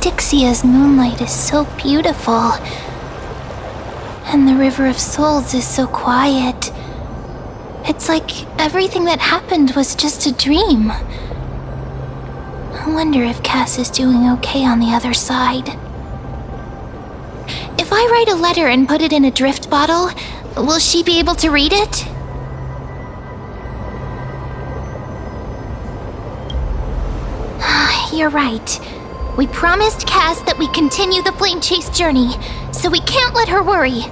Dixia's moonlight is so beautiful. And the River of Souls is so quiet. It's like everything that happened was just a dream. I wonder if Cass is doing okay on the other side. If I write a letter and put it in a drift bottle, will she be able to read it? You're right. We promised Cass that we'd continue the flame chase journey, so we can't let her worry.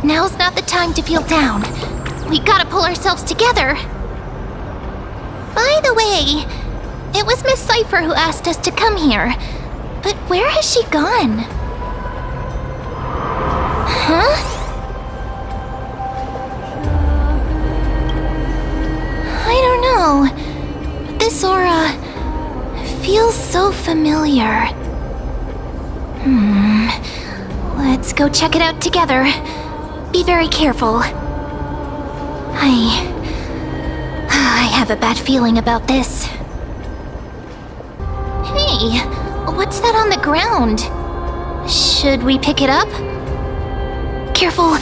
Now's not the time to feel down. We gotta pull ourselves together. By the way, it was Miss Cypher who asked us to come here. But where has she gone? Huh? I don't know. But this aura feels so familiar. Let's go check it out together. Be very careful. I have a bad feeling about this. Hey, what's that on the ground? Should we pick it up? Careful,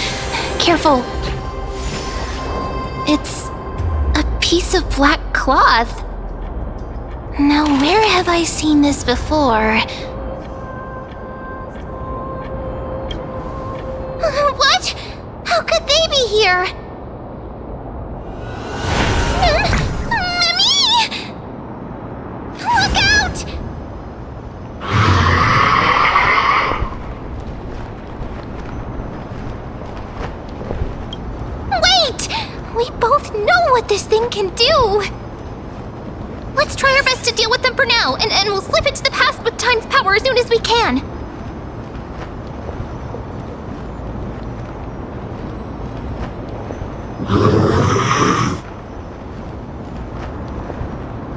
careful. It's a piece of black cloth. Now, where have I seen this before? What? How could they be here? Mimi! Look out! Wait! We both know what this thing can do! Let's try our best to deal with them for now, and we'll slip into the past with time's power as soon as we can.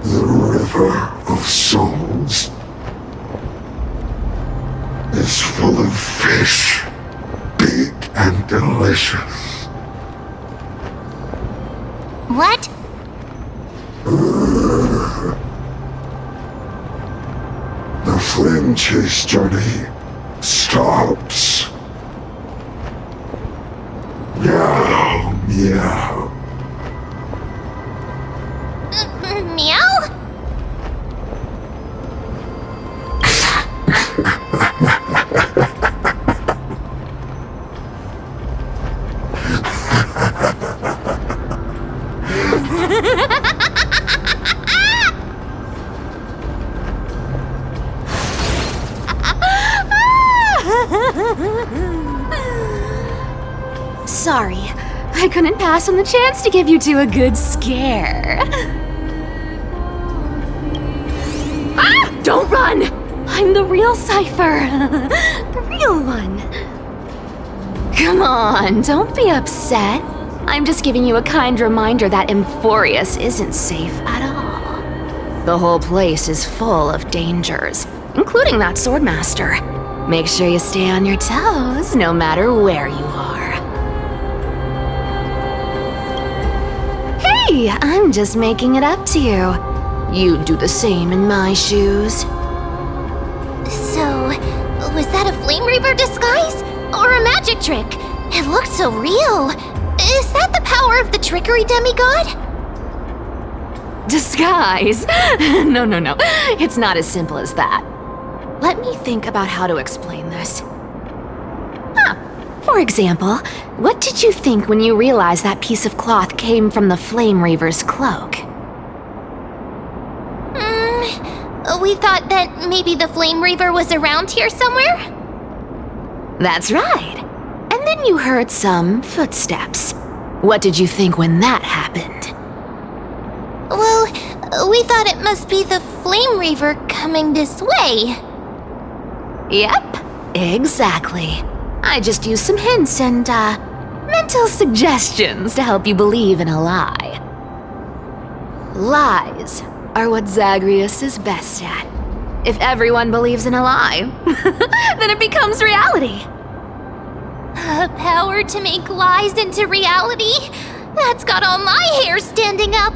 The River of Souls is full of fish, big and delicious. What? The flame chase journey stops. Meow, meow. Meow? Sorry, I couldn't pass on the chance to give you two a good scare. Ah! Don't run! I'm the real Cypher. The real one. Come on, don't be upset. I'm just giving you a kind reminder that Emphorius isn't safe at all. The whole place is full of dangers, including that swordmaster. Make sure you stay on your toes, no matter where you are. Hey, I'm just making it up to you. You'd do the same in my shoes. So, was that a Flame Reaver disguise? Or a magic trick? It looked so real. Is that the power of the trickery demigod? Disguise? No. It's not as simple as that. Let me think about how to explain this. For example, what did you think when you realized that piece of cloth came from the Flame Reaver's cloak? We thought that maybe the Flame Reaver was around here somewhere? That's right. And then you heard some footsteps. What did you think when that happened? Well, we thought it must be the Flame Reaver coming this way. Yep, exactly. I just used some hints and, mental suggestions to help you believe in a lie. Lies are what Zagreus is best at. If everyone believes in a lie, then it becomes reality. A power to make lies into reality? That's got all my hair standing up.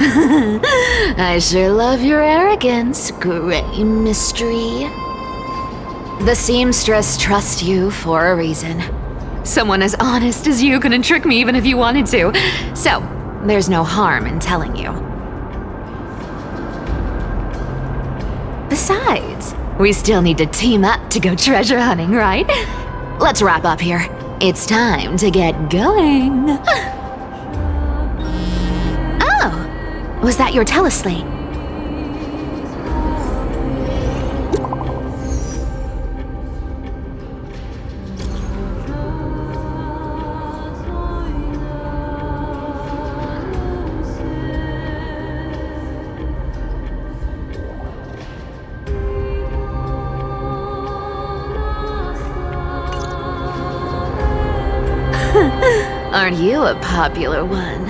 I sure love your arrogance, Gray Mystery. The seamstress trusts you for a reason. Someone as honest as you couldn't trick me even if you wanted to. So, there's no harm in telling you. Besides, we still need to team up to go treasure hunting, right? Let's wrap up here. It's time to get going. Oh, was that your teleslate? Aren't you a popular one?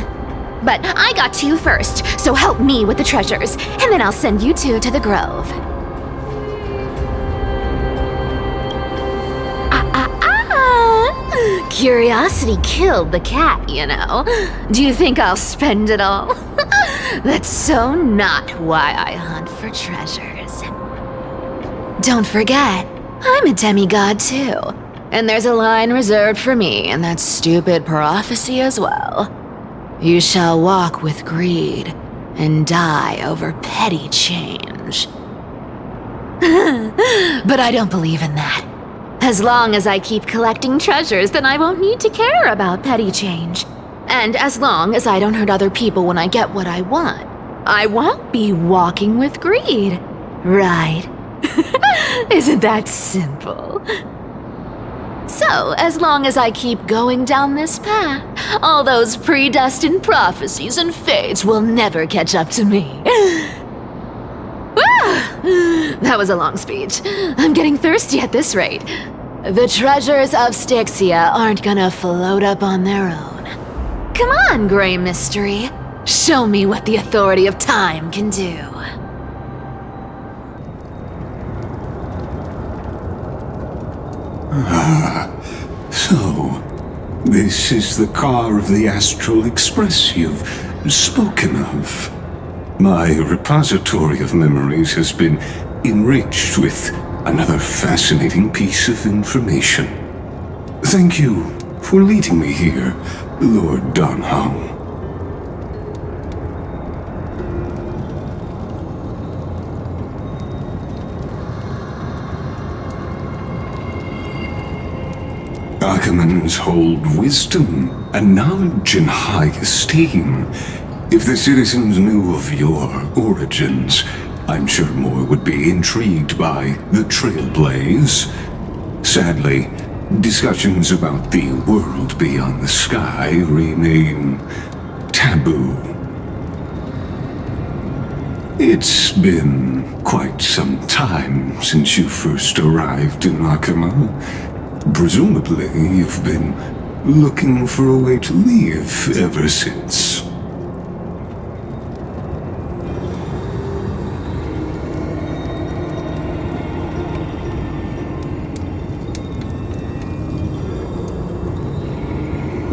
But I got to you first, so help me with the treasures, and then I'll send you two to the grove. Curiosity killed the cat, you know. Do you think I'll spend it all? That's so not why I hunt for treasures. Don't forget, I'm a demigod too. And there's a line reserved for me in that stupid prophecy as well. You shall walk with greed and die over petty change. But I don't believe in that. As long as I keep collecting treasures, then I won't need to care about petty change. And as long as I don't hurt other people when I get what I want, I won't be walking with greed. Right? Isn't that simple? So, as long as I keep going down this path, all those predestined prophecies and fates will never catch up to me. That was a long speech. I'm getting thirsty at this rate. The treasures of Styxia aren't gonna float up on their own. Come on, Gray Mystery. Show me what the authority of time can do. So, this is the car of the Astral Express you've spoken of. My repository of memories has been enriched with another fascinating piece of information. Thank you for leading me here, Lord Donham. Archimans hold wisdom and knowledge in high esteem. If the citizens knew of your origins, I'm sure more would be intrigued by the trailblaze. Sadly, discussions about the world beyond the sky remain taboo. It's been quite some time since you first arrived in Akima. Presumably, you've been looking for a way to leave ever since.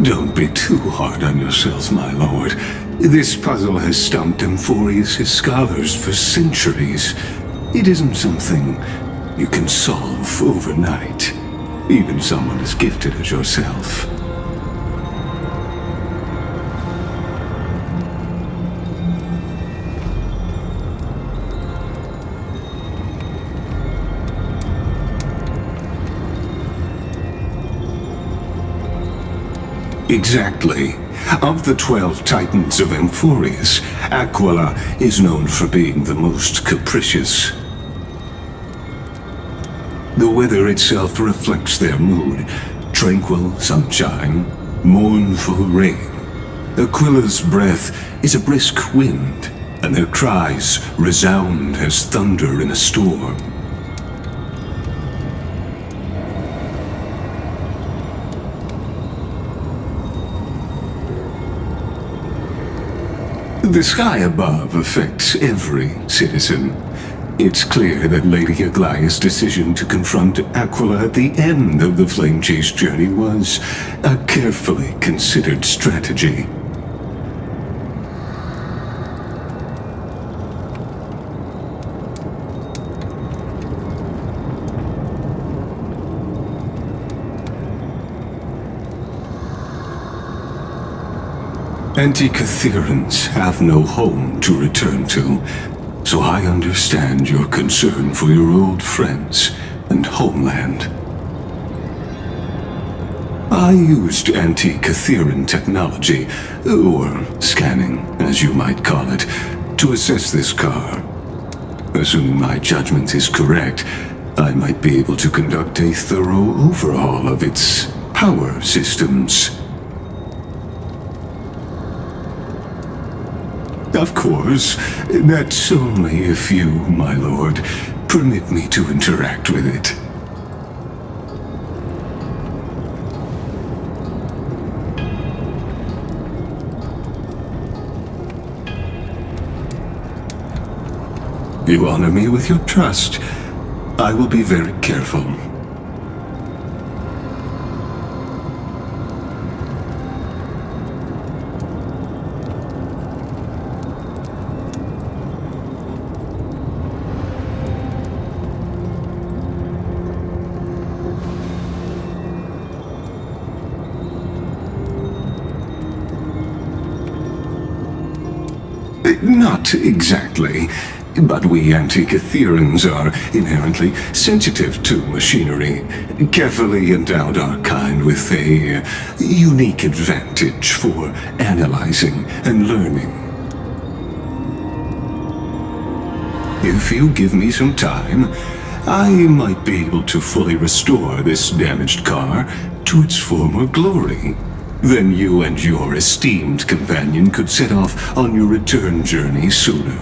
Don't be too hard on yourself, my lord. This puzzle has stumped Amphorius' scholars for centuries. It isn't something you can solve overnight. Even someone as gifted as yourself. Exactly. Of the 12 titans of Amphorius, Aquila is known for being the most capricious. The weather itself reflects their mood. Tranquil sunshine, mournful rain. Aquila's breath is a brisk wind, and their cries resound as thunder in a storm. The sky above affects every citizen. It's clear that Lady Aglaya's decision to confront Aquila at the end of the Flame Chase journey was a carefully considered strategy. Antikytherans have no home to return to, so I understand your concern for your old friends and homeland. I used Antikytheran technology, or scanning, as you might call it, to assess this car. Assuming my judgment is correct, I might be able to conduct a thorough overhaul of its power systems. Of course, that's only if you, my lord, permit me to interact with it. You honor me with your trust. I will be very careful. Not exactly. But we Antikytherans are inherently sensitive to machinery, carefully endowed our kind with a unique advantage for analyzing and learning. If you give me some time, I might be able to fully restore this damaged car to its former glory. Then you and your esteemed companion could set off on your return journey sooner.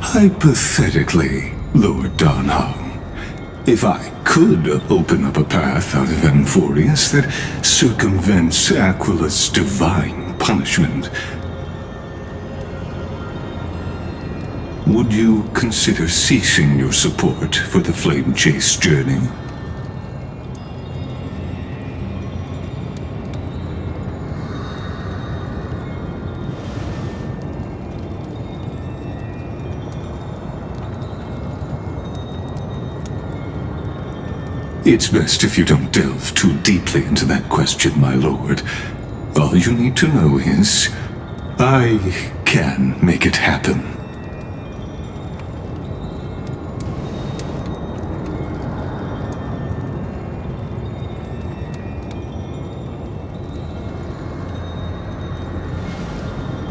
Hypothetically, Lord Donhong, if I could open up a path out of Amphorius that circumvents Aquila's divine punishment, would you consider ceasing your support for the Flame Chase journey? It's best if you don't delve too deeply into that question, my lord. All you need to know is, I can make it happen.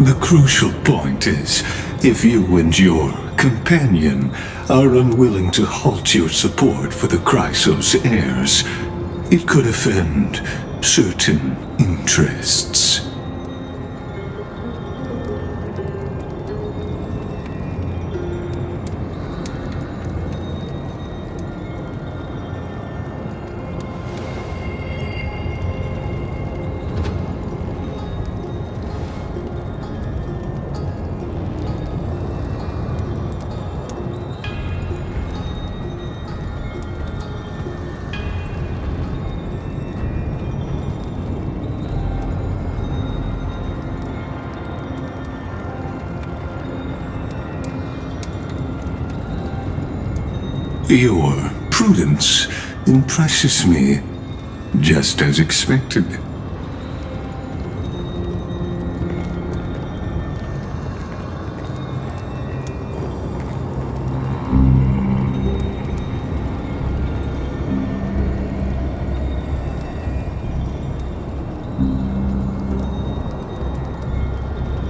The crucial point is, if you and your companion are unwilling to halt your support for the Chrysos heirs, it could offend certain interests. Your prudence impresses me, just as expected.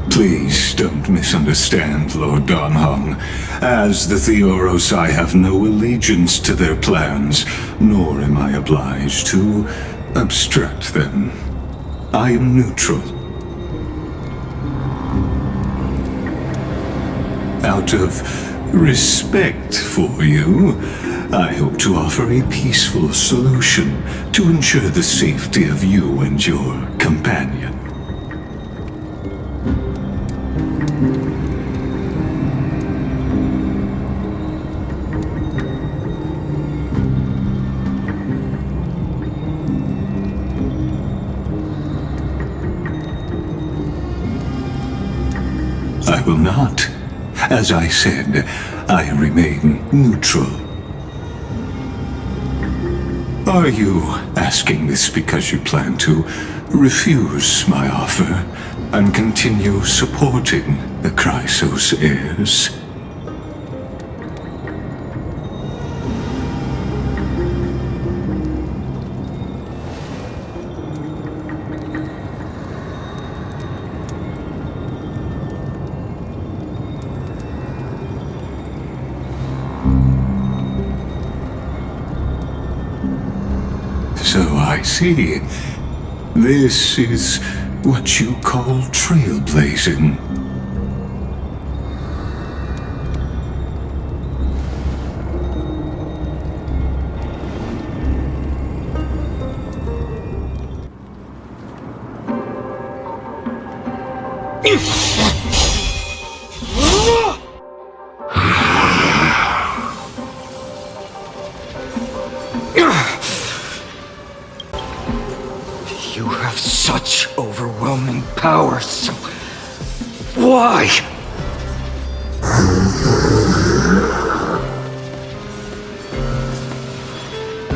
Please don't misunderstand, Lord Donhong. As the Theoros, I have no allegiance to their plans, nor am I obliged to obstruct them. I am neutral. Out of respect for you, I hope to offer a peaceful solution to ensure the safety of you and your companion. I will not. As I said, I remain neutral. Are you asking this because you plan to refuse my offer and continue supporting the Chrysos heirs? So I see. This is what you call trailblazing. You have such overwhelming power, so why?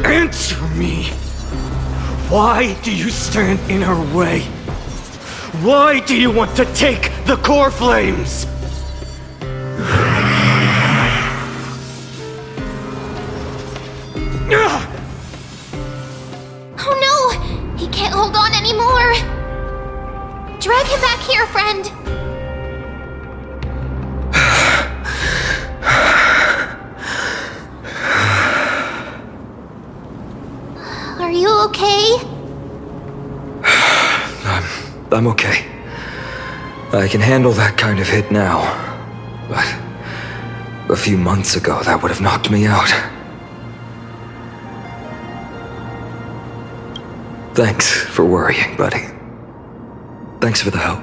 Answer me! Why do you stand in her way? Why do you want to take the core flames? Oh no! He can't hold on anymore! Drag him back here, friend! Are you okay? I'm okay. I can handle that kind of hit now. But a few months ago, that would have knocked me out. Thanks for worrying, buddy. Thanks for the help.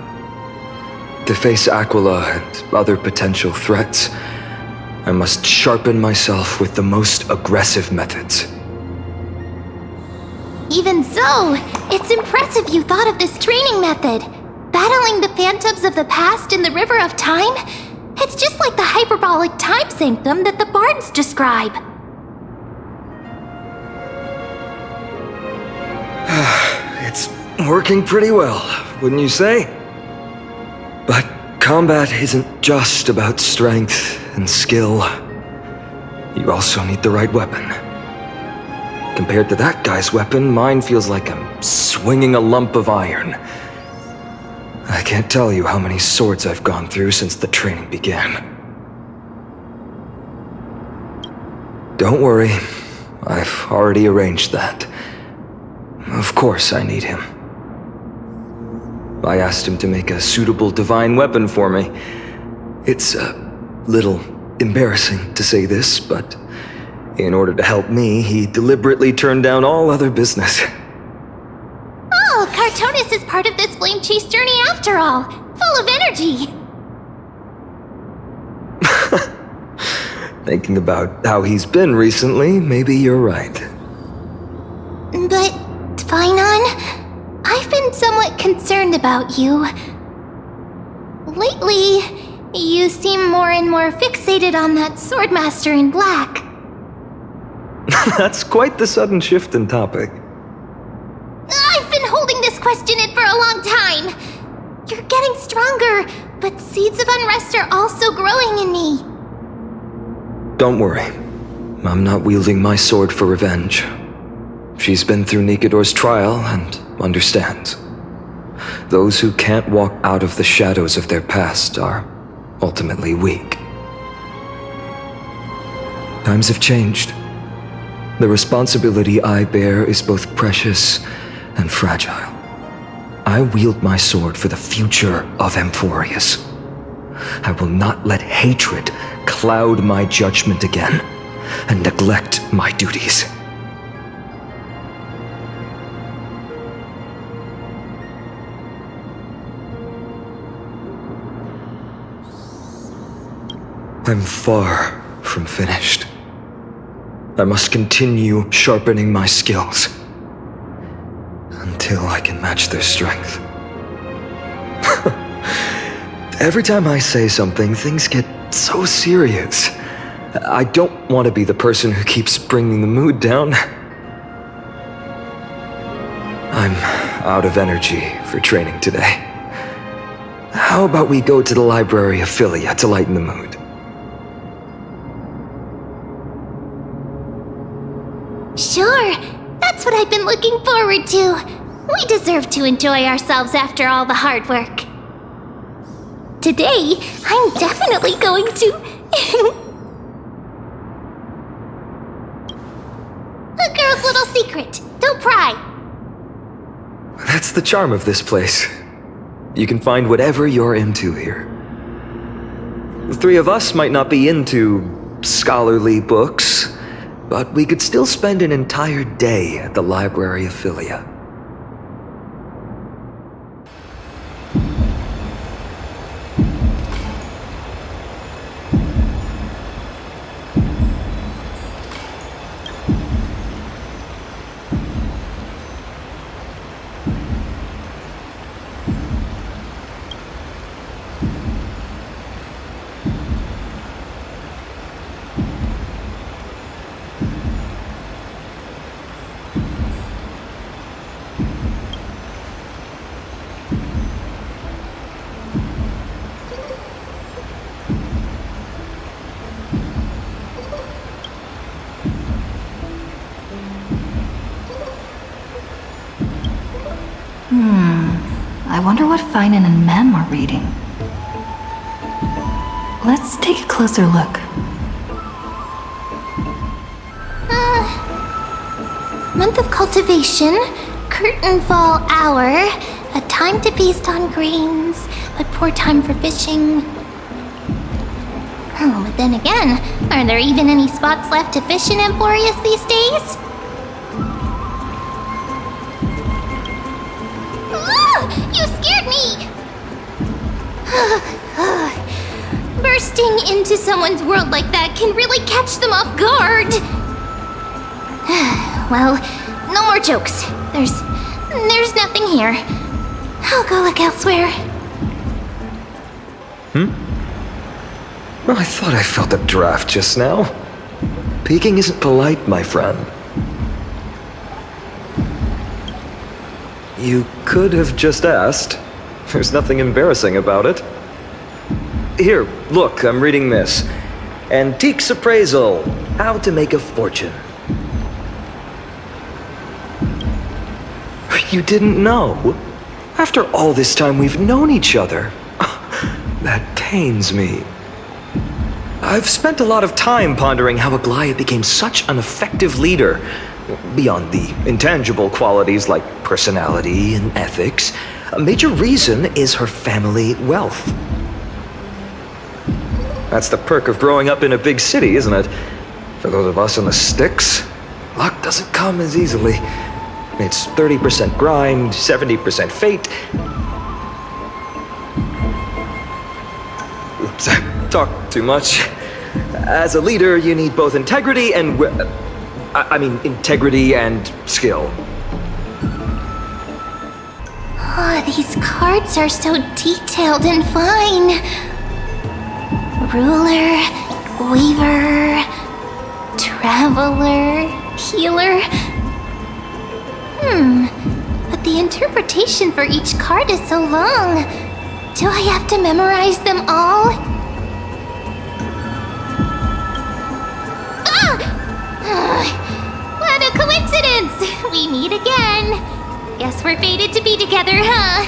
To face Aquila and other potential threats, I must sharpen myself with the most aggressive methods. Even so, it's impressive you thought of this training method. Battling the phantoms of the past in the River of Time? It's just like the hyperbolic time sanctum that the bards describe. It's working pretty well, wouldn't you say? But combat isn't just about strength and skill. You also need the right weapon. Compared to that guy's weapon, mine feels like I'm swinging a lump of iron. I can't tell you how many swords I've gone through since the training began. Don't worry, I've already arranged that. Of course I need him. I asked him to make a suitable divine weapon for me. It's a little embarrassing to say this, but in order to help me, he deliberately turned down all other business. Oh, Cartonis is part of this flame chase journey after all. Full of energy. Thinking about how he's been recently, maybe you're right. But, Finon, I've been somewhat concerned about you. Lately, you seem more and more fixated on that swordmaster in black. That's quite the sudden shift in topic. I've been holding this question in for a long time. You're getting stronger, but seeds of unrest are also growing in me. Don't worry. I'm not wielding my sword for revenge. She's been through Nikador's trial and understands. Those who can't walk out of the shadows of their past are ultimately weak. Times have changed. The responsibility I bear is both precious and fragile. I wield my sword for the future of Amphorius. I will not let hatred cloud my judgment again and neglect my duties. I'm far from finished. I must continue sharpening my skills until I can match their strength. Every time I say something, things get so serious. I don't want to be the person who keeps bringing the mood down. I'm out of energy for training today. How about we go to the library of Philia to lighten the mood? Sure, that's what I've been looking forward to. We deserve to enjoy ourselves after all the hard work. Today, I'm definitely going to... A girl's little secret. Don't pry. That's the charm of this place. You can find whatever you're into here. The three of us might not be into scholarly books, but we could still spend an entire day at the library of Philia. I wonder what Finan and Mem are reading. Let's take a closer look. Month of cultivation, curtain fall hour, a time to feast on grains, but poor time for fishing. Oh, but then again, are there even any spots left to fish in Emporius these days? You scared me! Bursting into someone's world like that can really catch them off guard. Well, no more jokes. There's nothing here. I'll go look elsewhere. Well, I thought I felt a draft just now. Peeking isn't polite, my friend. You could have just asked. There's nothing embarrassing about it. Here, look, I'm reading this. Antiques Appraisal, How to Make a Fortune. You didn't know? After all this time we've known each other. That pains me. I've spent a lot of time pondering how Aglaia became such an effective leader. Beyond the intangible qualities like personality and ethics, a major reason is her family wealth. That's the perk of growing up in a big city, isn't it? For those of us in the sticks, luck doesn't come as easily. It's 30% grind, 70% fate. Oops, I talked too much. As a leader, you need both integrity and... integrity and skill. Oh, these cards are so detailed and fine. Ruler, weaver, traveler, healer. But the interpretation for each card is so long. Do I have to memorize them all? What a coincidence! We meet again. Guess we're fated to be together, huh?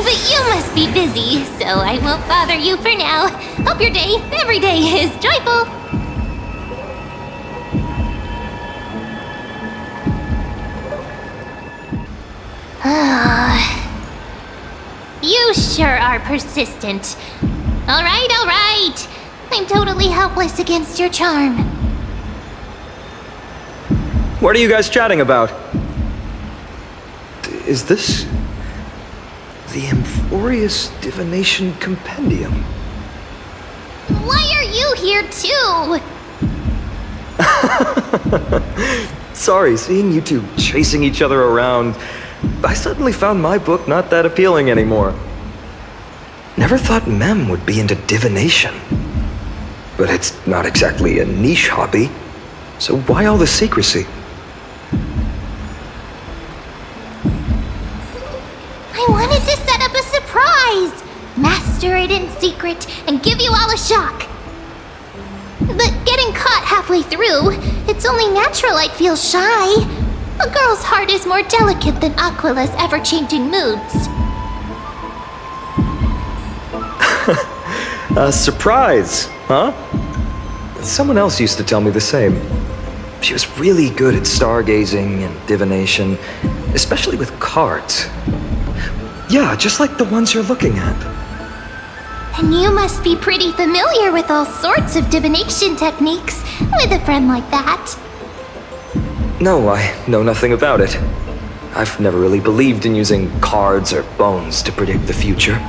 But you must be busy, so I won't bother you for now. Hope your day, every day, is joyful. You sure are persistent. All right. I'm totally helpless against your charm. What are you guys chatting about? Is this... the Emporius Divination Compendium? Why are you here too? Sorry, seeing you two chasing each other around, I suddenly found my book not that appealing anymore. Never thought Mem would be into divination. But it's not exactly a niche hobby, so why all the secrecy? I wanted to set up a surprise! Master it in secret and give you all a shock. But getting caught halfway through, it's only natural I'd feel shy. A girl's heart is more delicate than Aquila's ever-changing moods. A surprise, huh? Someone else used to tell me the same. She was really good at stargazing and divination, especially with cards. Yeah, just like the ones you're looking at. And you must be pretty familiar with all sorts of divination techniques with a friend like that. No, I know nothing about it. I've never really believed in using cards or bones to predict the future.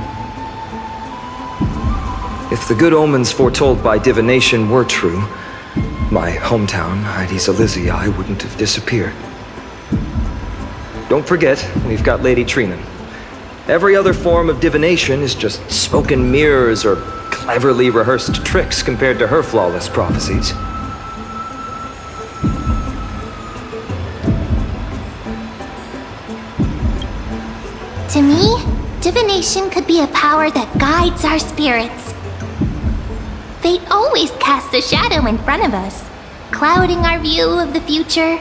If the good omens foretold by divination were true, my hometown, Heidi's Elysiae, wouldn't have disappeared. Don't forget, we've got Lady Trinan. Every other form of divination is just smoke and mirrors or cleverly rehearsed tricks compared to her flawless prophecies. To me, divination could be a power that guides our spirits. Fate always casts a shadow in front of us, clouding our view of the future.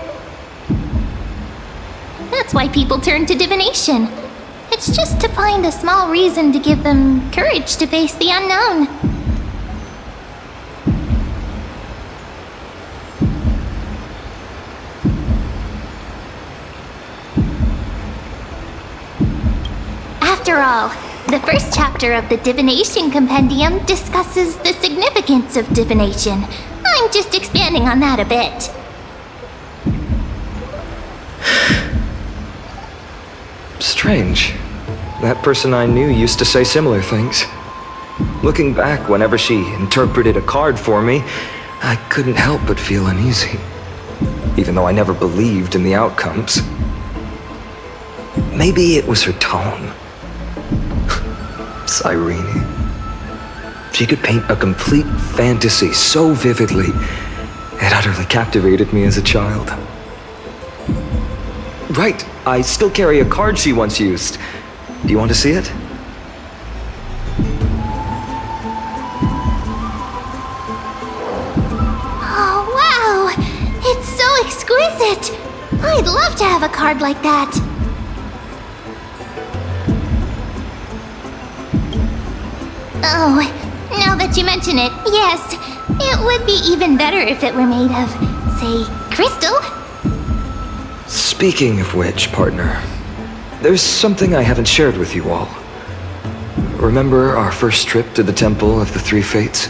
That's why people turn to divination. It's just to find a small reason to give them courage to face the unknown. After all, the first chapter of the Divination Compendium discusses the significance of divination. I'm just expanding on that a bit. Strange. That person I knew used to say similar things. Looking back, whenever she interpreted a card for me, I couldn't help but feel uneasy, even though I never believed in the outcomes. Maybe it was her tone. Cyrene. She could paint a complete fantasy so vividly, it utterly captivated me as a child. Right, I still carry a card she once used. Do you want to see it? Oh, wow! It's so exquisite! I'd love to have a card like that. Oh, now that you mention it, yes. It would be even better if it were made of, say, crystal. Speaking of which, partner, there's something I haven't shared with you all. Remember our first trip to the Temple of the Three Fates?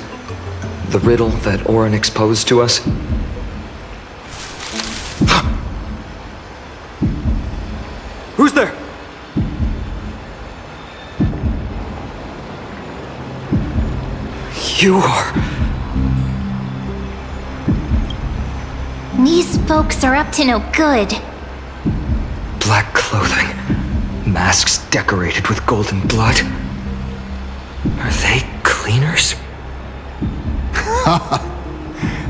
The riddle that Orin exposed to us? Who's there? You are... These folks are up to no good. Black clothing, masks decorated with golden blood. Are they cleaners?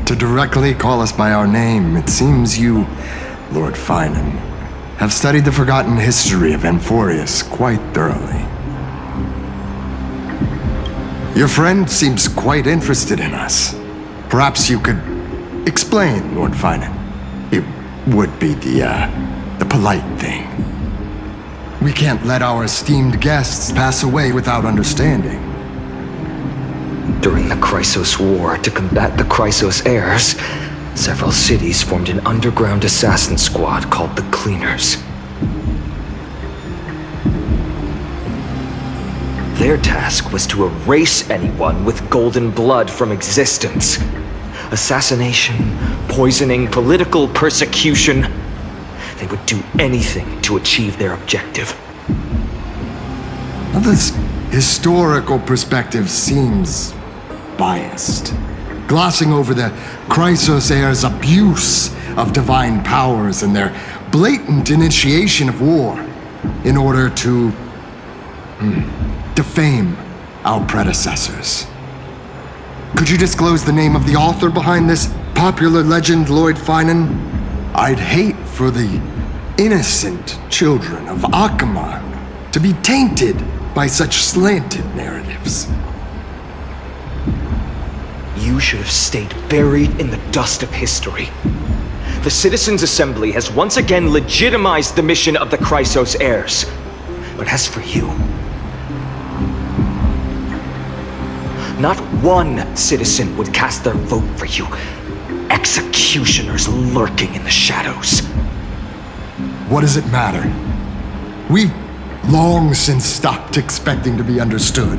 To directly call us by our name, it seems you, Lord Finan, have studied the forgotten history of Amphorius quite thoroughly. Your friend seems quite interested in us. Perhaps you could explain, Lord Finan. It would be the polite thing. We can't let our esteemed guests pass away without understanding. During the Chrysos War, to combat the Chrysos heirs, several cities formed an underground assassin squad called the Cleaners. Their task was to erase anyone with golden blood from existence. Assassination, poisoning, political persecution. They would do anything to achieve their objective. Well, this historical perspective seems biased, glossing over the Chrysos heirs' abuse of divine powers and their blatant initiation of war in order to defame our predecessors. Could you disclose the name of the author behind this popular legend, Lord Finan? I'd hate for the innocent children of Akama to be tainted by such slanted narratives. You should have stayed buried in the dust of history. The Citizens' Assembly has once again legitimized the mission of the Chrysos heirs. But as for you, not one citizen would cast their vote for you. Executioners lurking in the shadows. What does it matter? We've long since stopped expecting to be understood.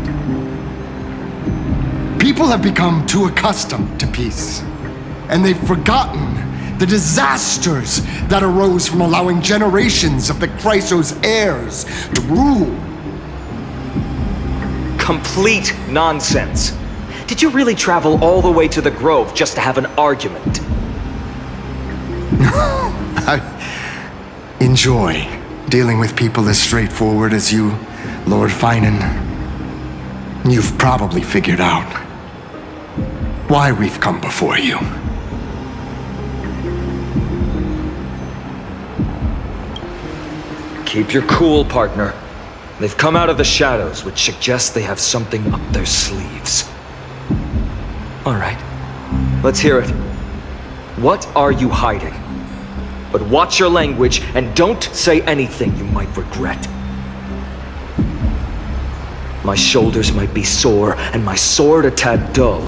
People have become too accustomed to peace, and they've forgotten the disasters that arose from allowing generations of the Chrysos heirs to rule. Complete nonsense. Did you really travel all the way to the Grove just to have an argument? I enjoy dealing with people as straightforward as you, Lord Finan. You've probably figured out why we've come before you. Keep your cool, partner. They've come out of the shadows, which suggests they have something up their sleeves. All right, let's hear it. What are you hiding? But watch your language and don't say anything you might regret. My shoulders might be sore and my sword a tad dull,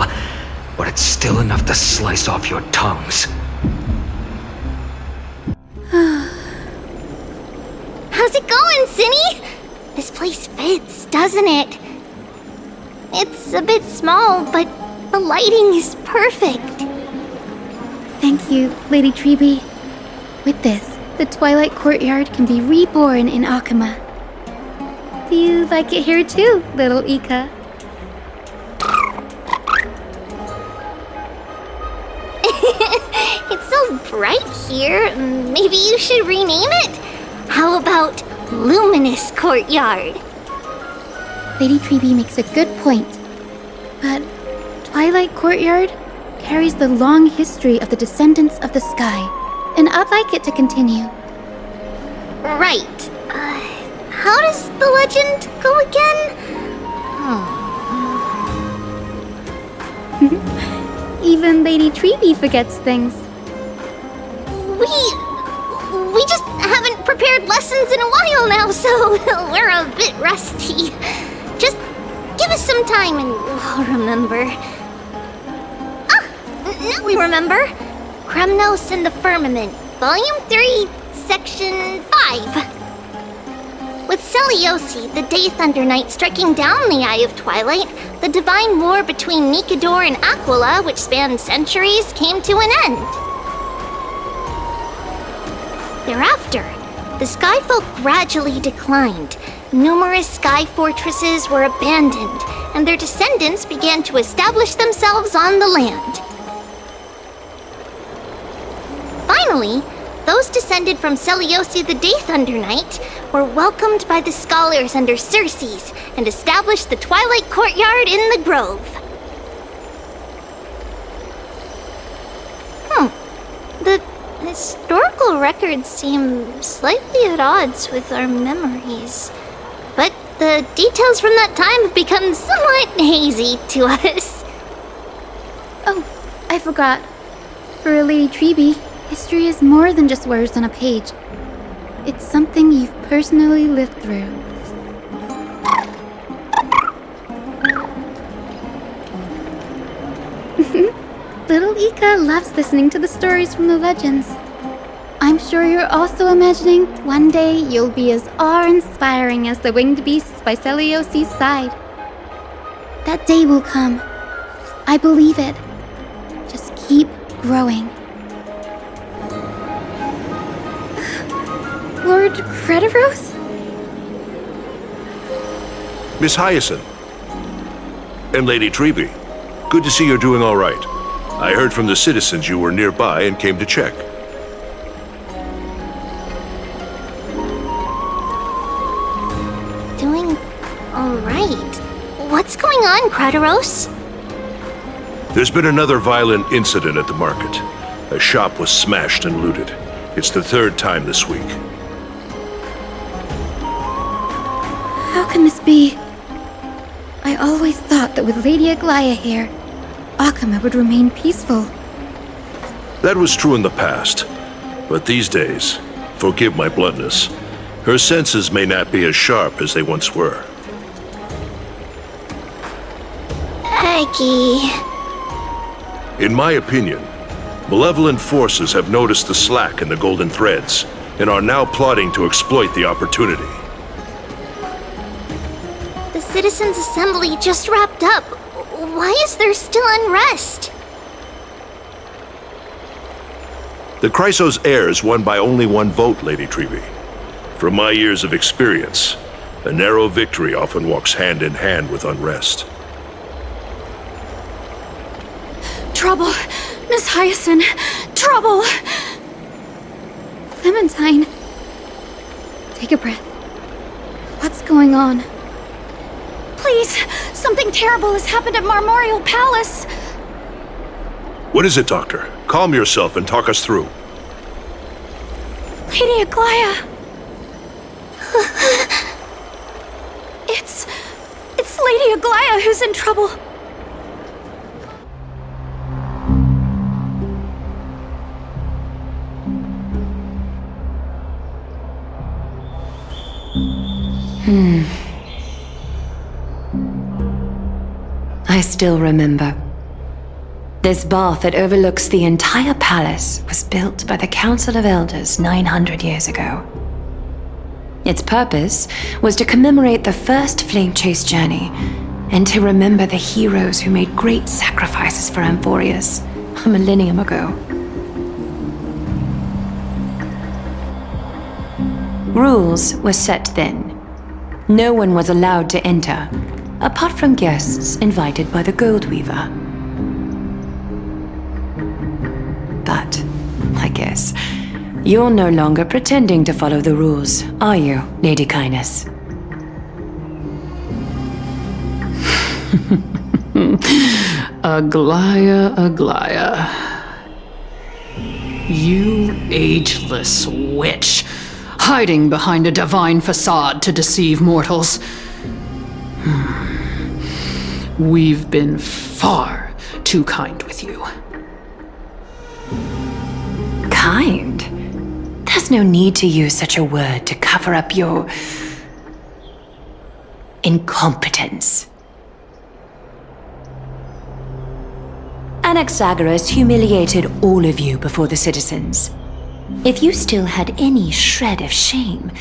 but it's still enough to slice off your tongues. How's it going, Cinny? This place fits, doesn't it? It's a bit small, but the lighting is perfect. Thank you, Lady Treeby. With this, the Twilight Courtyard can be reborn in Akama. Do you like it here too, little Ika? It's so bright here. Maybe you should rename it? How about Luminous Courtyard? Lady Treeby makes a good point. But Twilight Courtyard carries the long history of the descendants of the sky, and I'd like it to continue. Right. How does the legend go again? Even Lady Treeby forgets things. We just haven't prepared lessons in a while now, so we're a bit rusty. Just give us some time and we'll remember. Now we remember. Kremnos and the Firmament, Volume 3, Section 5. With Seliosi, the Day Thunder Knight, striking down the Eye of Twilight, the divine war between Nikador and Aquila, which spanned centuries, came to an end. Thereafter, the Skyfolk gradually declined. Numerous sky fortresses were abandoned, and their descendants began to establish themselves on the land. Finally, those descended from Seliosi the Day Thunder Knight were welcomed by the scholars under Circes and established the Twilight Courtyard in the Grove. The historical records seem slightly at odds with our memories, but the details from that time have become somewhat hazy to us. Oh, I forgot. For Lady Treeby, history is more than just words on a page. It's something you've personally lived through. Little Ika loves listening to the stories from the legends. I'm sure you're also imagining one day you'll be as awe-inspiring as the winged beasts by Seliosi's side. That day will come. I believe it. Just keep growing. Lord Crediros? Miss Hyacinth. And Lady Treeby. Good to see you're doing all right. I heard from the citizens you were nearby and came to check. Doing all right. What's going on, Crediros? There's been another violent incident at the market. A shop was smashed and looted. It's the third time this week. can this be? I always thought that with Lady Aglaia here, Akama would remain peaceful. That was true in the past. But these days, forgive my bluntness, her senses may not be as sharp as they once were. Aggie. In my opinion, malevolent forces have noticed the slack in the golden threads and are now plotting to exploit the opportunity. The Citizens' Assembly just wrapped up. Why is there still unrest? The Chrysos heirs won by only one vote, Lady Treby. From my years of experience, a narrow victory often walks hand in hand with unrest. Trouble! Miss Hyacinth! Trouble! Clementine. Take a breath. What's going on? Please! Something terrible has happened at Marmorial Palace! What is it, Doctor? Calm yourself and talk us through. Lady Aglaia! It's Lady Aglaia who's in trouble. I still remember. This bath that overlooks the entire palace was built by the Council of Elders 900 years ago. Its purpose was to commemorate the first flame chase journey and to remember the heroes who made great sacrifices for Amphorius a millennium ago. Rules were set then. No one was allowed to enter, apart from guests invited by the Gold Weaver. But, I guess, you're no longer pretending to follow the rules, are you, Lady Kindness? Aglaia, Aglaia. You ageless witch, hiding behind a divine facade to deceive mortals. We've been far too kind with you. Kind? There's no need to use such a word to cover up your incompetence. Anaxagoras humiliated all of you before the citizens. If you still had any shred of shame,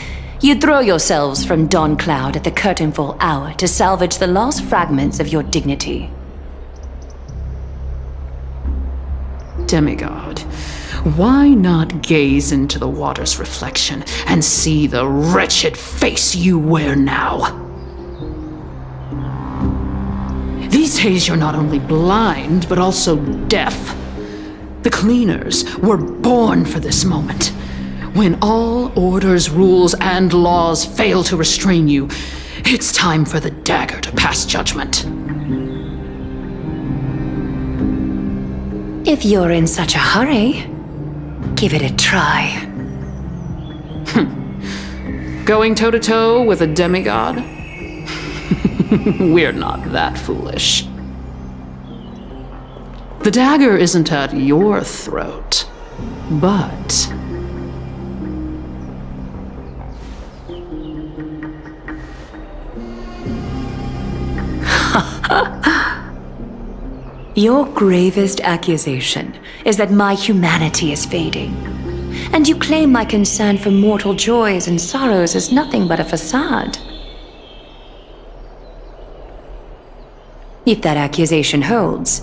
you'd throw yourselves from dawn cloud at the curtainfall hour to salvage the last fragments of your dignity. Demigod, why not gaze into the water's reflection and see the wretched face you wear now? These days you're not only blind, but also deaf. The cleaners were born for this moment. When all orders, rules, and laws fail to restrain you, it's time for the dagger to pass judgment. If you're in such a hurry, give it a try. Going toe-to-toe with a demigod? We're not that foolish. The dagger isn't at your throat, but... Your gravest accusation is that my humanity is fading, and you claim my concern for mortal joys and sorrows is nothing but a facade. If that accusation holds,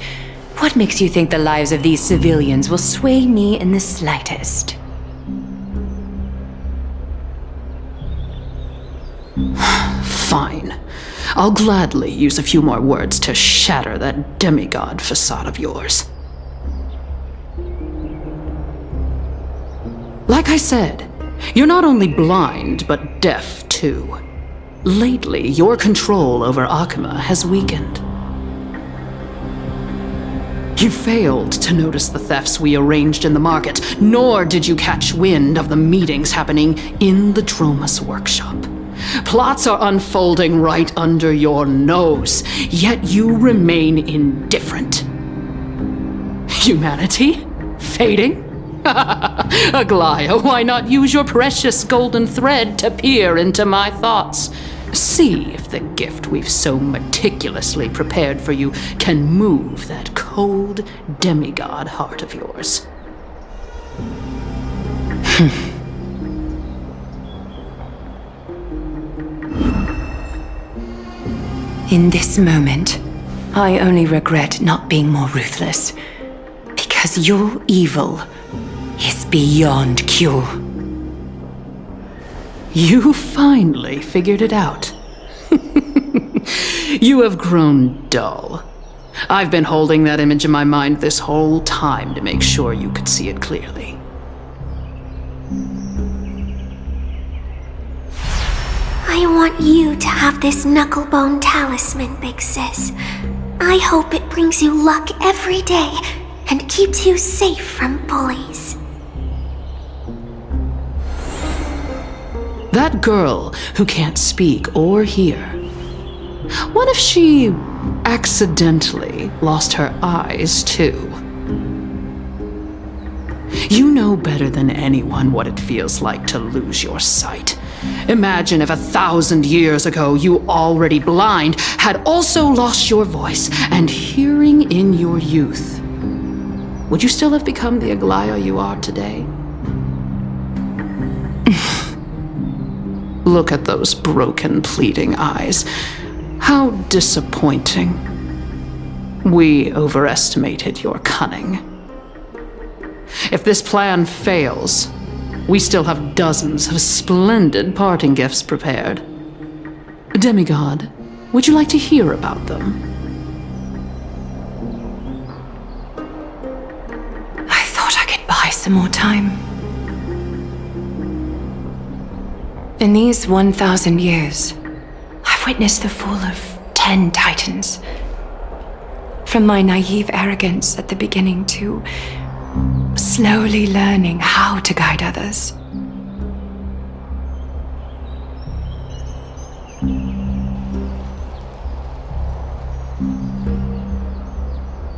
what makes you think the lives of these civilians will sway me in the slightest? Fine. I'll gladly use a few more words to shatter that demigod facade of yours. Like I said, you're not only blind, but deaf too. Lately, your control over Akama has weakened. You failed to notice the thefts we arranged in the market, nor did you catch wind of the meetings happening in the Dromus workshop. Plots are unfolding right under your nose, yet you remain indifferent. Humanity? Fading? Aglaya, why not use your precious golden thread to peer into my thoughts? See if the gift we've so meticulously prepared for you can move that cold demigod heart of yours. In this moment, I only regret not being more ruthless, because your evil is beyond cure. You finally figured it out. You have grown dull. I've been holding that image in my mind this whole time to make sure you could see it clearly. I want you to have this knucklebone talisman, Big Sis. I hope it brings you luck every day and keeps you safe from bullies. That girl who can't speak or hear. What if she accidentally lost her eyes too? You know better than anyone what it feels like to lose your sight. Imagine if 1,000 years ago you, already blind, had also lost your voice and hearing in your youth. Would you still have become the Aglaya you are today? Look at those broken, pleading eyes. How disappointing. We overestimated your cunning. If this plan fails, we still have dozens of splendid parting gifts prepared. Demigod, would you like to hear about them? I thought I could buy some more time. In these 1,000 years, I've witnessed the fall of 10 titans. From my naive arrogance at the beginning to slowly learning how to guide others.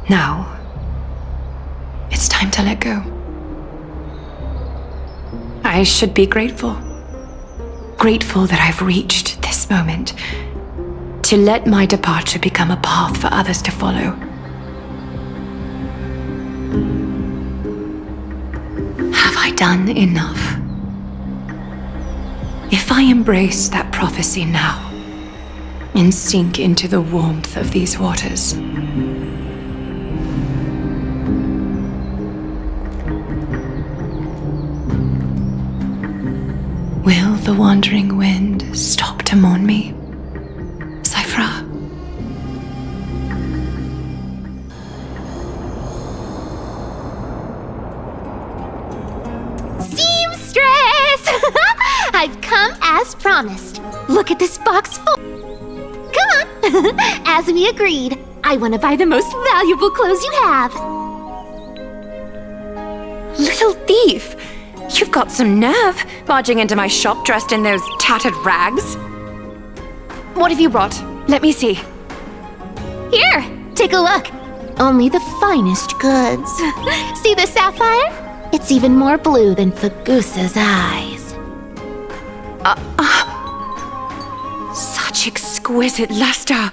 Now, it's time to let go. I should be grateful. Grateful that I've reached this moment, to let my departure become a path for others to follow. Have I done enough? If I embrace that prophecy now and sink into the warmth of these waters, will the wandering wind stop to mourn me, Sera? Seamstress! I've come as promised. Look at this box full. Come on. As we agreed, I want to buy the most valuable clothes you have. Little thief! You've got some nerve, barging into my shop dressed in those tattered rags. What have you brought? Let me see. Here, take a look. Only the finest goods. See the sapphire? It's even more blue than Fagusa's eyes. Such exquisite luster.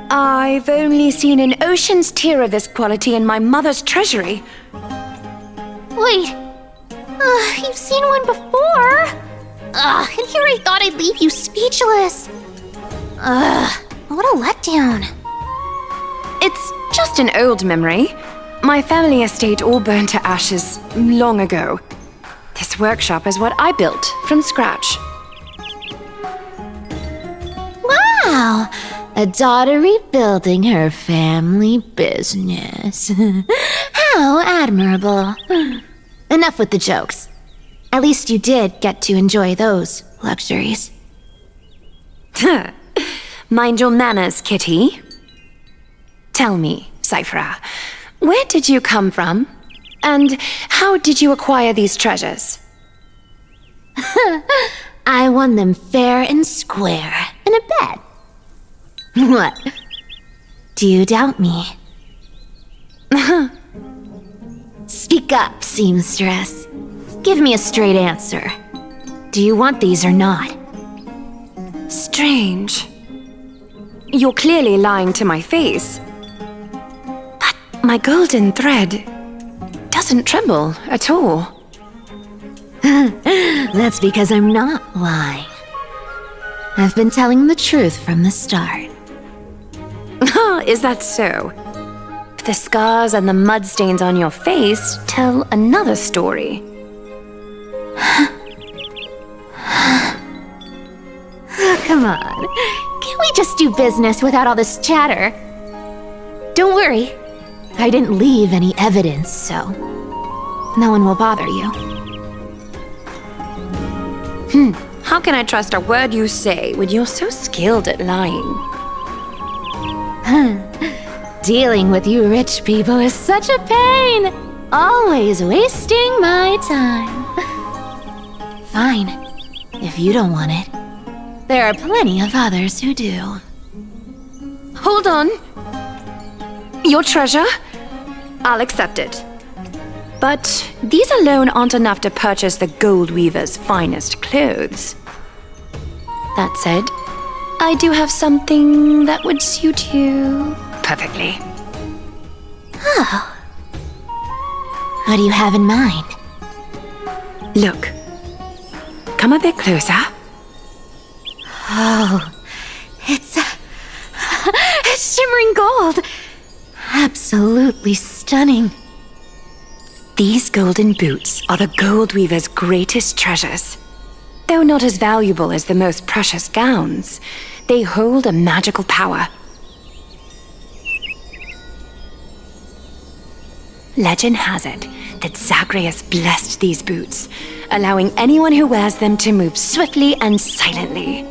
I've only seen an ocean's tier of this quality in my mother's treasury. Wait. You've seen one before. And here I thought I'd leave you speechless. What a letdown. It's just an old memory. My family estate all burned to ashes long ago. This workshop is what I built from scratch. Wow, a daughter rebuilding her family business. How admirable. Enough with the jokes. At least you did get to enjoy those luxuries. Mind your manners, kitty. Tell me, Sera, where did you come from? And how did you acquire these treasures? I won them fair and square in a bet. What? Do you doubt me? Speak up, seamstress. Give me a straight answer. Do you want these or not? Strange. You're clearly lying to my face. But my golden thread doesn't tremble at all. That's because I'm not lying. I've been telling the truth from the start. Is that so? The scars and the mud stains on your face tell another story. Come on. Can't we just do business without all this chatter? Don't worry. I didn't leave any evidence, so no one will bother you. How can I trust a word you say when you're so skilled at lying? Dealing with you rich people is such a pain. Always wasting my time. Fine. If you don't want it, there are plenty of others who do. Hold on. Your treasure? I'll accept it. But these alone aren't enough to purchase the gold weaver's finest clothes. That said, I do have something that would suit you perfectly. Oh. What do you have in mind? Look. Come a bit closer. Oh, it's shimmering gold. Absolutely stunning. These golden boots are the gold weaver's greatest treasures. Though not as valuable as the most precious gowns, they hold a magical power. Legend has it that Zagreus blessed these boots, allowing anyone who wears them to move swiftly and silently.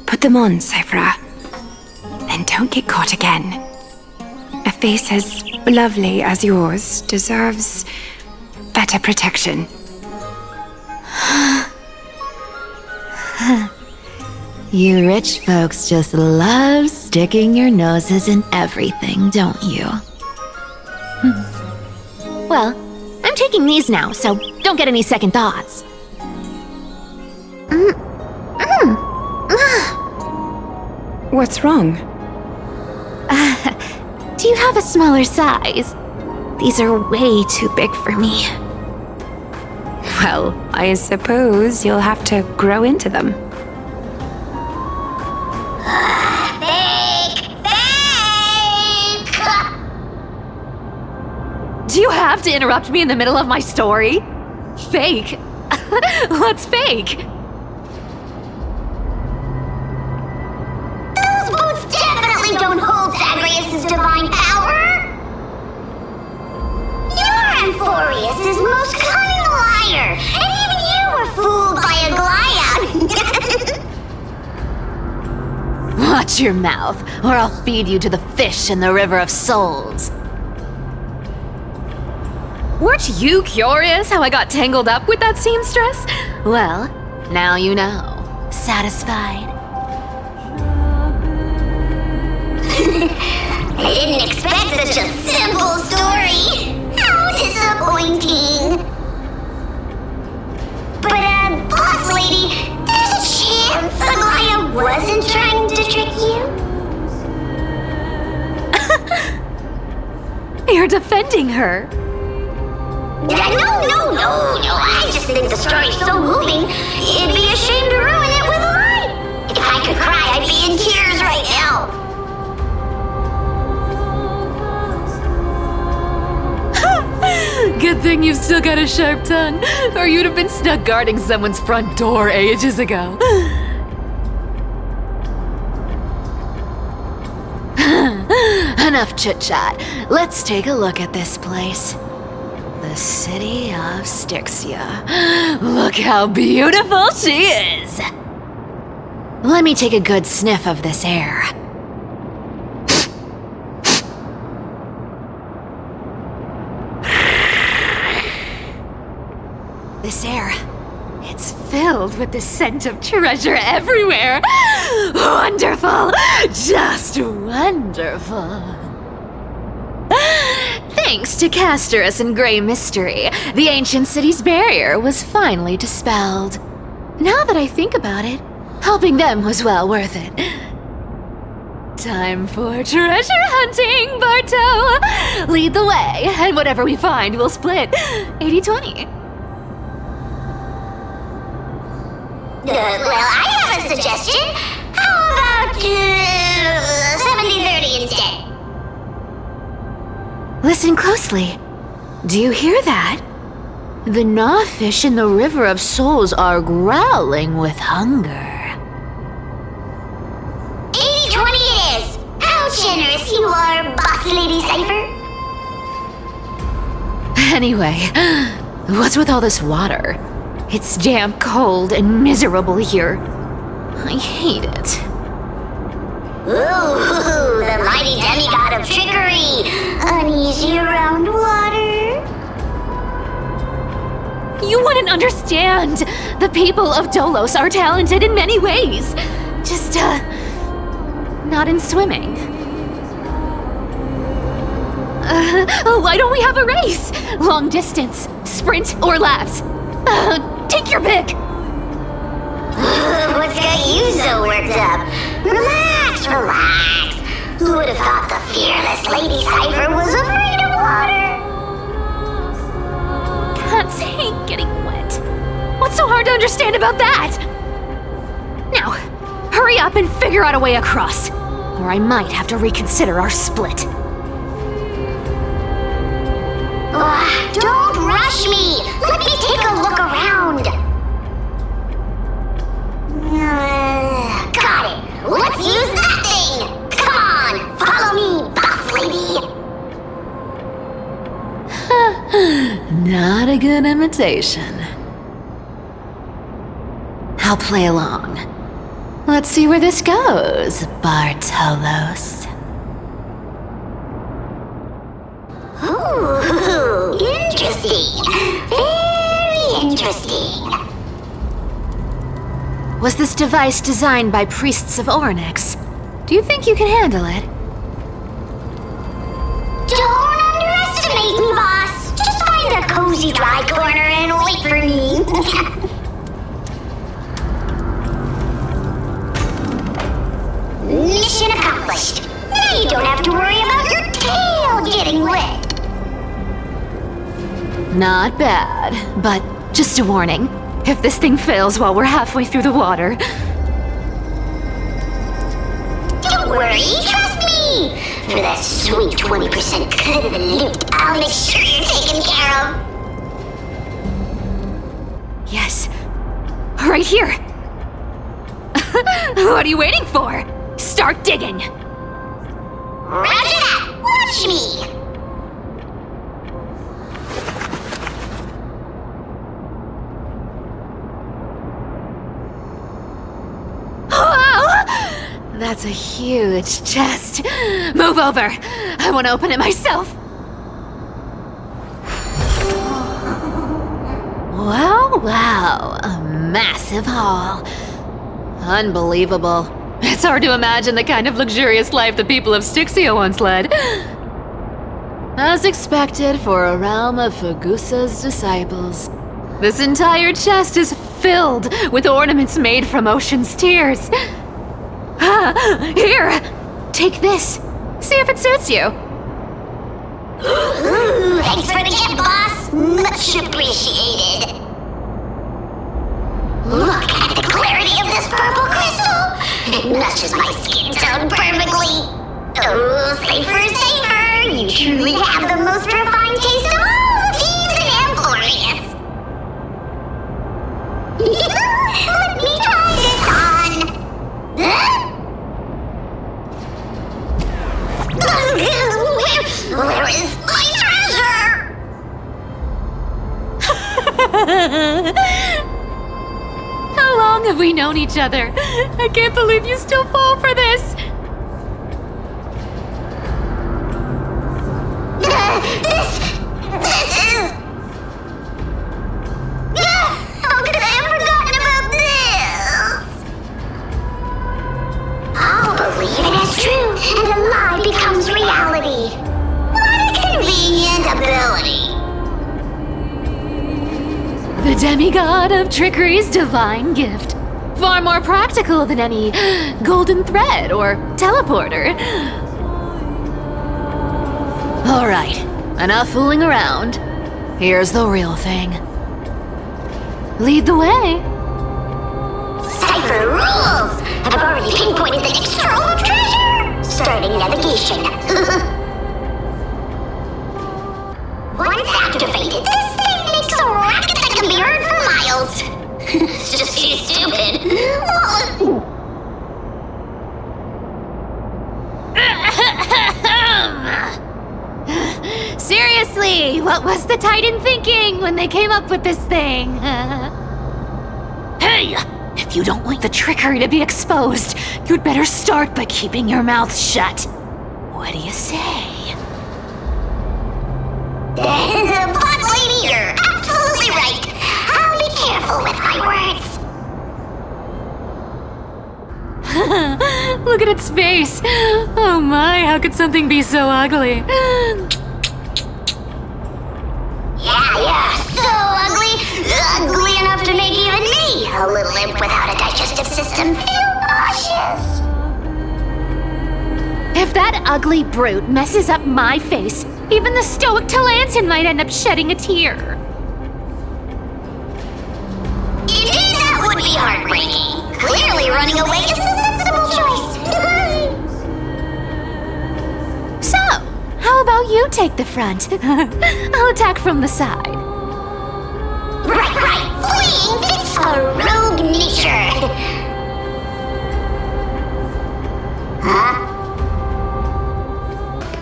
Put them on, Cyphra. Then don't get caught again. A face as lovely as yours deserves better protection. You rich folks just love sticking your noses in everything, don't you? Well, I'm taking these now, so don't get any second thoughts. What's wrong? Do you have a smaller size? These are way too big for me. Well, I suppose you'll have to grow into them. Do you have to interrupt me in the middle of my story? Fake? What's fake? Those boots definitely don't hold Zagreus' divine power! Your Amphorius is the most cunning liar, and even you were fooled by a Glyad! Watch your mouth, or I'll feed you to the fish in the River of Souls. Weren't you curious how I got tangled up with that seamstress? Well, now you know. Satisfied? I didn't expect such a simple story. How disappointing. But, boss lady, there's a chance Aglaia wasn't trying to trick you? You're defending her. No. I just think the story's so moving, it'd be a shame to ruin it with a lie. If I could cry, I'd be in tears right now. Good thing you've still got a sharp tongue, or you'd have been stuck guarding someone's front door ages ago. Enough chit-chat. Let's take a look at this place. The city of Styxia. Look how beautiful she is! Let me take a good sniff of this air. This air, it's filled with the scent of treasure everywhere. Wonderful! Just wonderful. Thanks to Castorus and Grey Mystery, the ancient city's barrier was finally dispelled. Now that I think about it, helping them was well worth it. Time for treasure hunting, Barto! Lead the way, and whatever we find, we'll split 80-20. Well, I have a suggestion. How about 70-30 instead? Listen closely. Do you hear that? The gnawfish in the River of Souls are growling with hunger. 80-20 it is! How generous you are, Boss Lady Cypher! Anyway, what's with all this water? It's damp, cold, and miserable here. I hate it. Ooh, the mighty demigod of trickery! Uneasy around water? You wouldn't understand! The people of Dolos are talented in many ways. Just, not in swimming. Why don't we have a race? Long distance, sprint, or laps? Take your pick! What's got you so worked up? Relax, relax. Who would have thought the fearless Lady Cypher was afraid of water? Cats hate getting wet. What's so hard to understand about that? Now, hurry up and figure out a way across, or I might have to reconsider our split. Don't rush me! Let me take a look around! Got it! Let's use that thing! Come on! Follow me, boss lady! Not a good imitation. I'll play along. Let's see where this goes, Bartolos. Ooh, interesting. Very interesting. Was this device designed by priests of Ornyx? Do you think you can handle it? Don't underestimate me, boss. Just find a cozy dry corner and wait for me. Mission accomplished. Now you don't have to worry about your tail getting wet. Not bad, but just a warning. If this thing fails while we're halfway through the water... Don't worry, trust me! For that sweet 20% cut of the loot, I'll make sure you're taken care of. Yes. Right here. What are you waiting for? Start digging. Roger that! Watch me! That's a huge chest. Move over. I want to open it myself. Wow, a massive haul. Unbelievable. It's hard to imagine the kind of luxurious life the people of Styxia once led. As expected for a realm of Fugusa's disciples. This entire chest is filled with ornaments made from ocean's tears. Here! Take this. See if it suits you. Ooh, thanks for the gift, boss. Much appreciated. Look at the clarity of this purple crystal. It matches my skin tone perfectly. Oh, safer, safer. You truly have the most refined taste of all thieves and employees. Let me try this on. Huh? Where is my treasure? How long have we known each other? I can't believe you still fall for this. This is... demigod of trickery's divine gift. Far more practical than any golden thread or teleporter. Alright, enough fooling around. Here's the real thing. Lead the way. Cipher rules! I've already pinpointed the next trove of treasure! Starting navigation. Once activated, this thing makes a racket that can be heard for miles. It's just too stupid. Seriously, what was the Titan thinking when they came up with this thing? Hey! If you don't want the trickery to be exposed, you'd better start by keeping your mouth shut. What do you say? But lady, you're absolutely right. I'll be careful with my words. Look at its face. Oh my, how could something be so ugly? Yeah, so ugly. Ugly enough to make even me, a little imp without a digestive system, feel nauseous. If that ugly brute messes up my face, even the stoic Talantin might end up shedding a tear. Indeed, that would be heartbreaking. Clearly running away is the sensible choice. So, how about you take the front? I'll attack from the side. Right. Fleeing fits a rogue nature. Huh?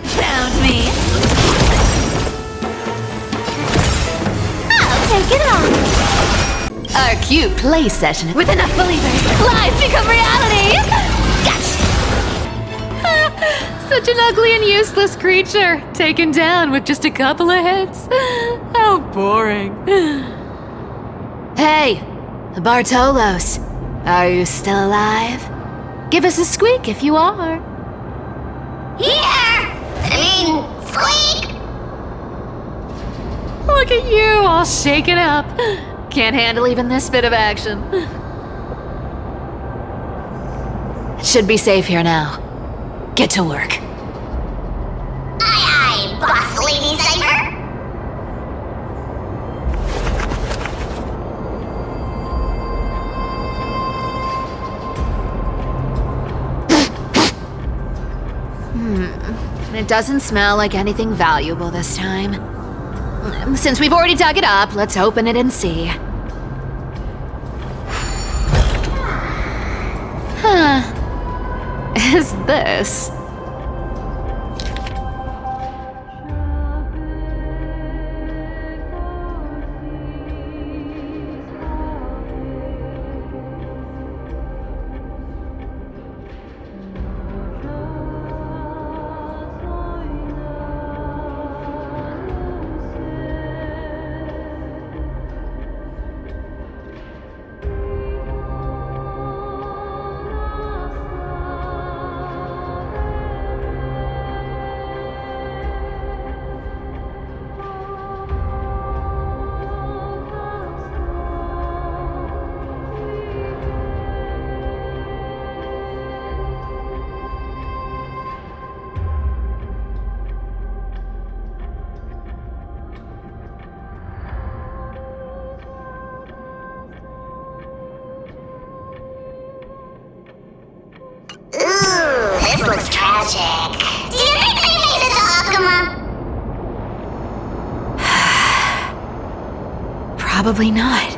Found me. I'll take it on. Our cute play session with enough believers. Lies become reality. Gotcha. Such an ugly and useless creature, taken down with just a couple of hits. How boring. Hey, Bartolos, are you still alive? Give us a squeak if you are. Squeak! Look at you, all shaken up. Can't handle even this bit of action. It should be safe here now. Get to work. Aye, boss lady Cipher. It doesn't smell like anything valuable this time. Since we've already dug it up, let's open it and see. Huh. Is this? This looks tragic. Do you think they made it to Akuma? Probably not.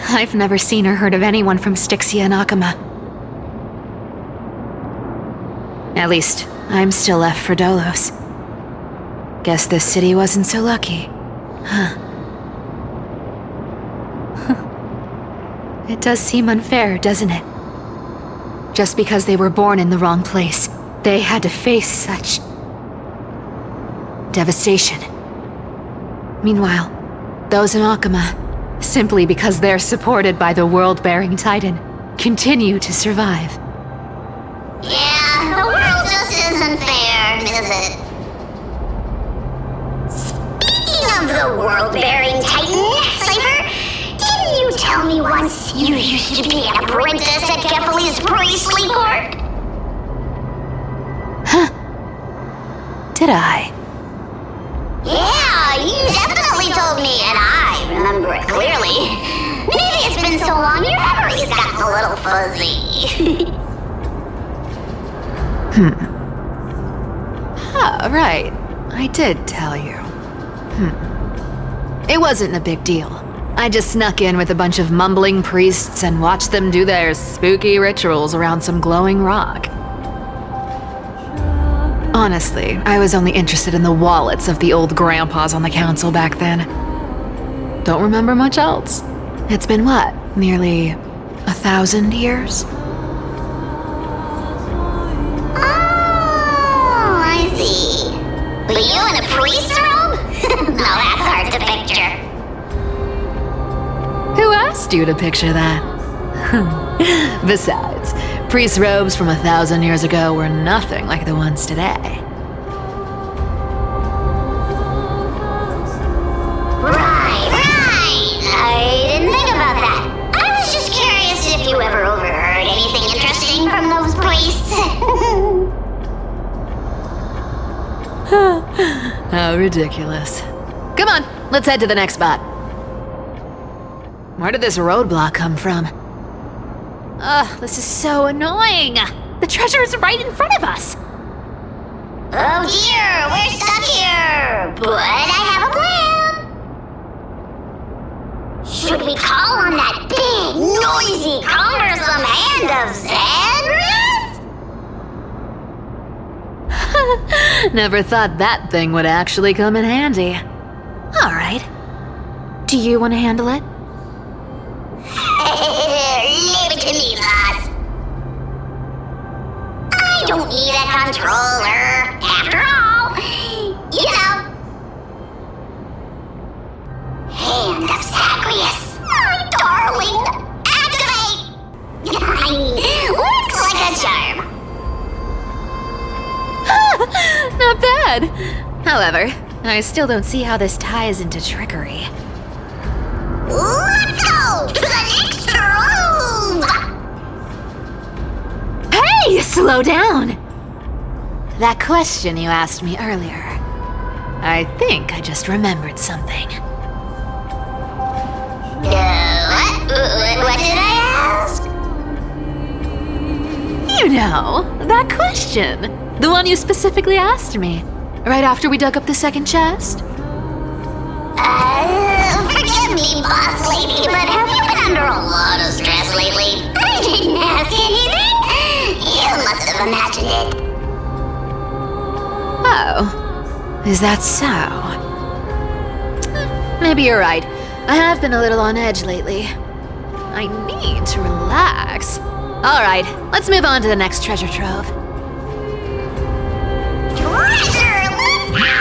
I've never seen or heard of anyone from Styxia and Akuma. At least, I'm still left for Dolos. Guess this city wasn't so lucky. Huh. It does seem unfair, doesn't it? Just because they were born in the wrong place, they had to face such devastation. Meanwhile, those in Akuma, simply because they're supported by the world-bearing Titan, continue to survive. Yeah, the world just isn't fair, is it? Speaking of the world-bearing Titan, Cipher, Didn't you tell me once you used to be an apprentice at Kephal's priestly court? Did I? Yeah, you definitely told me, and I remember it clearly. Maybe it's been so long your memory's gotten a little fuzzy. Oh, right. I did tell you. It wasn't a big deal. I just snuck in with a bunch of mumbling priests and watched them do their spooky rituals around some glowing rock. Honestly, I was only interested in the wallets of the old grandpas on the council back then. Don't remember much else. It's been what, nearly 1,000 years? Oh, I see. But you in a priest's robe? No, that's hard to picture. Who asked you to picture that? Besides, priest robes from 1,000 years ago were nothing like the ones today. Right. I didn't think about that. I was just curious if you ever overheard anything interesting from those priests. How ridiculous. Come on, let's head to the next spot. Where did this roadblock come from? Ugh, this is so annoying! The treasure is right in front of us! Oh dear, we're stuck here! But I have a plan! Should we call on that big, noisy, cumbersome hand of Xandris? Never thought that thing would actually come in handy. Alright. Do you want to handle it? Leave it to me, boss. I don't need a controller. After all, you know. Hand of Zagreus, my darling. Activate! Looks like a charm. Not bad. However, I still don't see how this ties into trickery. Let's go to the next room! Hey, slow down! That question you asked me earlier. I think I just remembered something. What did I ask? You know, that question. The one you specifically asked me. Right after we dug up the second chest. Forgive me, boss lady, but have you been under a lot of stress lately? I didn't ask anything. You must have imagined it. Oh, is that so? Maybe you're right. I have been a little on edge lately. I need to relax. Alright, let's move on to the next treasure trove. Treasure, let's go!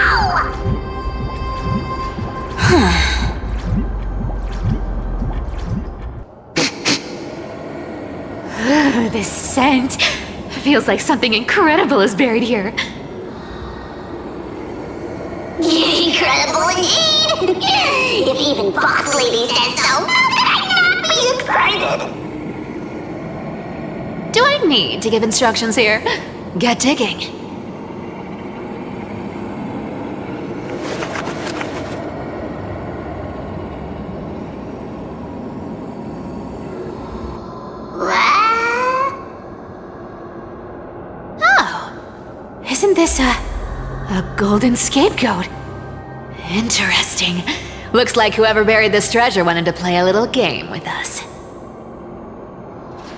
This scent feels like something incredible is buried here. Incredible indeed! If even boss lady says so, how could I not be excited? Do I need to give instructions here? Get digging. Isn't this a golden scapegoat? Interesting. Looks like whoever buried this treasure wanted to play a little game with us.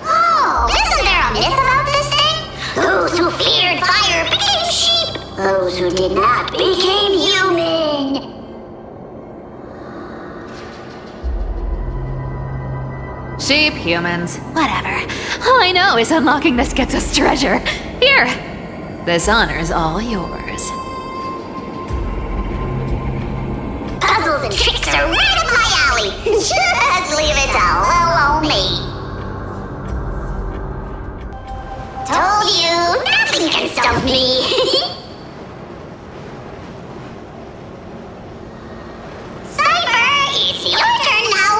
Oh, isn't there a myth about this thing? Those who feared fire became sheep. Those who did not became human. Sheep, humans, whatever. All I know is unlocking this gets us treasure. Here! This honor's all yours. Puzzles and tricks are right up my alley. Just leave it to little me. Told you, nothing can stump me. Cypher, it's your turn now.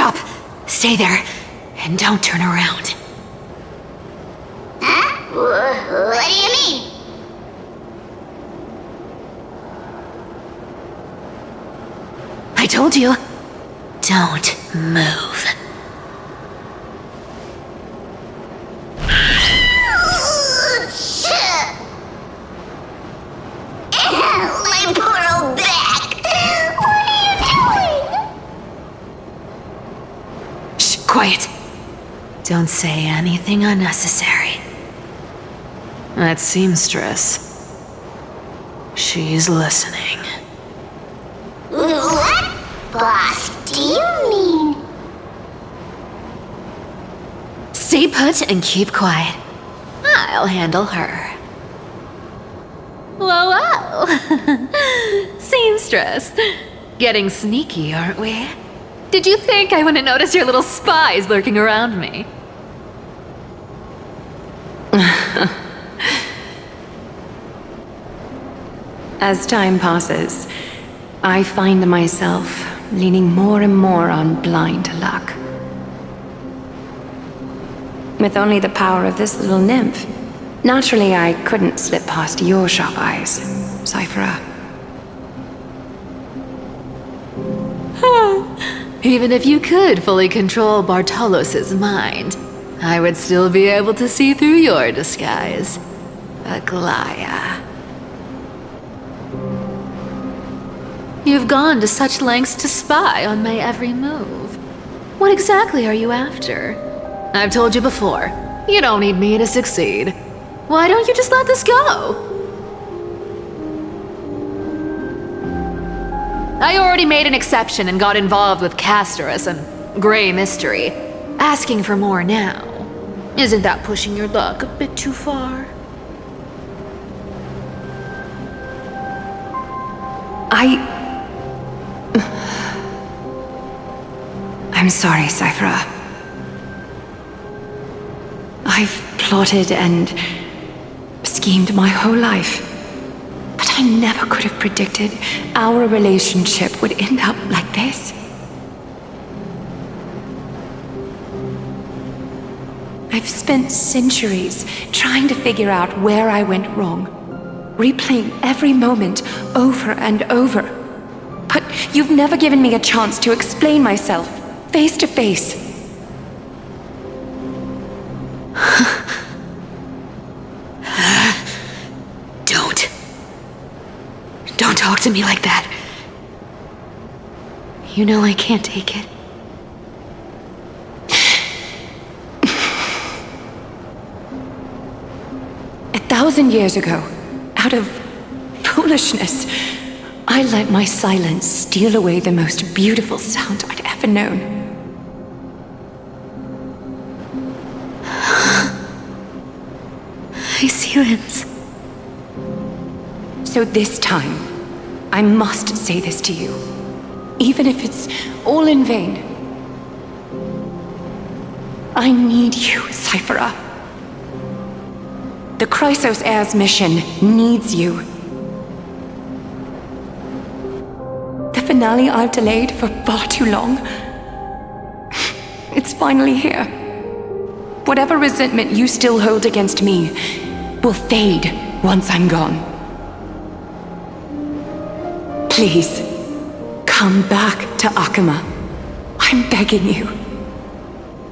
Stop! Stay there, and don't turn around. Huh? What do you mean? I told you, don't move. My poor old back. What are you doing? Shh, quiet. Don't say anything unnecessary. That seamstress. She's listening. What, boss, do you mean? Stay put and keep quiet. I'll handle her. Whoa, whoa! Seamstress. Getting sneaky, aren't we? Did you think I wouldn't notice your little spies lurking around me? As time passes, I find myself leaning more and more on blind luck. With only the power of this little nymph, naturally I couldn't slip past your sharp eyes, Cyphera. Even if you could fully control Bartolos's mind, I would still be able to see through your disguise. Aglaya. You've gone to such lengths to spy on my every move. What exactly are you after? I've told you before, you don't need me to succeed. Why don't you just let this go? I already made an exception and got involved with Castorus and Grey Mystery. Asking for more now. Isn't that pushing your luck a bit too far? I'm sorry, Cyphera. I've plotted and schemed my whole life, but I never could have predicted our relationship would end up like this. I've spent centuries trying to figure out where I went wrong, replaying every moment over and over. But you've never given me a chance to explain myself, face to face. Don't talk to me like that. You know I can't take it. 1,000 years ago, out of foolishness, I let my silence steal away the most beautiful sound I'd ever known. I see lens. So this time, I must say this to you, even if it's all in vain. I need you, Cyphera. The Chrysos Heir's mission needs you. The finale I've delayed for far too long. It's finally here. Whatever resentment you still hold against me will fade once I'm gone. Please, come back to Akama. I'm begging you.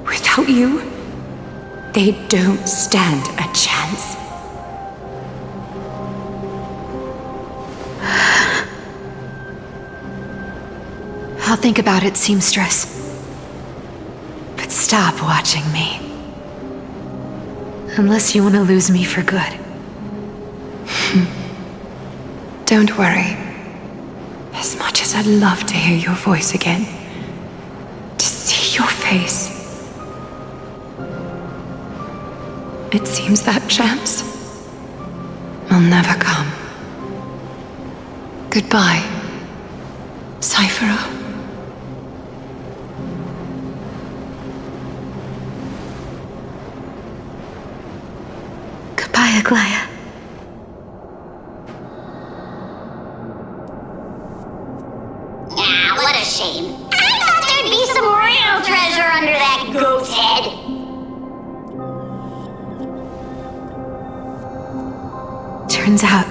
Without you, they don't stand a chance. I'll think about it, seamstress. But stop watching me. Unless you want to lose me for good. Don't worry. As much as I'd love to hear your voice again, to see your face, it seems that chance will never come. Goodbye, Cyphera. Goodbye, Aglaya. Ah, what a shame. I thought there'd be some real Turns out,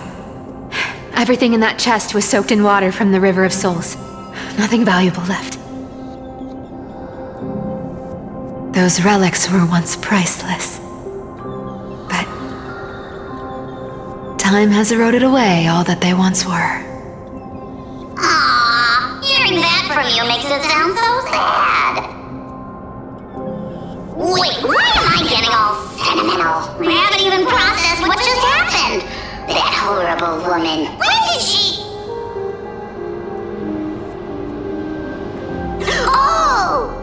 everything in that chest was soaked in water from the River of Souls. Nothing valuable left. Those relics were once priceless. But time has eroded away all that they once were. Aww, hearing that from you makes it sound so sad. Wait, why am I getting all sentimental? I haven't even processed what just happened. That horrible woman. When did she... Oh!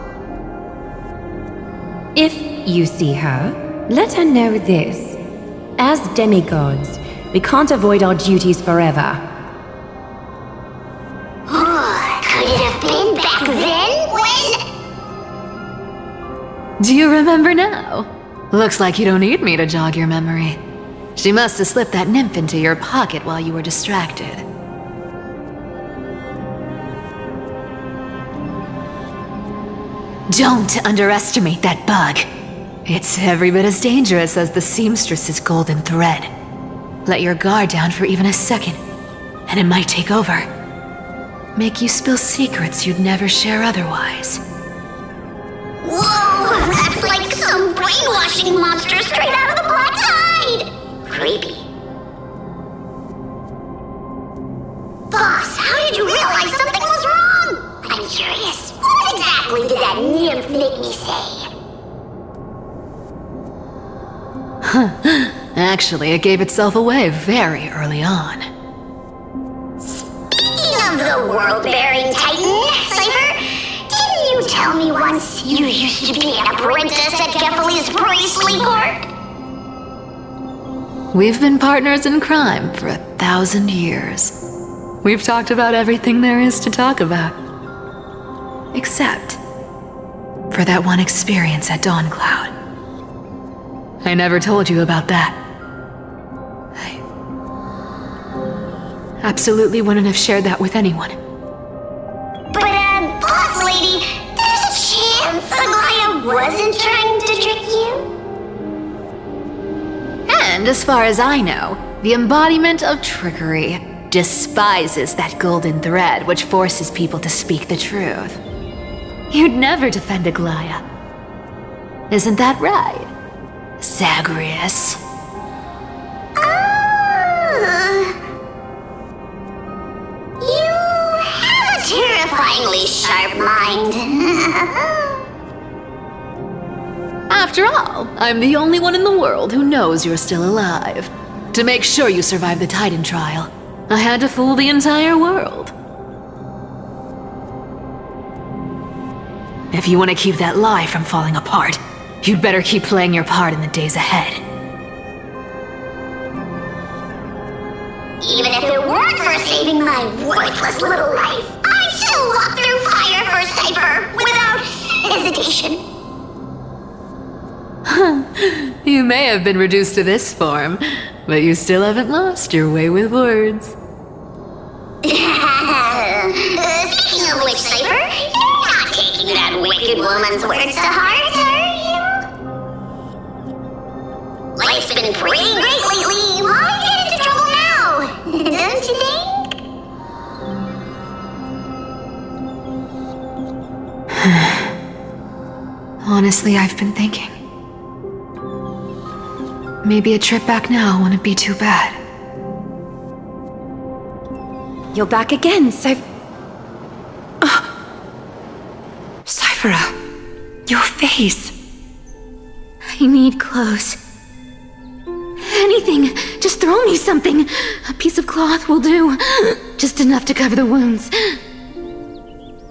If you see her, let her know this. As demigods, we can't avoid our duties forever. Could it have been back then when... Do you remember now? Looks like you don't need me to jog your memory. She must have slipped that nymph into your pocket while you were distracted. Don't underestimate that bug. It's every bit as dangerous as the seamstress's golden thread. Let your guard down for even a second, and it might take over. Make you spill secrets you'd never share otherwise. Whoa, that's like some brainwashing monster straight out of the Black Tide! Creepy. Boss, how did you realize something was wrong? I'm curious. What exactly did that nymph make me say? Actually, it gave itself away very early on. Speaking of the world-bearing titan, Cypher, didn't you tell me once you used to be an apprentice at Kefali's priestly court? We've been partners in crime for 1,000 years. We've talked about everything there is to talk about. Except for that one experience at Dawncloud. I never told you about that. I absolutely wouldn't have shared that with anyone. But, boss lady, there's a chance Anglais wasn't trying to trick you? And as far as I know, the embodiment of trickery despises that golden thread which forces people to speak the truth. You'd never defend Anglais. Isn't that right, Zagreus? You have a terrifyingly sharp mind. After all, I'm the only one in the world who knows you're still alive. To make sure you survive the Titan trial, I had to fool the entire world. If you want to keep that lie from falling apart, you'd better keep playing your part in the days ahead. Even if it weren't for saving my worthless little life, I'd still walk through fire for Cypher without hesitation. You may have been reduced to this form, but you still haven't lost your way with words. Speaking of which, Cypher, you're not taking that wicked woman's words to heart, are you? Life's been pretty great lately. Why get into trouble now? Don't you think? Honestly, I've been thinking. Maybe a trip back now wouldn't be too bad. You're back again, Cypher, your face. I need clothes. Anything, just throw me something. A piece of cloth will do. Just enough to cover the wounds.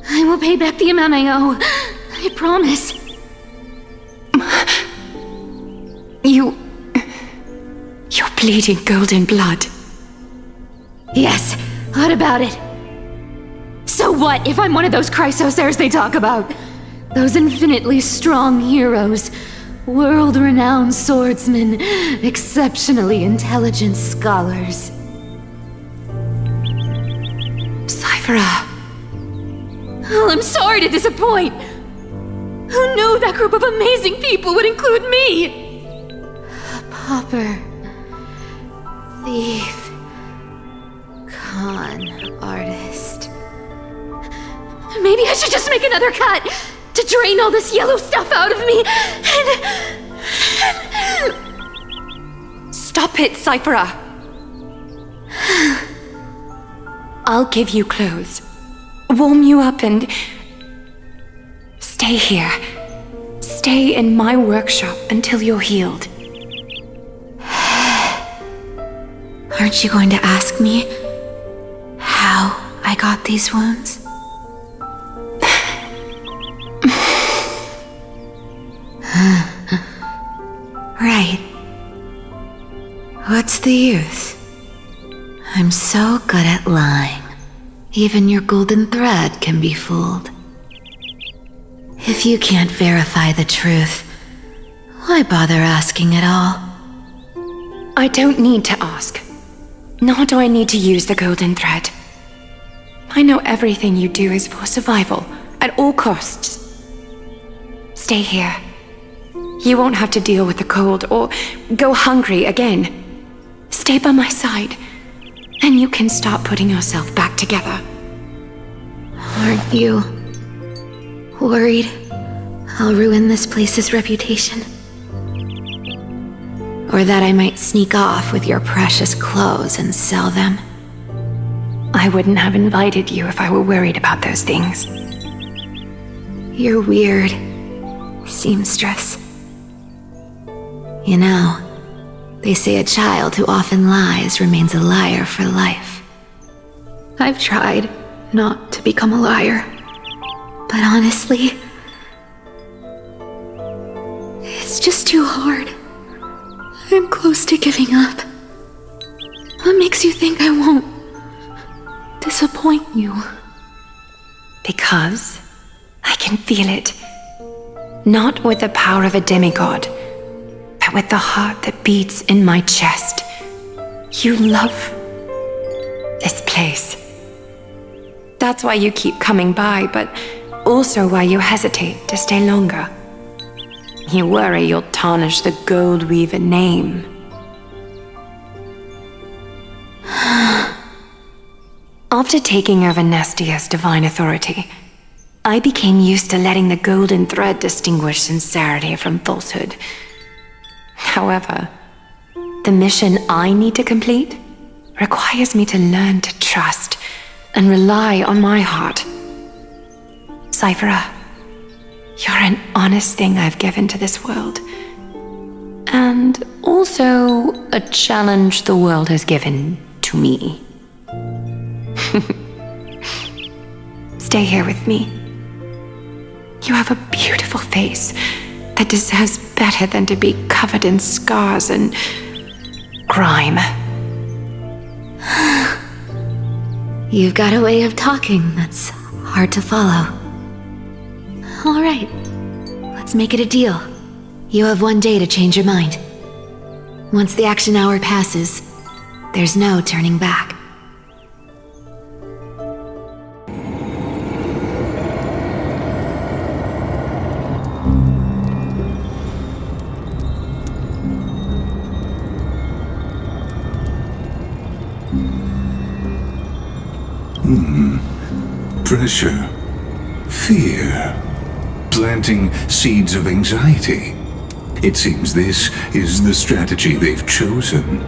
I will pay back the amount I owe. I promise. You're bleeding golden blood. Yes, what about it? So what if I'm one of those Chrysosairs they talk about? Those infinitely strong heroes, world-renowned swordsmen, exceptionally intelligent scholars. Cypher. Oh, I'm sorry to disappoint. Who knew that group of amazing people would include me? Popper. thief, con artist. Maybe I should just make another cut to drain all this yellow stuff out of me and... Stop it, Cyphera! I'll give you clothes, warm you up, and stay here. Stay in my workshop until you're healed. Aren't you going to ask me how I got these wounds? Right. What's the use? I'm so good at lying. Even your golden thread can be fooled. If you can't verify the truth, why bother asking at all? I don't need to ask. Nor do I need to use the golden thread. I know everything you do is for survival, at all costs. Stay here. You won't have to deal with the cold or go hungry again. Stay by my side, and you can start putting yourself back together. Aren't you worried I'll ruin this place's reputation? Or that I might sneak off with your precious clothes and sell them? I wouldn't have invited you if I were worried about those things. You're weird, seamstress. You know, they say a child who often lies remains a liar for life. I've tried not to become a liar, but honestly, it's just too hard. I'm close to giving up. What makes you think I won't disappoint you? Because I can feel it. Not with the power of a demigod, but with the heart that beats in my chest. You love this place. That's why you keep coming by, but also why you hesitate to stay longer. You worry you'll tarnish the Gold Weaver name. After taking over Nestia's divine authority, I became used to letting the golden thread distinguish sincerity from falsehood. However, the mission I need to complete requires me to learn to trust and rely on my heart. Cyphera, you're an honest thing I've given to this world. And also a challenge the world has given to me. Stay here with me. You have a beautiful face that deserves better than to be covered in scars and grime. You've got a way of talking that's hard to follow. All right, let's make it a deal. You have 1 day to change your mind. Once the action hour passes, there's no turning back. Pressure, fear, planting seeds of anxiety. It seems this is the strategy they've chosen.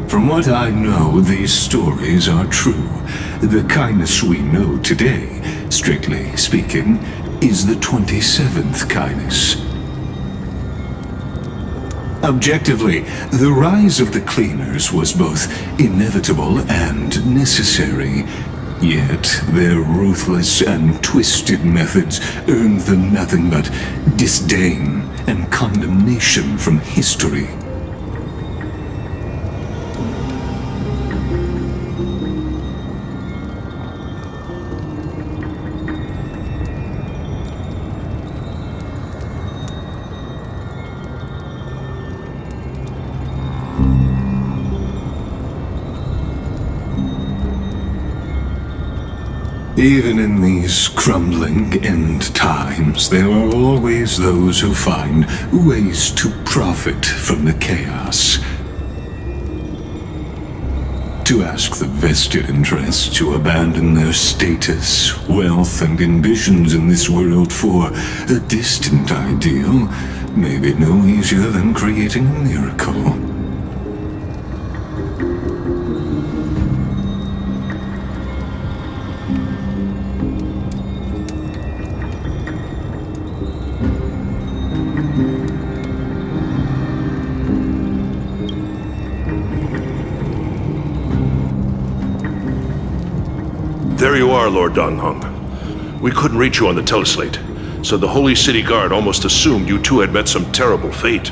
From what I know, these stories are true. The kindness we know today, strictly speaking, is the 27th kindness. Objectively, the rise of the cleaners was both inevitable and necessary. Yet, their ruthless and twisted methods earned them nothing but disdain and condemnation from history. Even in these crumbling end times, there are always those who find ways to profit from the chaos. To ask the vested interests to abandon their status, wealth, and ambitions in this world for a distant ideal may be no easier than creating a miracle. There you are, Lord Donghung. We couldn't reach you on the teleslate, so the Holy City Guard almost assumed you two had met some terrible fate.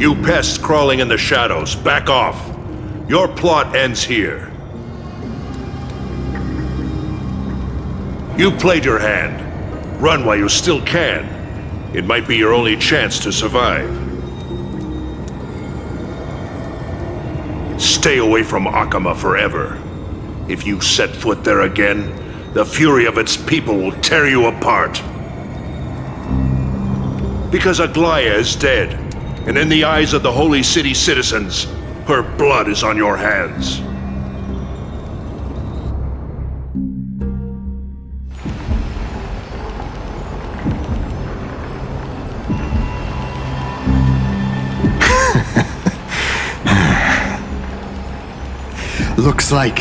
You pests crawling in the shadows, back off. Your plot ends here. You played your hand. Run while you still can. It might be your only chance to survive. Stay away from Akama forever. If you set foot there again, the fury of its people will tear you apart. Because Aglaya is dead, and in the eyes of the Holy City citizens, her blood is on your hands. Looks like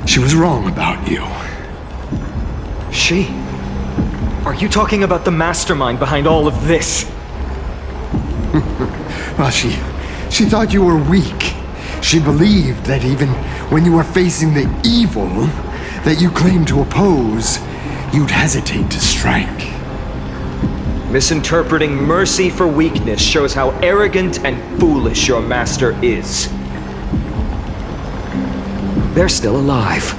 she was wrong about you. She? Are you talking about the mastermind behind all of this? Well, she thought you were weak. She believed that even when you were facing the evil that you claimed to oppose, you'd hesitate to strike. Misinterpreting mercy for weakness shows how arrogant and foolish your master is. They're still alive.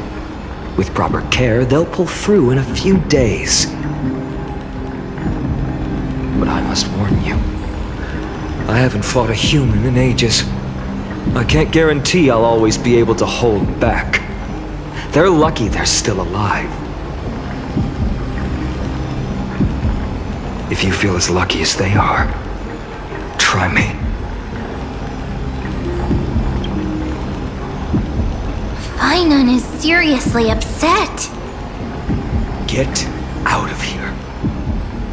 With proper care, they'll pull through in a few days. But I must warn you, I haven't fought a human in ages. I can't guarantee I'll always be able to hold back. They're lucky they're still alive. If you feel as lucky as they are, try me. Finon is seriously upset. Get out of here.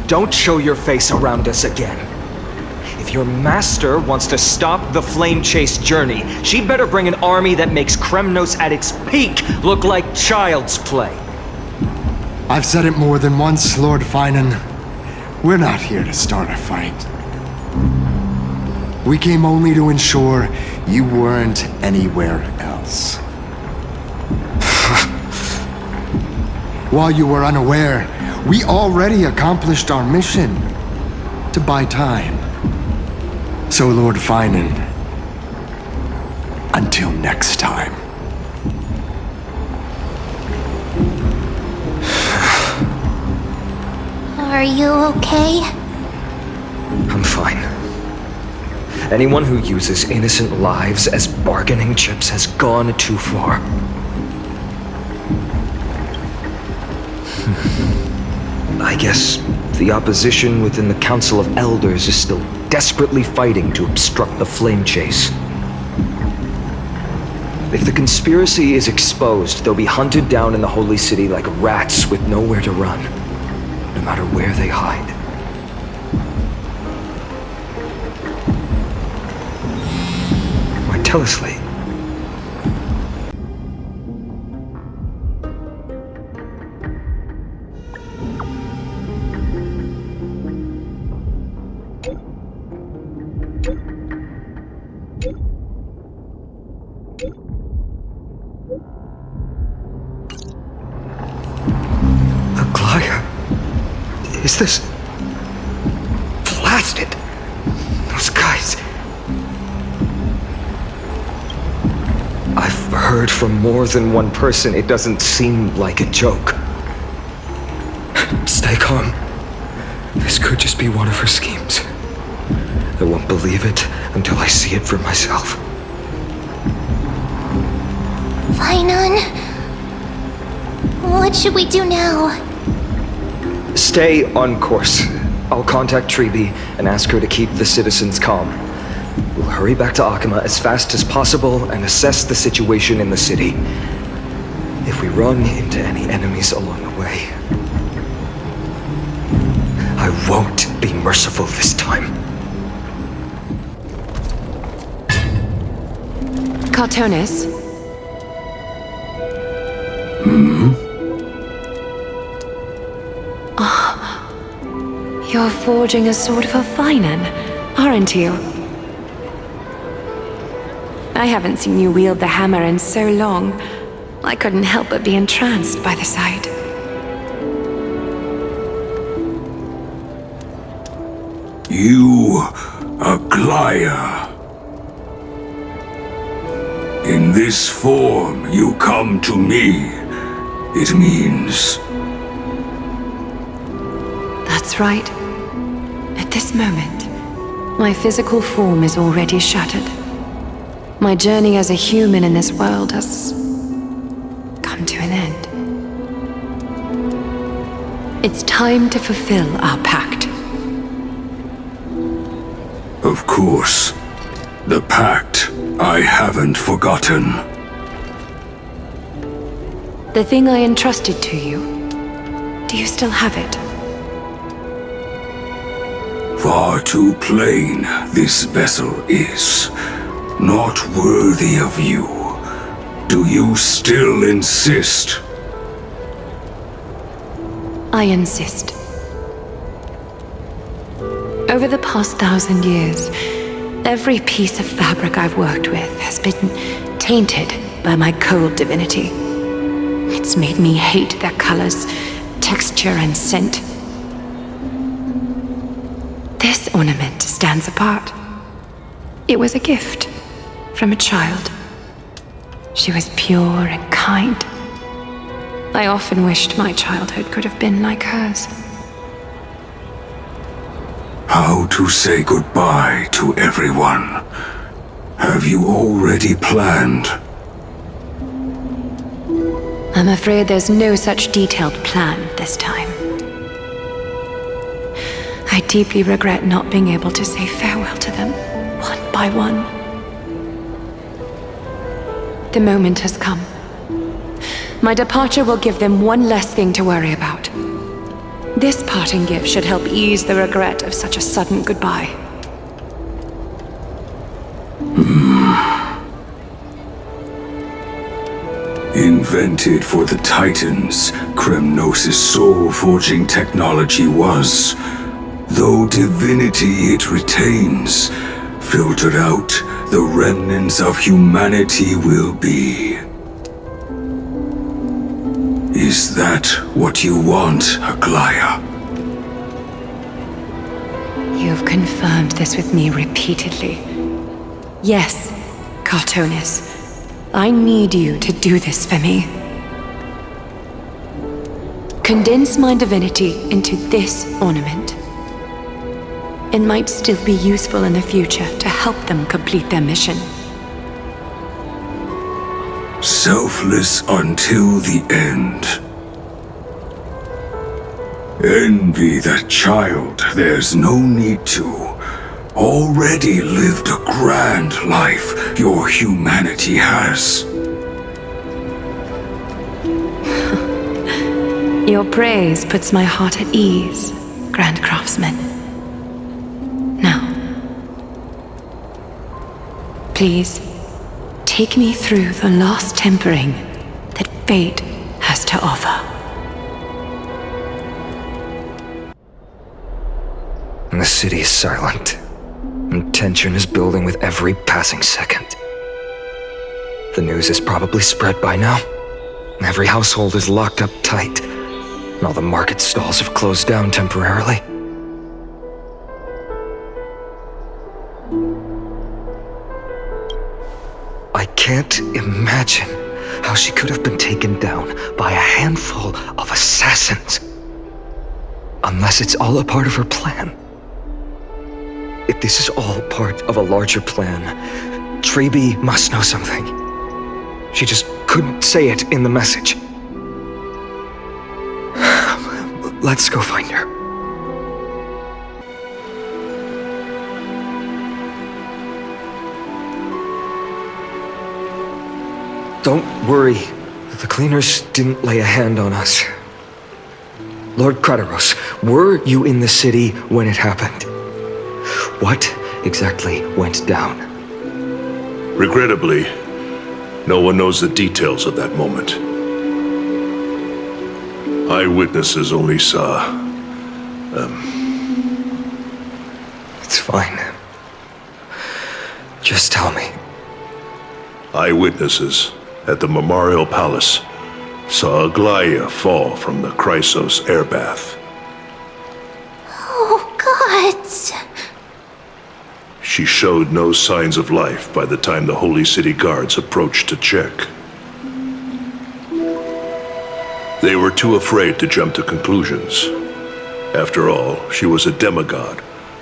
Don't show your face around us again. If your master wants to stop the Flame Chase journey, she'd better bring an army that makes Kremnos at its peak look like child's play. I've said it more than once, Lord Finon. We're not here to start a fight. We came only to ensure you weren't anywhere else. While you were unaware, we already accomplished our mission to buy time. So, Lord Finon, until next time. Are you okay? I'm fine. Anyone who uses innocent lives as bargaining chips has gone too far. I guess the opposition within the Council of Elders is still desperately fighting to obstruct the Flame Chase. If the conspiracy is exposed, they'll be hunted down in the Holy City like rats with nowhere to run, no matter where they hide. My teleslate. Is this... blasted? Those guys... I've heard from more than one person it doesn't seem like a joke. Stay calm. This could just be one of her schemes. I won't believe it until I see it for myself. Finon. What should we do now? Stay on course. I'll contact Treeby and ask her to keep the citizens calm. We'll hurry back to Akama as fast as possible and assess the situation in the city. If we run into any enemies along the way, I won't be merciful this time. Cartonis? You're forging a sword for Finon, aren't you? I haven't seen you wield the hammer in so long. I couldn't help but be entranced by the sight. You, Aglaia. In this form, you come to me. It means... That's right. At this moment, my physical form is already shattered. My journey as a human in this world has come to an end. It's time to fulfill our pact. Of course. The pact I haven't forgotten. The thing I entrusted to you, do you still have it? Far too plain this vessel is. Not worthy of you. Do you still insist? I insist. Over the past 1,000 years, every piece of fabric I've worked with has been tainted by my cold divinity. It's made me hate their colors, texture, and scent. This ornament stands apart. It was a gift from a child. She was pure and kind. I often wished my childhood could have been like hers. How to say goodbye to everyone? Have you already planned? I'm afraid there's no such detailed plan this time. I deeply regret not being able to say farewell to them, one by one. The moment has come. My departure will give them one less thing to worry about. This parting gift should help ease the regret of such a sudden goodbye. Invented for the Titans, Kremnos' soul-forging technology was. Though divinity it retains, filtered out, the remnants of humanity will be. Is that what you want, Aglaia? You've confirmed this with me repeatedly. Yes, Cartonis. I need you to do this for me. Condense my divinity into this ornament. It might still be useful in the future to help them complete their mission. Selfless until the end. Envy that child, there's no need to. Already lived a grand life your humanity has. Your praise puts my heart at ease, Grand Craftsman. Now, please, take me through the last tempering that fate has to offer. And the city is silent, and tension is building with every passing second. The news is probably spread by now. Every household is locked up tight, and all the market stalls have closed down temporarily. I can't imagine how she could have been taken down by a handful of assassins. Unless it's all a part of her plan. If this is all part of a larger plan, Treeby must know something. She just couldn't say it in the message. Let's go find her. Don't worry. The cleaners didn't lay a hand on us. Lord Krateros, were you in the city when it happened? What exactly went down? Regrettably, no one knows the details of that moment. Eyewitnesses only saw... It's fine. Just tell me. Eyewitnesses at the Memorial Palace saw Aglaia fall from the Chrysos airbath. Oh, gods! She showed no signs of life by the time the Holy City guards approached to check. They were too afraid to jump to conclusions. After all, she was a demigod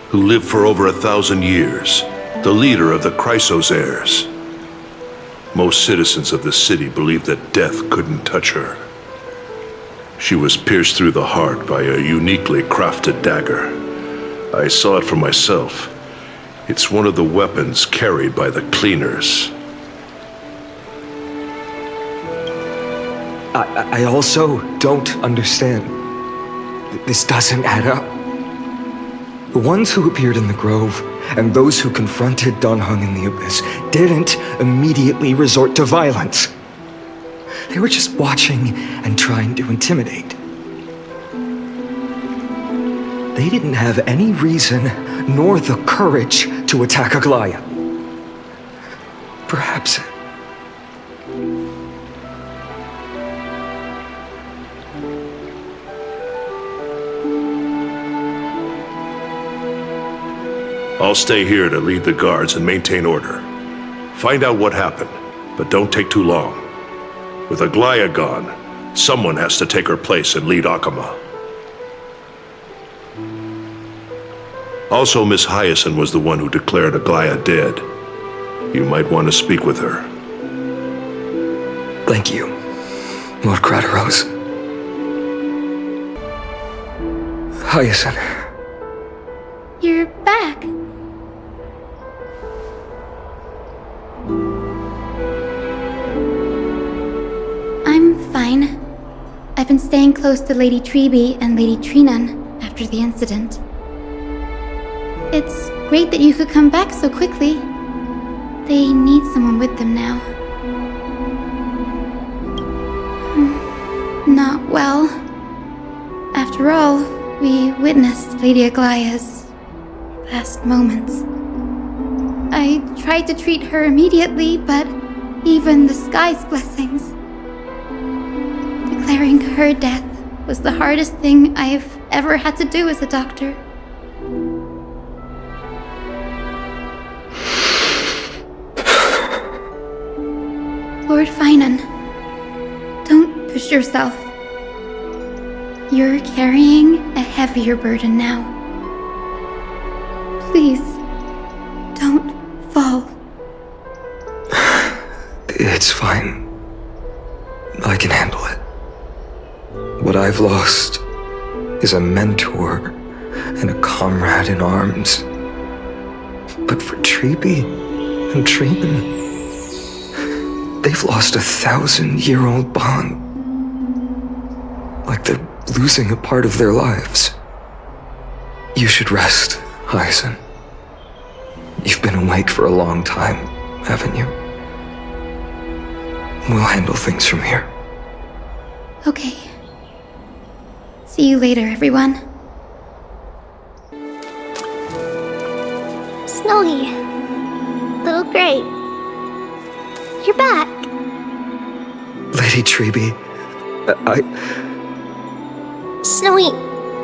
who lived for over 1,000 years, the leader of the Chrysos heirs. Most citizens of the city believed that death couldn't touch her. She was pierced through the heart by a uniquely crafted dagger. I saw it for myself. It's one of the weapons carried by the cleaners. I also don't understand. This doesn't add up. The ones who appeared in the grove and those who confronted Donhung in the abyss didn't immediately resort to violence. They were just watching and trying to intimidate. They didn't have any reason nor the courage to attack Aglaia. Perhaps... I'll stay here to lead the guards and maintain order. Find out what happened, but don't take too long. With Aglaia gone, someone has to take her place and lead Akama. Also, Miss Hyacinth was the one who declared Aglaia dead. You might want to speak with her. Thank you, Lord Krateros. Hyacinth. You're back. I'm fine. I've been staying close to Lady Treby and Lady Trinan after the incident. It's great that you could come back so quickly. They need someone with them now. Not well. After all, we witnessed Lady Aglaia's last moments. I tried to treat her immediately, but even the sky's blessings. Declaring her death was the hardest thing I've ever had to do as a doctor. Lord Finan, don't push yourself. You're carrying a heavier burden now. Please, don't fall. It's fine. I can handle it. What I've lost is a mentor and a comrade in arms. But for Treby and Trinan, they've lost 1,000-year-old bond. Like they're losing a part of their lives. You should rest, Hyacinth. You've been awake for a long time, haven't you? We'll handle things from here. Okay. See you later, everyone. Snowy. Little Gray. You're back. Lady Treby, Snowy,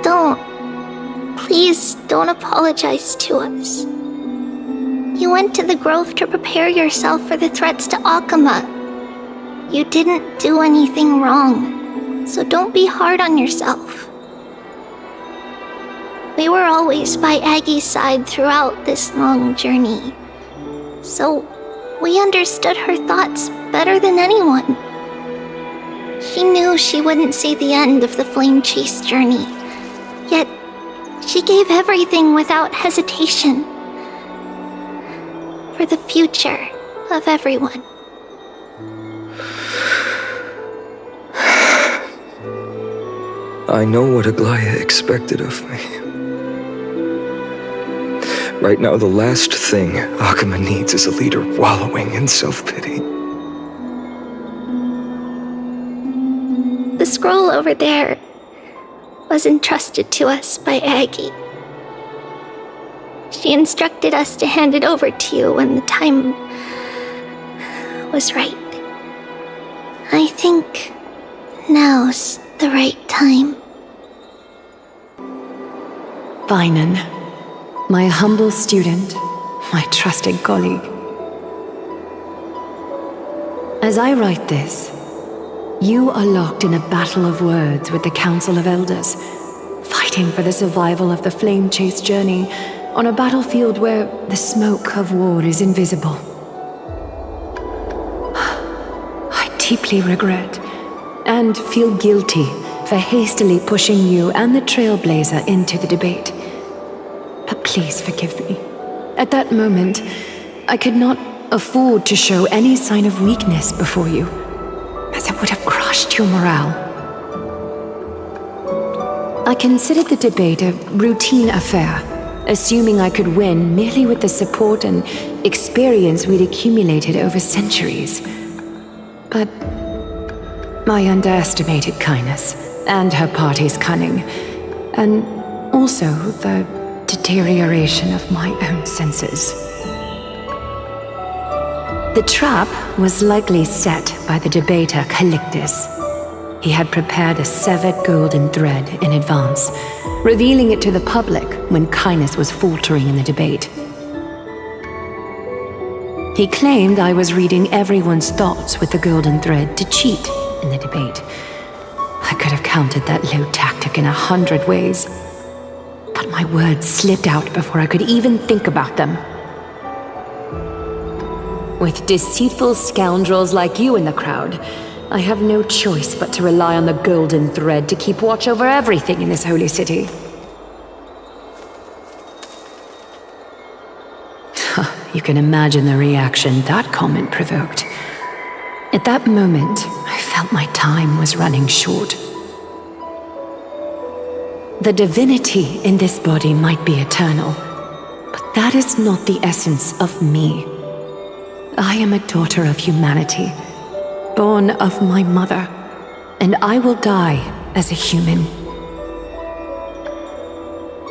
don't. Please don't apologize to us. You went to the grove to prepare yourself for the threats to Akama. You didn't do anything wrong, so don't be hard on yourself. We were always by Aggie's side throughout this long journey, so we understood her thoughts better than anyone. She knew she wouldn't see the end of the flame chase journey. Yet, she gave everything without hesitation. For the future of everyone. I know what Aglaya expected of me. Right now, the last thing Akuma needs is a leader wallowing in self-pity. The scroll over there was entrusted to us by Aggie. She instructed us to hand it over to you when the time was right. I think now's the right time. Vinan, my humble student, my trusted colleague. As I write this, you are locked in a battle of words with the Council of Elders, fighting for the survival of the flame chase journey on a battlefield where the smoke of war is invisible. I deeply regret and feel guilty for hastily pushing you and the Trailblazer into the debate. But please forgive me. At that moment, I could not afford to show any sign of weakness before you, as it would have crushed your morale. I considered the debate a routine affair, assuming I could win merely with the support and experience we'd accumulated over centuries. But I underestimated Kindness and her party's cunning, and also the deterioration of my own senses. The trap was likely set by the debater Calictus. He had prepared a severed golden thread in advance, revealing it to the public when Kindness was faltering in the debate. He claimed I was reading everyone's thoughts with the golden thread to cheat in the debate. I could have countered that low tactic in 100 ways, but my words slipped out before I could even think about them. With deceitful scoundrels like you in the crowd, I have no choice but to rely on the golden thread to keep watch over everything in this holy city. You can imagine the reaction that comment provoked. At that moment, I felt my time was running short. The divinity in this body might be eternal, but that is not the essence of me. I am a daughter of humanity, born of my mother, and I will die as a human.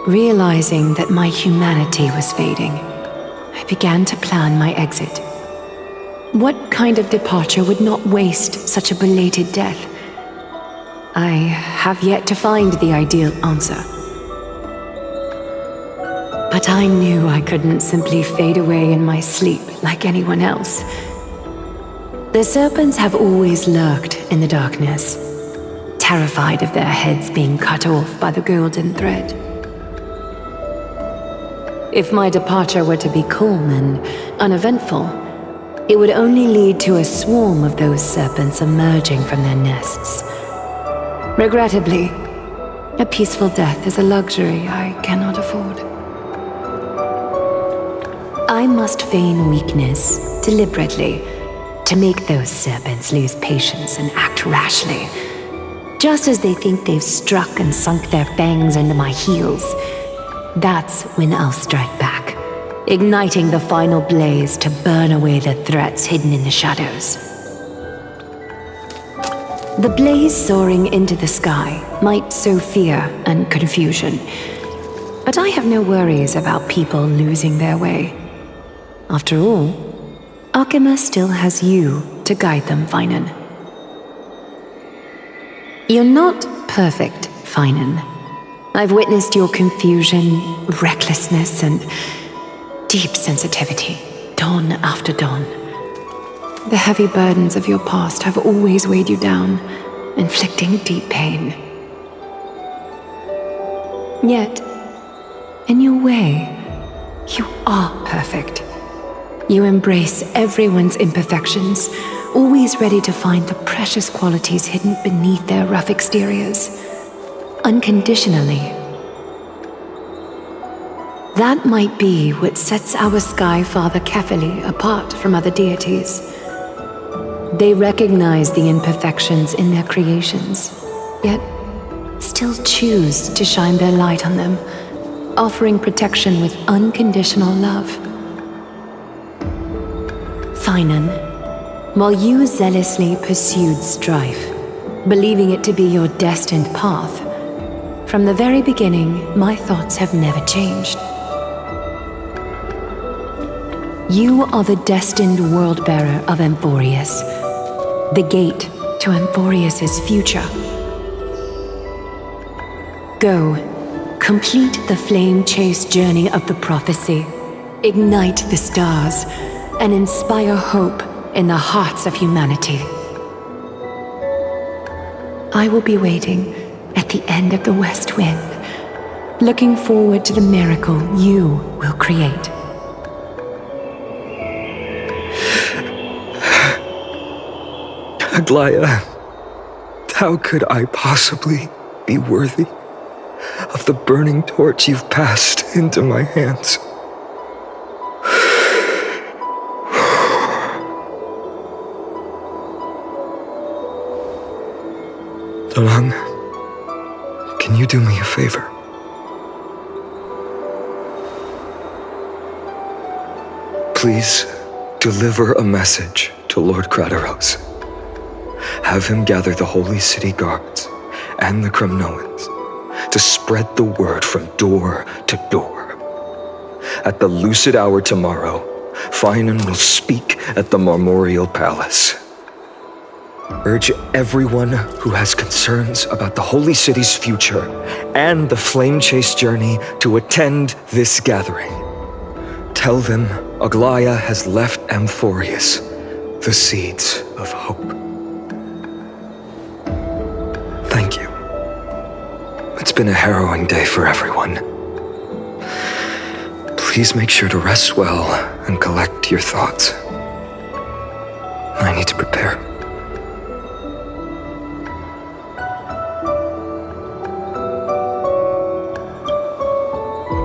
Realizing that my humanity was fading, I began to plan my exit. What kind of departure would not waste such a belated death? I have yet to find the ideal answer. But I knew I couldn't simply fade away in my sleep like anyone else. The serpents have always lurked in the darkness, terrified of their heads being cut off by the golden thread. If my departure were to be calm and uneventful, it would only lead to a swarm of those serpents emerging from their nests. Regrettably, a peaceful death is a luxury I cannot afford. I must feign weakness deliberately to make those serpents lose patience and act rashly. Just as they think they've struck and sunk their fangs into my heels, that's when I'll strike back, igniting the final blaze to burn away the threats hidden in the shadows. The blaze soaring into the sky might sow fear and confusion, but I have no worries about people losing their way. After all, Akuma still has you to guide them, Vinan. You're not perfect, Vinan. I've witnessed your confusion, recklessness, and deep sensitivity, dawn after dawn. The heavy burdens of your past have always weighed you down, inflicting deep pain. Yet, in your way, you are perfect. You embrace everyone's imperfections always ready to find the precious qualities hidden beneath their rough exteriors, unconditionally. That might be what sets our Sky Father Kefili apart from other deities. They recognize the imperfections in their creations, yet still choose to shine their light on them, offering protection with unconditional love. Finan, while you zealously pursued strife, believing it to be your destined path, from the very beginning, my thoughts have never changed. You are the destined world-bearer of Amphorius, the gate to Amphorius's future. Go, complete the flame-chased journey of the prophecy, ignite the stars, and inspire hope in the hearts of humanity. I will be waiting at the end of the West Wind, looking forward to the miracle you will create. Aglaia, how could I possibly be worthy of the burning torch you've passed into my hands? Dolang, can you do me a favor? Please deliver a message to Lord Krateros. Have him gather the Holy City guards and the Kremnoans to spread the word from door to door. At the lucid hour tomorrow, Finan will speak at the Marmorial Palace. Urge everyone who has concerns about the Holy City's future and the Flame Chase journey to attend this gathering. Tell them Aglaia has left Amphorius the seeds of hope. Thank you. It's been a harrowing day for everyone. Please make sure to rest well and collect your thoughts. I need to prepare.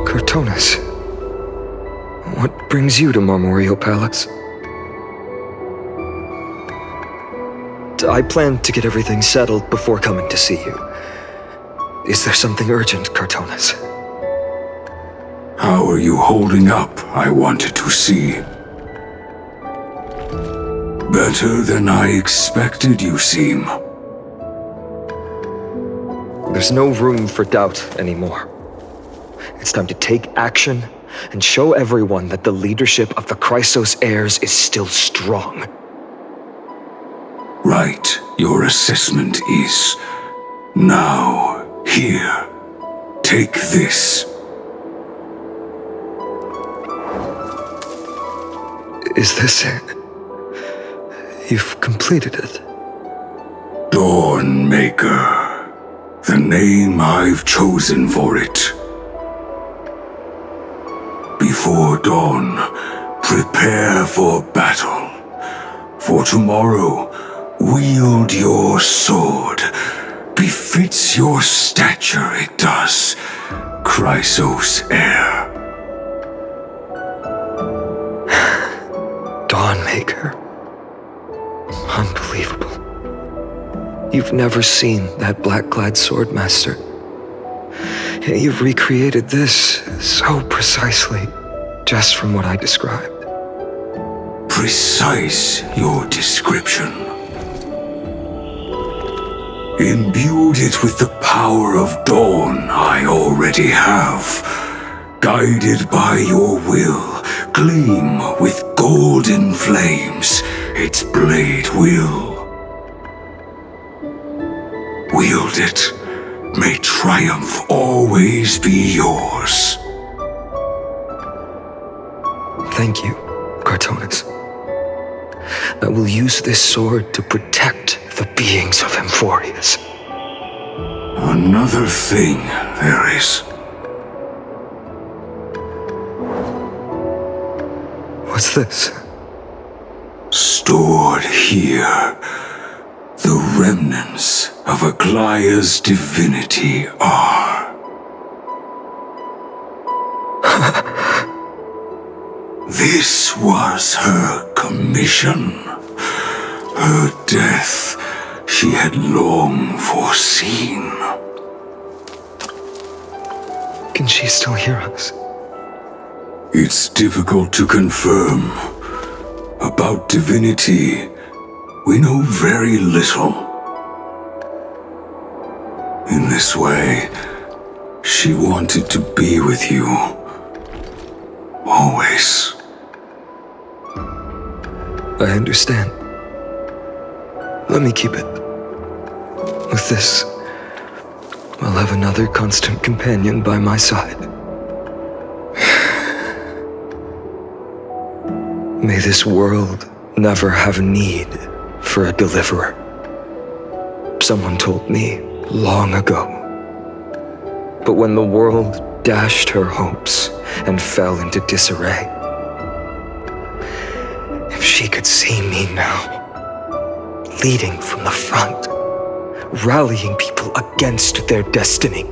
Cartonis, what brings you to Marmorial Palace? I plan to get everything settled before coming to see you. Is there something urgent, Cartonis? How are you holding up, I wanted to see. Better than I expected, you seem. There's no room for doubt anymore. It's time to take action and show everyone that the leadership of the Chrysos heirs is still strong. Right, your assessment is. Now, here, take this. Is this it? You've completed it. Dawnmaker, the name I've chosen for it. Before dawn, prepare for battle. For tomorrow, wield your sword. Befits your stature, it does. Chrysos heir. Dawnmaker. Unbelievable. You've never seen that black-clad swordmaster. You've recreated this so precisely, just from what I described. Precise, your description. Imbued it with the power of dawn I already have. Guided by your will, gleam with golden flames, its blade will. Wield it, may triumph always be yours. Thank you, Cartonis. I will use this sword to protect the beings of Amphorius. Another thing there is. What's this? Stored here, the remnants of Aglaya's divinity are. This was her commission. Her death she had long foreseen. Can she still hear us? It's difficult to confirm. About divinity, we know very little. In this way, she wanted to be with you. Always. I understand. Let me keep it. With this, I'll have another constant companion by my side. May this world never have need for a deliverer. Someone told me long ago. But when the world dashed her hopes and fell into disarray, if she could see me now, leading from the front, rallying people against their destiny,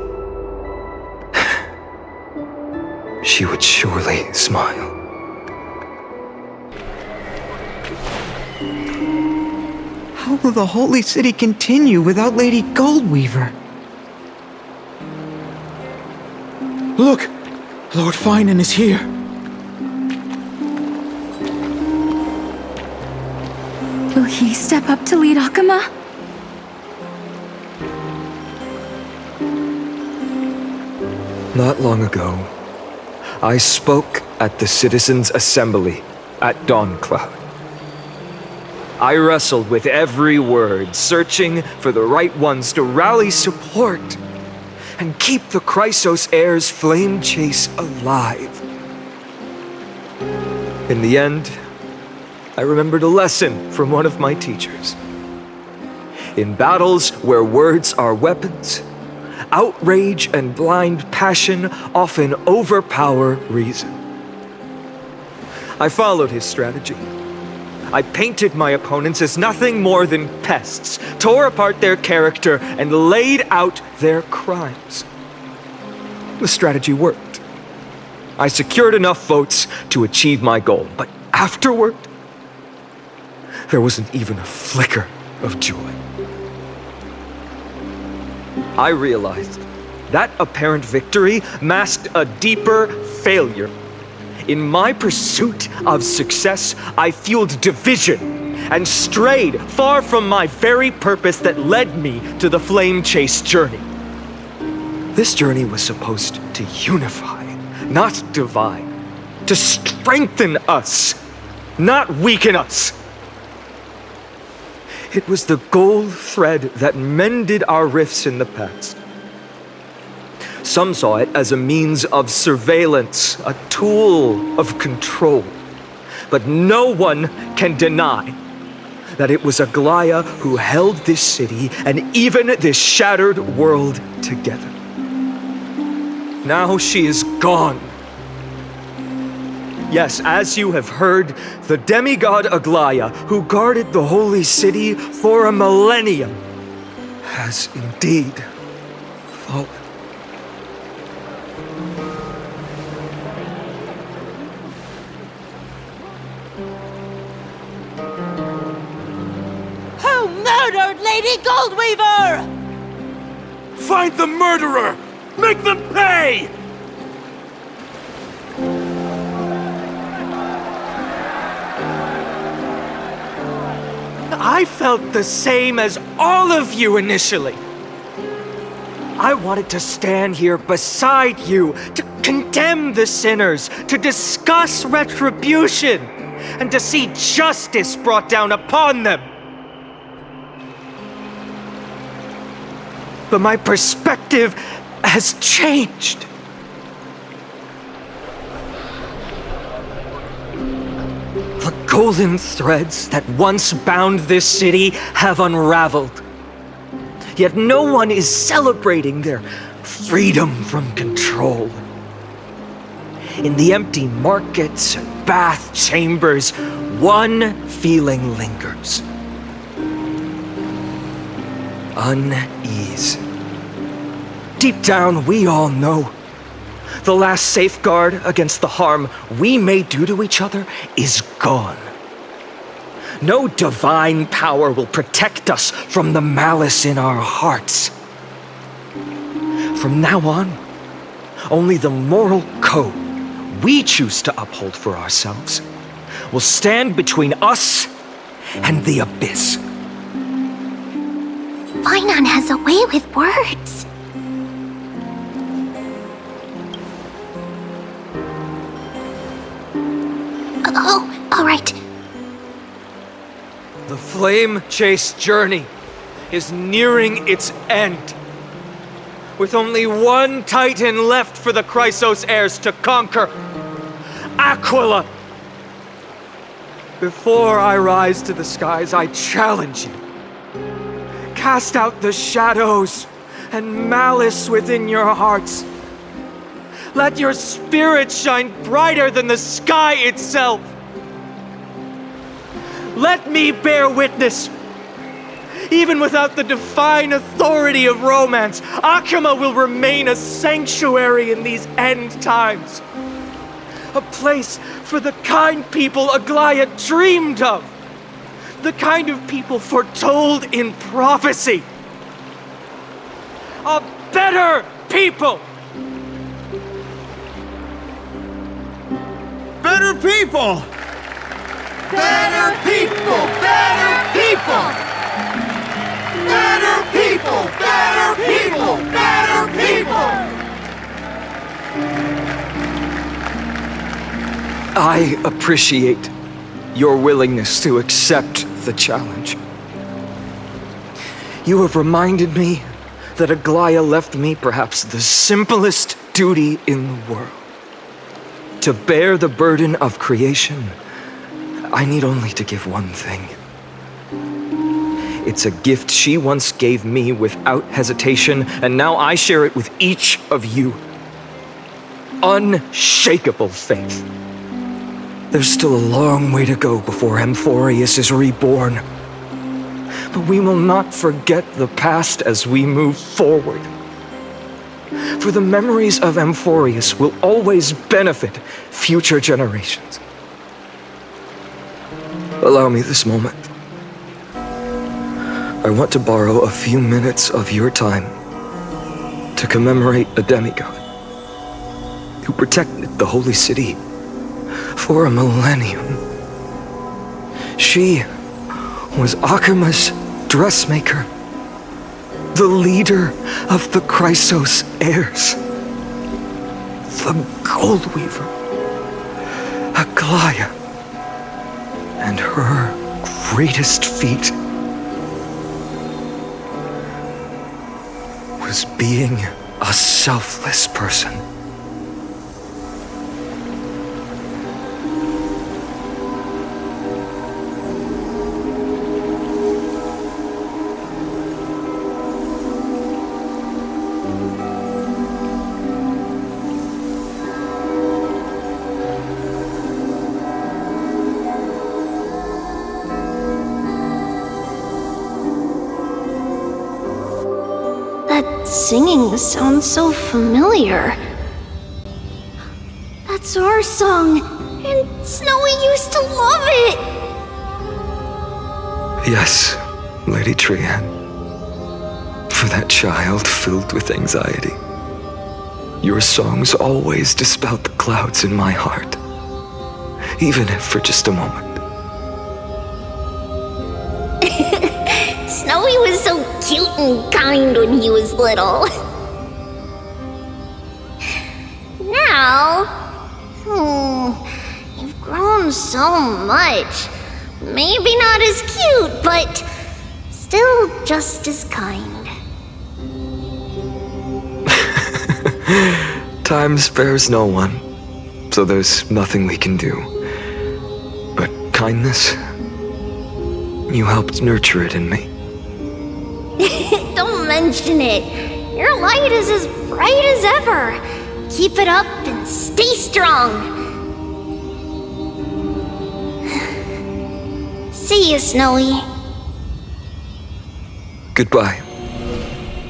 she would surely smile. How will the Holy City continue without Lady Goldweaver? Look! Lord Finan is here. Will he step up to lead Akama? Not long ago, I spoke at the Citizens' Assembly at Dawncloud. I wrestled with every word, searching for the right ones to rally support and keep the Chrysos heirs' flame chase alive. In the end, I remembered a lesson from one of my teachers. In battles where words are weapons, outrage and blind passion often overpower reason. I followed his strategy. I painted my opponents as nothing more than pests, tore apart their character, and laid out their crimes. The strategy worked. I secured enough votes to achieve my goal, but afterward, there wasn't even a flicker of joy. I realized that apparent victory masked a deeper failure. In my pursuit of success, I fueled division and strayed far from my very purpose that led me to the flame chase journey. This journey was supposed to unify, not divide, to strengthen us, not weaken us. It was the gold thread that mended our rifts in the past. Some saw it as a means of surveillance, a tool of control. But no one can deny that it was Aglaya who held this city and even this shattered world together. Now she is gone. Yes, as you have heard, the demigod Aglaya, who guarded the holy city for a millennium, has indeed fallen. Who murdered Lady Goldweaver? Find the murderer! Make them pay! I felt the same as all of you initially. I wanted to stand here beside you, to condemn the sinners, to discuss retribution, and to see justice brought down upon them. But my perspective has changed. The golden threads that once bound this city have unraveled. Yet no one is celebrating their freedom from control. In the empty markets and bath chambers, one feeling lingers. Unease. Deep down, we all know the last safeguard against the harm we may do to each other is gone. No divine power will protect us from the malice in our hearts. From now on, only the moral code we choose to uphold for ourselves will stand between us and the abyss. Finon has a way with words. Oh, all right. The flame-chased journey is nearing its end. With only one Titan left for the Chrysos heirs to conquer, Aquila. Before I rise to the skies, I challenge you. Cast out the shadows and malice within your hearts. Let your spirit shine brighter than the sky itself. Let me bear witness. Even without the divine authority of romance, Akima will remain a sanctuary in these end times. A place for the kind people Aglaia dreamed of. The kind of people foretold in prophecy. A better people! Better people! Better people! Better people! Better people! Better people! Better people! I appreciate your willingness to accept the challenge. You have reminded me that Aglaia left me perhaps the simplest duty in the world. To bear the burden of creation, I need only to give one thing. It's a gift she once gave me without hesitation, and now I share it with each of you. Unshakable faith. There's still a long way to go before Amphorius is reborn. But we will not forget the past as we move forward. For the memories of Amphorius will always benefit future generations. Allow me this moment. I want to borrow a few minutes of your time to commemorate a demigod who protected the holy city for a millennium. She was Akima's dressmaker, the leader of the Chrysos heirs, the gold weaver, Aglaia, and her greatest feat was being a selfless person. Singing sounds so familiar. That's our song, and Snowy used to love it! Yes, Lady Trian. For that child filled with anxiety, your songs always dispelled the clouds in my heart, even if for just a moment. Snowy was so cute and kind when he was little. Now, you've grown so much. Maybe not as cute, but still just as kind. Time spares no one, so there's nothing we can do. But kindness, you helped nurture it in me. Don't mention it. Your light is as bright as ever. Keep it up and stay strong. See you, Snowy. Goodbye,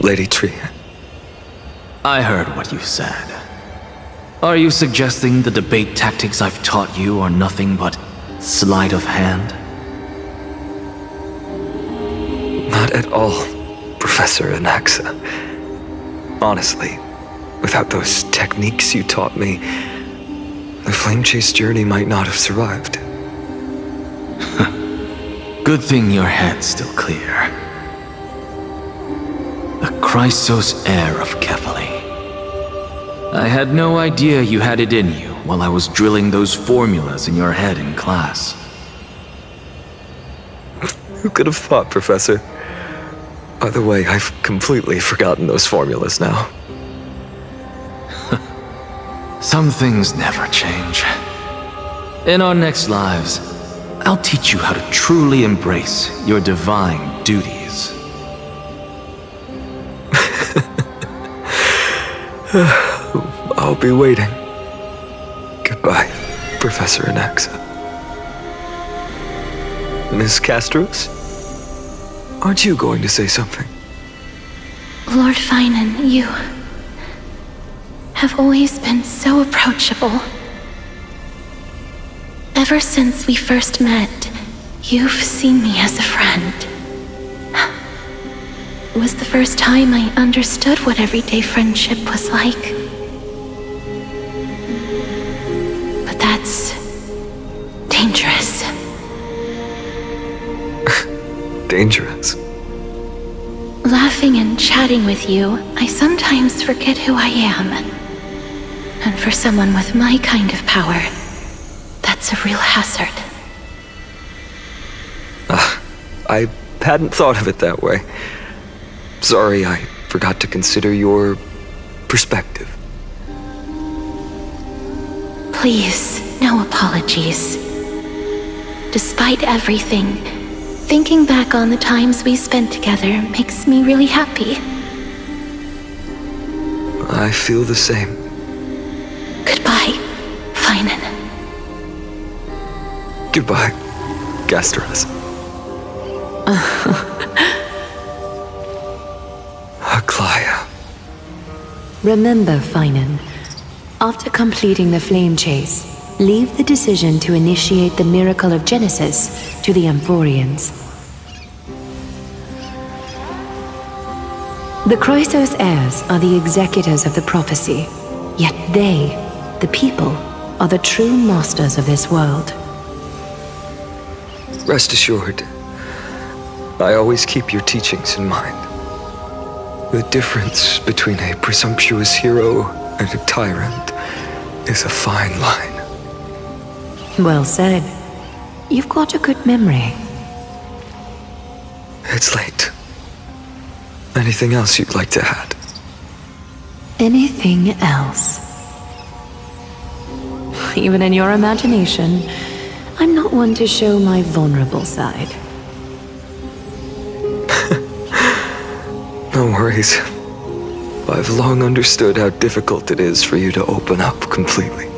Lady Tree. I heard what you said. Are you suggesting the debate tactics I've taught you are nothing but sleight of hand? Not at all, Professor Anaxa. Honestly, without those techniques you taught me, the Flame Chase journey might not have survived. Good thing your head's still clear. The Chrysos heir of Kefali. I had no idea you had it in you while I was drilling those formulas in your head in class. Who could have thought, Professor? By the way, I've completely forgotten those formulas now. Some things never change. In our next lives, I'll teach you how to truly embrace your divine duties. I'll be waiting. Goodbye, Professor Anaxa. Miss Castros? Aren't you going to say something? Lord Finan, you have always been so approachable. Ever since we first met, you've seen me as a friend. It was the first time I understood what everyday friendship was like. But that's dangerous. Dangerous? Laughing and chatting with you, I sometimes forget who I am. And for someone with my kind of power, that's a real hazard. I hadn't thought of it that way. Sorry, I forgot to consider your perspective. Please, no apologies. Despite everything, thinking back on the times we spent together makes me really happy. I feel the same. Goodbye, Finan. Goodbye, Gastras. Aglaya. Remember, Finan, after completing the flame chase, leave the decision to initiate the miracle of Genesis to the Amphorians. The Chrysos heirs are the executors of the prophecy, yet they, the people, are the true masters of this world. Rest assured, I always keep your teachings in mind. The difference between a presumptuous hero and a tyrant is a fine line. Well said. You've got a good memory. It's late. Anything else you'd like to add? Anything else? Even in your imagination, I'm not one to show my vulnerable side. No worries. I've long understood how difficult it is for you to open up completely.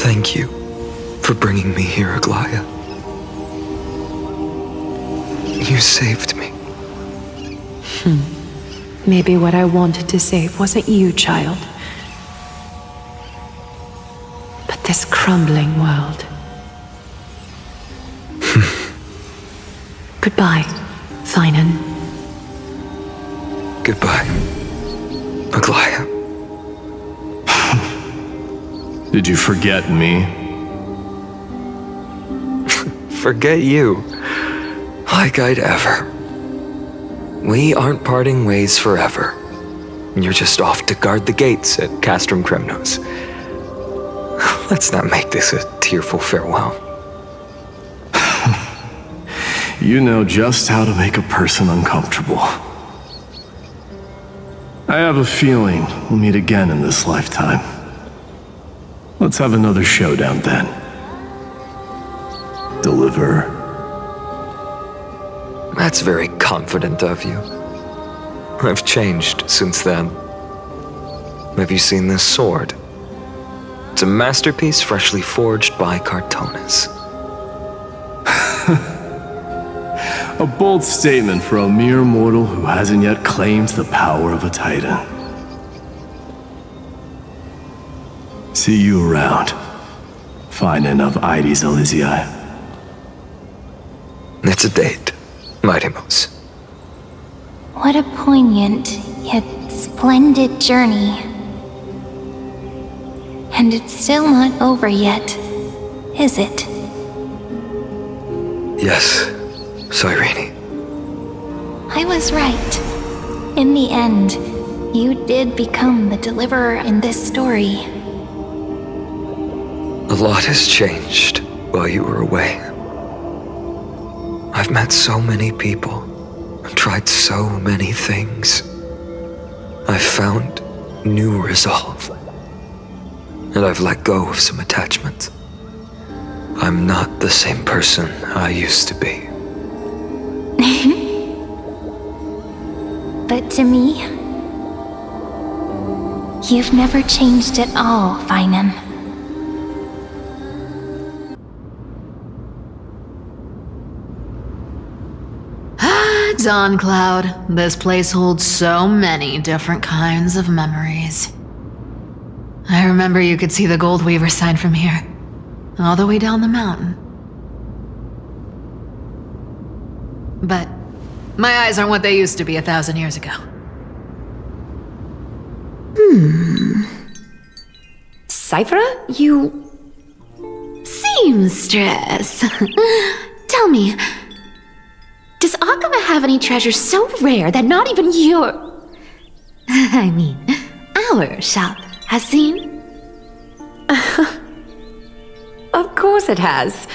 Thank you for bringing me here, Aglaya. You saved me. Maybe what I wanted to save wasn't you, child. But this crumbling world. Goodbye, Finan. Goodbye, Aglaya. Did you forget me? Forget you? Like I'd ever. We aren't parting ways forever. You're just off to guard the gates at Castrum Kremnos. Let's not make this a tearful farewell. You know just how to make a person uncomfortable. I have a feeling we'll meet again in this lifetime. Let's have another showdown then. Deliver. That's very confident of you. I've changed since then. Have you seen this sword? It's a masterpiece freshly forged by Cartonis. A bold statement for a mere mortal who hasn't yet claimed the power of a titan. See you around. Finin of Ides Elysiae. It's a date, Mighty-Mos. What a poignant, yet splendid journey. And it's still not over yet, is it? Yes, Cyrene. I was right. In the end, you did become the deliverer in this story. A lot has changed while you were away. I've met so many people, and tried so many things. I've found new resolve, and I've let go of some attachments. I'm not the same person I used to be. But to me, you've never changed at all, Finin. Dawn Cloud, this place holds so many different kinds of memories. I remember you could see the Gold Weaver sign from here, all the way down the mountain. But my eyes aren't what they used to be 1,000 years ago. Cyphera, you... Seamstress. Tell me, does Akama have any treasures so rare that not even our shop has seen? Of course it has.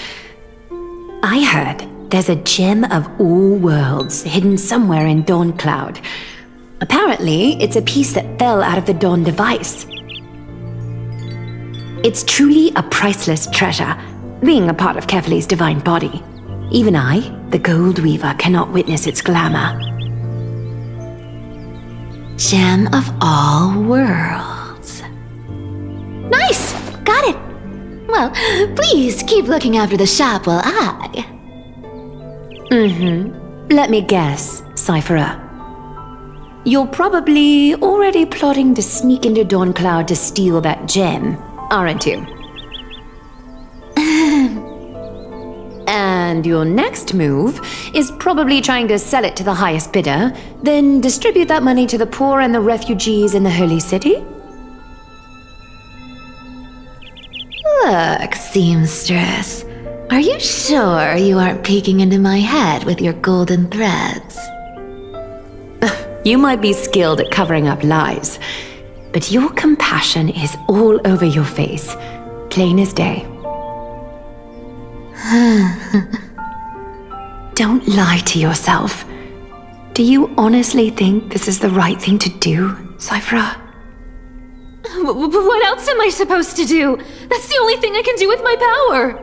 I heard there's a gem of all worlds hidden somewhere in Dawn Cloud. Apparently, it's a piece that fell out of the Dawn device. It's truly a priceless treasure, being a part of Kefali's divine body. Even I, the Gold Weaver, cannot witness its glamour. Gem of all worlds. Nice! Got it! Well, please keep looking after the shop while I... Let me guess, Cyphera. You're probably already plotting to sneak into Dawn Cloud to steal that gem, aren't you? And your next move is probably trying to sell it to the highest bidder, then distribute that money to the poor and the refugees in the Holy City? Look, seamstress. Are you sure you aren't peeking into my head with your golden threads? You might be skilled at covering up lies, but your compassion is all over your face, plain as day. Don't lie to yourself. Do you honestly think this is the right thing to do, Cyphera? What else am I supposed to do? That's the only thing I can do with my power.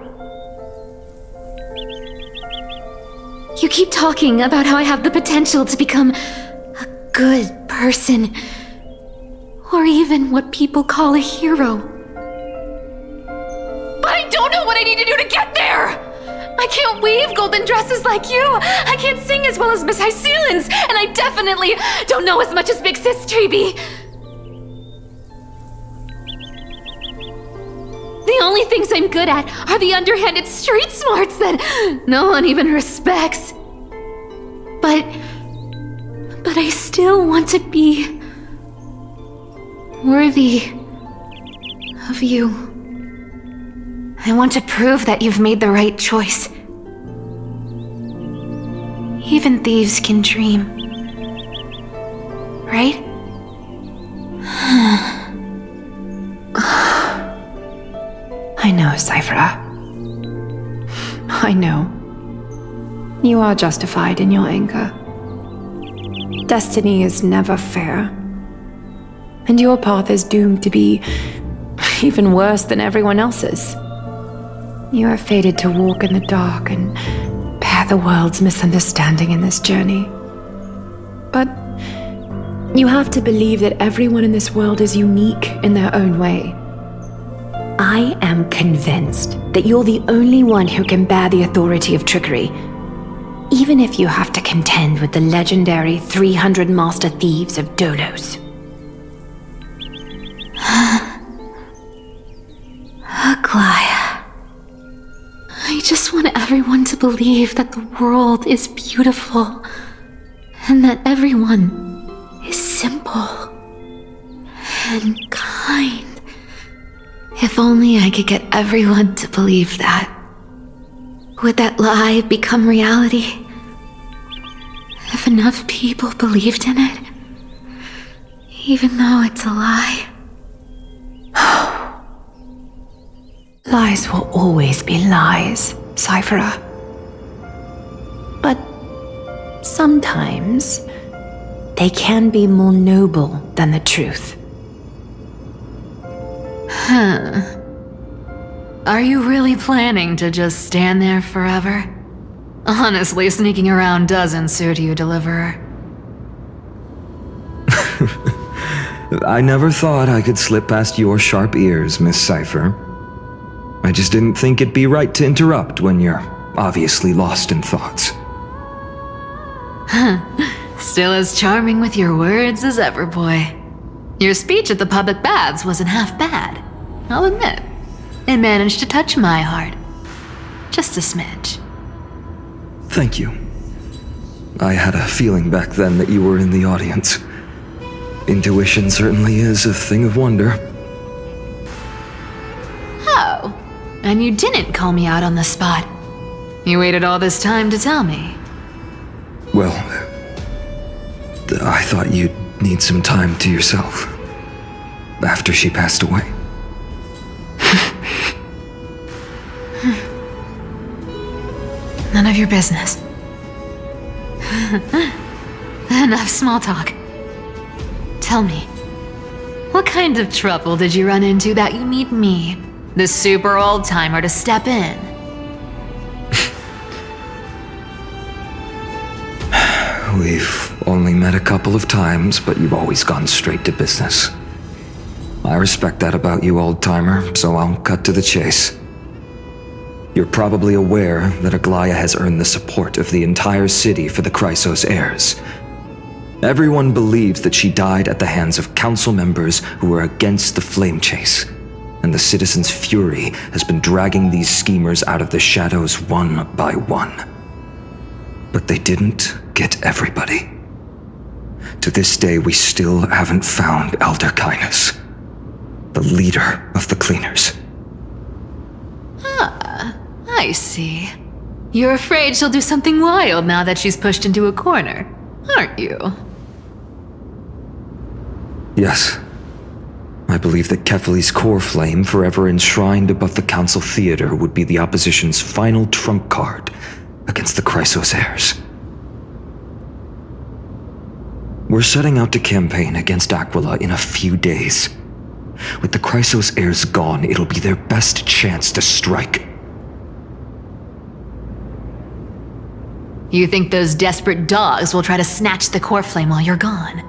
You keep talking about how I have the potential to become a good person, or even what people call a hero. But I don't know what I need to do to get there! I can't weave golden dresses like you! I can't sing as well as Miss Hyceelans! And I definitely don't know as much as Big Sis Treeby! The only things I'm good at are the underhanded street smarts that no one even respects. But I still want to be worthy of you. I want to prove that you've made the right choice. Even thieves can dream. Right? I know, Cyphera. I know. You are justified in your anger. Destiny is never fair. And your path is doomed to be even worse than everyone else's. You are fated to walk in the dark and bear the world's misunderstanding in this journey. But you have to believe that everyone in this world is unique in their own way. I am convinced that you're the only one who can bear the authority of trickery. even if you have to contend with the legendary 300 master thieves of Dolos. Aglaia. I just want everyone to believe that the world is beautiful and that everyone is simple and kind. If only I could get everyone to believe that. Would that lie become reality? If enough people believed in it, even though it's a lie. Lies will always be lies, Cyphera. But sometimes they can be more noble than the truth. Are you really planning to just stand there forever? Honestly, sneaking around doesn't suit you, Deliverer. I never thought I could slip past your sharp ears, Miss Cypher. I just didn't think it'd be right to interrupt when you're obviously lost in thoughts. Still as charming with your words as ever, boy. Your speech at the public baths wasn't half bad, I'll admit. It managed to touch my heart. Just a smidge. Thank you. I had a feeling back then that you were in the audience. Intuition certainly is a thing of wonder. Oh, and you didn't call me out on the spot. You waited all this time to tell me. Well, I thought you'd need some time to yourself. After she passed away. None of your business. Enough small talk. Tell me, what kind of trouble did you run into that you need me, the super old-timer, to step in? We've only met a couple of times, but you've always gone straight to business. I respect that about you, old-timer, so I'll cut to the chase. You're probably aware that Aglaia has earned the support of the entire city for the Chrysos heirs. Everyone believes that she died at the hands of council members who were against the flame chase, and the citizens' fury has been dragging these schemers out of the shadows one by one. But they didn't get everybody. To this day, we still haven't found Elder Kynus, the leader of the cleaners. I see. You're afraid she'll do something wild now that she's pushed into a corner, aren't you? Yes. I believe that Kefali's core flame, forever enshrined above the council theater, would be the opposition's final trump card against the Chrysos heirs. We're setting out to campaign against Aquila in a few days. With the Chrysos heirs gone, it'll be their best chance to strike. You think those desperate dogs will try to snatch the core flame while you're gone?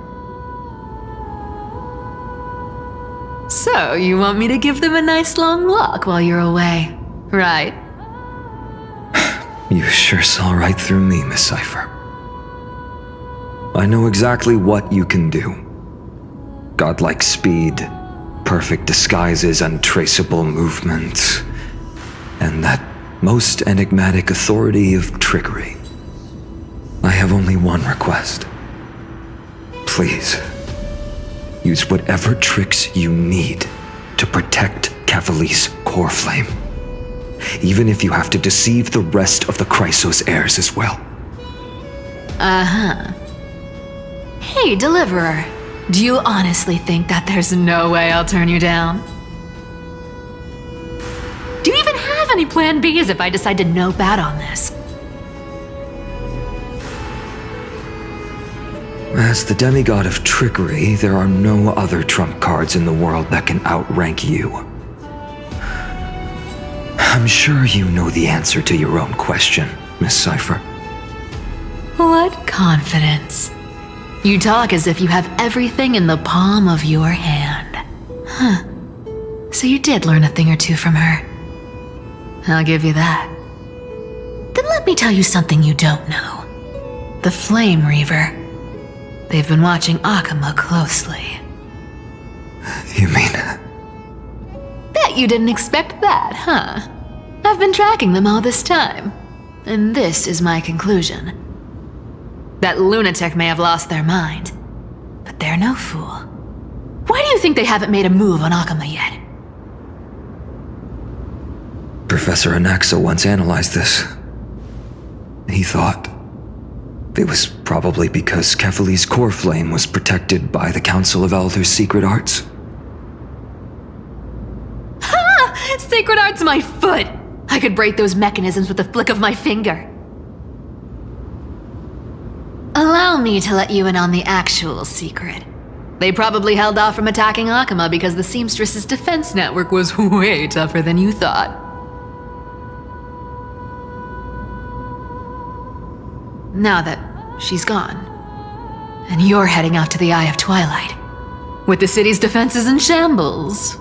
So, you want me to give them a nice long walk while you're away, right? You sure saw right through me, Miss Cypher. I know exactly what you can do. Godlike speed, perfect disguises, untraceable movement, and that most enigmatic authority of trickery. I have only one request. Please, use whatever tricks you need to protect Kefali's core flame. Even if you have to deceive the rest of the Chrysos heirs as well. Uh-huh. Hey, Deliverer. Do you honestly think that there's no way I'll turn you down? Do you even have any plan Bs if I decide to nope out on this? As the demigod of trickery, there are no other trump cards in the world that can outrank you. I'm sure you know the answer to your own question, Miss Cypher. What confidence. You talk as if you have everything in the palm of your hand. Huh. So you did learn a thing or two from her. I'll give you that. Then let me tell you something you don't know. The Flame Reaver. They've been watching Akama closely. You mean... Bet you didn't expect that, huh? I've been tracking them all this time. And this is my conclusion. That lunatic may have lost their mind, but they're no fool. Why do you think they haven't made a move on Akama yet? Professor Anaxa once analyzed this. He thought it was probably because Kefali's core flame was protected by the Council of Elders' secret arts. Ha! Sacred art's my foot! I could break those mechanisms with the flick of my finger. Allow me to let you in on the actual secret. They probably held off from attacking Akama because the Seamstress's defense network was way tougher than you thought. Now that she's gone, and you're heading out to the Eye of Twilight, with the city's defenses in shambles.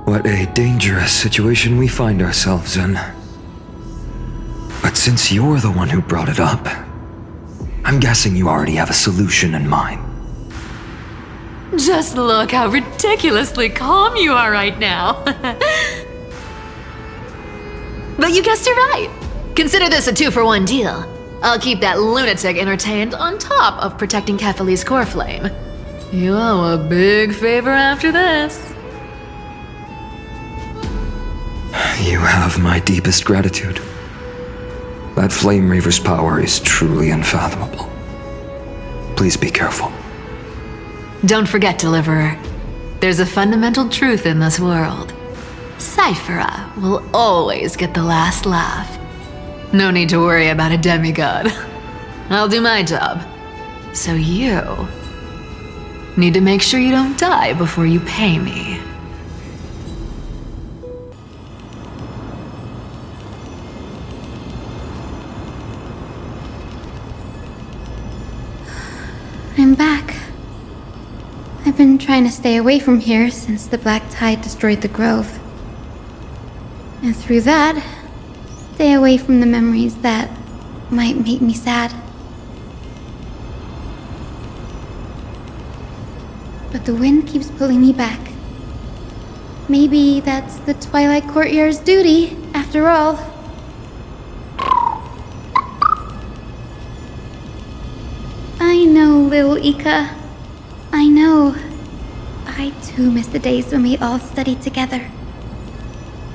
What a dangerous situation we find ourselves in. But since you're the one who brought it up, I'm guessing you already have a solution in mind. Just look how ridiculously calm you are right now. But you guessed it right. Consider this a 2-for-1 deal. I'll keep that lunatic entertained on top of protecting Kefali's core flame. You owe a big favor after this. You have my deepest gratitude. That Flame Reaver's power is truly unfathomable. Please be careful. Don't forget, Deliverer. There's a fundamental truth in this world. Cyphera will always get the last laugh. No need to worry about a demigod. I'll do my job. So you need to make sure you don't die before you pay me. I'm back. I've been trying to stay away from here since the Black Tide destroyed the grove. And through that, stay away from the memories that might make me sad. But the wind keeps pulling me back. Maybe that's the Twilight Courtyard's duty, after all. I know, little Ika. I know. I too miss the days when we all studied together.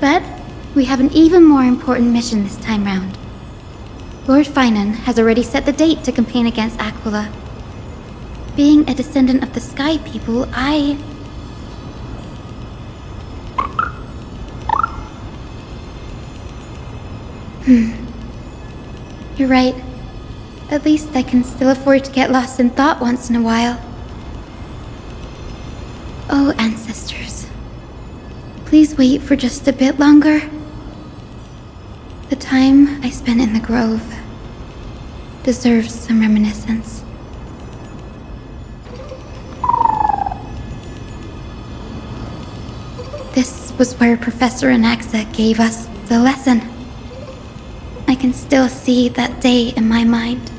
But we have an even more important mission this time round. Lord Finan has already set the date to campaign against Aquila. Being a descendant of the Sky People, You're right. At least I can still afford to get lost in thought once in a while. Oh, ancestors. Please wait for just a bit longer. The time I spent in the grove deserves some reminiscence. This was where Professor Anaxa gave us the lesson. I can still see that day in my mind.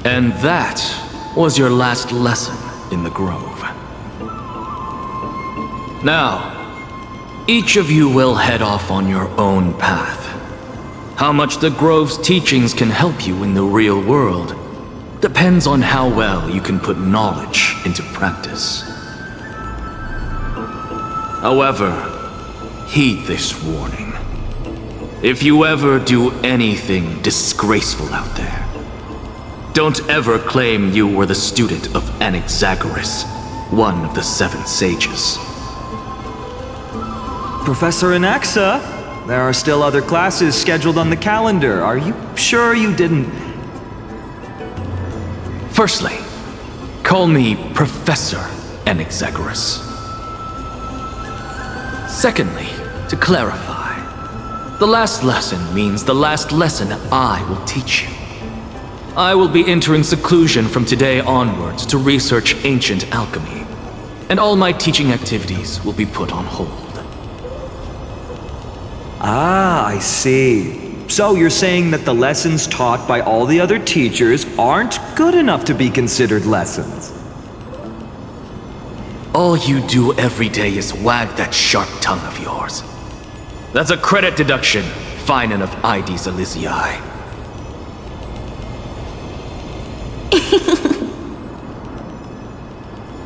And that was your last lesson in the grove. Now, each of you will head off on your own path. How much the grove's teachings can help you in the real world depends on how well you can put knowledge into practice. However, heed this warning. If you ever do anything disgraceful out there, don't ever claim you were the student of Anaxagoras, one of the 7 sages. Professor Anaxa, there are still other classes scheduled on the calendar. Are you sure you didn't... Firstly, call me Professor Anaxagoras. Secondly, to clarify, the last lesson means the last lesson I will teach you. I will be entering seclusion from today onwards to research ancient alchemy, and all my teaching activities will be put on hold. Ah, I see. So you're saying that the lessons taught by all the other teachers aren't good enough to be considered lessons? All you do every day is wag that sharp tongue of yours. That's a credit deduction, fine enough IDs Elysiae.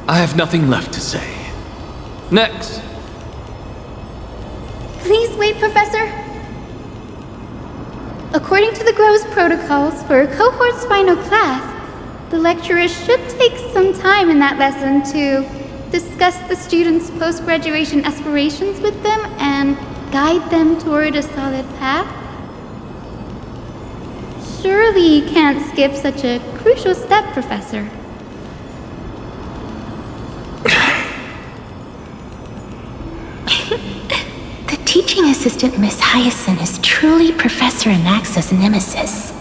I have nothing left to say. Next. Please wait, Professor. According to the Grove's protocols for a cohort's final class, the lecturer should take some time in that lesson to discuss the students' post-graduation aspirations with them and guide them toward a solid path. Surely you can't skip such a crucial step, Professor. The teaching assistant, Miss Hyacinth, is truly Professor Anaxa's nemesis.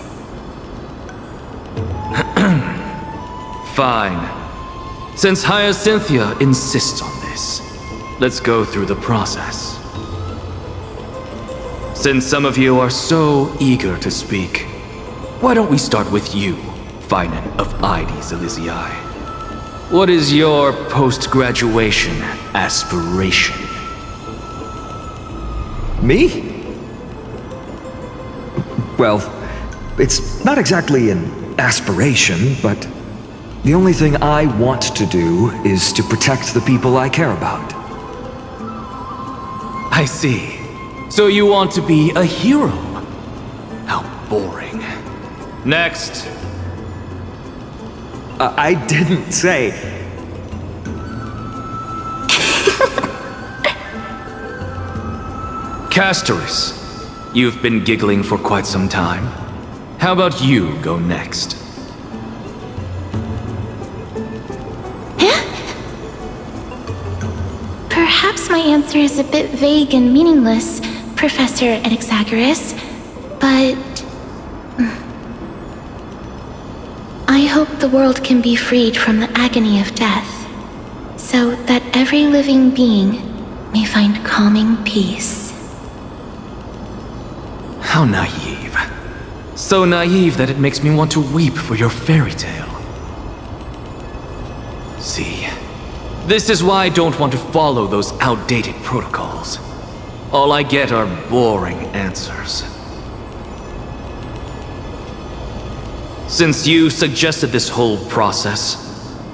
Fine. Since Hyacinthia insists on this, let's go through the process. Since some of you are so eager to speak, why don't we start with you, Finan of IDs Elysiae? What is your post-graduation aspiration? Me? Well, it's not exactly an aspiration, but the only thing I want to do is to protect the people I care about. I see. So you want to be a hero? How boring. Next. I didn't say... Castorus, you've been giggling for quite some time. How about you go next? Perhaps my answer is a bit vague and meaningless, Professor Anaxagoras, but... I hope the world can be freed from the agony of death, so that every living being may find calming peace. How naive. So naive that it makes me want to weep for your fairy tale. See, this is why I don't want to follow those outdated protocols. All I get are boring answers. Since you suggested this whole process,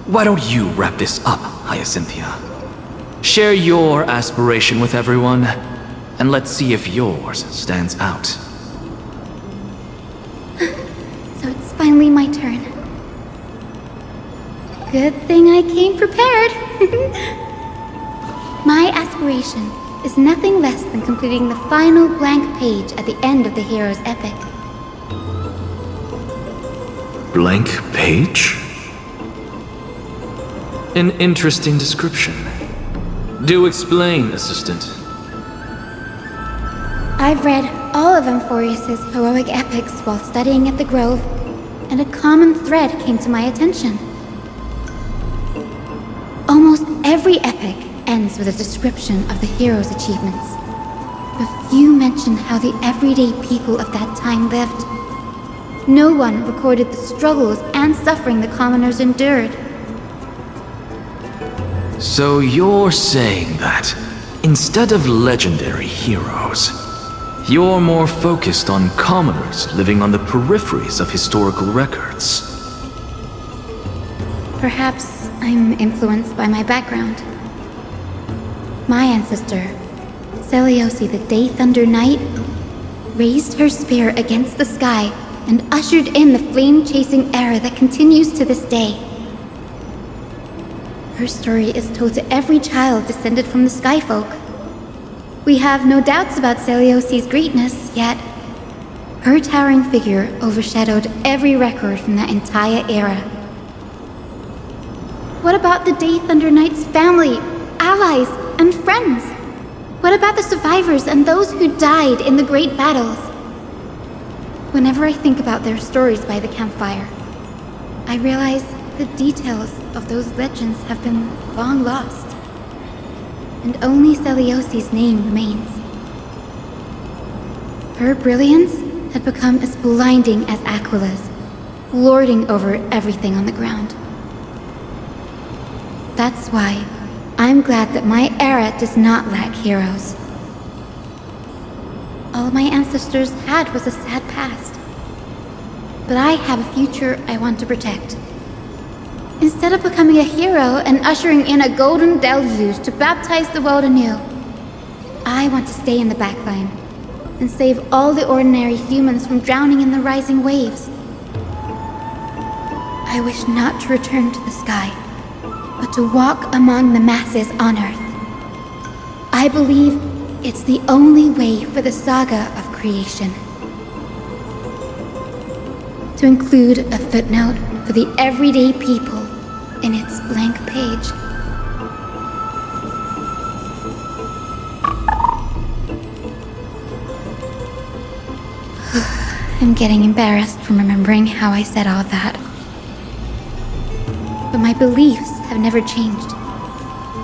why don't you wrap this up, Hyacinthia? Share your aspiration with everyone, and let's see if yours stands out. So it's finally my turn. Good thing I came prepared. My aspiration is nothing less than completing the final blank page at the end of the hero's epic. Blank page? An interesting description. Do explain, assistant. I've read all of Amphorius's heroic epics while studying at the Grove, and a common thread came to my attention. Almost every epic ends with a description of the hero's achievements. But few mention how the everyday people of that time lived. No one recorded the struggles and suffering the commoners endured. So you're saying that, instead of legendary heroes, you're more focused on commoners living on the peripheries of historical records. Perhaps I'm influenced by my background. My ancestor, Seliosi the Day Thunder Knight, raised her spear against the sky and ushered in the flame-chasing era that continues to this day. Her story is told to every child descended from the Skyfolk. We have no doubts about Seliosi's greatness, yet her towering figure overshadowed every record from that entire era. What about the Day Thunder Knight's family, allies, and friends? What about the survivors and those who died in the great battles? Whenever I think about their stories by the campfire, I realize the details of those legends have been long lost, and only Seliosi's name remains. Her brilliance had become as blinding as Aquila's, lording over everything on the ground. That's why I'm glad that my era does not lack heroes. All my ancestors had was a sad past. But I have a future I want to protect. Instead of becoming a hero and ushering in a golden deluge to baptize the world anew, I want to stay in the backline and save all the ordinary humans from drowning in the rising waves. I wish not to return to the sky, but to walk among the masses on Earth. I believe it's the only way for the saga of creation. To include a footnote for the everyday people in its blank page. I'm getting embarrassed from remembering how I said all that. But my beliefs have never changed.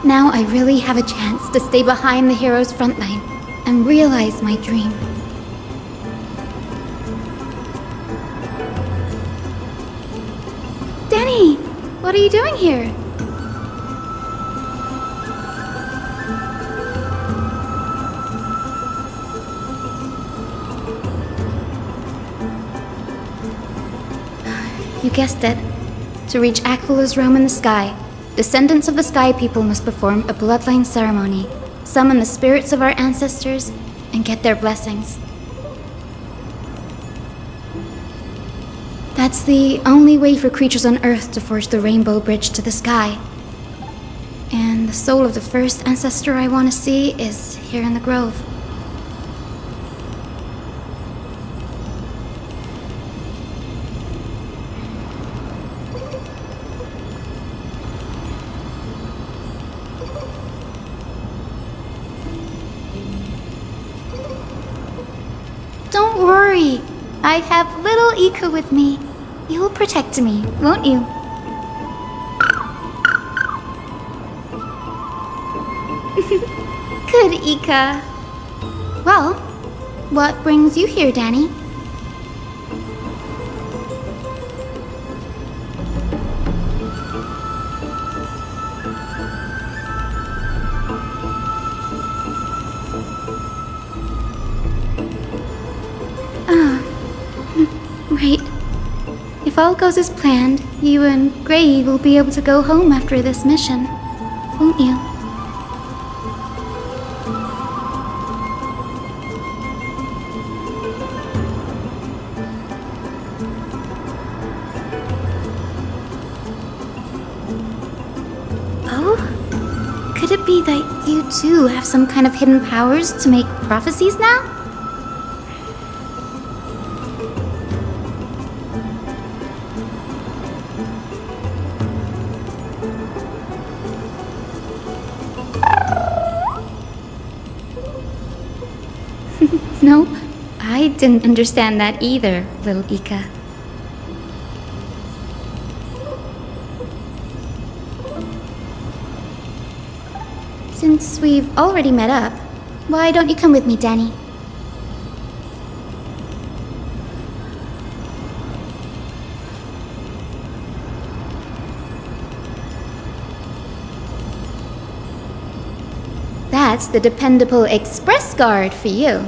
Now I really have a chance to stay behind the hero's front line and realize my dream. Danny, what are you doing here? You guessed it. To reach Aquila's realm in the sky, descendants of the Sky People must perform a bloodline ceremony, summon the spirits of our ancestors, and get their blessings. That's the only way for creatures on Earth to forge the rainbow bridge to the sky. And the soul of the first ancestor I want to see is here in the grove. Don't worry. I have little Ika with me. You'll protect me, won't you? Good, Ika. Well, what brings you here, Danny? Right. If all goes as planned, you and Gray will be able to go home after this mission, won't you? Oh? Could it be that you too have some kind of hidden powers to make prophecies now? Nope, I didn't understand that either, little Ika. Since we've already met up, why don't you come with me, Danny? That's the dependable express guard for you.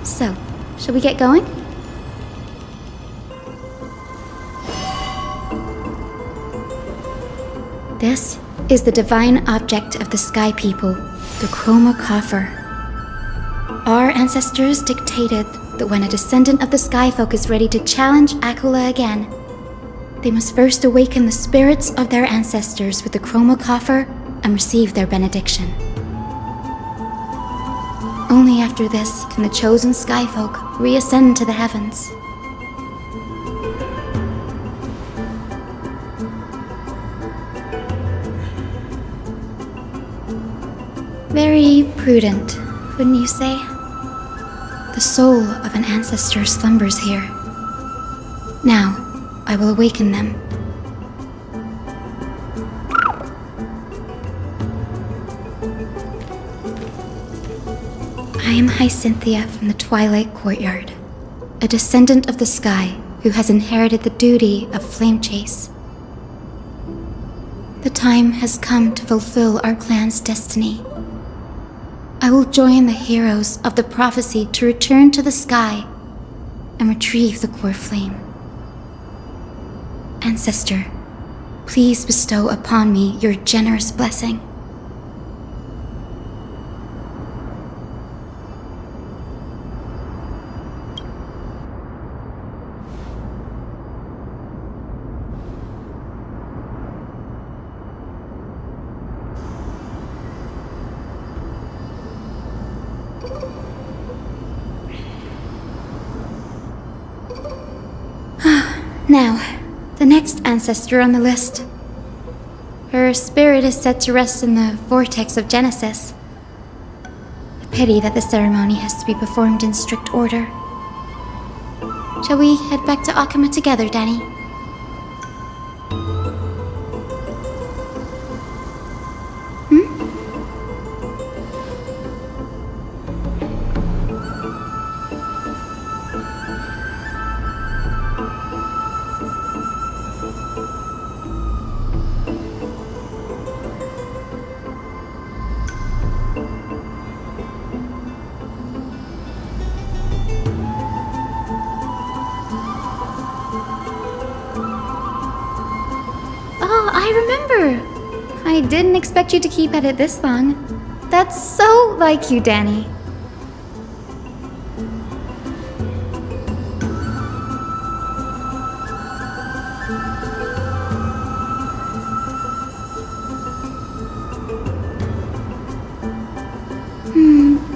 So, shall we get going? This is the divine object of the Sky People, the Chroma Coffer. Our ancestors dictated that when a descendant of the Sky Folk is ready to challenge Aquila again, they must first awaken the spirits of their ancestors with the Chroma Coffer and receive their benediction. Only after this can the chosen Skyfolk reascend to the heavens. Very prudent, wouldn't you say? The soul of an ancestor slumbers here. Now, I will awaken them. I am Hyacinthia from the Twilight Courtyard. a descendant of the sky who has inherited the duty of flame chase. The time has come to fulfill our clan's destiny. I will join the heroes of the prophecy to return to the sky and retrieve the core flame. Ancestor, please bestow upon me your generous blessing. Now, the next ancestor on the list. Her spirit is said to rest in the vortex of Genesis. A pity that the ceremony has to be performed in strict order. Shall we head back to Akama together, Danny? I didn't expect you to keep at it this long. That's so like you, Danny.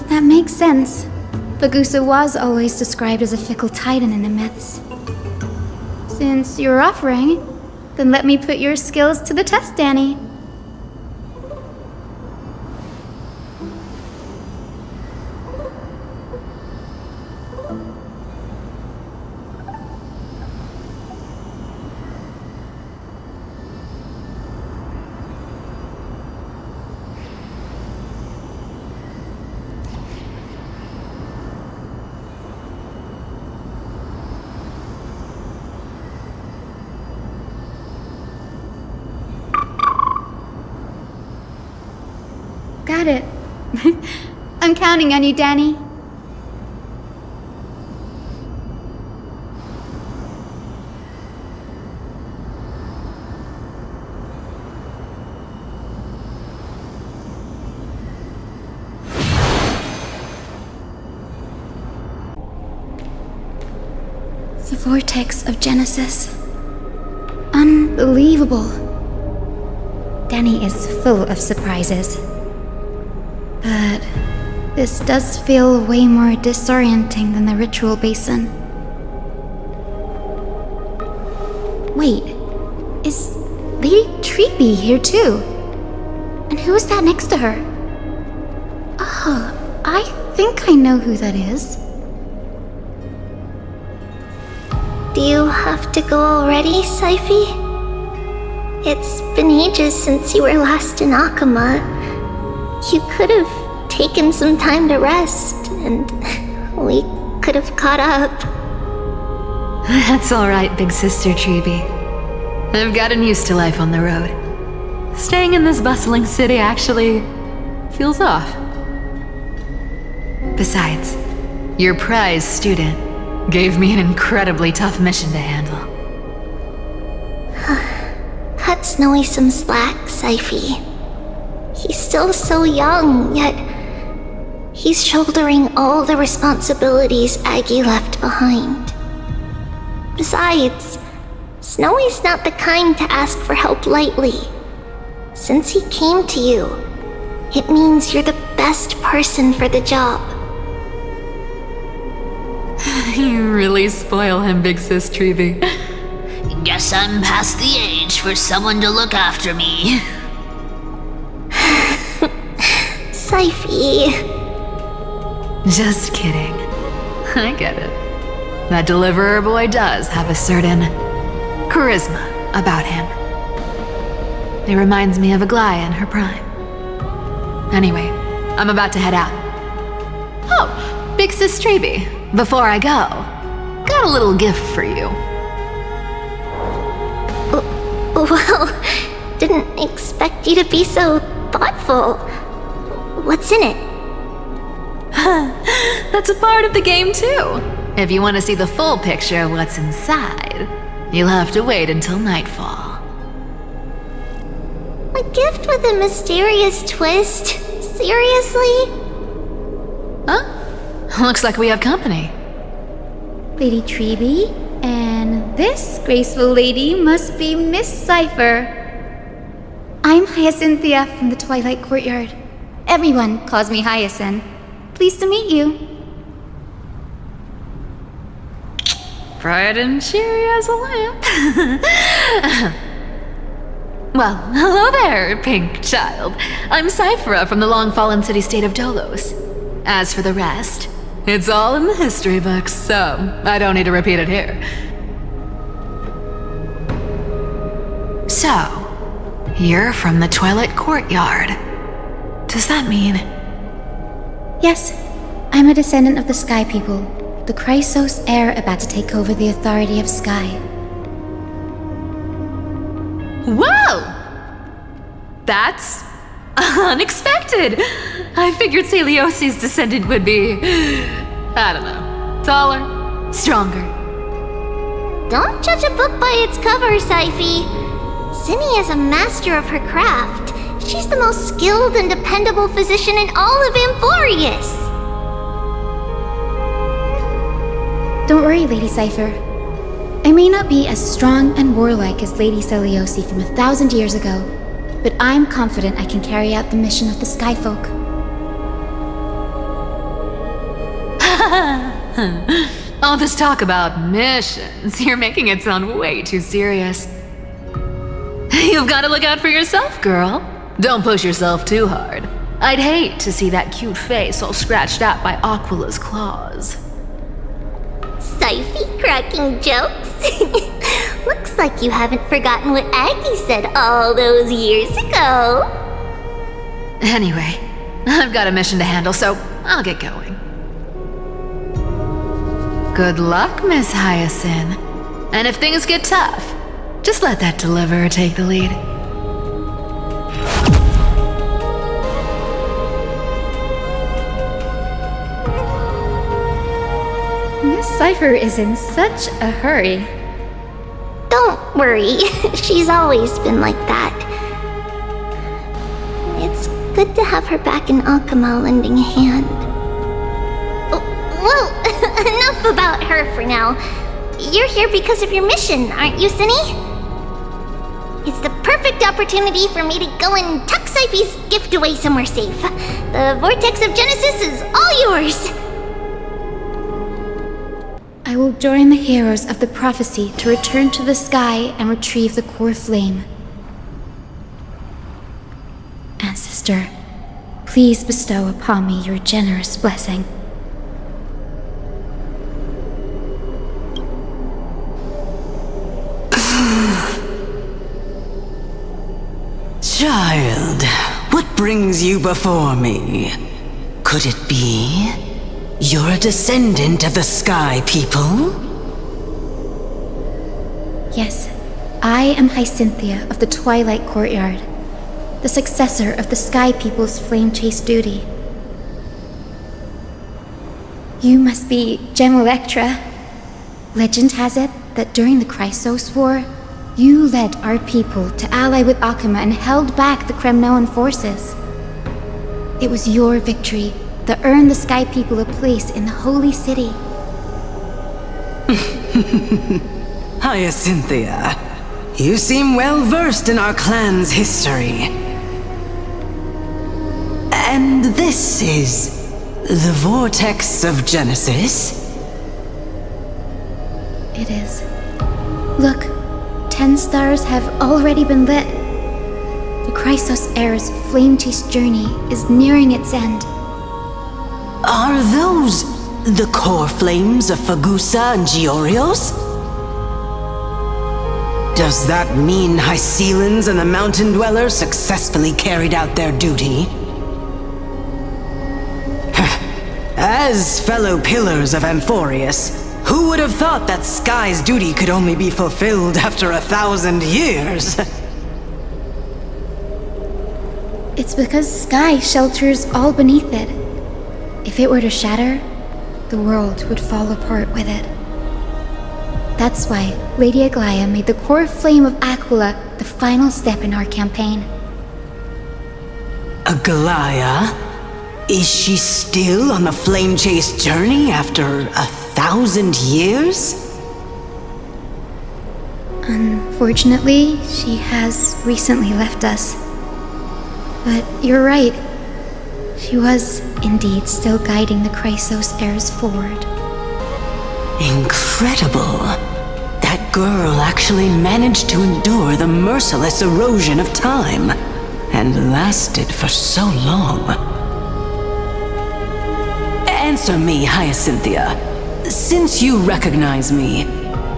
That makes sense. Bagusa was always described as a fickle titan in the myths. Since you're offering, then let me put your skills to the test, Danny. Got it. I'm counting on you, Danny. The vortex of Genesis. Unbelievable. Danny is full of surprises. But this does feel way more disorienting than the ritual basin. Wait, is Lady Treeby here too? And who is that next to her? Oh, I think I know who that is. Do you have to go already, Saifi? It's been ages since you were last in Akama. You could have taken some time to rest, and we could have caught up. That's alright, big sister Treeby. I've gotten used to life on the road. Staying in this bustling city actually feels off. Besides, your prize student gave me an incredibly tough mission to handle. Cut Snowy some slack, Saifi. He's still so young, yet he's shouldering all the responsibilities Aggie left behind. Besides, Snowy's not the kind to ask for help lightly. Since he came to you, it means you're the best person for the job. You really spoil him, big sis Treeby. Guess I'm past the age for someone to look after me. Saifi. Just kidding. I get it. That deliverer boy does have a certain charisma about him. It reminds me of Aglaia in her prime. Anyway, I'm about to head out. Oh, big sis Treeby, before I go, got a little gift for you. Well, didn't expect you to be so thoughtful. What's in it? That's a part of the game too. If you want to see the full picture of what's inside, you'll have to wait until nightfall. A gift with a mysterious twist? Seriously? Huh? Looks like we have company. Lady Treby, and this graceful lady must be Miss Cypher. I'm Hyacinthia from the Twilight Courtyard. Everyone calls me Hyacinth. Pleased to meet you. Bright and cheery as a lamp. Well, hello there, pink child. I'm Cyphera from the long-fallen city-state of Dolos. As for the rest, it's all in the history books, so I don't need to repeat it here. So, you're from the Twilight Courtyard. Does that mean... Yes, I'm a descendant of the Sky People, the Chrysos heir about to take over the authority of Sky. Whoa! That's unexpected. I figured Celiosi's descendant would be, I don't know, taller, stronger. Don't judge a book by its cover, Syphy. Zinni is a master of her craft. She's the most skilled and dependable physician in all of Amphorius. Don't worry, Lady Cypher. I may not be as strong and warlike as Lady Celiosi from 1,000 years ago, but I'm confident I can carry out the mission of the Skyfolk. All this talk about missions, you're making it sound way too serious. You've got to look out for yourself, girl. Don't push yourself too hard. I'd hate to see that cute face all scratched out by Aquila's claws. Syphy cracking jokes? Looks like you haven't forgotten what Aggie said all those years ago. Anyway, I've got a mission to handle, so I'll get going. Good luck, Miss Hyacinth. And if things get tough, just let that deliverer take the lead. Miss Cypher is in such a hurry. Don't worry, she's always been like that. It's good to have her back in Akama lending a hand. Well, enough about her for now. You're here because of your mission, aren't you, Zinni? It's the perfect opportunity for me to go and tuck Syphy's gift away somewhere safe. The Vortex of Genesis is all yours. I will join the heroes of the prophecy to return to the sky and retrieve the core flame. Ancestor, please bestow upon me your generous blessing. Child, what brings you before me? Could it be you're a descendant of the Sky People? Yes, I am Hyacinthia of the Twilight Courtyard, the successor of the Sky People's flame chase duty. You must be Gem Electra. Legend has it that during the Chrysos War, you led our people to ally with Akama and held back the Kremnoan forces. It was your victory that earned the Sky People a place in the Holy City. Hyacinthia, you seem well versed in our clan's history. And this is the Vortex of Genesis? It is. Look, 10 stars have already been lit. The Chrysos heir's flame chase journey is nearing its end. Are those the core flames of Fagusa and Giorios? Does that mean Hycelans and the Mountain Dwellers successfully carried out their duty? As fellow pillars of Amphorius, Who would have thought that Sky's duty could only be fulfilled after 1,000 years? It's because Sky shelters all beneath it. If it were to shatter, the world would fall apart with it. That's why Lady Aglaia made the core flame of Aquila the final step in our campaign. Aglaia? Is she still on the flame chase journey after 1,000 years? Unfortunately, she has recently left us. But you're right. She was indeed still guiding the Chrysos heirs forward. Incredible. That girl actually managed to endure the merciless erosion of time, and lasted for so long. Answer me, Hyacinthia. Since you recognize me,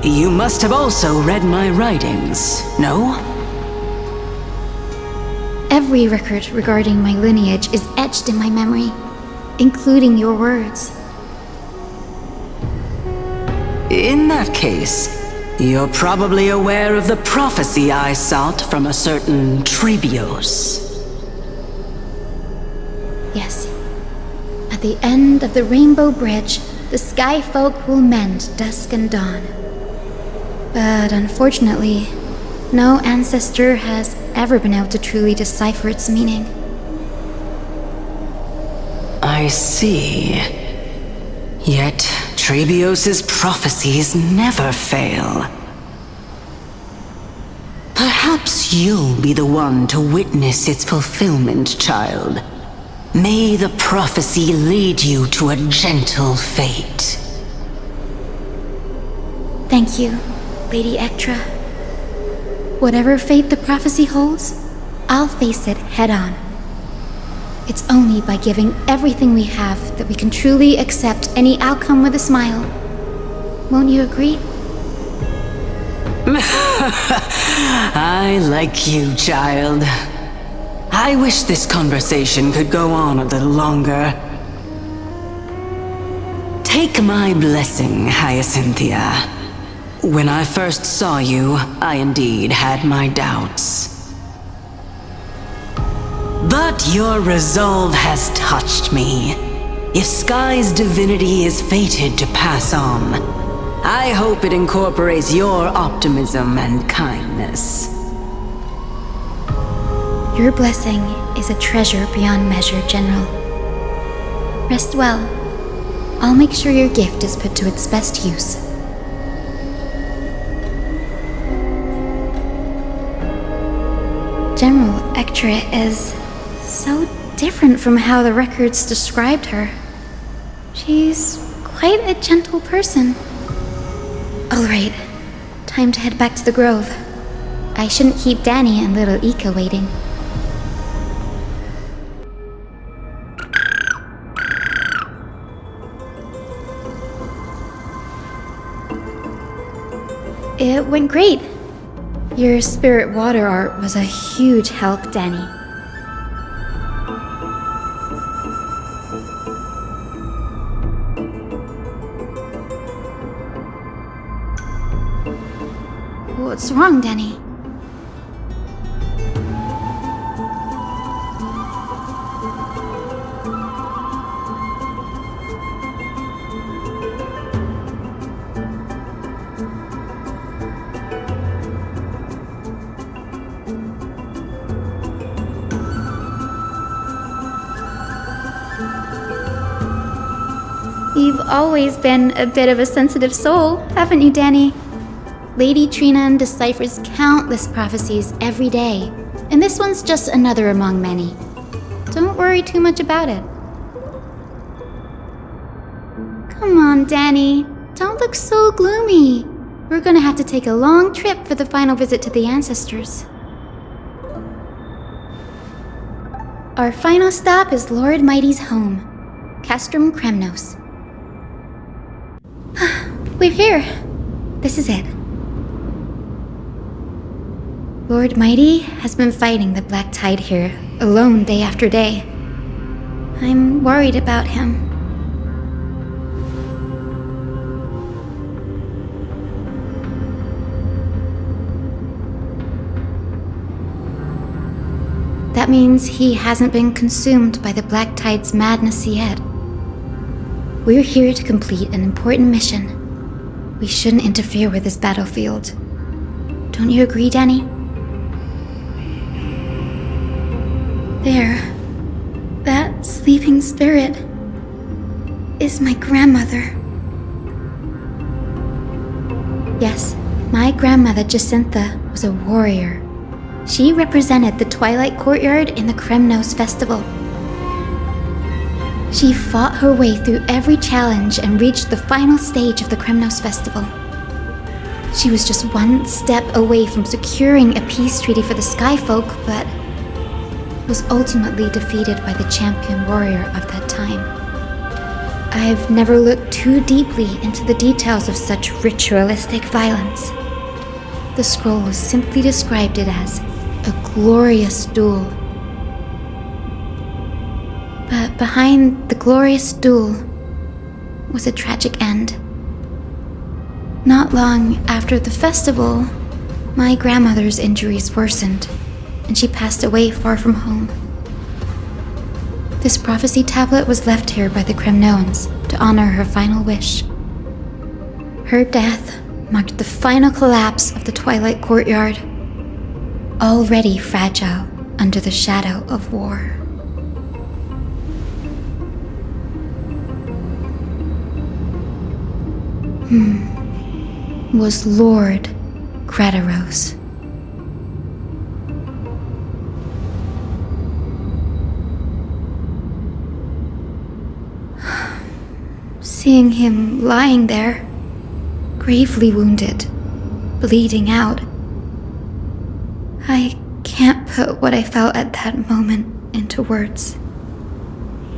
you must have also read my writings, no? Every record regarding my lineage is etched in my memory, including your words. In that case, you're probably aware of the prophecy I sought from a certain Trebios. Yes. At the end of the Rainbow Bridge, the Sky Folk will mend dusk and dawn. But unfortunately, no ancestor has ever been able to truly decipher its meaning. I see. Yet, Trebios' prophecies never fail. Perhaps you'll be the one to witness its fulfillment, child. May the prophecy lead you to a gentle fate. Thank you, Lady Ectra. Whatever fate the prophecy holds, I'll face it head-on. It's only by giving everything we have that we can truly accept any outcome with a smile. Won't you agree? I like you, child. I wish this conversation could go on a little longer. Take my blessing, Hyacinthia. When I first saw you, I indeed had my doubts. But your resolve has touched me. If Sky's divinity is fated to pass on, I hope it incorporates your optimism and kindness. Your blessing is a treasure beyond measure, General. Rest well. I'll make sure your gift is put to its best use. General Ectra is so different from how the records described her. She's quite a gentle person. All right, time to head back to the grove. I shouldn't keep Danny and little Ika waiting. It went great. Your spirit water art was a huge help, Danny. What's wrong, Danny? You've always been a bit of a sensitive soul, haven't you, Danny? Lady Trina deciphers countless prophecies every day, and this one's just another among many. Don't worry too much about it. Come on, Danny. Don't look so gloomy. We're gonna have to take a long trip for the final visit to the ancestors. Our final stop is Lord Mighty's home, Castrum Kremnos. We're here. This is it. Lord Mighty has been fighting the Black Tide here, alone day after day. I'm worried about him. That means he hasn't been consumed by the Black Tide's madness yet. We're here to complete an important mission. We shouldn't interfere with this battlefield. Don't you agree, Danny? There. That sleeping spirit is my grandmother. Yes, my grandmother Jacintha was a warrior. She represented the Twilight Courtyard in the Kremnos Festival. She fought her way through every challenge and reached the final stage of the Kremnos Festival. She was just one step away from securing a peace treaty for the Skyfolk, but was ultimately defeated by the champion warrior of that time. I've never looked too deeply into the details of such ritualistic violence. The scroll simply described it as a glorious duel. But behind the glorious duel was a tragic end. Not long after the festival, my grandmother's injuries worsened, and she passed away far from home. This prophecy tablet was left here by the Kremnoans to honor her final wish. Her death marked the final collapse of the Twilight Courtyard, already fragile under the shadow of war. Was Lord Gradaros. Seeing him lying there, gravely wounded, bleeding out, I can't put what I felt at that moment into words.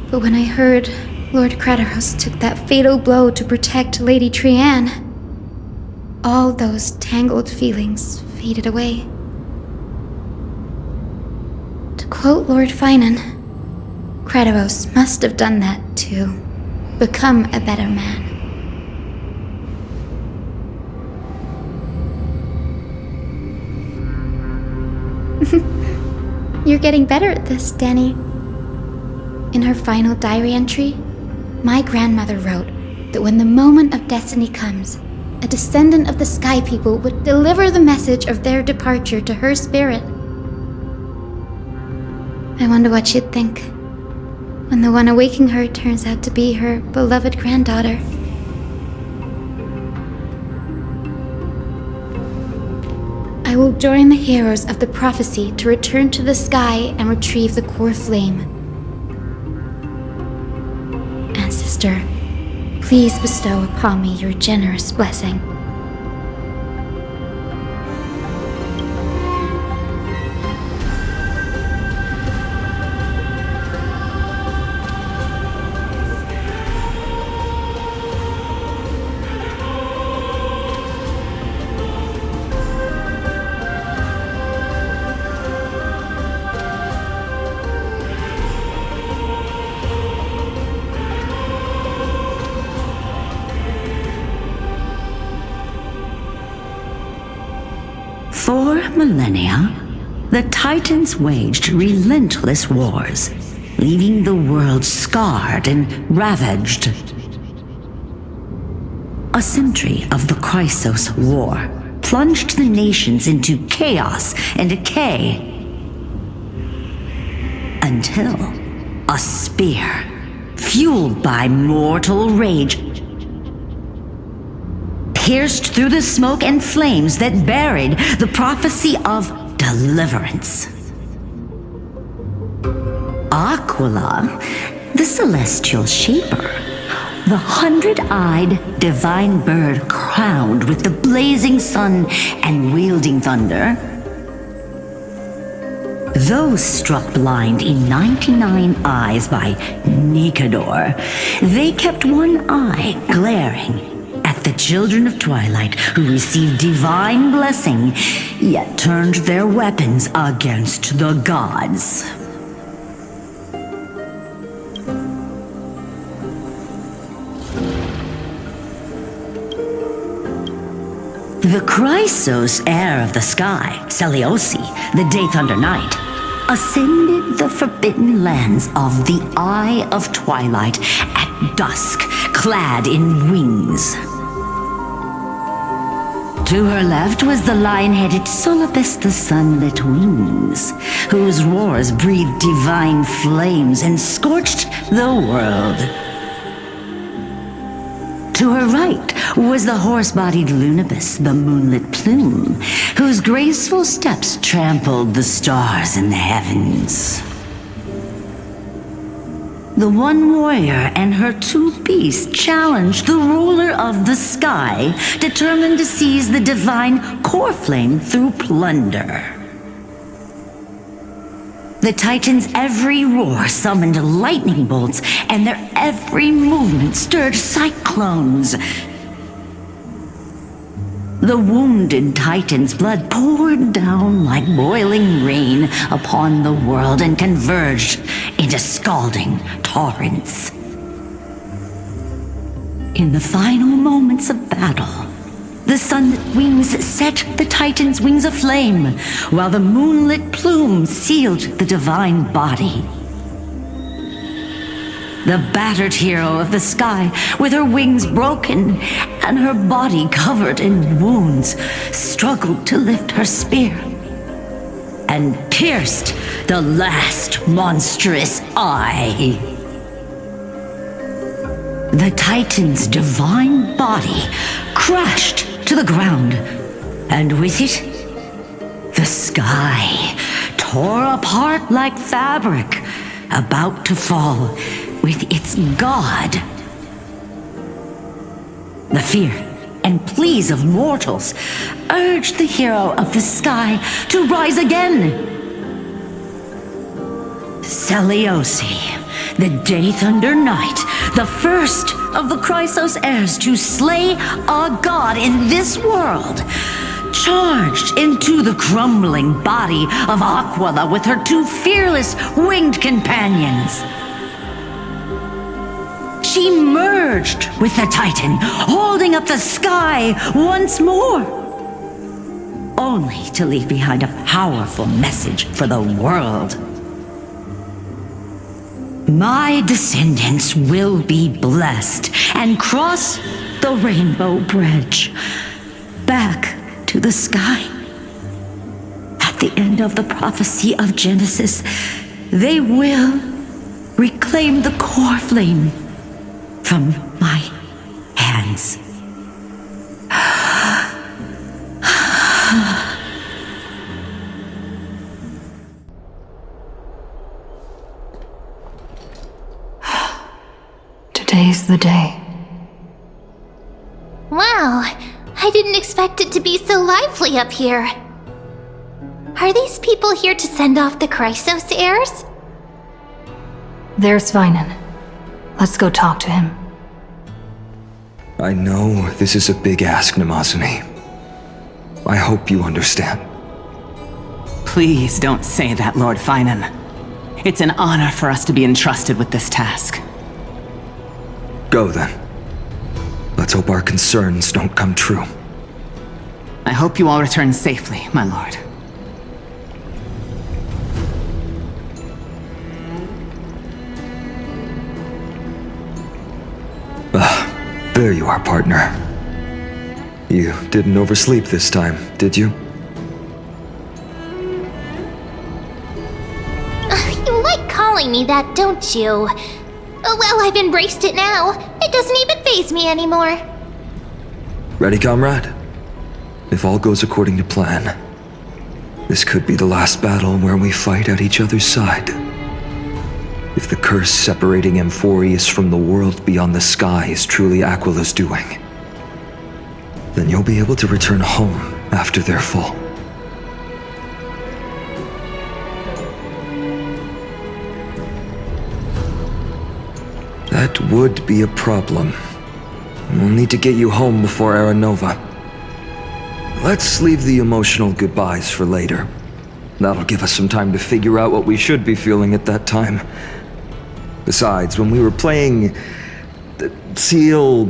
But when I heard Lord Gradaros took that fatal blow to protect Lady Trianne, all those tangled feelings faded away. To quote Lord Finan, Gradaros must have done that to become a better man. You're getting better at this, Danny. In her final diary entry, my grandmother wrote that when the moment of destiny comes, a descendant of the Sky People would deliver the message of their departure to her spirit. I wonder what she'd think when the one awaking her turns out to be her beloved granddaughter. I will join the heroes of the prophecy to return to the sky and retrieve the core flame. Ancestor, please bestow upon me your generous blessing. For millennia, the Titans waged relentless wars, leaving the world scarred and ravaged. A century of the Chrysos War plunged the nations into chaos and decay, until a spear, fueled by mortal rage, pierced through the smoke and flames that buried the prophecy of deliverance. Aquila, the celestial shaper, the 100-eyed divine bird crowned with the blazing sun and wielding thunder, though struck blind in 99 eyes by Nikador, they kept one eye glaring at the children of Twilight who received divine blessing, yet turned their weapons against the gods. The Chrysos heir of the sky, Seliosi, the Day Thunder Knight, ascended the forbidden lands of the Eye of Twilight at dusk, clad in wings. To her left was the lion-headed Solibus the Sunlit Wings, whose roars breathed divine flames and scorched the world. To her right was the horse-bodied Lunibus, the Moonlit Plume, whose graceful steps trampled the stars in the heavens. The one warrior and her two beasts challenged the ruler of the sky, determined to seize the divine core flame through plunder. The Titans' every roar summoned lightning bolts, and their every movement stirred cyclones. The wounded Titan's blood poured down like boiling rain upon the world and converged into scalding torrents. In the final moments of battle, the Sunlit Wings set the Titan's wings aflame, while the Moonlit Plume sealed the divine body. The battered hero of the sky, with her wings broken and her body covered in wounds, struggled to lift her spear and pierced the last monstrous eye. The Titan's divine body crashed to the ground, and with it, the sky tore apart like fabric, about to fall with its god. The fear and pleas of mortals urged the hero of the sky to rise again. Seliosi, the Day Thunder Knight, the first of the Chrysos heirs to slay a god in this world, charged into the crumbling body of Aquila with her two fearless winged companions. She merged with the Titan, holding up the sky once more, only to leave behind a powerful message for the world. My descendants will be blessed and cross the rainbow bridge back to the sky. At the end of the prophecy of Genesis, they will reclaim the core flame from my hands. Today's the day. Wow, I didn't expect it to be so lively up here. Are these people here to send off the Chrysos heirs? There's Sveinen. Let's go talk to him. I know this is a big ask, Namazuni. I hope you understand. Please don't say that, Lord Finan. It's an honor for us to be entrusted with this task. Go then. Let's hope our concerns don't come true. I hope you all return safely, my lord. There you are, partner. You didn't oversleep this time, did you? You like calling me that, don't you? Well, I've embraced it now. It doesn't even faze me anymore. Ready, comrade? If all goes according to plan, this could be the last battle where we fight at each other's side. If the curse separating Amphorius from the world beyond the sky is truly Aquila's doing, then you'll be able to return home after their fall. That would be a problem. We'll need to get you home before Aranova. Let's leave the emotional goodbyes for later. That'll give us some time to figure out what we should be feeling at that time. Besides, when we were playing the Seal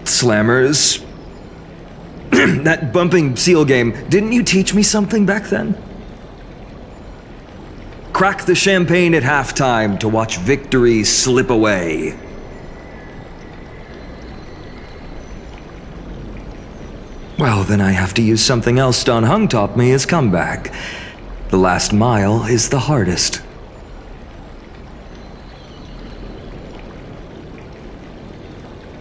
Slammers, that bumping seal game, didn't you teach me something back then? crack the champagne at halftime to watch victory slip away. Well, then I have to use something else Don Hung taught me as comeback. The last mile is the hardest.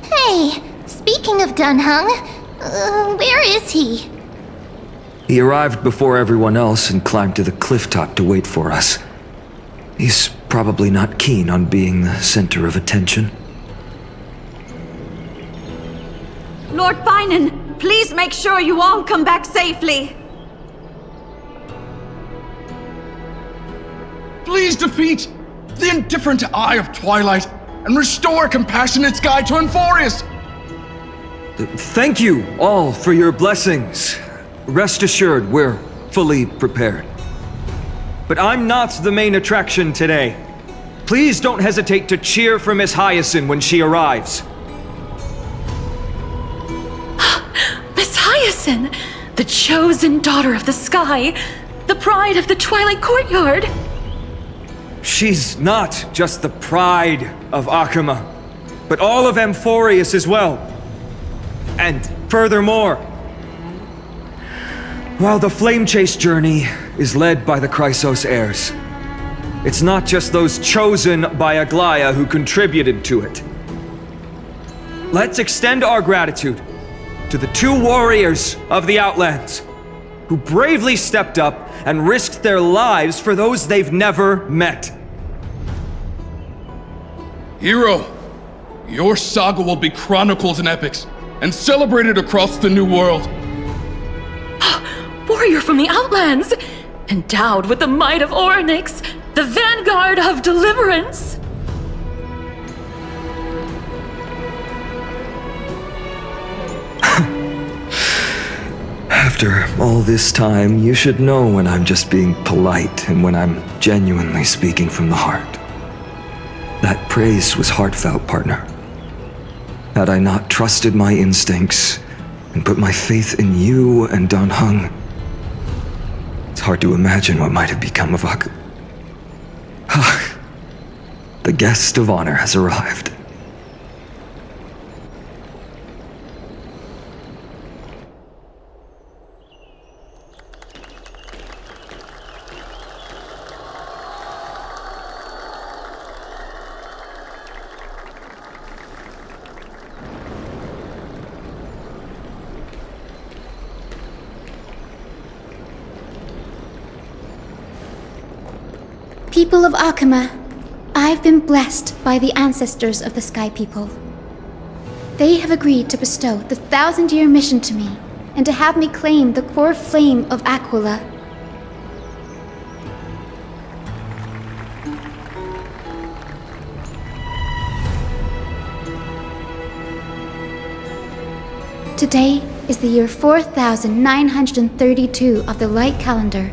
Hey, speaking of Dunhung, where is he? He arrived before everyone else and climbed to the cliff top to wait for us. He's probably not keen on being the center of attention. Lord Finan, please make sure you all come back safely. Please defeat the indifferent Eye of Twilight and restore a compassionate sky to Enforius! Thank you all for your blessings. Rest assured, we're fully prepared. But I'm not the main attraction today. Please don't hesitate to cheer for Miss Hyacinth when she arrives. Miss Hyacinth, the chosen daughter of the sky, the pride of the Twilight Courtyard. She's not just the pride of Akuma, but all of Enforius as well. And furthermore, while the Flame Chase journey is led by the Chrysos heirs, it's not just those chosen by Aglaya who contributed to it. Let's extend our gratitude to the 2 warriors of the Outlands who bravely stepped up and risked their lives for those they've never met. Hero, your saga will be chronicled in epics and celebrated across the New World. Warrior from the Outlands, endowed with the might of Orynyx, the vanguard of deliverance. After all this time, you should know when I'm just being polite and when I'm genuinely speaking from the heart. That praise was heartfelt, partner. Had I not trusted my instincts and put my faith in you and Don Hung, it's hard to imagine what might have become of Akuma. The guest of honor has arrived. People of Akuma, I've been blessed by the ancestors of the Sky People. They have agreed to bestow the 1,000-year mission to me and to have me claim the core flame of Aquila. Today is the year 4932 of the Light Calendar.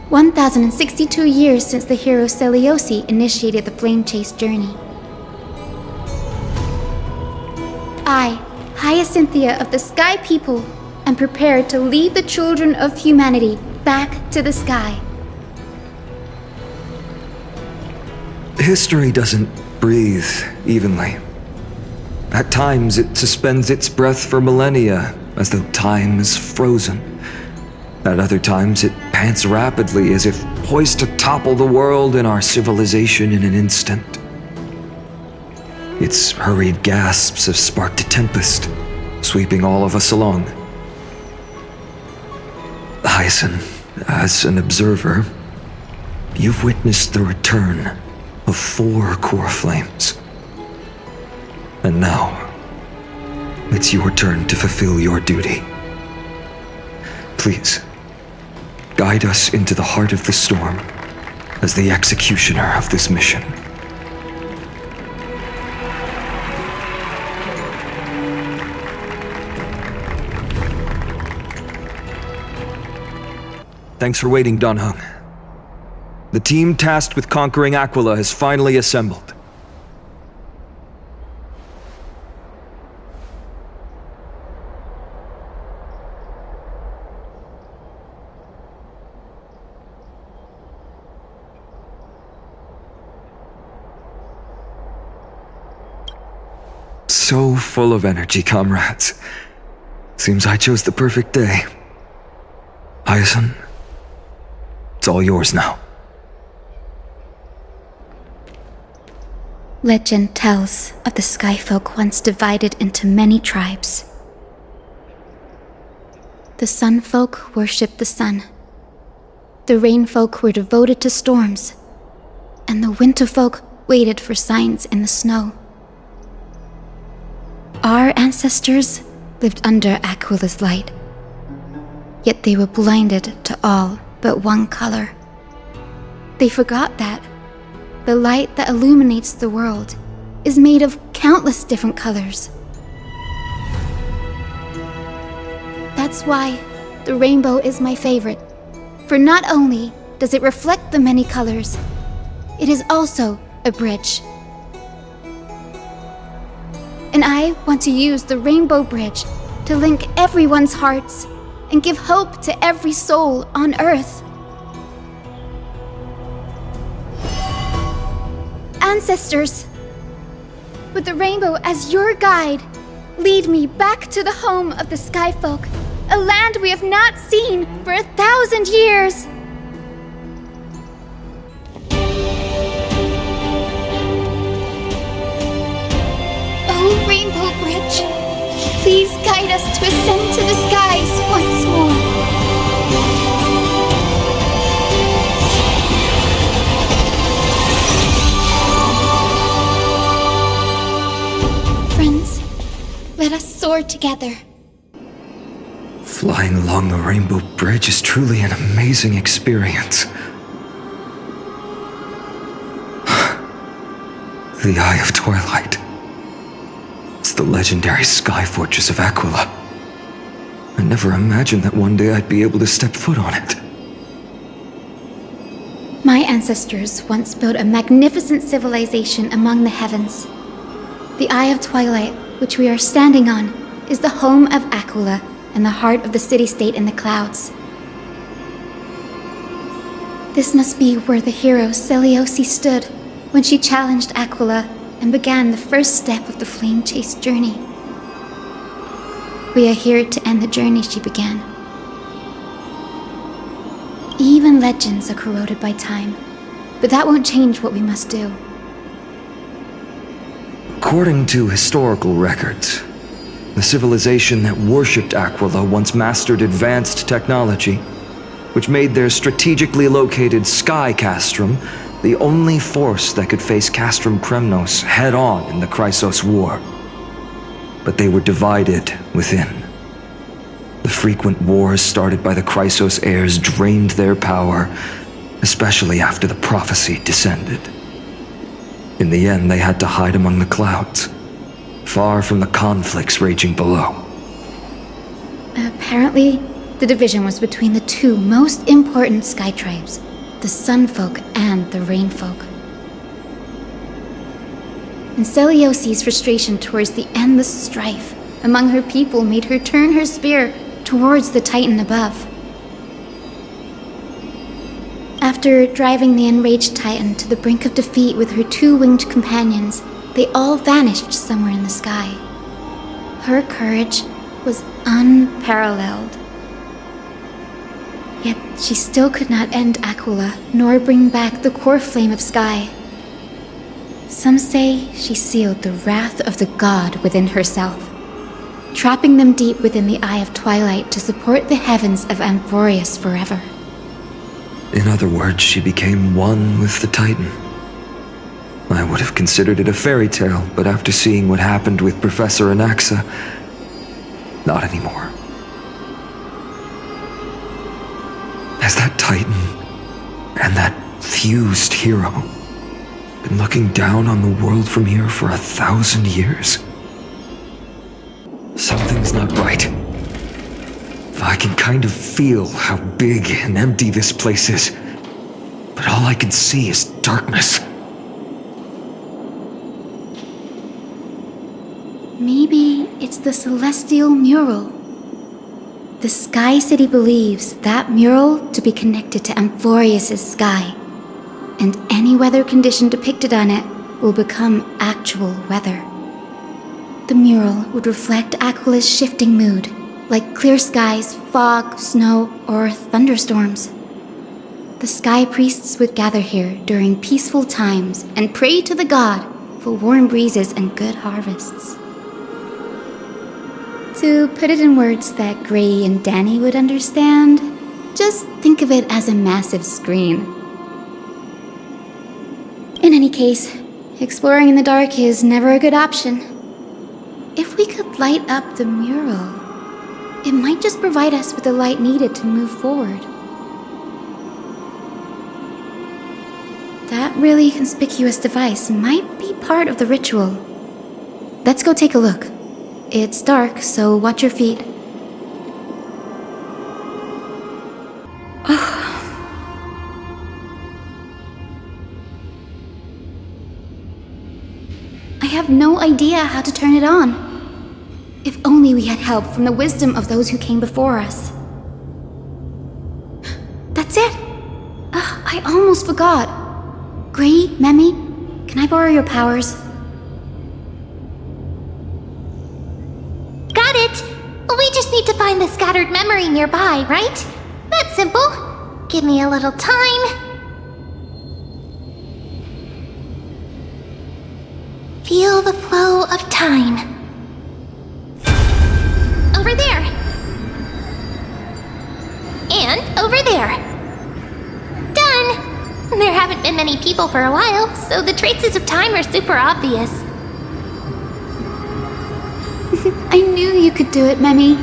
1,062 years since the hero Seliosi initiated the Flame Chase journey. I, Hyacinthia of the Sky People, am prepared to lead the children of humanity back to the sky. History doesn't breathe evenly. At times it suspends its breath for millennia, as though time is frozen. At other times, it pants rapidly as if poised to topple the world and our civilization in an instant. Its hurried gasps have sparked a tempest, sweeping all of us along. Hyacinth, as an observer, you've witnessed the return of 4 core flames. And now, it's your turn to fulfill your duty. Please, guide us into the heart of the storm as the executioner of this mission. Thanks for waiting, Don Hung. The team tasked with conquering Aquila has finally assembled. So full of energy, comrades. Seems I chose the perfect day. Hyacinth, it's all yours now. Legend tells of the Skyfolk once divided into many tribes. The Sunfolk worshipped the sun. The Rainfolk were devoted to storms. And the Winterfolk waited for signs in the snow. Our ancestors lived under Aquila's light. Yet they were blinded to all but one color. They forgot that the light that illuminates the world is made of countless different colors. That's why the rainbow is my favorite, for not only does it reflect the many colors, it is also a bridge. And I want to use the rainbow bridge to link everyone's hearts and give hope to every soul on Earth. Ancestors, with the rainbow as your guide, lead me back to the home of the Skyfolk, a land we have not seen for 1,000 years. Oh, Rainbow Bridge, please guide us to ascend to the skies once more. Friends, let us soar together. Flying along the Rainbow Bridge is truly an amazing experience. The Eye of Twilight. It's the legendary sky fortress of Aquila. I never imagined that one day I'd be able to step foot on it. My ancestors once built a magnificent civilization among the heavens. The Eye of Twilight, which we are standing on, is the home of Aquila and the heart of the city-state in the clouds. This must be where the hero Seleucus stood when she challenged Aquila and began the first step of the flame-chased journey. We are here to end the journey she began. Even legends are corroded by time, but that won't change what we must do. According to historical records, the civilization that worshipped Aquila once mastered advanced technology, which made their strategically located sky castrum the only force that could face Castrum Kremnos head-on in the Chrysos War. But they were divided within. The frequent wars started by the Chrysos heirs drained their power, especially after the prophecy descended. In the end, they had to hide among the clouds, far from the conflicts raging below. Apparently, the division was between the two most important sky tribes, the Sunfolk and the Rainfolk. And Seleucus' frustration towards the endless strife among her people made her turn her spear towards the Titan above. After driving the enraged Titan to the brink of defeat with her two-winged companions, they all vanished somewhere in the sky. Her courage was unparalleled. Yet she still could not end Aquila, nor bring back the core flame of sky. Some say she sealed the wrath of the god within herself, trapping them deep within the Eye of Twilight to support the heavens of Amphorius forever. In other words, she became one with the Titan. I would have considered it a fairy tale, but after seeing what happened with Professor Anaxa, not anymore. Has that Titan and that fused hero been looking down on the world from here for 1,000 years? Something's not right. I can kind of feel how big and empty this place is, but all I can see is darkness. Maybe it's the celestial mural. The Sky City believes that mural to be connected to Amphorius' sky, and any weather condition depicted on it will become actual weather. The mural would reflect Aquila's shifting mood, like clear skies, fog, snow, or thunderstorms. The sky priests would gather here during peaceful times and pray to the god for warm breezes and good harvests. To put it in words that Gray and Danny would understand, just think of it as a massive screen. In any case, exploring in the dark is never a good option. If we could light up the mural, it might just provide us with the light needed to move forward. That really conspicuous device might be part of the ritual. Let's go take a look. It's dark, so watch your feet. I have no idea how to turn it on. If only we had help from the wisdom of those who came before us. That's it! I almost forgot. Gray, Memmy, can I borrow your powers? Got it! We just need to find the scattered memory nearby, right? That's simple. Give me a little time. Feel the flow of time. Over there. And over there. Done! There haven't been many people for a while, so the traces of time are super obvious. I knew you could do it, Memmy.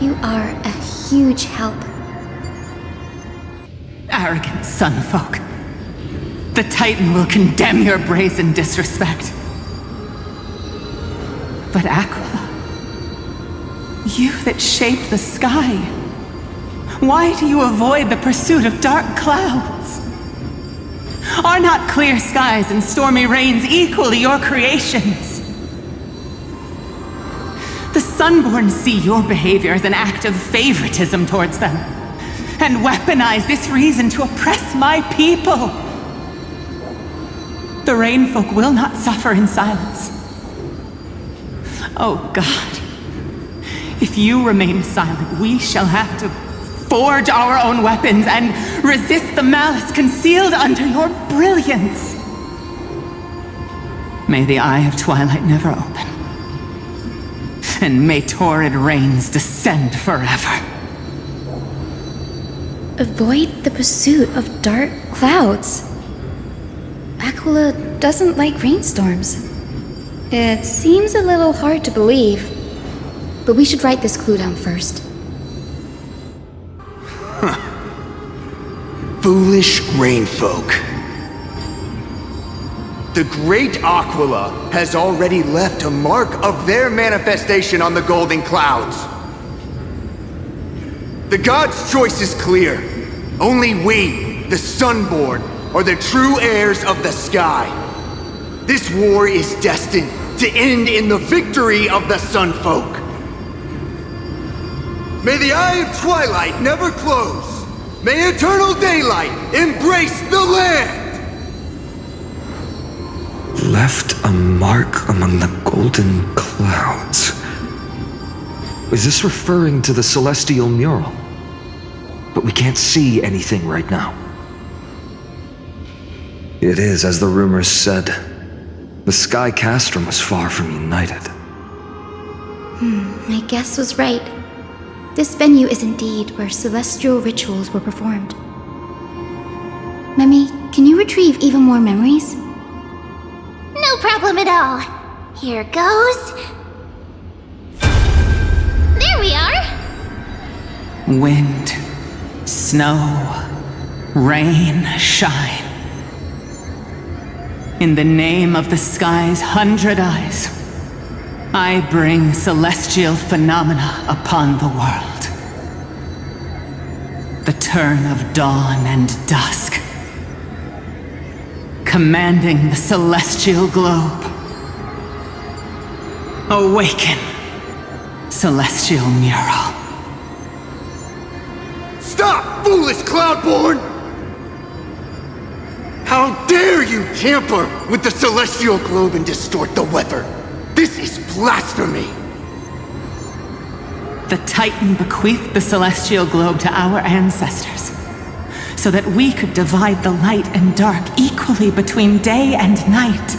You are a huge help. Arrogant sunfolk. The Titan will condemn your brazen disrespect. But Aquila, you that shaped the sky, why do you avoid the pursuit of dark clouds? Are not clear skies and stormy rains equally your creations? The Sunborn see your behavior as an act of favoritism towards them, and weaponize this reason to oppress my people. The Rainfolk will not suffer in silence. Oh God, if you remain silent, we shall have to forge our own weapons and resist the malice concealed under your brilliance. May the Eye of Twilight never open, and may torrid rains descend forever. Avoid the pursuit of dark clouds. Aquila doesn't like rainstorms. It seems a little hard to believe, but we should write this clue down first. Foolish rainfolk. The great Aquila has already left a mark of their manifestation on the golden clouds. The god's choice is clear. Only we, the Sunborn, are the true heirs of the sky. This war is destined to end in the victory of the Sunfolk. May the Eye of Twilight never close. May eternal daylight embrace the land! Left a mark among the golden clouds. Is this referring to the celestial mural? But we can't see anything right now. It is, as the rumors said. The Sky Castrum was far from united. My guess was right. This venue is indeed where celestial rituals were performed. Memmy, can you retrieve even more memories? No problem at all. Here goes. There we are. Wind, snow, rain, shine. In the name of the sky's 100 eyes, I bring celestial phenomena upon the world. The turn of dawn and dusk, commanding the celestial globe. Awaken, celestial mural. Stop, foolish Cloudborn! How dare you tamper with the celestial globe and distort the weather? This is blasphemy! The Titan bequeathed the celestial globe to our ancestors, so that we could divide the light and dark equally between day and night,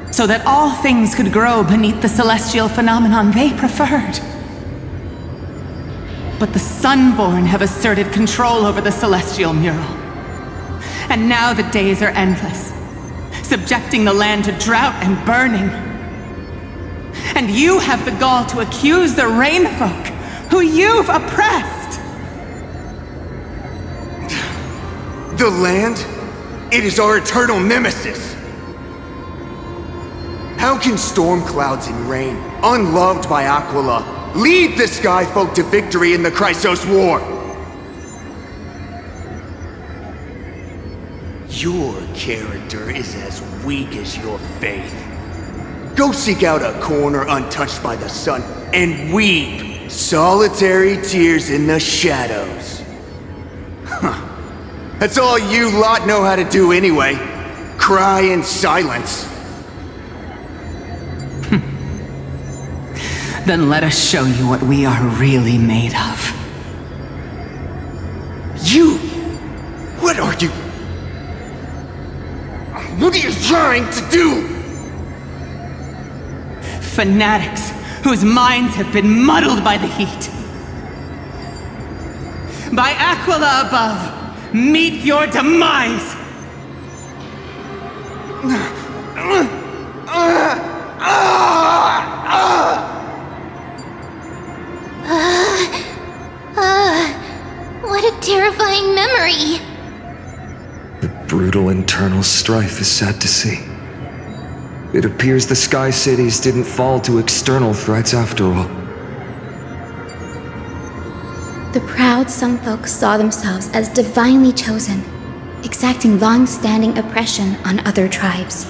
so that all things could grow beneath the celestial phenomenon they preferred. But the Sunborn have asserted control over the celestial mural. And now the days are endless, subjecting the land to drought and burning. And you have the gall to accuse the Rainfolk, who you've oppressed! The land? It is our eternal nemesis! How can storm clouds and rain, unloved by Aquila, lead the Skyfolk to victory in the Chrysos War? Your character is as weak as your faith. Go seek out a corner untouched by the sun and weep solitary tears in the shadows. Huh. That's all you lot know how to do anyway. Cry in silence. Then let us show you what we are really made of. You? What are you? What are you trying to do? Fanatics whose minds have been muddled by the heat. By Aquila above, meet your demise! What a terrifying memory! The brutal internal strife is sad to see. It appears the Sky Cities didn't fall to external threats after all. The proud Sunfolk saw themselves as divinely chosen, exacting long-standing oppression on other tribes.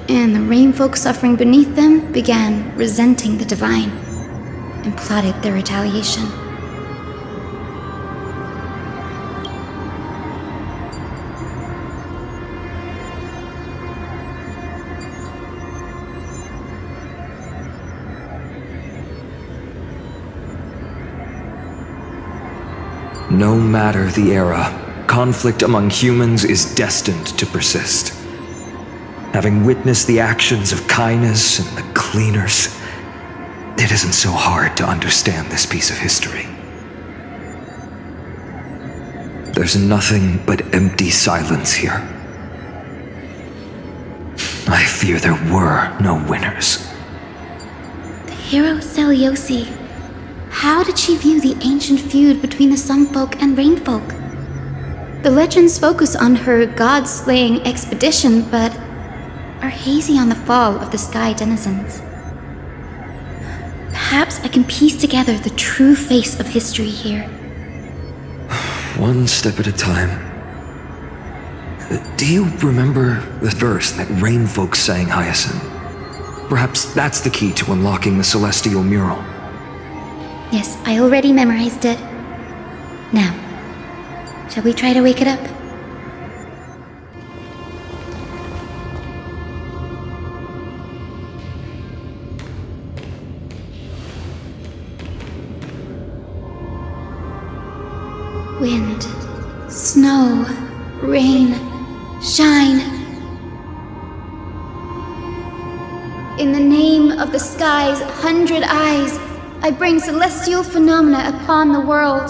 And the Rainfolk suffering beneath them began resenting the divine and plotted their retaliation. No matter the era, conflict among humans is destined to persist. Having witnessed the actions of Kindness and the Cleaners, it isn't so hard to understand this piece of history. There's nothing but empty silence here. I fear there were no winners. The hero Seliosi. How did she view the ancient feud between the Sunfolk and Rainfolk? The legends focus on her god-slaying expedition, but are hazy on the fall of the Sky denizens. Perhaps I can piece together the true face of history here. One step at a time. Do you remember the verse that Rainfolk sang, Hyacinth? Perhaps that's the key to unlocking the celestial mural. Yes, I already memorized it. Now, shall we try to wake it up? Wind, snow, rain, shine. In the name of the sky's 100 eyes, I bring celestial phenomena upon the world.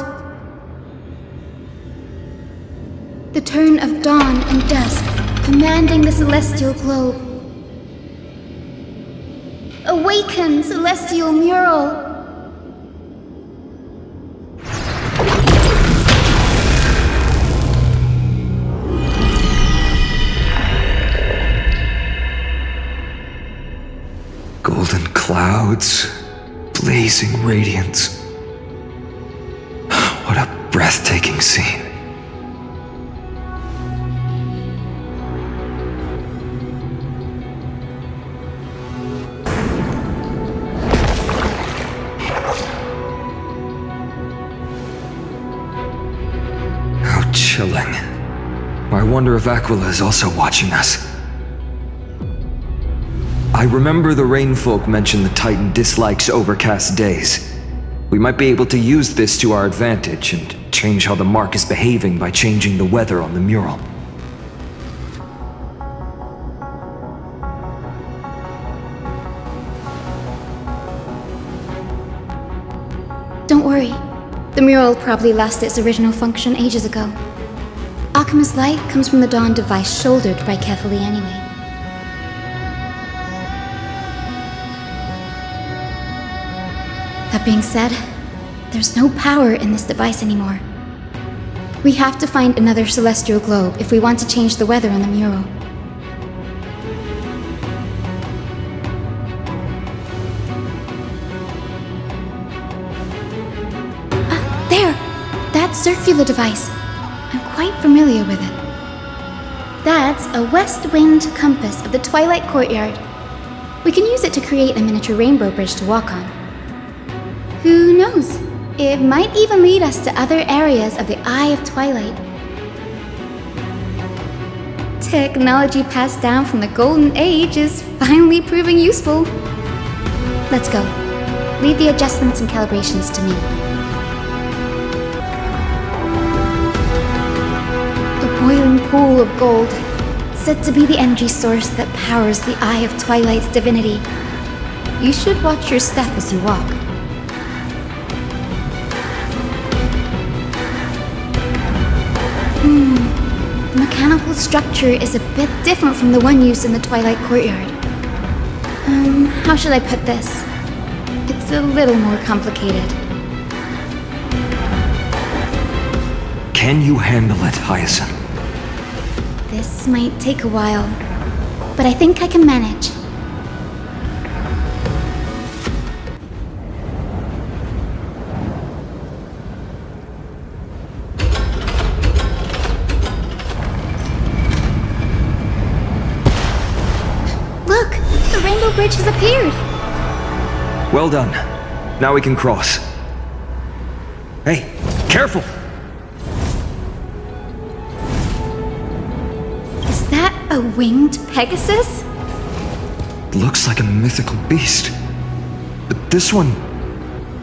The turn of dawn and dusk, commanding the celestial globe. Awaken, celestial mural! Golden clouds, blazing radiance. What a breathtaking scene. How chilling. I wonder if Aquila is also watching us. I remember the Rainfolk mentioned the Titan dislikes overcast days. We might be able to use this to our advantage and change how the mark is behaving by changing the weather on the mural. Don't worry. The mural probably lost its original function ages ago. Alchemist's light comes from the dawn device shouldered by Kefali anyway. That being said, there's no power in this device anymore. We have to find another celestial globe if we want to change the weather on the mural. There! That circular device. I'm quite familiar with it. That's a west wind compass of the Twilight Courtyard. We can use it to create a miniature rainbow bridge to walk on. Who knows? It might even lead us to other areas of the Eye of Twilight. Technology passed down from the Golden Age is finally proving useful. Let's go. Leave the adjustments and calibrations to me. A boiling pool of gold, said to be the energy source that powers the Eye of Twilight's divinity. You should watch your step as you walk. The mechanical structure is a bit different from the one used in the Twilight Courtyard. How should I put this? It's a little more complicated. Can you handle it, Hyacinth? This might take a while, but I think I can manage. Look! The rainbow bridge has appeared! Well done. Now we can cross. Hey, careful! Is that a winged Pegasus? Looks like a mythical beast. But this one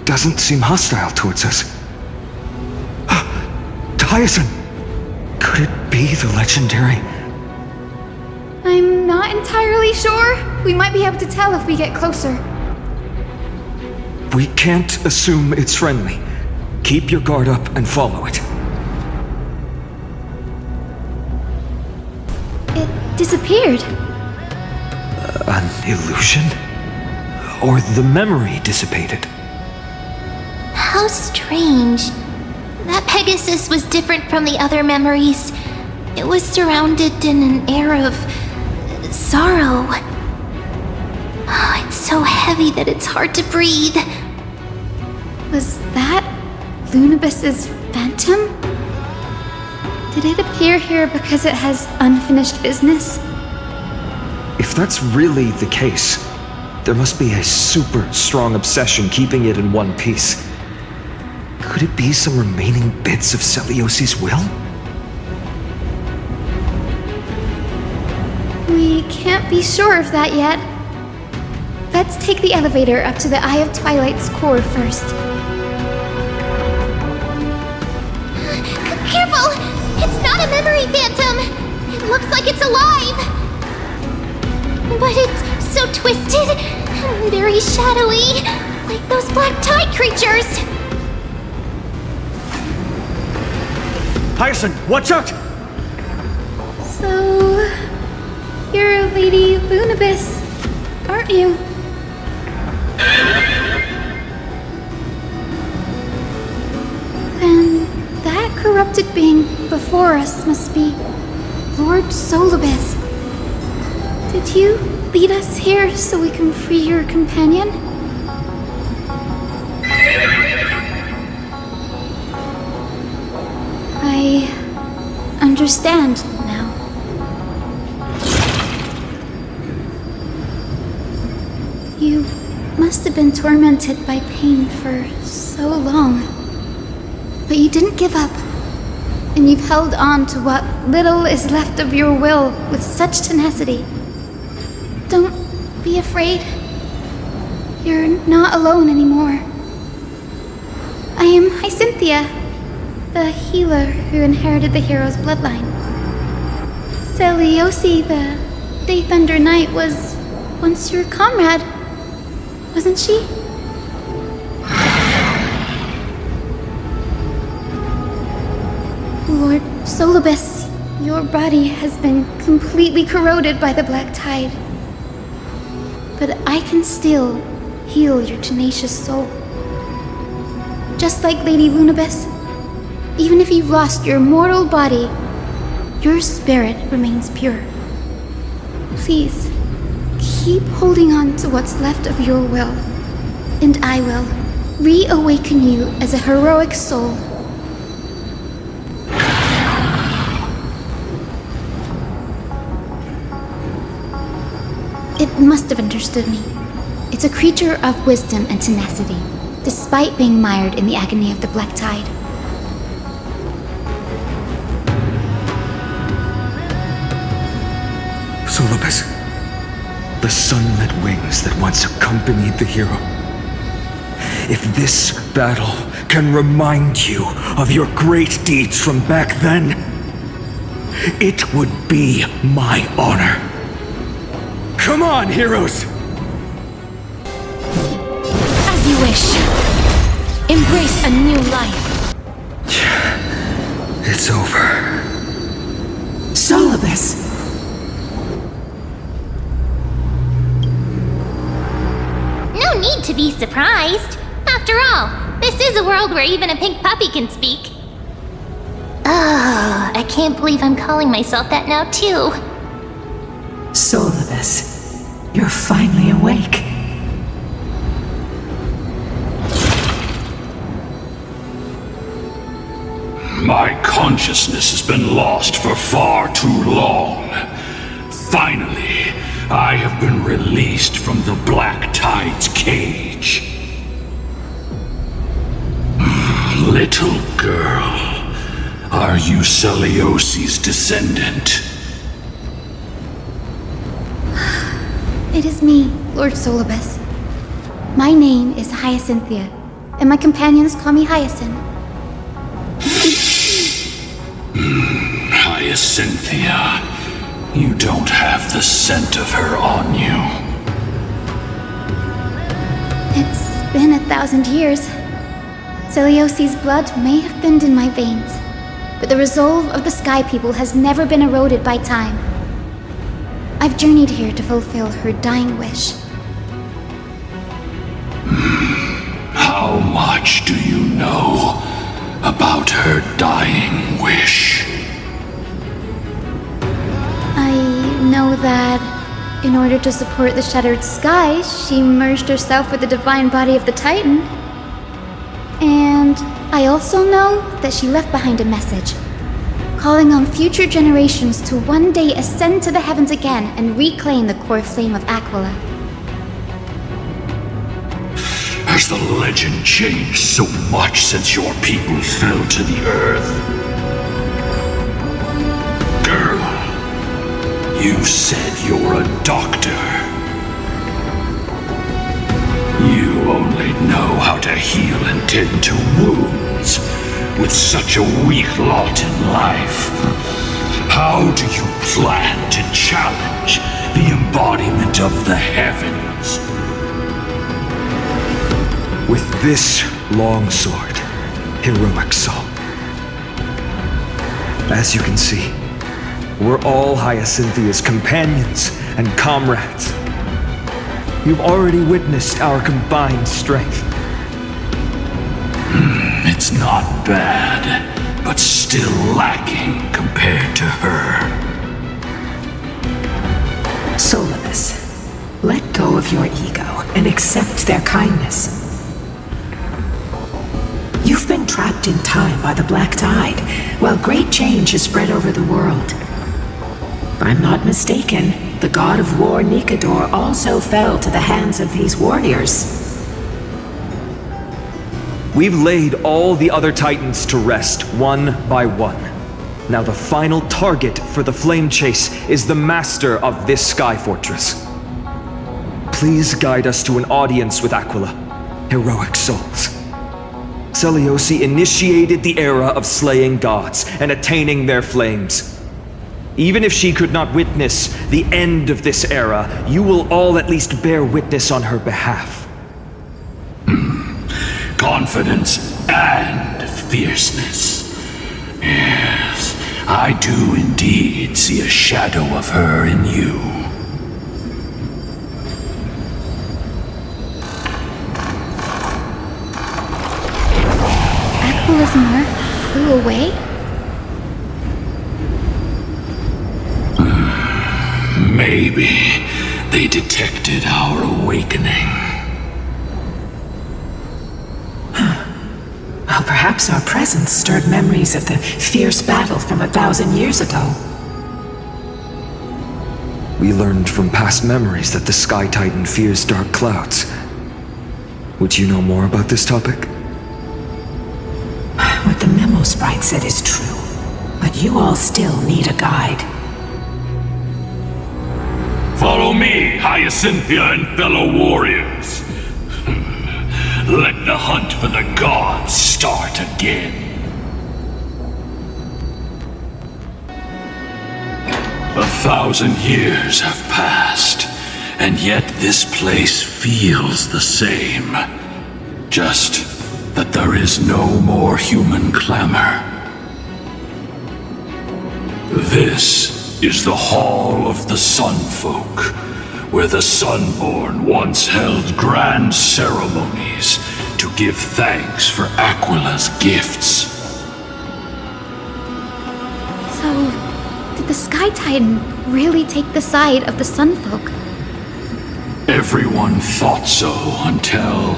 doesn't seem hostile towards us. Hyacinth! Could it be the legendary? I'm not entirely sure. We might be able to tell if we get closer. We can't assume it's friendly. Keep your guard up and follow it. It disappeared. An illusion? Or the memory dissipated? How strange. That Pegasus was different from the other memories. It was surrounded in an air of sorrow. Oh, it's so heavy that it's hard to breathe. Was that Lunibus's phantom? Did it appear here because it has unfinished business? If that's really the case, there must be a super strong obsession keeping it in one piece. Could it be some remaining bits of Celiosi's will? We can't be sure of that yet. Let's take the elevator up to the Eye of Twilight's core first. Careful! It's not a memory phantom! It looks like it's alive! But it's so twisted and very shadowy, like those black tide creatures! Hyacinth, watch out! So... you're Lady Lunibus, aren't you? Then that corrupted being before us must be Lord Solibus. Did you lead us here so we can free your companion? I understand now. You must have been tormented by pain for so long. But you didn't give up. And you've held on to what little is left of your will with such tenacity. Don't be afraid. You're not alone anymore. I am Hyacinthia, the healer who inherited the hero's bloodline. Seliosi, the Day Thunder Knight, was once your comrade, wasn't she? Lord Solibus, your body has been completely corroded by the Black Tide. But I can still heal your tenacious soul. Just like Lady Lunibus, even if you've lost your mortal body, your spirit remains pure. Please, keep holding on to what's left of your will, and I will reawaken you as a heroic soul. It must have understood me. It's a creature of wisdom and tenacity, despite being mired in the agony of the Black Tide. Solibus, the sunlit wings that once accompanied the hero. If this battle can remind you of your great deeds from back then, it would be my honor. Come on, heroes! As you wish. Embrace a new life. It's over. Solibus! No need to be surprised. After all, this is a world where even a pink puppy can speak. Oh, I can't believe I'm calling myself that now, too. Solibus, you're finally awake. My consciousness has been lost for far too long. Finally, I have been released from the Black Tide's cage. Little girl, are you Celiosi's descendant? It is me, Lord Solibus. My name is Hyacinthia, and my companions call me Hyacinth. Hyacinthia, you don't have the scent of her on you. It's been 1,000 years. Celiosi's blood may have thinned in my veins, but the resolve of the Sky People has never been eroded by time. I've journeyed here to fulfill her dying wish. How much do you know about her dying wish? I know that in order to support the shattered sky, she merged herself with the divine body of the Titan. And I also know that she left behind a message, calling on future generations to one day ascend to the heavens again and reclaim the core flame of Aquila. Has the legend changed so much since your people fell to the earth? Girl, you said you're a doctor. You only know how to heal and tend to wounds with such a weak lot in life. How do you plan to challenge the embodiment of the heavens? With this long sword, heroic soul. As you can see, we're all Hyacinthia's companions and comrades. You've already witnessed our combined strength. It's not bad, but still lacking compared to her. Solibus, let go of your ego and accept their kindness. You've been trapped in time by the Black Tide, while great change has spread over the world. If I'm not mistaken, the god of war Nikador also fell to the hands of these warriors. We've laid all the other Titans to rest, one by one. Now the final target for the flame chase is the master of this sky fortress. please guide us to an audience with Aquila, heroic souls. Seleuci initiated the era of slaying gods and attaining their flames. Even if she could not witness the end of this era, you will all at least bear witness on her behalf. Confidence and fierceness. Yes, I do indeed see a shadow of her in you. Aquila's mark flew away? Maybe they detected our awakening. Well, perhaps our presence stirred memories of the fierce battle from 1,000 years ago. We learned from past memories that the Sky Titan fears dark clouds. Would you know more about this topic? What the memo sprite said is true, but you all still need a guide. Follow me, Hyacinthia and fellow warriors. Let the hunt for the gods start again. 1,000 years have passed, and yet this place feels the same. Just that there is no more human clamor. This is the Hall of the Sunfolk, where the Sunborn once held grand ceremonies to give thanks for Aquila's gifts. So, did the Sky Titan really take the side of the Sunfolk? Everyone thought so until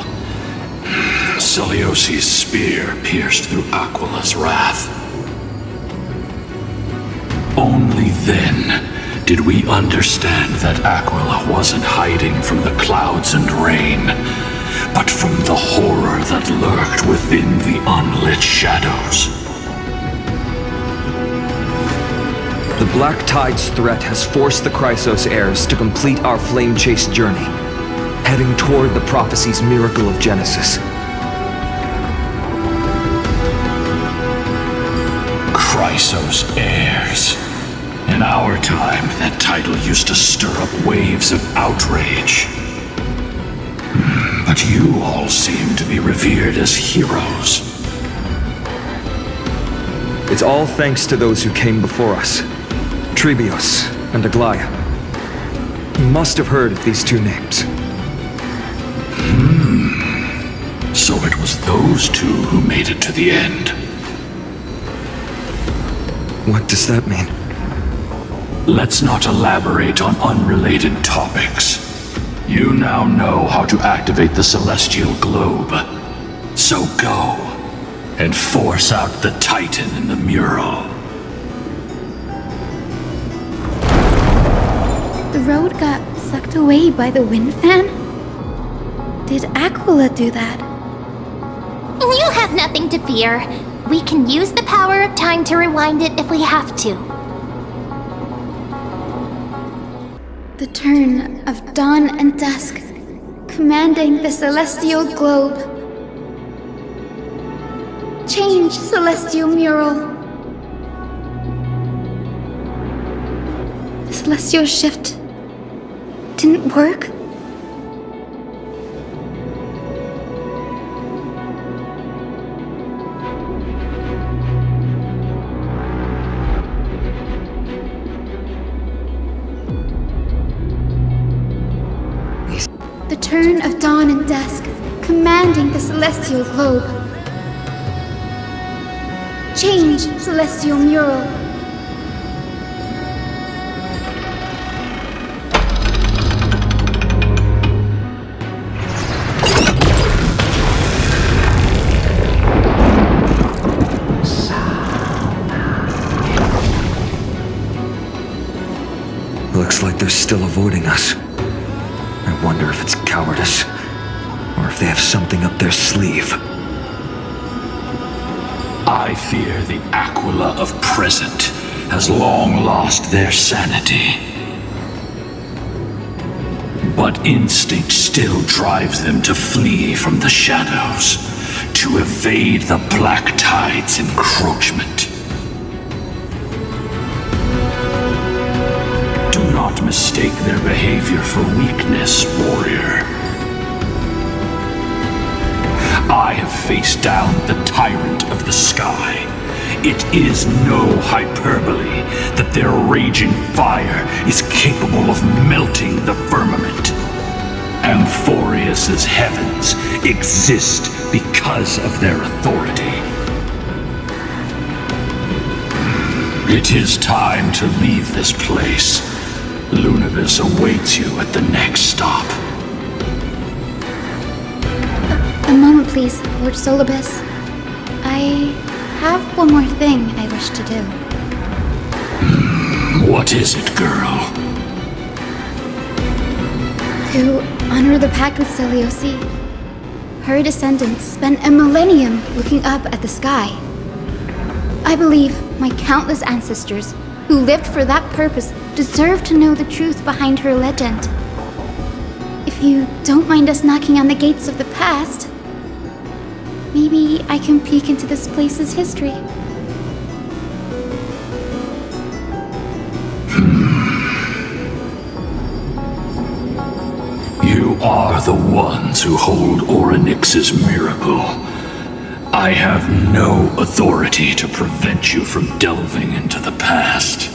Seleuci's spear pierced through Aquila's wrath. Only then did we understand that Aquila wasn't hiding from the clouds and rain, but from the horror that lurked within the unlit shadows. The Black Tide's threat has forced the Chrysos heirs to complete our flame-chased journey, heading toward the prophecy's miracle of Genesis. Chrysos heirs. In our time, that title used to stir up waves of outrage. But you all seem to be revered as heroes. It's all thanks to those who came before us. Trebios and Aglaia. You must have heard of these two names. So it was those two who made it to the end. What does that mean? Let's not elaborate on unrelated topics. You now know how to activate the celestial globe. So go, and force out the Titan in the mural. The road got sucked away by the wind fan? Did Aquila do that? You have nothing to fear. We can use the power of time to rewind it if we have to. The turn of dawn and dusk, commanding the celestial globe. Change, celestial mural. The celestial shift didn't work? The turn of dawn and dusk, commanding the celestial globe. Change, celestial mural. Looks like they're still avoiding us. I wonder if it's cowardice, or if they have something up their sleeve. I fear the Aquila of present has long lost their sanity. But instinct still drives them to flee from the shadows, to evade the Black Tide's encroachment. Do not mistake their behavior for weakness, warrior. I have faced down the tyrant of the sky. It is no hyperbole that their raging fire is capable of melting the firmament. Amphorius's heavens exist because of their authority. It is time to leave this place. Lunavis awaits you at the next stop. A moment, please, Lord Solibus. I have one more thing I wish to do. What is it, girl? To honor the pact with Seliosi. Her descendants spent a millennium looking up at the sky. I believe my countless ancestors who lived for that purpose deserve to know the truth behind her legend. If you don't mind us knocking on the gates of the past, maybe I can peek into this place's history. You are the ones who hold Orynyx's miracle. I have no authority to prevent you from delving into the past.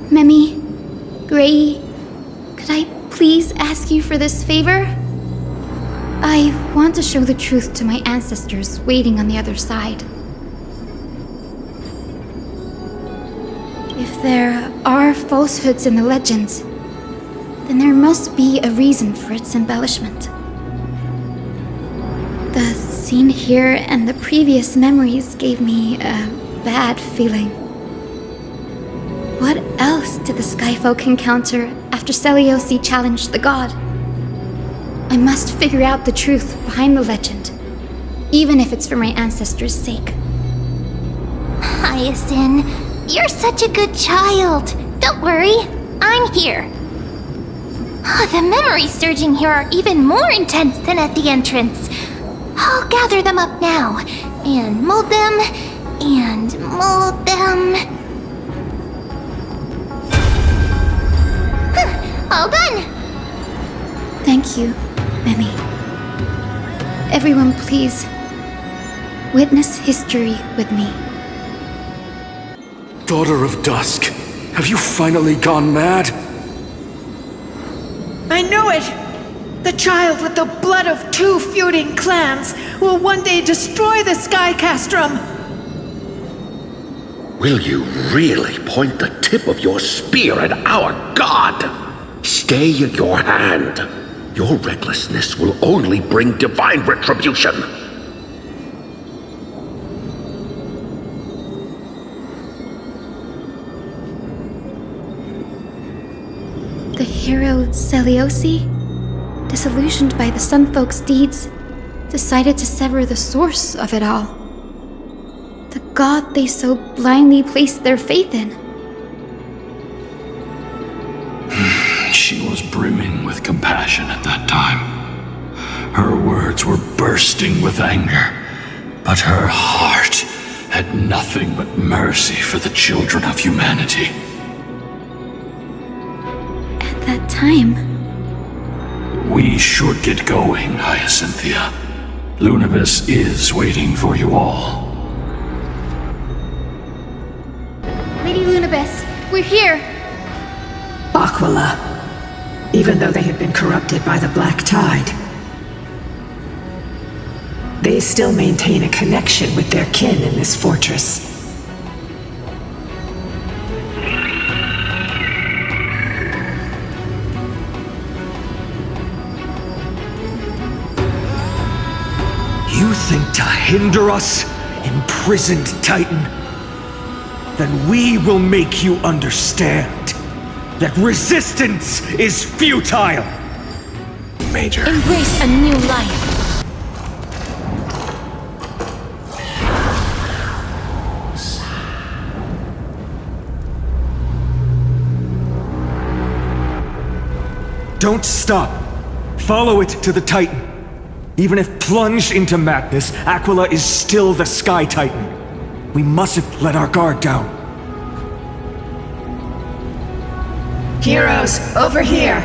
Memi, Gray, could I please ask you for this favor? I want to show the truth to my ancestors waiting on the other side. If there are falsehoods in the legends, then there must be a reason for its embellishment. The scene here and the previous memories gave me a bad feeling. What else did the Skyfolk encounter after Seliosi challenged the god? I must figure out the truth behind the legend, even if it's for my ancestors' sake. Hyacinth, you're such a good child. Don't worry, I'm here. The memories surging here are even more intense than at the entrance. I'll gather them up now, and mold them, and mold them. All done! Thank you, Memi. Everyone, please, witness history with me. Daughter of Dusk, have you finally gone mad? I knew it! The child with the blood of 2 feuding clans will one day destroy the Sky Castrum! Will you really point the tip of your spear at our god? Stay your hand. Your recklessness will only bring divine retribution. The hero Seliosi, disillusioned by the Sunfolk's deeds, decided to sever the source of it all. The god they so blindly placed their faith in. She was brimming with compassion at that time. Her words were bursting with anger, but her heart had nothing but mercy for the children of humanity. At that time, We should get going, Hyacinthia. Lunavis is waiting for you all. Lady Lunabis, we're here! Aquila, even though they have been corrupted by the Black Tide, they still maintain a connection with their kin in this fortress. You think to hinder us, imprisoned Titan? Then we will make you understand that resistance is futile! Major. Embrace a new life. Don't stop. Follow it to the Titan. Even if plunged into madness, Aquila is still the Sky Titan. We mustn't let our guard down. Heroes, over here!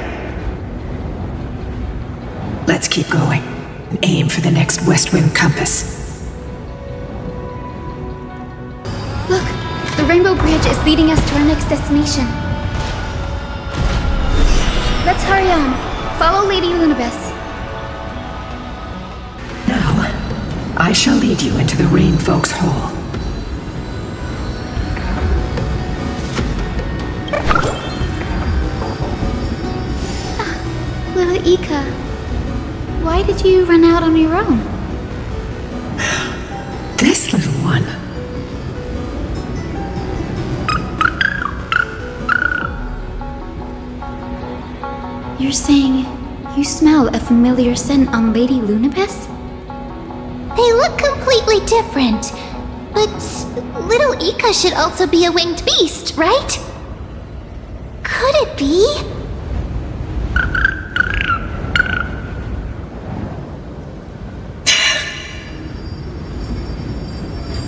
Let's keep going and aim for the next west wind compass. Look, the Rainbow Bridge is leading us to our next destination. Let's hurry on. Follow Lady Lunabis. Now, I shall lead you into the Rain Folks Hall. Little Ika, why did you run out on your own? This little one. You're saying you smell a familiar scent on Lady Lunabis? They look completely different. But little Ika should also be a winged beast, right? Could it be?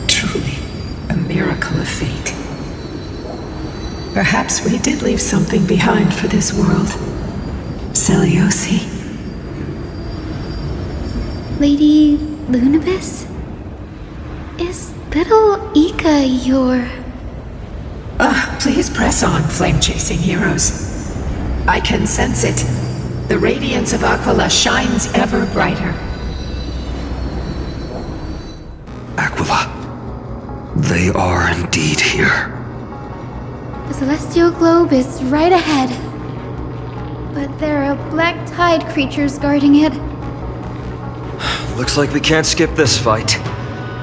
Truly, a miracle of fate. Perhaps we did leave something behind for this world. Celiosi. Lady Lunabis? Is little Ika your... Please press on, flame-chasing heroes. I can sense it. The radiance of Aquila shines ever brighter. Aquila. They are indeed here. The celestial globe is right ahead. But there are black tide creatures guarding it. Looks like we can't skip this fight.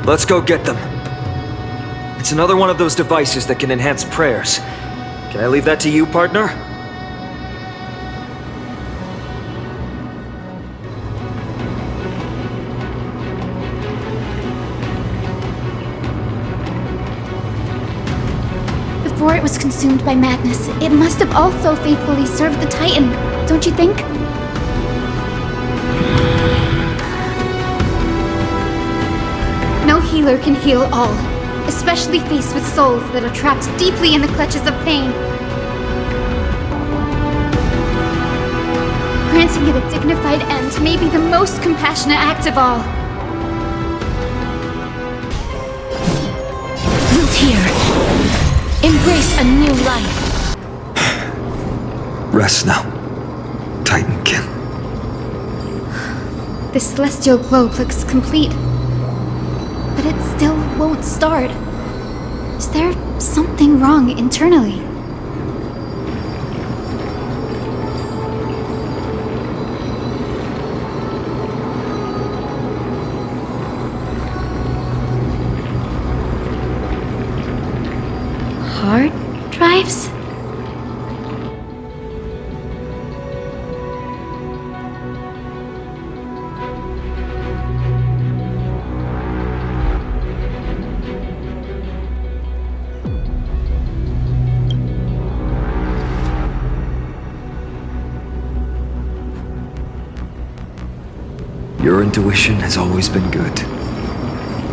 Let's go get them. It's another one of those devices that can enhance prayers. Can I leave that to you, partner? Before it was consumed by madness, it must have also faithfully served the Titan, don't you think? No healer can heal all, especially faced with souls that are trapped deeply in the clutches of pain. Granting it a dignified end may be the most compassionate act of all. Wilt here. Embrace a new life. Rest now, Titankin. The celestial globe looks complete, but it still won't start. Is there something wrong internally? Hard drives? Your intuition has always been good.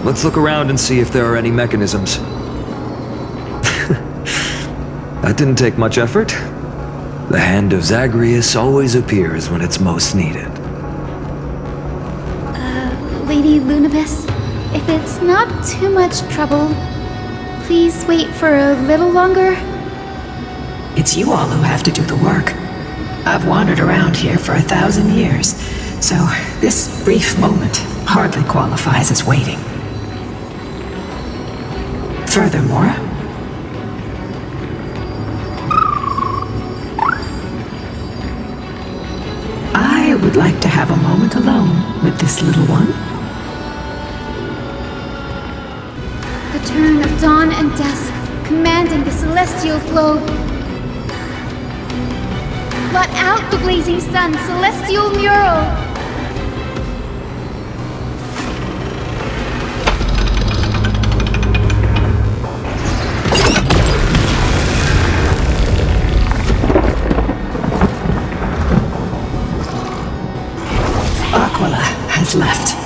Let's look around and see if there are any mechanisms. That didn't take much effort. The hand of Zagreus always appears when it's most needed. Lady Lunabis, if it's not too much trouble, please wait for a little longer. It's you all who have to do the work. I've wandered around here for 1,000 years, so this brief moment hardly qualifies as waiting. Furthermore, I would like to have a moment alone with this little one. The turn of dawn and dusk, commanding the celestial globe. Blot out the blazing sun, celestial mural! path left.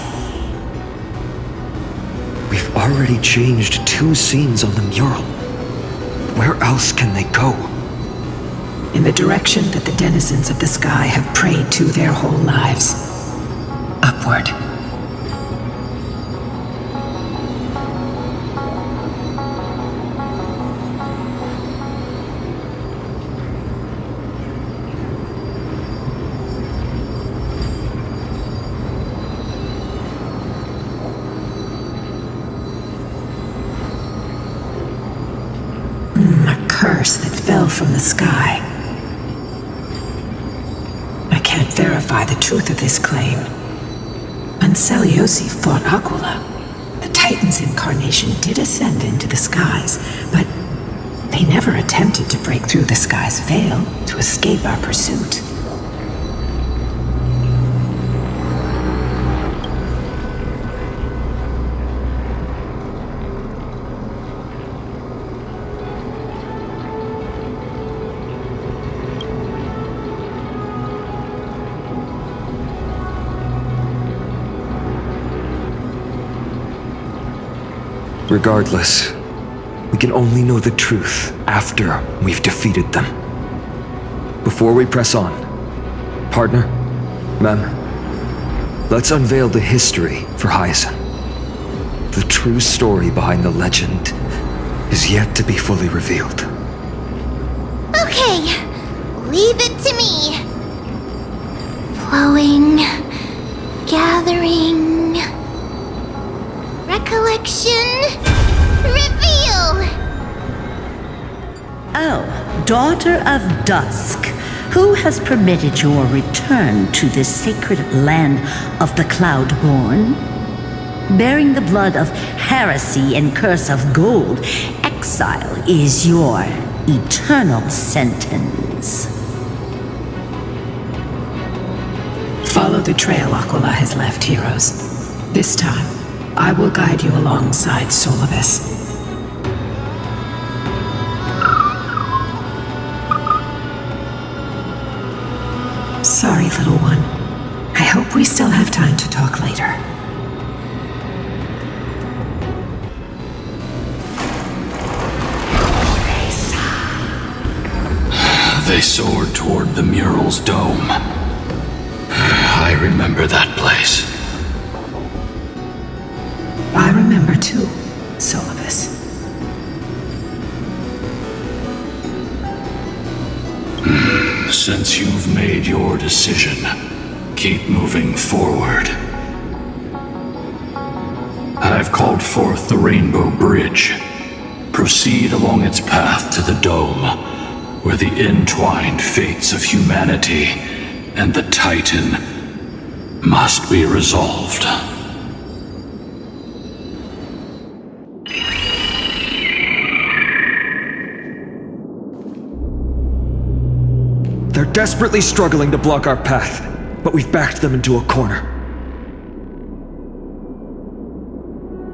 We've already changed 2 scenes on the mural. Where else can they go? In the direction that the denizens of the sky have prayed to their whole lives. Upward. A curse that fell from the sky. I can't verify the truth of this claim. When Seliosi fought Aquila, the Titan's incarnation did ascend into the skies, but they never attempted to break through the sky's veil to escape our pursuit. Regardless, we can only know the truth after we've defeated them. Before we press on, partner, Mem, let's unveil the history for Hyacinth. The true story behind the legend is yet to be fully revealed. Okay, leave it to me. Flowing, gathering, recollection, reveal! Oh, daughter of dusk, who has permitted your return to this sacred land of the Cloudborn? Bearing the blood of heresy and curse of gold, exile is your eternal sentence. Follow the trail Aquila has left, heroes. This time, I will guide you alongside Solibus. Sorry, little one. I hope we still have time to talk later. They soared toward the mural's dome. I remember that place. I remember too, Solibus. Since you've made your decision, keep moving forward. I've called forth the Rainbow Bridge. Proceed along its path to the dome, where the entwined fates of humanity and the Titan must be resolved. They're desperately struggling to block our path, but we've backed them into a corner.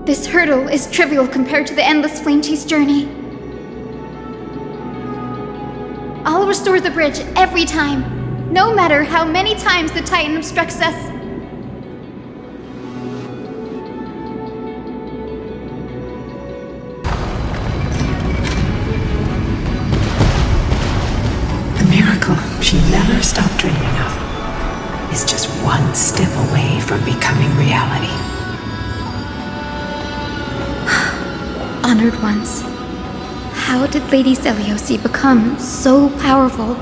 This hurdle is trivial compared to the endless flame chase journey. I'll restore the bridge every time, no matter how many times the Titan obstructs us. The miracle she never stopped dreaming of is just one step away from becoming reality. Honored ones, how did Lady Seliosi become so powerful?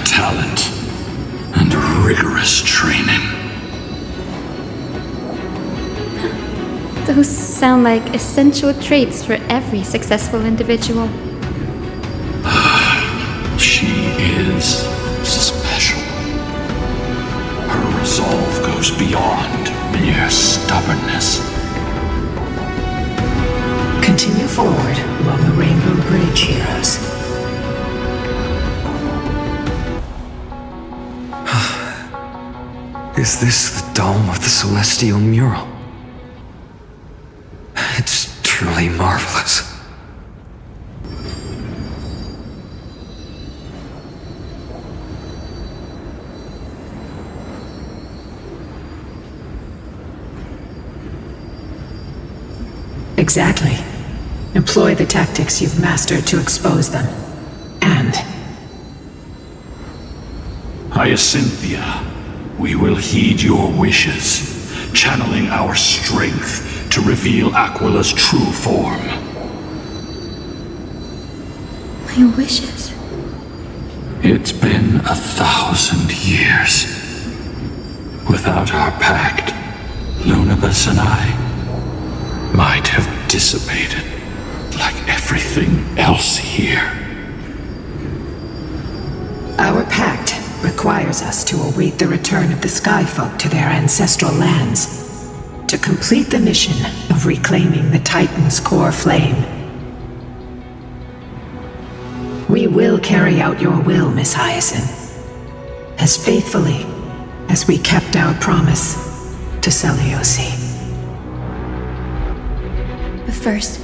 Talent and rigorous training. Those sound like essential traits for every successful individual. She is special. Her resolve goes beyond mere stubbornness. Continue forward along the Rainbow Bridge, heroes. Is this the dome of the celestial mural? It's truly marvelous. Exactly. Employ the tactics you've mastered to expose them. And... Hyacinthia, we will heed your wishes, channeling our strength to reveal Aquila's true form. My wishes? It's been 1,000 years. Without our pact, Lunabus and I might have dissipated like everything else here. Our pact requires us to await the return of the Skyfolk to their ancestral lands, to complete the mission of reclaiming the Titan's core flame. We will carry out your will, Miss Hyacinth, as faithfully as we kept our promise to Seliosi. But first,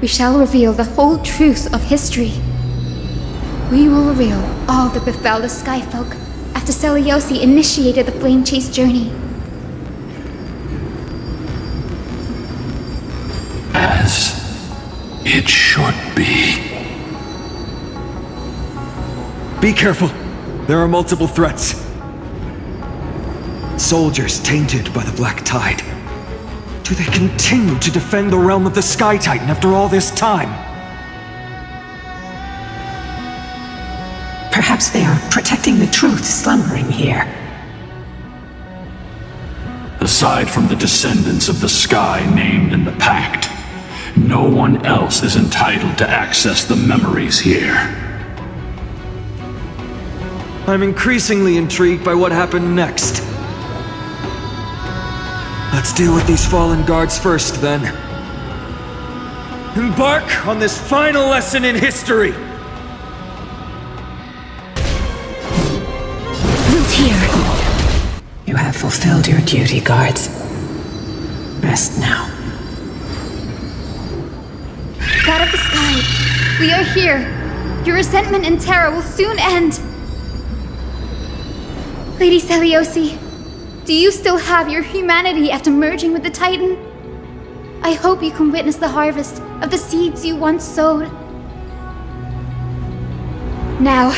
we shall reveal the whole truth of history. We will reveal all that befell the Skyfolk after Seliosi initiated the Flame Chase journey. As it should be. Be careful. There are multiple threats. Soldiers tainted by the Black Tide. Do they continue to defend the realm of the Sky Titan after all this time? Perhaps they are protecting the truth slumbering here. Aside from the descendants of the Sky named in the Pact, no one else is entitled to access the memories here. I'm increasingly intrigued by what happened next. Let's deal with these fallen guards first, then. Embark on this final lesson in history! You have fulfilled your duty, guards. Rest now. God of the Sky, we are here. Your resentment and terror will soon end. Lady Seliosi, do you still have your humanity after merging with the Titan? I hope you can witness the harvest of the seeds you once sowed. Now,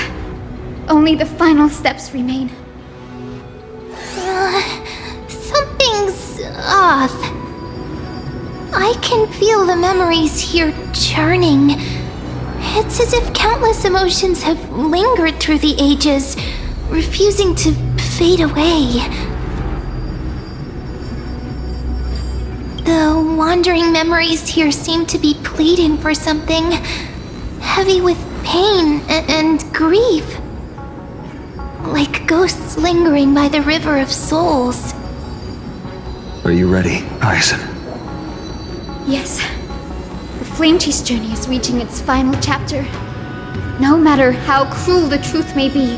only the final steps remain. Something's off. I can feel the memories here churning. It's as if countless emotions have lingered through the ages, refusing to fade away. The wandering memories here seem to be pleading for something, heavy with pain and grief. Like ghosts lingering by the river of souls. Are you ready, Hyacinth? Yes. The Flame Chase journey is reaching its final chapter. No matter how cruel the truth may be,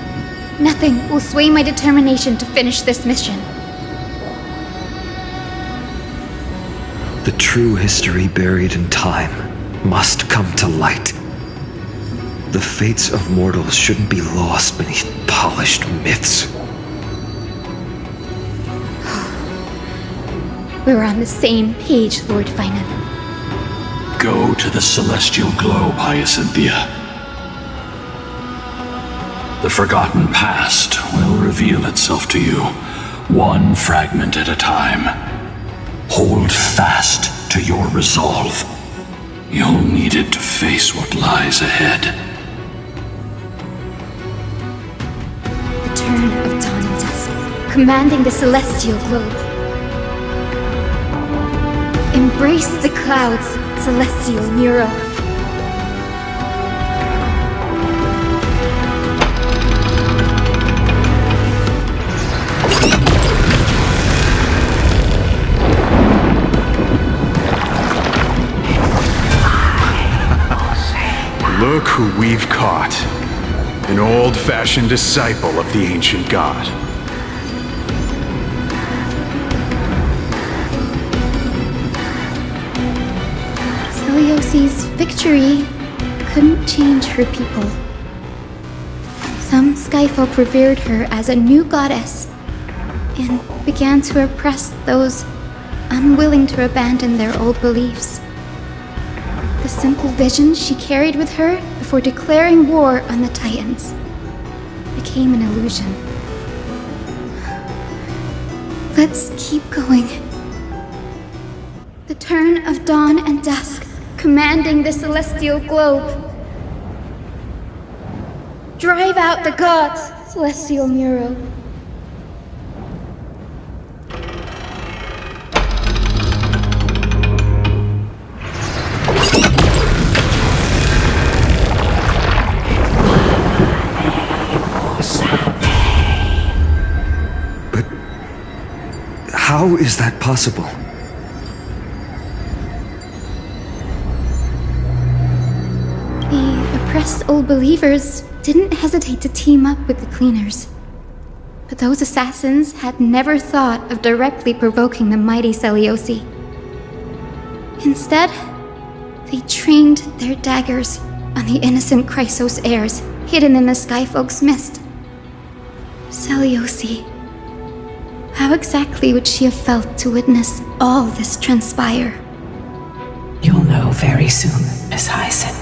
nothing will sway my determination to finish this mission. The true history buried in time must come to light. The fates of mortals shouldn't be lost beneath polished myths. We're on the same page, Lord Finan. Go to the celestial globe, Hyacinthia. The forgotten past will reveal itself to you, one fragment at a time. Hold fast to your resolve. You'll need it to face what lies ahead. Return of dawn and dusk, commanding the celestial globe. Embrace the clouds, celestial Nero. Look who we've caught. An old-fashioned disciple of the ancient god. Seliosi's victory couldn't change her people. Some skyfolk revered her as a new goddess and began to oppress those unwilling to abandon their old beliefs. The simple vision she carried with her before declaring war on the Titans became an illusion. Let's keep going. The turn of dawn and dusk, commanding the celestial globe. Drive out the gods, celestial mural. But how is that possible? The oppressed old believers didn't hesitate to team up with the cleaners. But those assassins had never thought of directly provoking the mighty Seliosi. Instead, they trained their daggers on the innocent Chrysos heirs hidden in the Skyfolk's mist. Seliosi. How exactly would she have felt to witness all this transpire? You'll know very soon, Miss Hyacinth.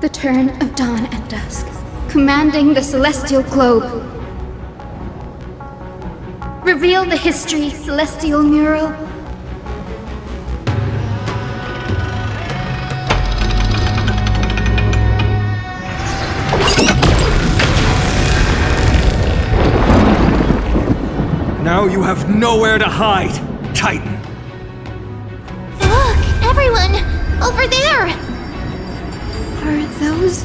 The turn of dawn and dusk, commanding the celestial globe. Reveal the history, celestial mural. Now you have nowhere to hide, Titan. Look, everyone! Over there! Are those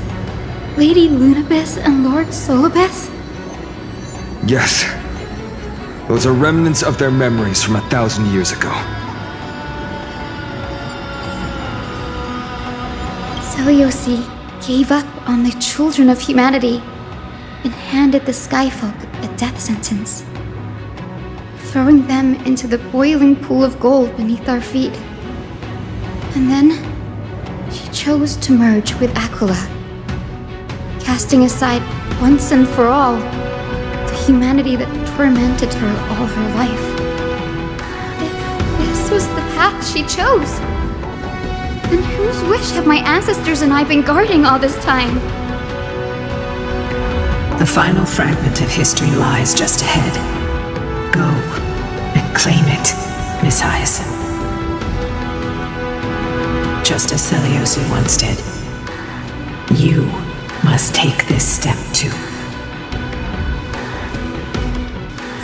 Lady Lunabis and Lord Solibus? Yes. Those are remnants of their memories from 1,000 years ago. Seliosi gave up on the children of humanity and handed the Skyfolk a death sentence, throwing them into the boiling pool of gold beneath our feet. And then she chose to merge with Aquila, casting aside once and for all the humanity that tormented her all her life. If this was the path she chose, then whose wish have my ancestors and I been guarding all this time? The final fragment of history lies just ahead. Go and claim it, Miss Hyacinth. Just as Seliosi once did, you must take this step too.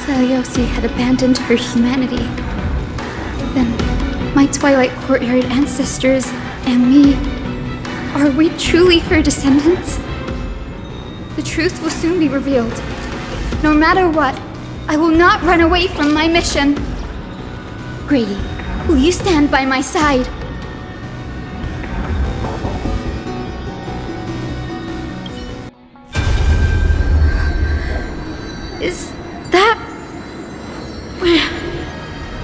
Seliosi had abandoned her humanity. Then, my Twilight Courtyard ancestors and me, are we truly her descendants? The truth will soon be revealed. No matter what, I will not run away from my mission. Grady, will you stand by my side? Is that...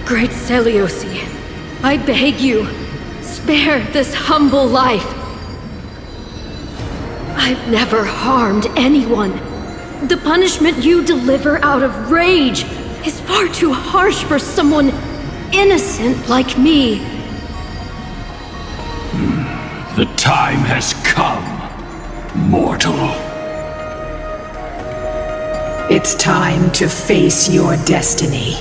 Great Seliosi, I beg you, spare this humble life. I've never harmed anyone. The punishment you deliver out of rage is far too harsh for someone innocent like me. The time has come, mortal. It's time to face your destiny.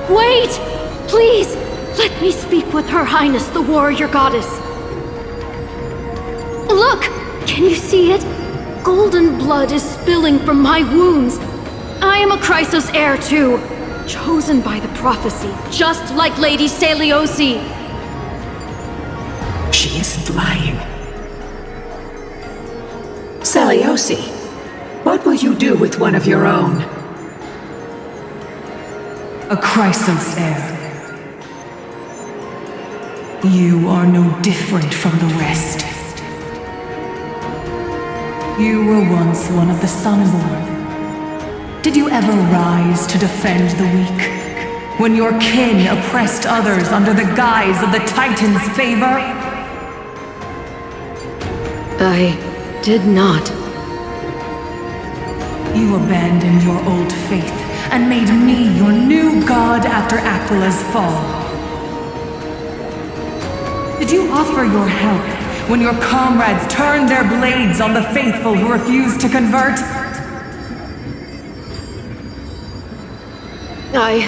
Wait! Please! Let me speak with Her Highness, the warrior goddess. Look! Can you see it? Golden blood is spilling from my wounds. I am a Chrysos heir too, chosen by the prophecy, just like Lady Seliosi. She isn't lying. Seliosi, what will you do with one of your own? A Chrysos heir. You are no different from the rest. You were once one of the Sunborn. Did you ever rise to defend the weak, when your kin oppressed others under the guise of the Titan's favor? I did not. You abandoned your old faith and made me your new god after Aquila's fall. Did you offer your help when your comrades turned their blades on the faithful who refused to convert? I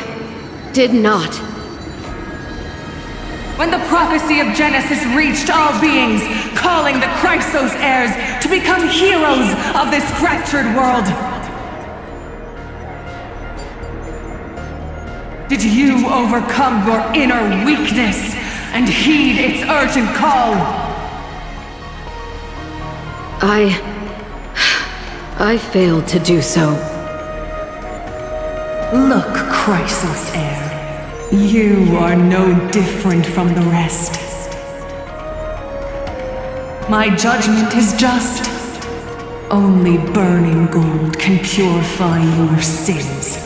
did not. When the prophecy of Genesis reached all beings, calling the Chrysos heirs to become heroes of this fractured world, did you overcome your inner weakness and heed its urgent call? I failed to do so. Look, Chrysos heir. You are no different from the rest. My judgment is just. Only burning gold can purify your sins.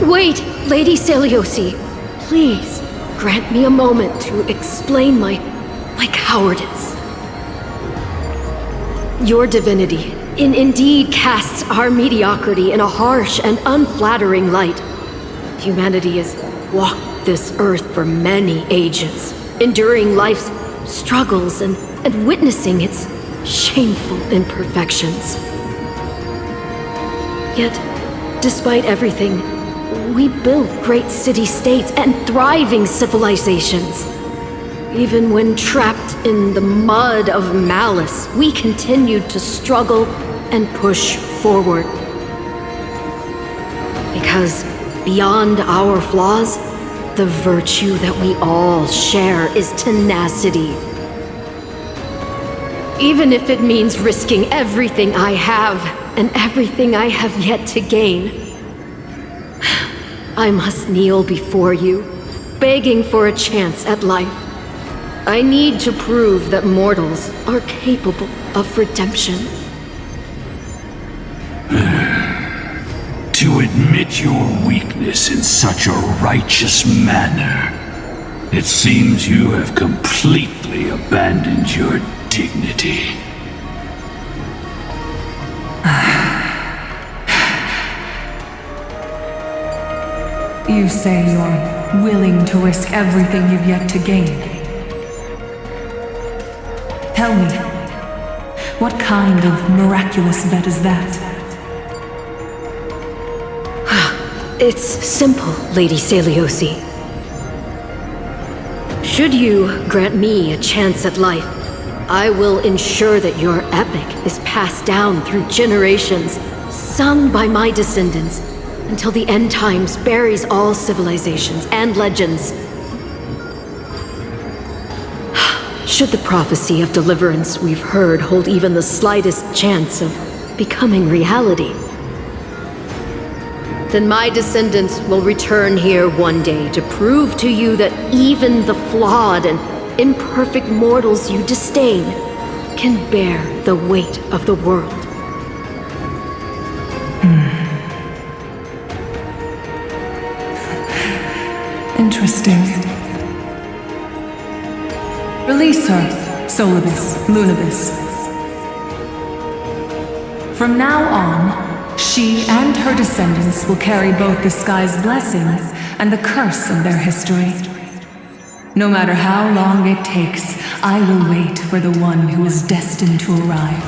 Wait, Lady Seliosi. Please, grant me a moment to explain my cowardice. Your divinity indeed casts our mediocrity in a harsh and unflattering light. Humanity has walked this earth for many ages, enduring life's struggles and witnessing its shameful imperfections. Yet, despite everything, we built great city-states and thriving civilizations. Even when trapped in the mud of malice, we continued to struggle and push forward. Because beyond our flaws, the virtue that we all share is tenacity. Even if it means risking everything I have and everything I have yet to gain, I must kneel before you, begging for a chance at life. I need to prove that mortals are capable of redemption. To admit your weakness in such a righteous manner, it seems you have completely abandoned your dignity. You say you're willing to risk everything you've yet to gain. Tell me, what kind of miraculous bet is that? It's simple, Lady Seliosi. Should you grant me a chance at life, I will ensure that your epic is passed down through generations, sung by my descendants, until the end times buries all civilizations and legends. Should the prophecy of deliverance we've heard hold even the slightest chance of becoming reality, then my descendants will return here one day to prove to you that even the flawed and imperfect mortals you disdain can bear the weight of the world. Interesting. Release her, Solibus, Lunibus. From now on, she and her descendants will carry both the sky's blessings and the curse of their history. No matter how long it takes, I will wait for the one who is destined to arrive.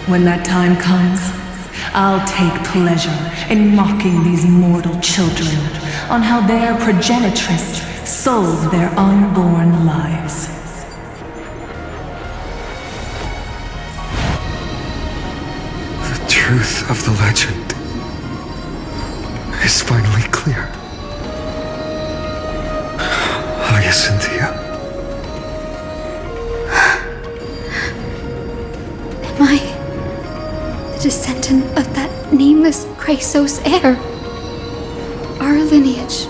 When that time comes, I'll take pleasure in mocking these mortal children on how their progenitress sold their unborn lives. The truth of the legend is finally clear. Cynthia. Am I the descendant of that nameless Chrysos heir? Our lineage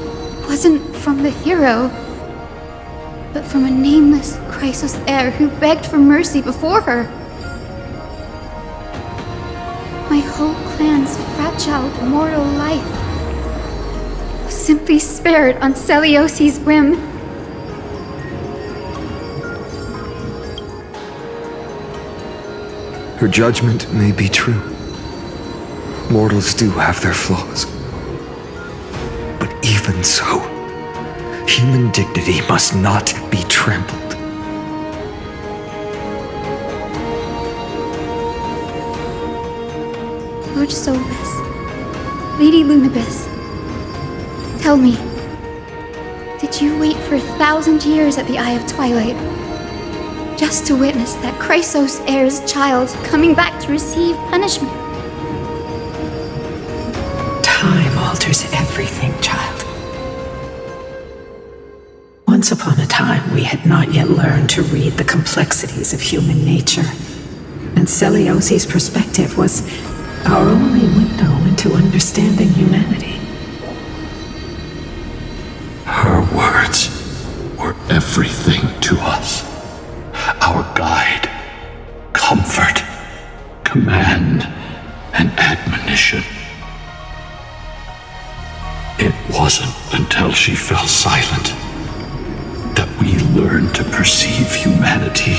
wasn't from the hero, but from a nameless Chrysos heir who begged for mercy before her. My whole clan's fragile mortal life was simply spared on Seliosi's whim. Her judgment may be true. Mortals do have their flaws. But even so, human dignity must not be trampled. Lord Solus, Lady Lunabis, tell me, did you wait for 1,000 years at the Eye of Twilight just to witness that Chrysos heir's child coming back to receive punishment? Time alters everything, child. Once upon a time, we had not yet learned to read the complexities of human nature, and Celiosi's perspective was our only window into understanding humanity. Her words were everything to us. Our guide, comfort, command, and admonition. It wasn't until she fell silent that we learned to perceive humanity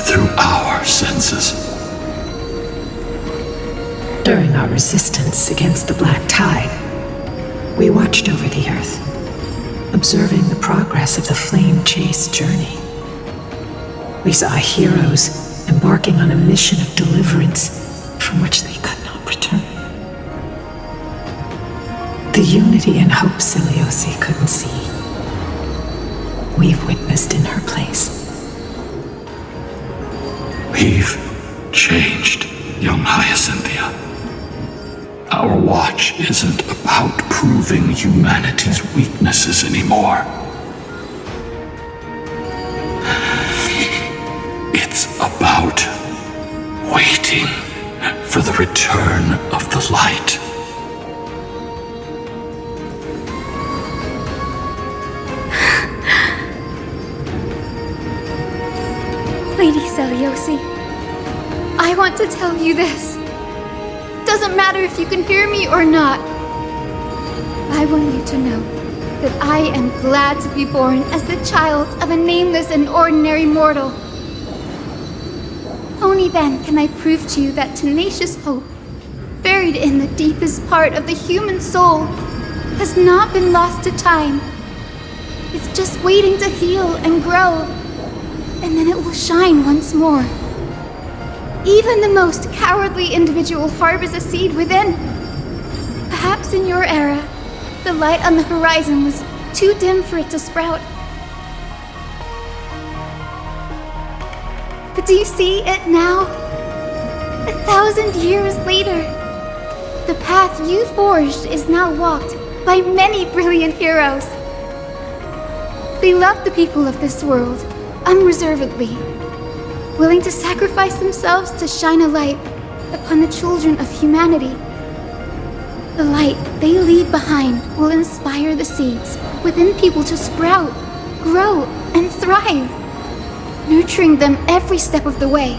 through our senses. During our resistance against the Black Tide, we watched over the Earth, observing the progress of the flame-chase journey. We saw heroes embarking on a mission of deliverance from which they could not return. The unity and hope Celiosi couldn't see, we've witnessed in her place. We've changed, young Hyacinthia. Our watch isn't about proving humanity's weaknesses anymore. It's about waiting for the return of the light. Lady Celiosi, I want to tell you this. Doesn't matter if you can hear me or not. I want you to know that I am glad to be born as the child of a nameless and ordinary mortal. Only then can I prove to you that tenacious hope, buried in the deepest part of the human soul, has not been lost to time. It's just waiting to heal and grow, and then it will shine once more. Even the most cowardly individual harbors a seed within. Perhaps in your era, the light on the horizon was too dim for it to sprout. But do you see it now? 1,000 years later, the path you forged is now walked by many brilliant heroes. They love the people of this world unreservedly, willing to sacrifice themselves to shine a light upon the children of humanity. The light they leave behind will inspire the seeds within people to sprout, grow, and thrive, nurturing them every step of the way,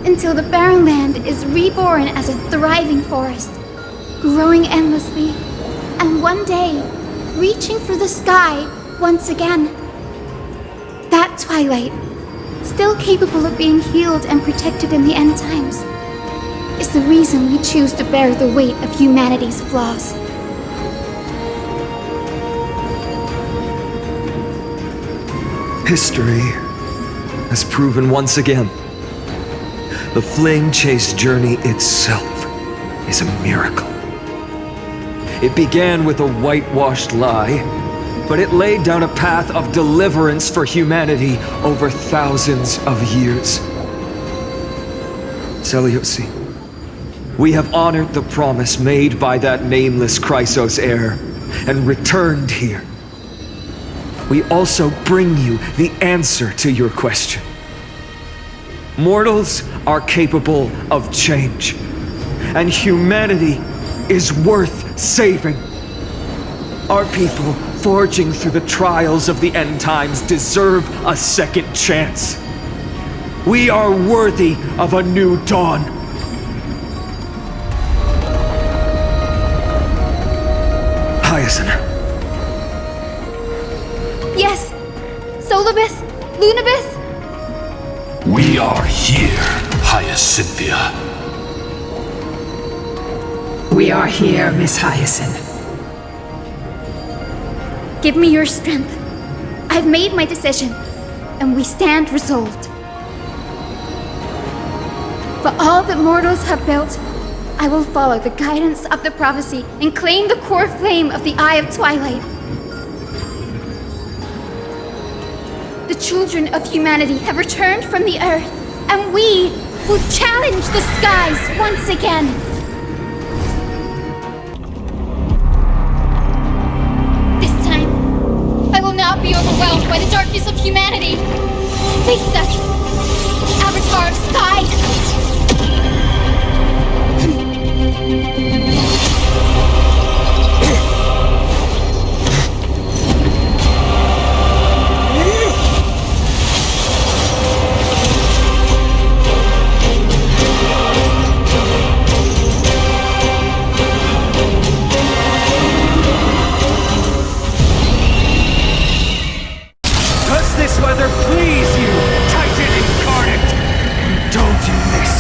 until the barren land is reborn as a thriving forest, growing endlessly, and one day, reaching for the sky once again. That twilight, still capable of being healed and protected in the end times, is the reason we choose to bear the weight of humanity's flaws. History has proven once again, the flame chase journey itself is a miracle. It began with a whitewashed lie, but it laid down a path of deliverance for humanity over thousands of years. Celiosi, we have honored the promise made by that nameless Chrysos heir and returned here. We also bring you the answer to your question. Mortals are capable of change, and humanity is worth saving. Our people, forging through the trials of the end times, deserve a second chance. We are worthy of a new dawn. Hyacinth. Yes! Solubis! Lunabis! We are here, Hyacinthia. We are here, Miss Hyacinth. Give me your strength. I've made my decision, and we stand resolved. For all that mortals have built, I will follow the guidance of the prophecy and claim the core flame of the Eye of Twilight. The children of humanity have returned from the earth, and we will challenge the skies once again. This time, I will not be overwhelmed by the darkness of humanity. Face us, Avatar of Sky! Does this weather please you, Titan incarnate? Indulge in this,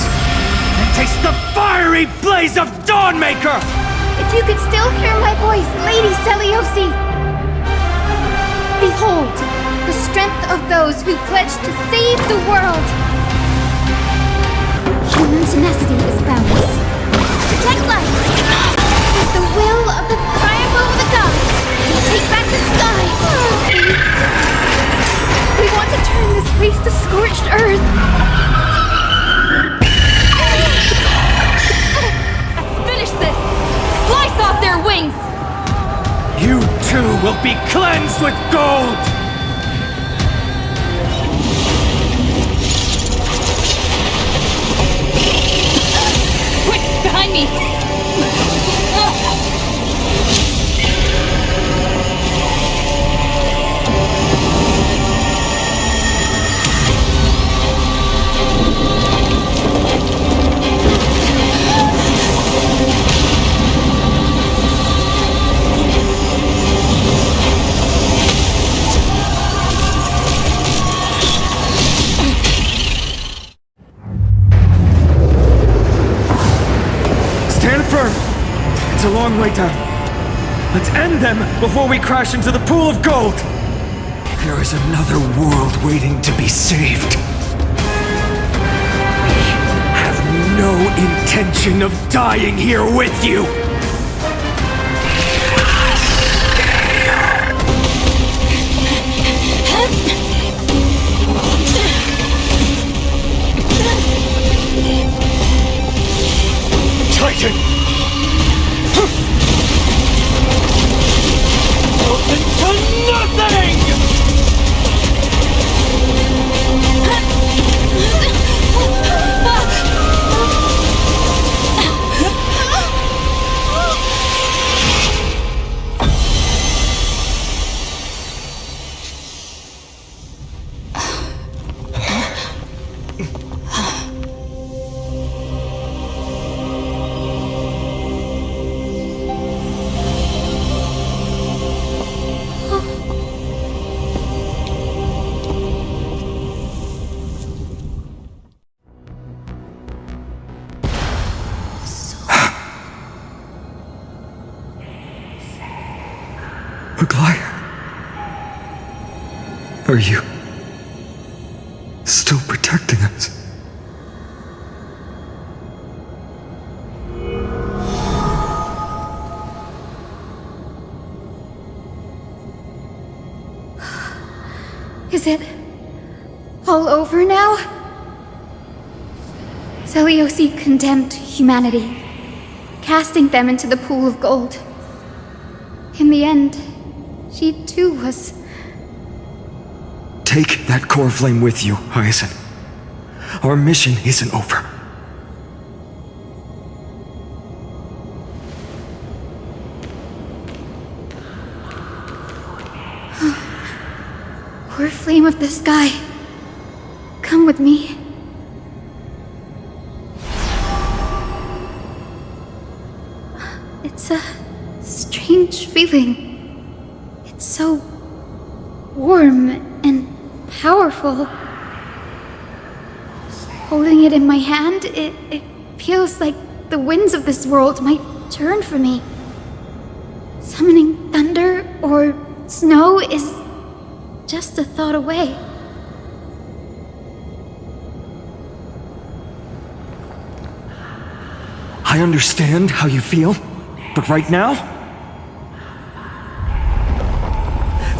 and taste the fiery blaze of Dawnmaker! If you could still hear my voice, Lady Seliosi! Behold, the strength of those who pledge to save the world! Human tenacity is boundless. Protect life! With the will of the triangle of the gods, take back the sky! We want to turn this place to scorched earth! Let's finish this! Slice off their wings! You too will be cleansed with gold! Quick, behind me! Stand firm! It's a long way down. Let's end them before we crash into the pool of gold! There is another world waiting to be saved. We have no intention of dying here with you! Titan! Open to nothing! Are you still protecting us? Is it all over now? Seliosi condemned humanity, casting them into the pool of gold. In the end, she too was... Take that core flame with you, Hyacinth. Our mission isn't over. Core flame of the sky, come with me. It's a strange feeling. It's so warm and powerful. Holding it in my hand, it feels like the winds of this world might turn for me. Summoning thunder or snow is just a thought away. I understand how you feel, but right now,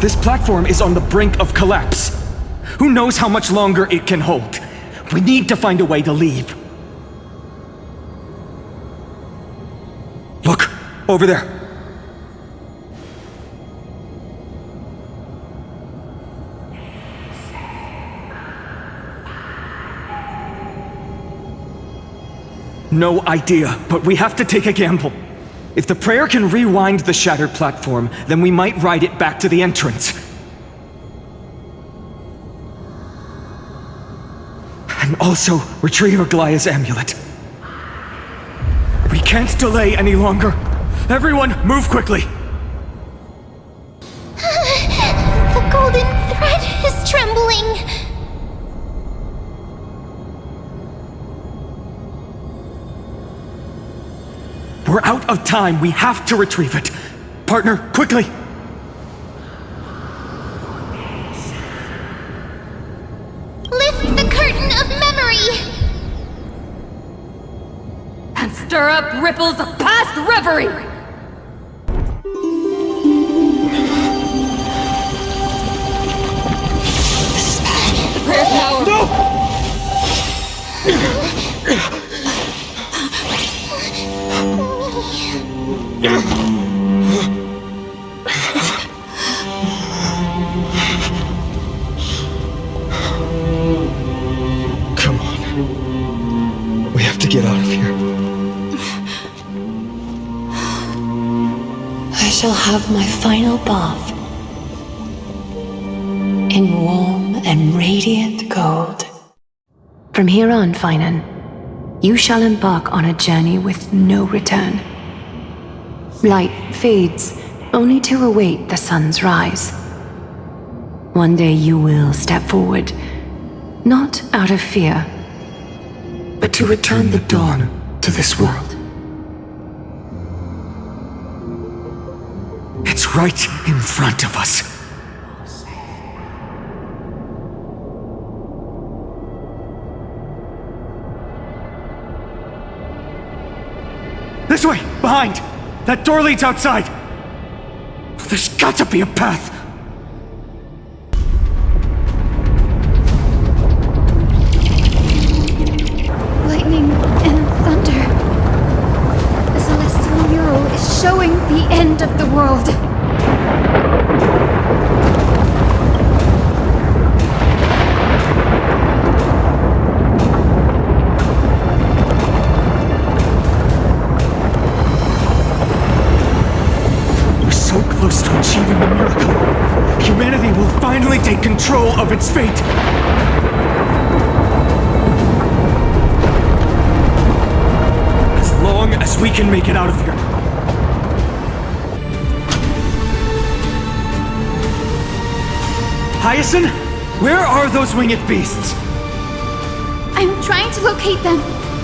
this platform is on the brink of collapse. Who knows how much longer it can hold? We need to find a way to leave. Look, over there. No idea, but we have to take a gamble. If the prayer can rewind the shattered platform, then we might ride it back to the entrance. And also retrieve Aglaya's amulet. We can't delay any longer. Everyone, move quickly! The golden thread is trembling. We're out of time. We have to retrieve it. Partner, quickly! Lift the curtain of memory! And stir up ripples of past reverie! This is bad. The prayer's power! No! Come on. We have to get out of here. I shall have my final bath in warm and radiant gold. From here on, Finan, you shall embark on a journey with no return. Light fades, only to await the sun's rise. One day you will step forward, not out of fear, but to return the dawn to this world. It's right in front of us. This way! Behind! That door leads outside! There's got to be a path! Lightning and thunder. The celestial mural is showing the end of the world. Close to achieving the miracle. Humanity will finally take control of its fate. As long as we can make it out of here. Hyacinth, where are those winged beasts? I'm trying to locate them,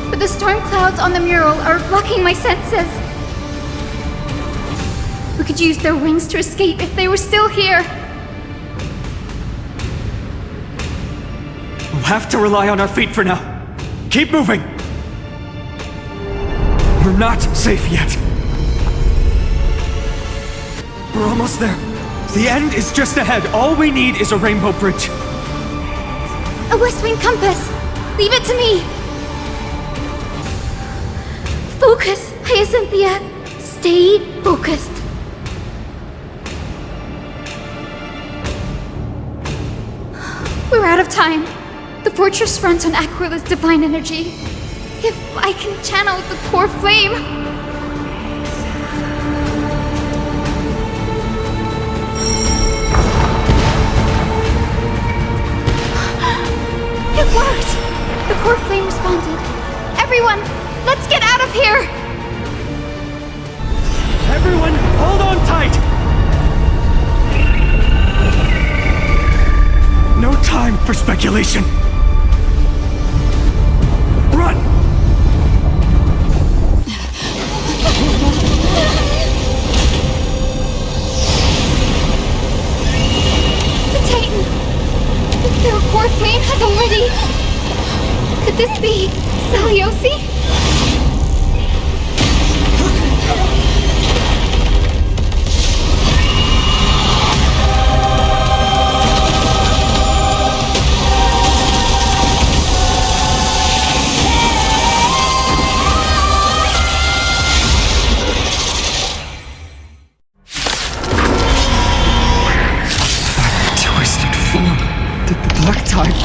but the storm clouds on the mural are blocking my senses. We could use their wings to escape if they were still here. We'll have to rely on our feet for now. Keep moving. We're not safe yet. We're almost there. The end is just ahead. All we need is a rainbow bridge. A West Wing compass. Leave it to me. Focus, Hyacinthia. Stay focused. We're out of time. The fortress runs on Aquila's divine energy. If I can channel the core flame... It worked! The core flame responded. Everyone, let's get out of here! Everyone, hold on tight! No time for speculation. humanity! Could this be Seliosi?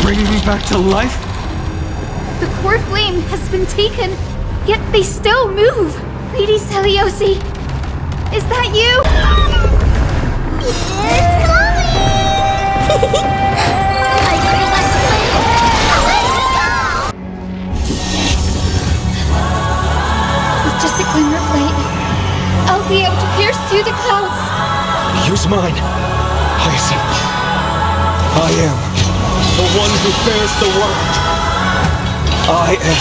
Bring me back to life? The core flame has been taken, yet they still move. Lady Seliosi, is that you? It's coming! With just a glimmer of light, I'll be able to pierce through the clouds. Use mine, Hyacinth. I am the one who bears the world. I am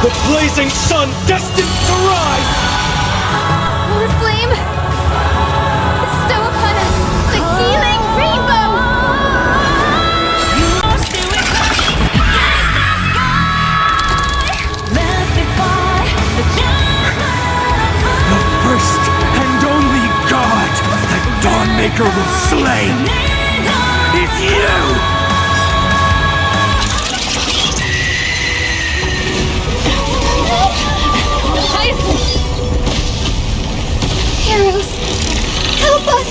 the blazing sun destined to rise! Lord Flame! Bestow upon us the healing rainbow! The first and only god that Dawnmaker will slay is you! Heroes, help us!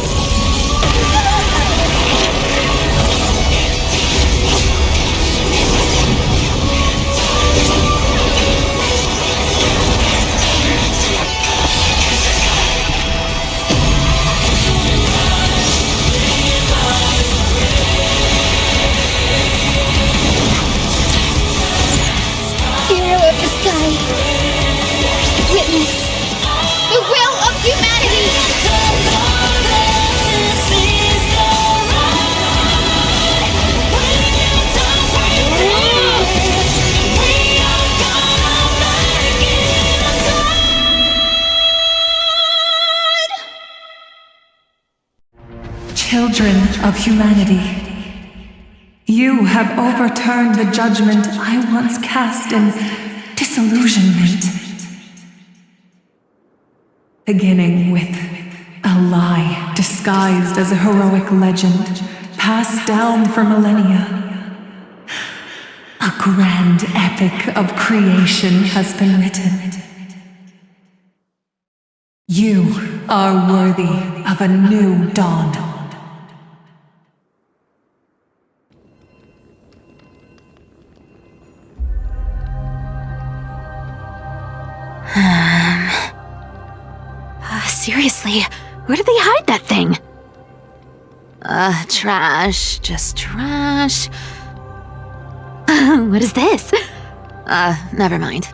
Hero of the sky, witness the will of humanity! Children of humanity, you have overturned the judgment I once cast in disillusionment. Beginning with a lie disguised as a heroic legend, passed down for millennia. A grand epic of creation has been written. You are worthy of a new dawn. Seriously, where did they hide that thing? Trash. Just trash. What is this? Never mind.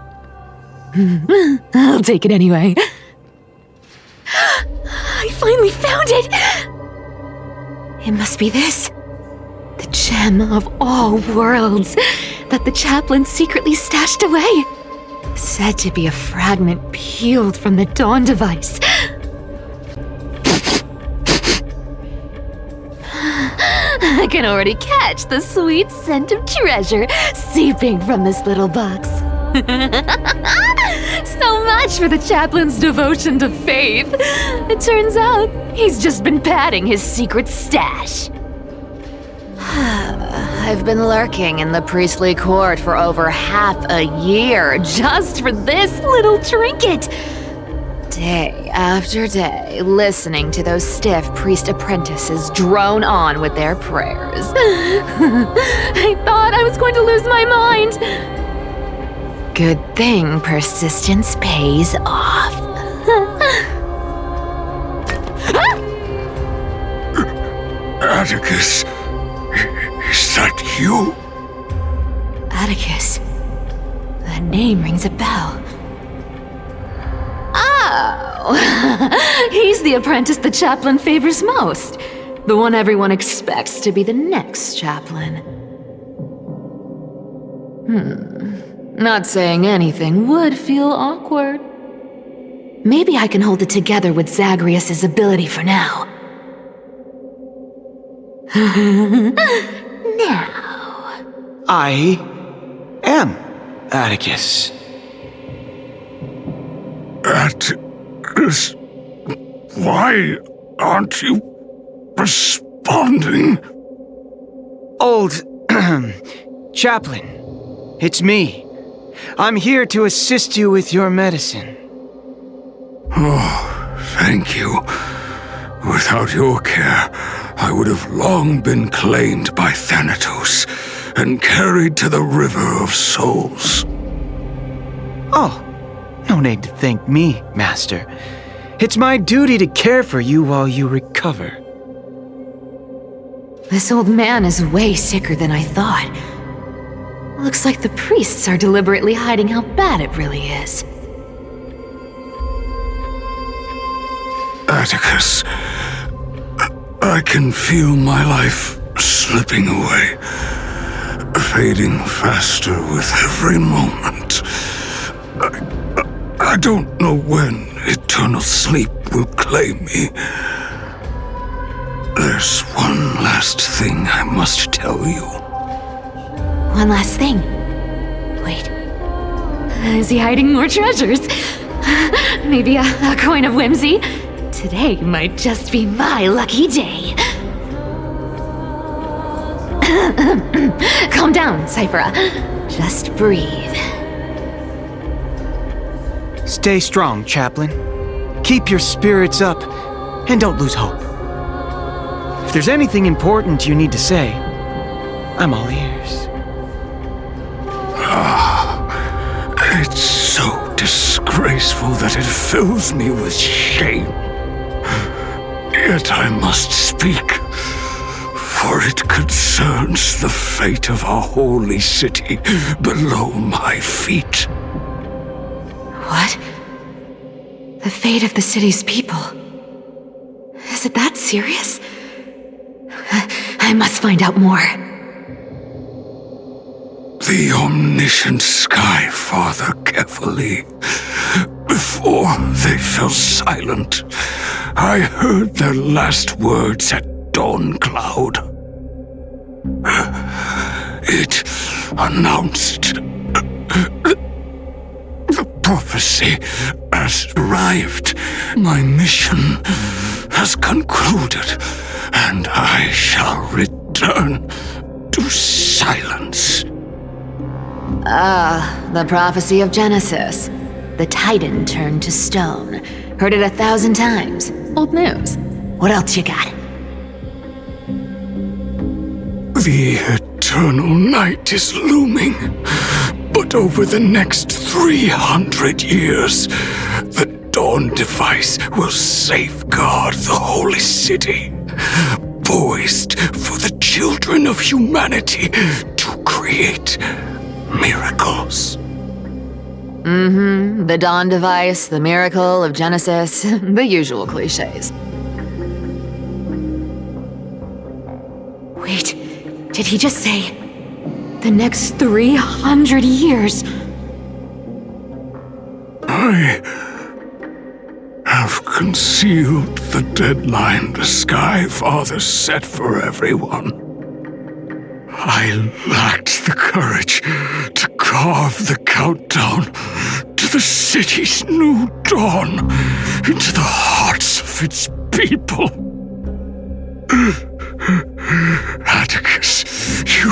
I'll take it anyway. I finally found it! It must be this. The gem of all worlds that the chaplain secretly stashed away. Said to be a fragment peeled from the Dawn device. I can already catch the sweet scent of treasure seeping from this little box. So much for the chaplain's devotion to faith. It turns out he's just been padding his secret stash. I've been lurking in the priestly court for over half a year just for this little trinket. Day after day, listening to those stiff priest apprentices drone on with their prayers. I thought I was going to lose my mind. Good thing persistence pays off. Atticus, is that you? Atticus. That name rings a bell. Oh, he's the apprentice the chaplain favors most. The one everyone expects to be the next chaplain. Not saying anything would feel awkward. Maybe I can hold it together with Zagreus' ability for now. Now, I am Atticus. Atticus, why aren't you responding? Old Chaplain, it's me. I'm here to assist you with your medicine. Oh, thank you. Without your care, I would have long been claimed by Thanatos and carried to the River of Souls. Oh, no need to thank me, Master. It's my duty to care for you while you recover. This old man is way sicker than I thought. Looks like the priests are deliberately hiding how bad it really is. Atticus, I can feel my life slipping away, fading faster with every moment. I don't know when eternal sleep will claim me. There's one last thing I must tell you. One last thing. Wait. Is he hiding more treasures? Maybe a coin of whimsy? Today might just be my lucky day. Calm down, Cyphera. Just breathe. Stay strong, Chaplain. Keep your spirits up, and don't lose hope. If there's anything important you need to say, I'm all ears. It's so disgraceful that it fills me with shame. Yet I must speak, for it concerns the fate of our holy city below my feet. What? The fate of the city's people? Is it that serious? I must find out more. The omniscient Sky Father carefully. Before they fell silent, I heard their last words at dawn cloud. It announced the prophecy has arrived. My mission has concluded, and I shall return to silence. The prophecy of Genesis. The Titan turned to stone. Heard it 1,000 times. Old news. What else you got? The eternal night is looming, but over the next 300 years, the Dawn device will safeguard the holy city, poised for the children of humanity to create miracles. The Dawn device, the miracle of Genesis, the usual cliches. Wait, did he just say the next 300 years? I have concealed the deadline the Sky Father set for everyone. I lacked the courage to carve the countdown to the city's new dawn into the hearts of its people. Atticus, you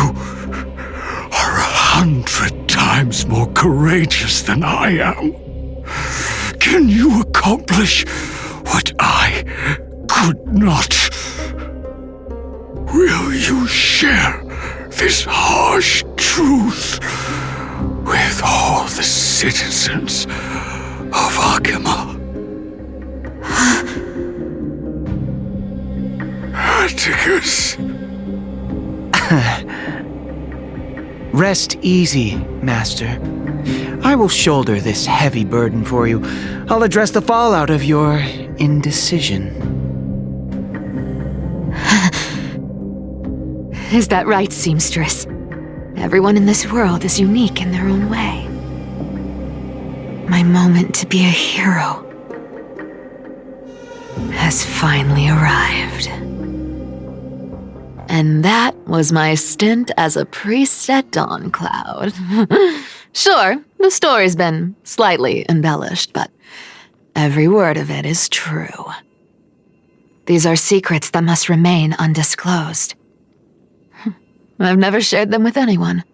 are 100 times more courageous than I am. Can you accomplish what I could not? Will you share this harsh truth with all the citizens of Akima? Atticus. Rest easy, Master. I will shoulder this heavy burden for you. I'll address the fallout of your indecision. Is that right, seamstress? Everyone in this world is unique in their own way. My moment to be a hero has finally arrived. And that was my stint as a priest at Dawn Cloud. Sure, the story's been slightly embellished, but every word of it is true. These are secrets that must remain undisclosed. I've never shared them with anyone.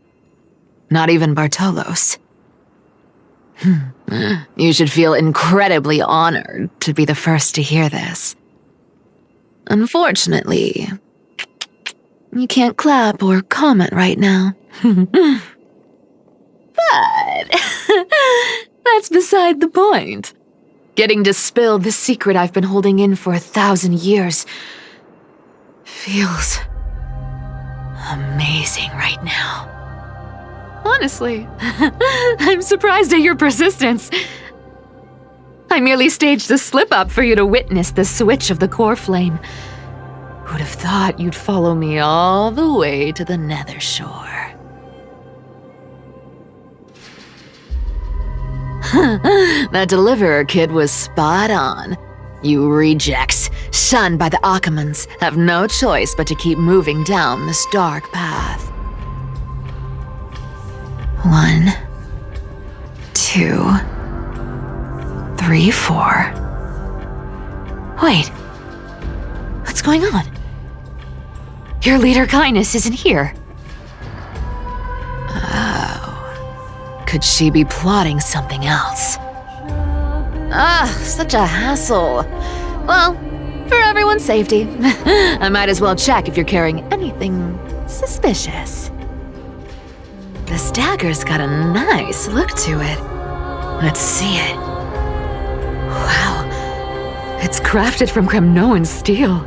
Not even Bartolos. You should feel incredibly honored to be the first to hear this. Unfortunately, you can't clap or comment right now. But that's beside the point. Getting to spill the secret I've been holding in for 1,000 years feels amazing right now. Honestly, I'm surprised at your persistence. I merely staged a slip-up for you to witness the switch of the core flame. Who'd have thought you'd follow me all the way to the Nether Shore? That Deliverer kid was spot on. You rejects, shunned by the Akamans, have no choice but to keep moving down this dark path. 1, 2, 3, 4. Wait. What's going on? Your leader Kindness isn't here. Oh. Could she be plotting something else? Such a hassle. Well, for everyone's safety, I might as well check if you're carrying anything suspicious. This dagger's got a nice look to it. Let's see it. Wow. It's crafted from Kremnoan steel.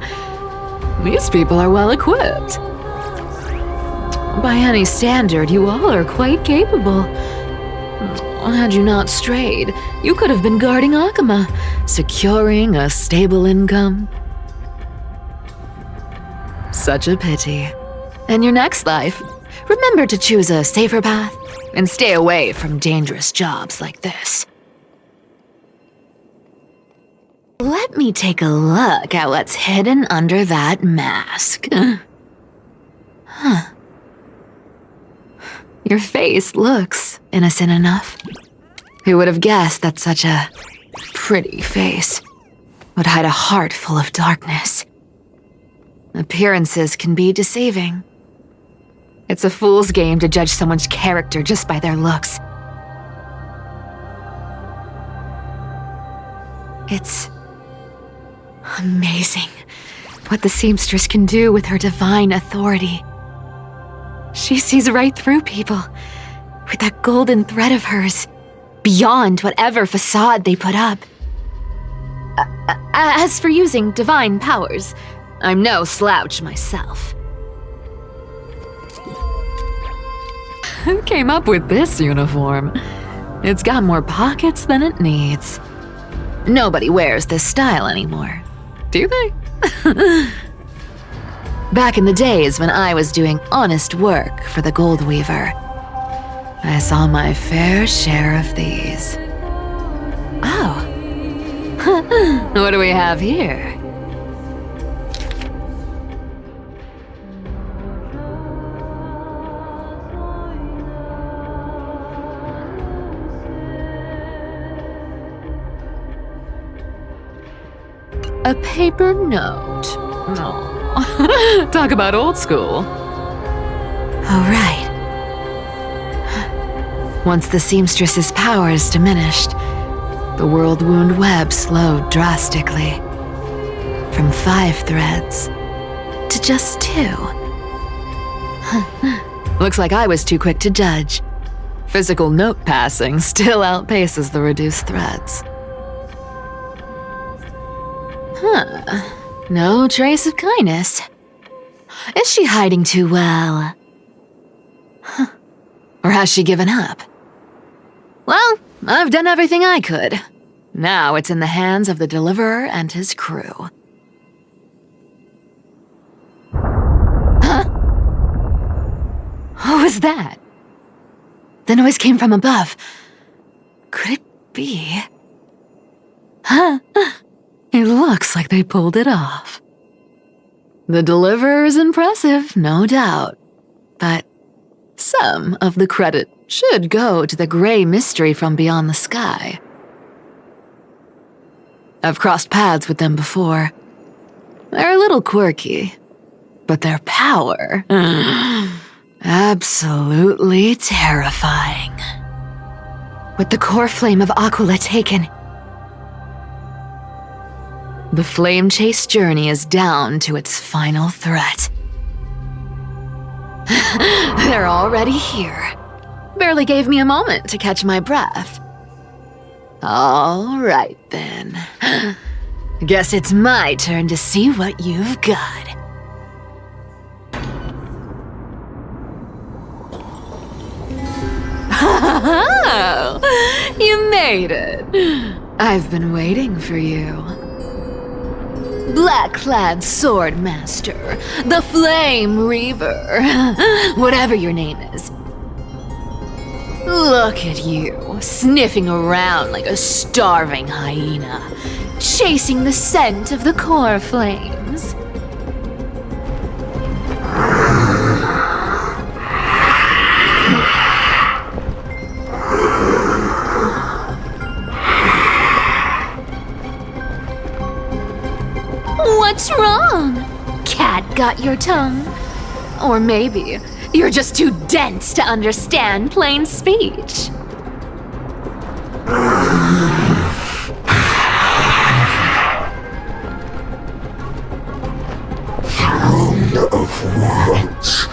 These people are well equipped. By any standard, you all are quite capable. Had you not strayed, you could have been guarding Akama, securing a stable income. Such a pity. In your next life, remember to choose a safer path and stay away from dangerous jobs like this. Let me take a look at what's hidden under that mask. Huh. Your face looks innocent enough. Who would have guessed that such a pretty face would hide a heart full of darkness? Appearances can be deceiving. It's a fool's game to judge someone's character just by their looks. It's amazing what the seamstress can do with her divine authority. She sees right through people with that golden thread of hers, beyond whatever facade they put up. As for using divine powers, I'm no slouch myself. Who came up with this uniform? It's got more pockets than it needs. Nobody wears this style anymore, do they? Back in the days when I was doing honest work for the Gold Weaver, I saw my fair share of these. Oh. What do we have here? A paper note. Oh. Talk about old school. Oh, right. Once the seamstress's powers diminished, the world wound web slowed drastically. From 5 threads to just 2. Looks like I was too quick to judge. Physical note passing still outpaces the reduced threads. No trace of kindness. Is she hiding too well? Or has she given up? Well, I've done everything I could. Now it's in the hands of the Deliverer and his crew. Huh? What was that? The noise came from above. Could it be? Huh? It looks like they pulled it off. The Deliverer is impressive, no doubt. But some of the credit should go to the gray mystery from beyond the sky. I've crossed paths with them before. They're a little quirky, but their power, absolutely terrifying. With the core flame of Aquila taken, the flame chase journey is down to its final threat. They're already here. Barely gave me a moment to catch my breath. All right, then. Guess it's my turn to see what you've got. Oh, you made it. I've been waiting for you. Black-clad sword master, the Flame Reaver, whatever your name is. Look at you, sniffing around like a starving hyena, chasing the scent of the core flames. What's wrong? Cat got your tongue? Or maybe you're just too dense to understand plain speech. Throne of worlds,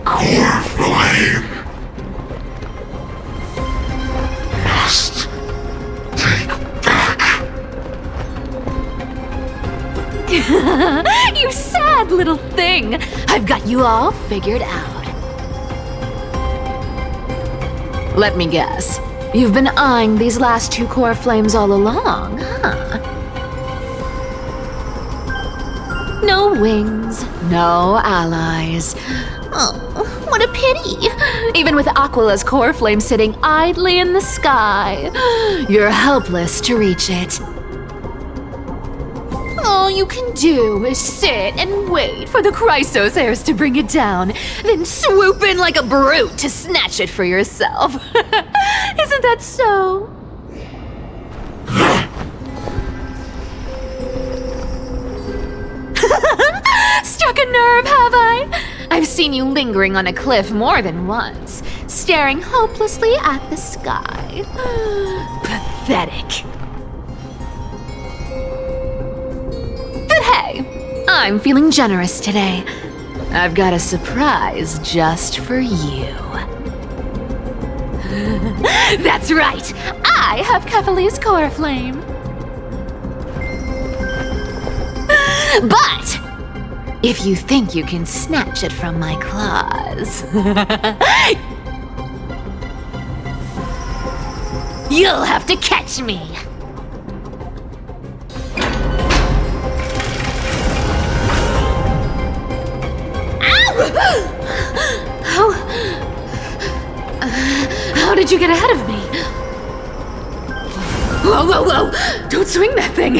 core flame. Must take back. You sad little thing. I've got you all figured out. Let me guess. You've been eyeing these last two core flames all along, huh? No wings, no allies. Oh, what a pity. Even with Aquila's core flame sitting idly in the sky, you're helpless to reach it. All you can do is sit and wait for the Chrysos heirs to bring it down, then swoop in like a brute to snatch it for yourself. Isn't that so? Struck a nerve, have I? I've seen you lingering on a cliff more than once, staring hopelessly at the sky. Pathetic. But hey, I'm feeling generous today. I've got a surprise just for you. That's right, I have Kefali's core flame. But if you think you can snatch it from my claws, you'll have to catch me. How did you get ahead of me? Whoa, whoa, whoa! Don't swing that thing!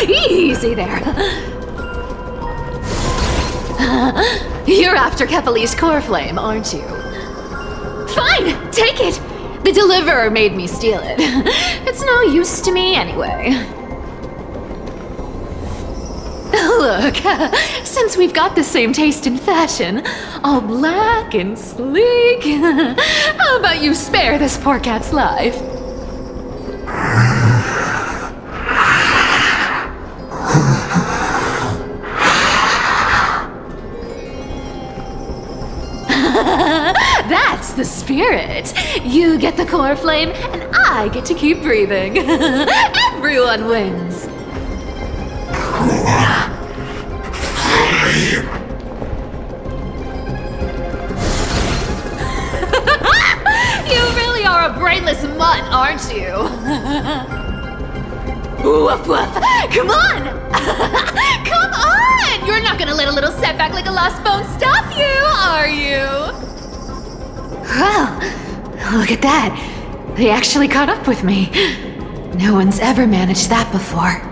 Easy there. You're after Kefali's core flame, aren't you? Fine, take it! The Deliverer made me steal it. It's no use to me anyway. Look, since we've got the same taste in fashion, all black and sleek, how about you spare this poor cat's life? That's the spirit. You get the core flame, and I get to keep breathing. Everyone wins. You really are a brainless mutt, aren't you? Woof woof! Come on! Come on! You're not gonna let a little setback like a lost bone stop you, are you? Well, look at that. They actually caught up with me. No one's ever managed that before.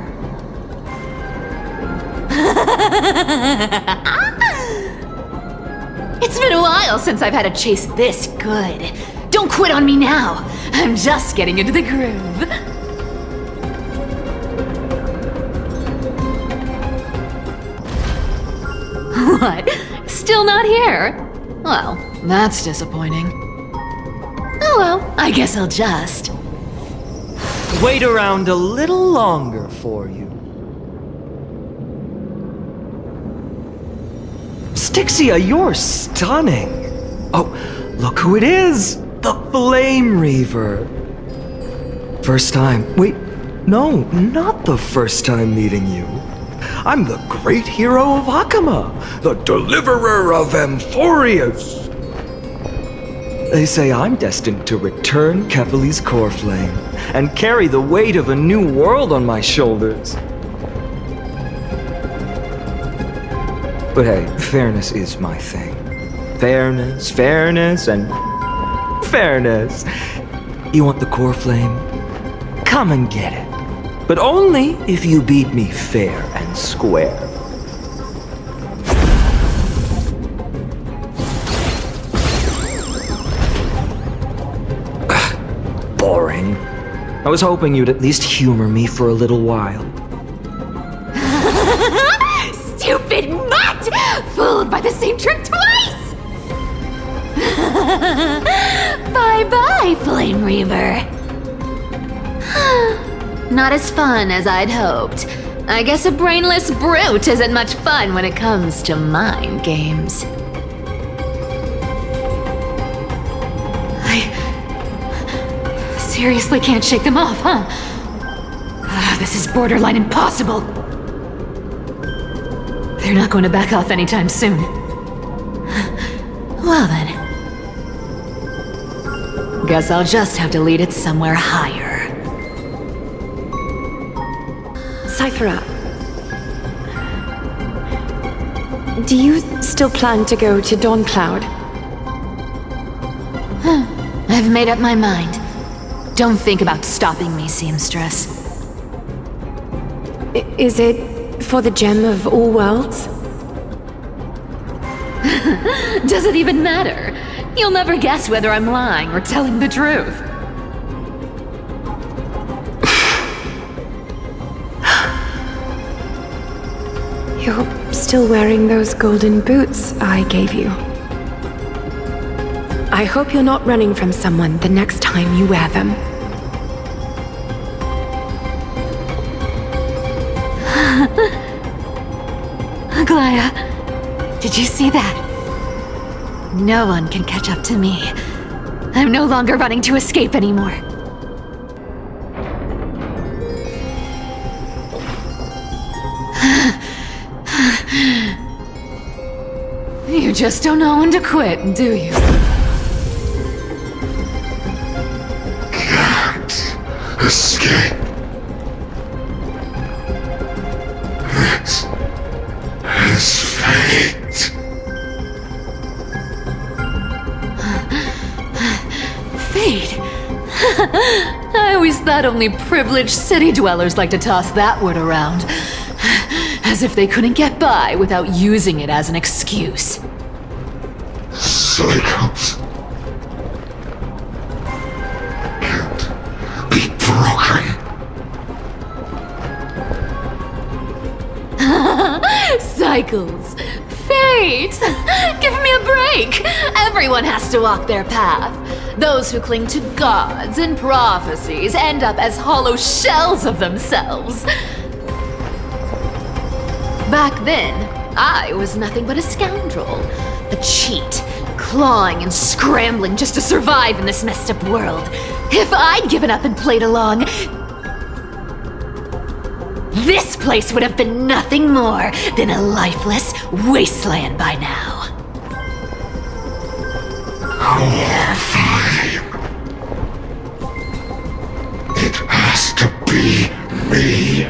It's been a while since I've had a chase this good. Don't quit on me now. I'm just getting into the groove. What? Still not here? Well, that's disappointing. Oh well, I guess I'll just... Wait around a little longer for you. Styxia, you're stunning. Oh, look who it is! The Flame Reaver. First time. Wait, no, not the first time meeting you. I'm the great hero of Akama, the deliverer of Amphorius. They say I'm destined to return Kefali's core flame and carry the weight of a new world on my shoulders. But hey, fairness is my thing. Fairness, and fairness. You want the core flame? Come and get it. But only if you beat me fair and square. Boring. I was hoping you'd at least humor me for a little while. Stupid mutt! Fooled by the same trick twice! Bye-bye, Flame Reaver. Not as fun as I'd hoped. I guess a brainless brute isn't much fun when it comes to mind games. I seriously can't shake them off, huh? This is borderline impossible. They're not going to back off anytime soon. Well then. Guess I'll just have to lead it somewhere higher. Cyphera, do you still plan to go to Dawn Cloud? I've made up my mind. Don't think about stopping me, seamstress. Is it for the gem of all worlds? Does it even matter? You'll never guess whether I'm lying or telling the truth. You're still wearing those golden boots I gave you. I hope you're not running from someone the next time you wear them. Aglaya, did you see that? No one can catch up to me. I'm no longer running to escape anymore. You just don't know when to quit, do you? Can't escape. This is fate. Fate? I always thought only privileged city dwellers like to toss that word around. As if they couldn't get by without using it as an excuse. Cycles can't be broken. Cycles. Fate! Give me a break! Everyone has to walk their path. Those who cling to gods and prophecies end up as hollow shells of themselves. Back then, I was nothing but a scoundrel. A cheat, clawing and scrambling just to survive in this messed up world. If I'd given up and played along, this place would have been nothing more than a lifeless wasteland by now. Fine. It has to be me.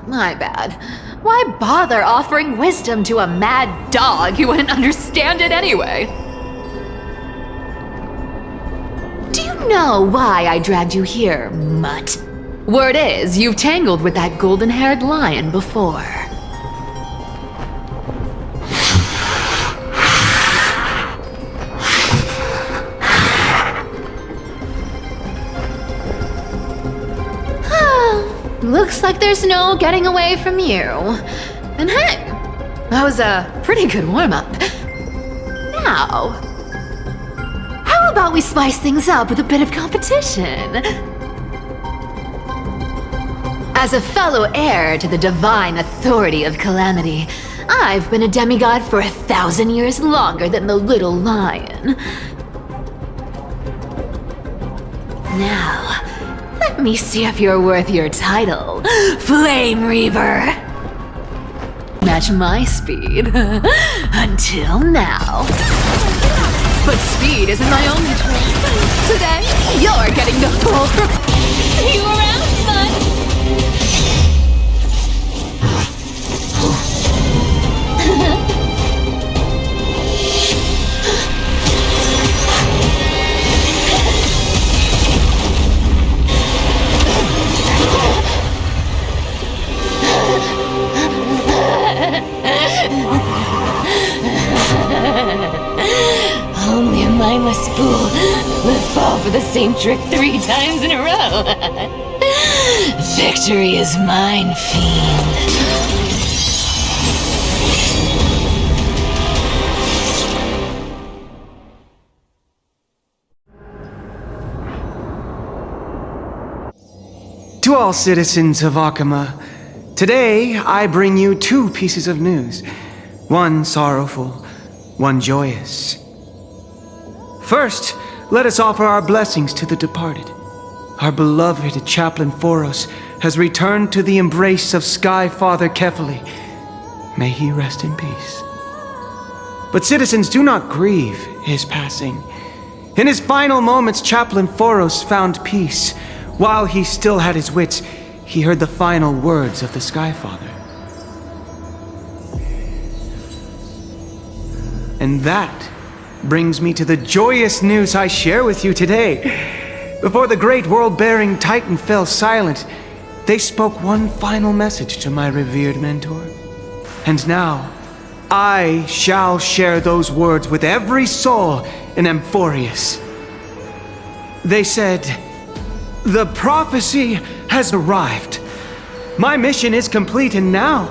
My bad. Why bother offering wisdom to a mad dog who wouldn't understand it anyway? Do you know why I dragged you here, mutt? Word is, you've tangled with that golden-haired lion before. Looks like there's no getting away from you. And hey, that was a pretty good warm-up. Now, how about we spice things up with a bit of competition? As a fellow heir to the divine authority of calamity, I've been a demigod for 1,000 years longer than the little lion. Now, let me see if you're worth your title, Flame Reaver. Match my speed. Until now. But speed isn't my only trait. Today, you're getting the full See you around, bud. Only a mindless fool would fall for the same trick 3 times in a row. Victory is mine, fiend. To all citizens of Akama, today I bring you 2 pieces of news. One sorrowful, one joyous. First, let us offer our blessings to the departed. Our beloved chaplain Foros has returned to the embrace of Sky Father Kefali. May he rest in peace. But citizens, do not grieve his passing. In his final moments, Chaplain Foros found peace. While he still had his wits, he heard the final words of the Sky Father. And that brings me to the joyous news I share with you today. Before the great world-bearing Titan fell silent, they spoke one final message to my revered mentor. And now, I shall share those words with every soul in Amphorius. They said, "The prophecy has arrived. My mission is complete, and now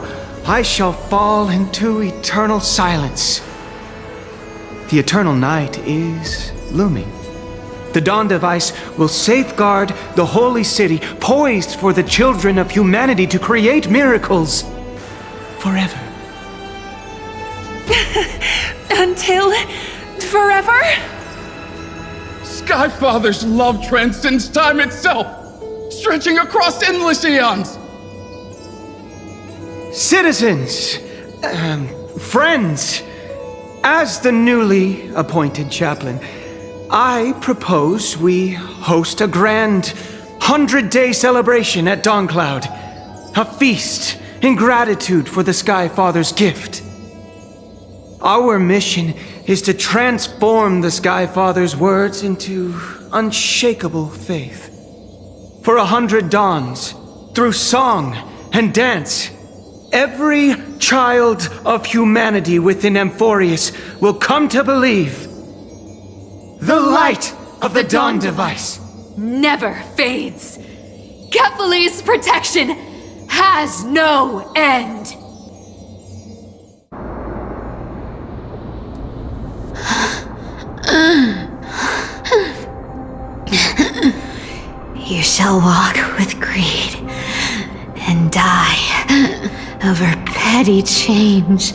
I shall fall into eternal silence." The eternal night is looming. The dawn device will safeguard the holy city, poised for the children of humanity to create miracles forever. Until forever? Skyfather's love transcends time itself, stretching across endless eons. Citizens, friends, as the newly appointed chaplain, I propose we host a grand 100-day celebration at Dawncloud. A feast in gratitude for the Sky Father's gift. Our mission is to transform the Sky Father's words into unshakable faith. For 100 dawns, through song and dance, every child of humanity within Amphorius will come to believe the light of the dawn device never fades. Kefali's protection has no end. You shall walk with greed and die over petty change.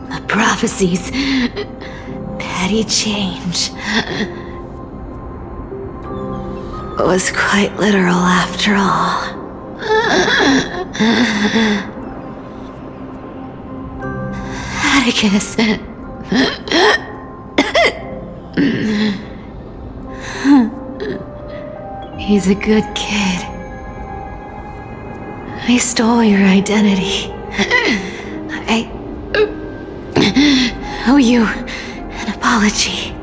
The prophecies, petty change, was quite literal after all. Atticus. He's a good kid. I stole your identity. I owe you an apology.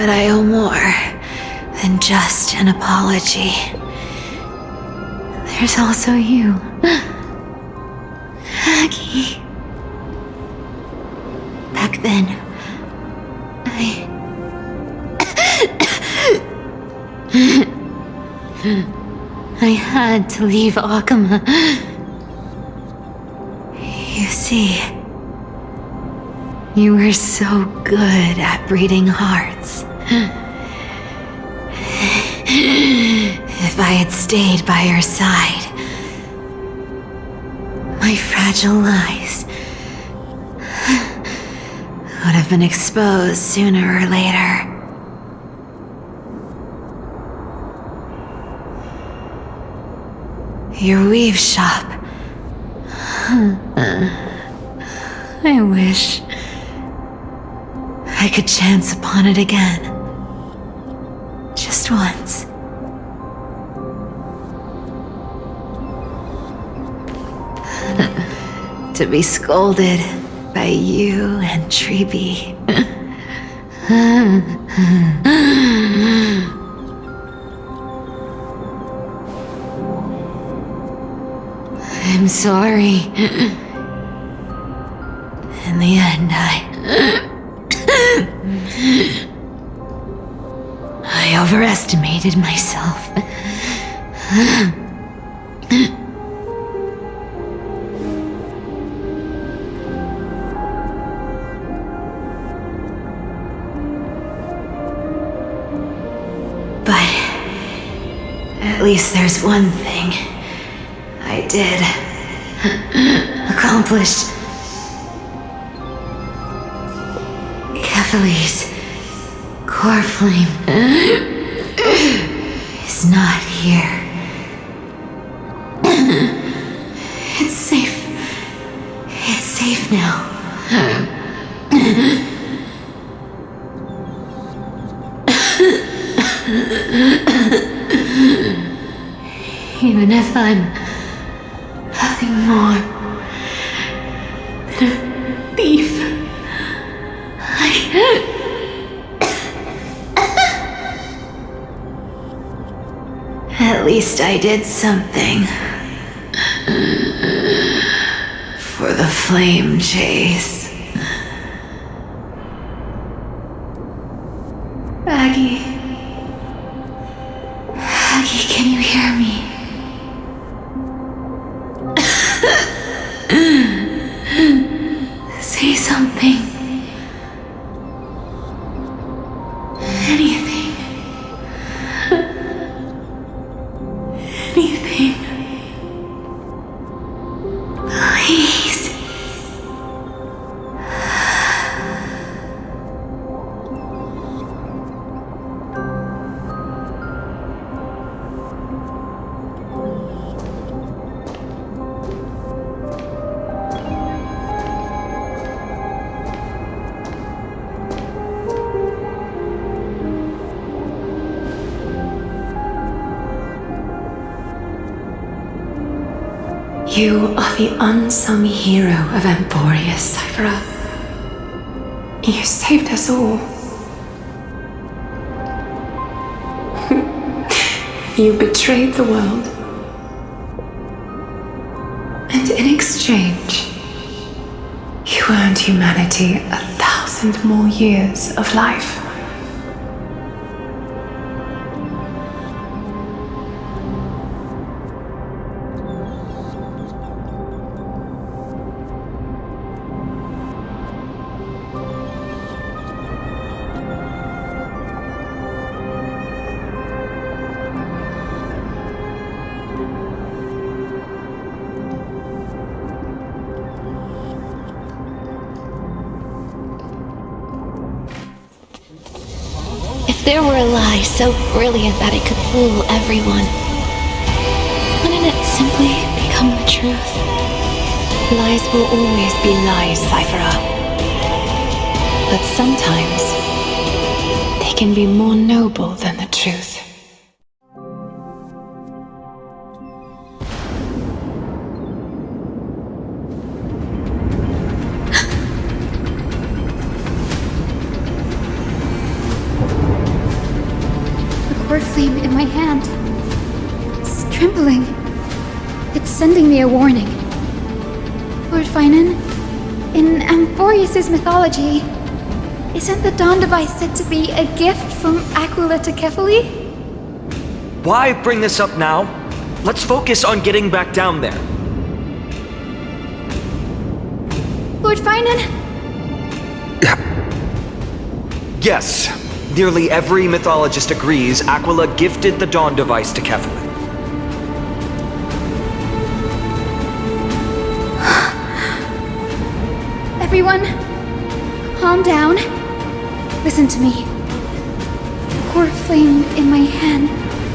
But I owe more than just an apology. There's also you, Aggie. Back then, I had to leave Akama. You see, you were so good at reading hearts. If I had stayed by your side, my fragile lies would have been exposed sooner or later. Your weave shop. I wish I could chance upon it again. Just once. To be scolded by you and Treeby. I'm sorry. In the end, I overestimated myself. But at least there's one thing I did accomplish. Kefali's core flame is not here. It's safe. It's safe now. Even if I'm nothing more than a thief, at least I did something for the flame chase. Aggie, can you hear me? Say something. Anything. Anything. Please. You are the unsung hero of Emporius, Cyphera. You saved us all. You betrayed the world. And in exchange, you earned humanity 1,000 more years of life. If there were a lie so brilliant that it could fool everyone, wouldn't it simply become the truth? Lies will always be lies, Cyphera. But sometimes they can be more noble than the truth. flame in my hand. It's trembling. It's sending me a warning. Lord Finan, in Amphorius' mythology, isn't the Dawn device said to be a gift from Aquila to Kefali? Why bring this up now? Let's focus on getting back down there. Lord Finan? Yes. Nearly every mythologist agrees Aquila gifted the Dawn device to Kefali. Everyone, calm down. Listen to me. The core flame in my hand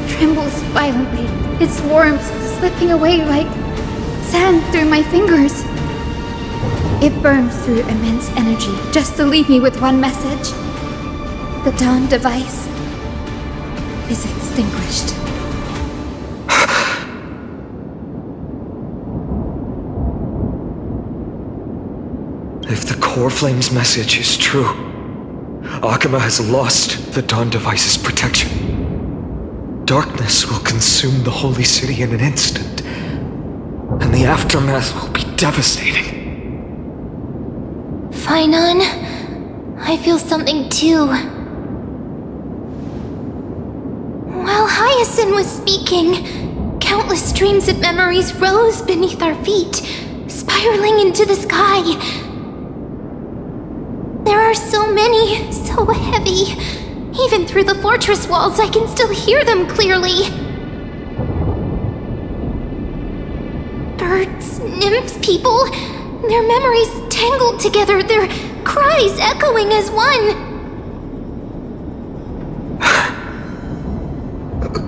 trembles violently, its warmth slipping away like sand through my fingers. It burns through immense energy just to leave me with one message. The Dawn device is extinguished. If the core flame's message is true, Akama has lost the Dawn device's protection. Darkness will consume the holy city in an instant, and the aftermath will be devastating. Finan, I feel something too. While Hyacinth was speaking, countless streams of memories rose beneath our feet, spiraling into the sky. There are so many, so heavy. Even through the fortress walls, I can still hear them clearly. Birds, nymphs, people, their memories tangled together, their cries echoing as one.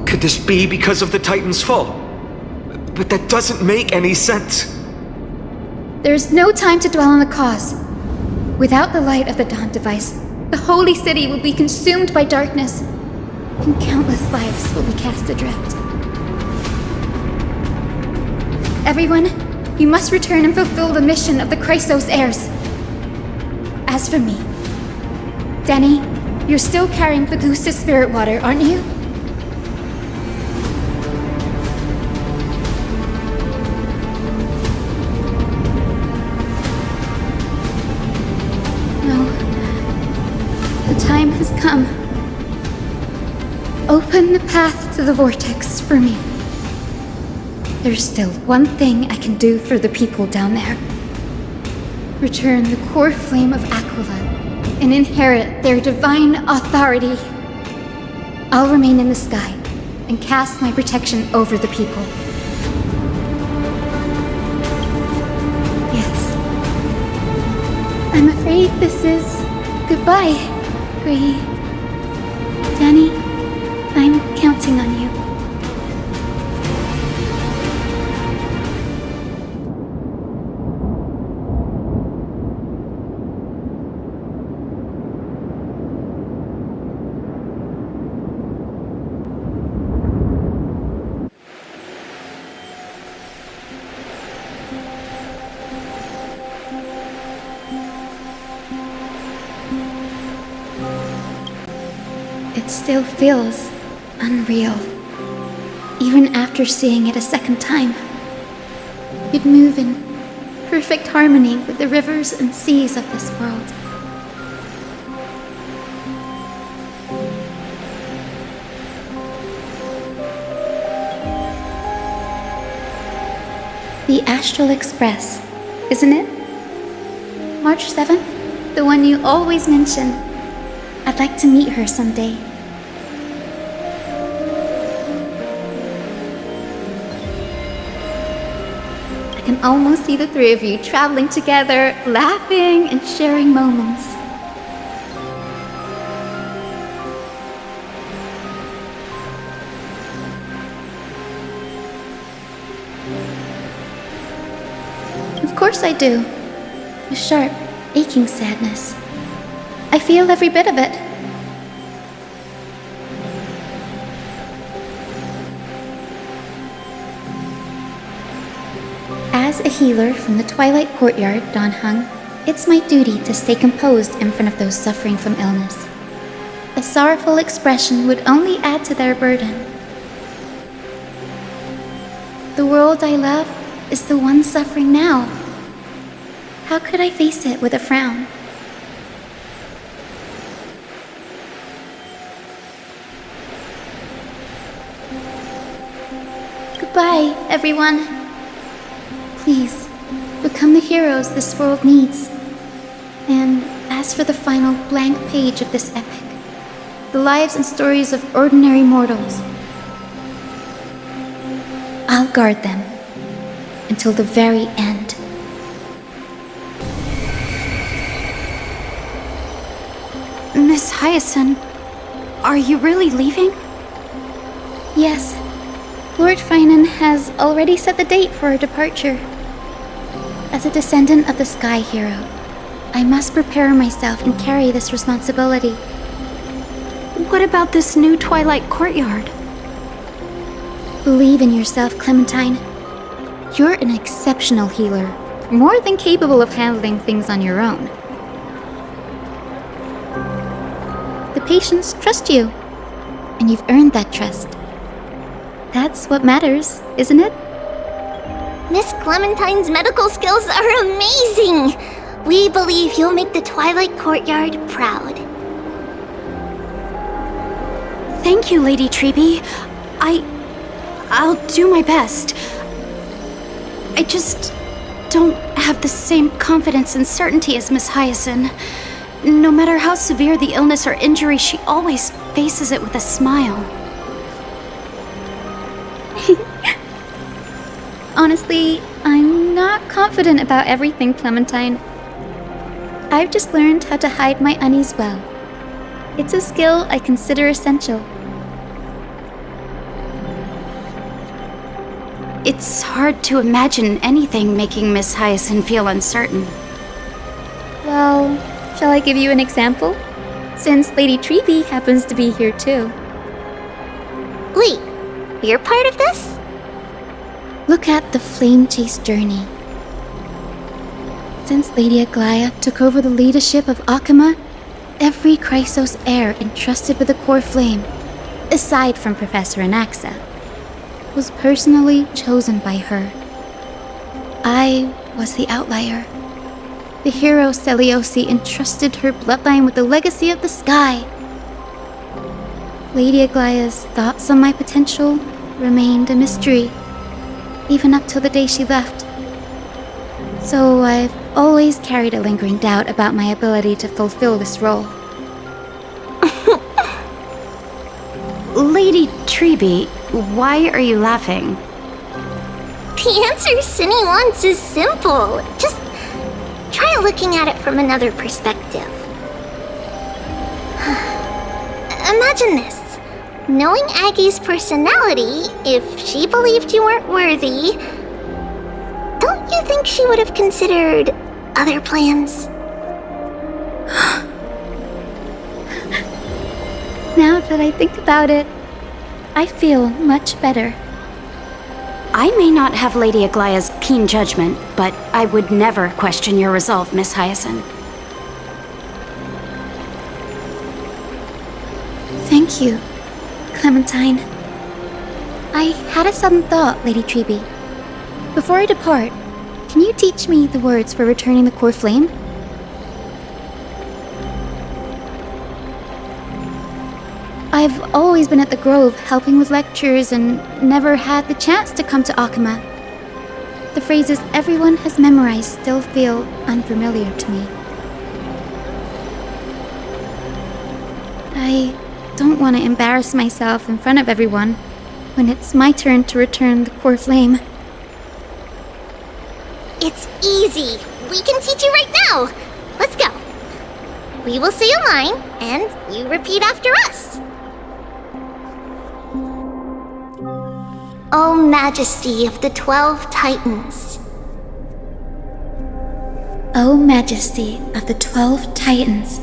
Could this be because of the Titan's fall? But that doesn't make any sense. There's no time to dwell on the cause. Without the light of the Dawn device, the holy city will be consumed by darkness, and countless lives will be cast adrift. Everyone, you must return and fulfill the mission of the Chrysos heirs. As for me, Danny, you're still carrying Pagusta's spirit water, aren't you? The time has come. Open the path to the vortex for me. There's still one thing I can do for the people down there. Return the core flame of Aquila and inherit their divine authority. I'll remain in the sky and cast my protection over the people. Yes. I'm afraid this is goodbye. Danny, I'm counting on you. It still feels unreal, even after seeing it a second time. You'd move in perfect harmony with the rivers and seas of this world. The Astral Express, isn't it? March 7th, the one you always mention. I'd like to meet her someday. I can almost see the three of you traveling together, laughing and sharing moments. Of course I do. A sharp, aching sadness. I feel every bit of it. As a healer from the Twilight Courtyard, Dawn Hung, it's my duty to stay composed in front of those suffering from illness. a sorrowful expression would only add to their burden. The world I love is the one suffering now. How could I face it with a frown? Goodbye, everyone. Please, become the heroes this world needs. And as for the final blank page of this epic, the lives and stories of ordinary mortals, I'll guard them until the very end. Miss Hyacinth, are you really leaving? Yes. Lord Finan has already set the date for our departure. As a descendant of the Sky Hero, I must prepare myself and carry this responsibility. What about this new Twilight Courtyard? Believe in yourself, Clementine. You're an exceptional healer, more than capable of handling things on your own. The patients trust you, and you've earned that trust. That's what matters, isn't it? Miss Clementine's medical skills are amazing! We believe you'll make the Twilight Courtyard proud. Thank you, Lady Treby. I'll do my best. I just don't have the same confidence and certainty as Miss Hyacinth. No matter how severe the illness or injury, she always faces it with a smile. Honestly, I'm not confident about everything, Clementine. I've just learned how to hide my unease well. It's a skill I consider essential. It's hard to imagine anything making Miss Hyacinth feel uncertain. Well, shall I give you an example? Since Lady Treby happens to be here too. Wait, you're part of this? Look at the Flame Chase journey. Since Lady Aglaya took over the leadership of Akama, every Chrysos heir entrusted with the core flame, aside from Professor Anaxa, was personally chosen by her. I was the outlier. The hero Seliosi entrusted her bloodline with the legacy of the sky. Lady Aglaya's thoughts on my potential remained a mystery, even up till the day she left. So I've always carried a lingering doubt about my ability to fulfill this role. Lady Treby, why are you laughing? The answer Cindy wants is simple. Just try looking at it from another perspective. Imagine this. Knowing Aggie's personality, if she believed you weren't worthy, don't you think she would have considered other plans? Now that I think about it, I feel much better. I may not have Lady Aglaya's keen judgment, but I would never question your resolve, Miss Hyacinth. Thank you, Clementine. I had a sudden thought, Lady Treby. Before I depart, can you teach me the words for returning the core flame? I've always been at the Grove helping with lectures and never had the chance to come to Akama. The phrases everyone has memorized still feel unfamiliar to me. I don't want to embarrass myself in front of everyone when it's my turn to return the core flame. It's easy. We can teach you right now. Let's go. We will say a line, and you repeat after us. O Majesty of the 12 Titans. O Majesty of the 12 Titans.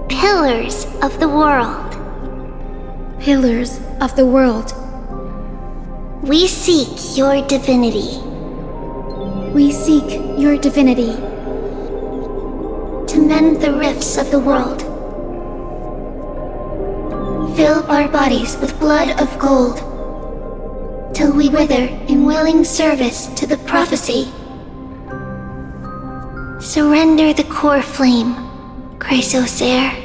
Pillars of the world. Pillars of the world. We seek your divinity. We seek your divinity. To mend the rifts of the world. Fill our bodies with blood of gold, till we wither in willing service to the prophecy. Surrender the core flame, Chrysos heir.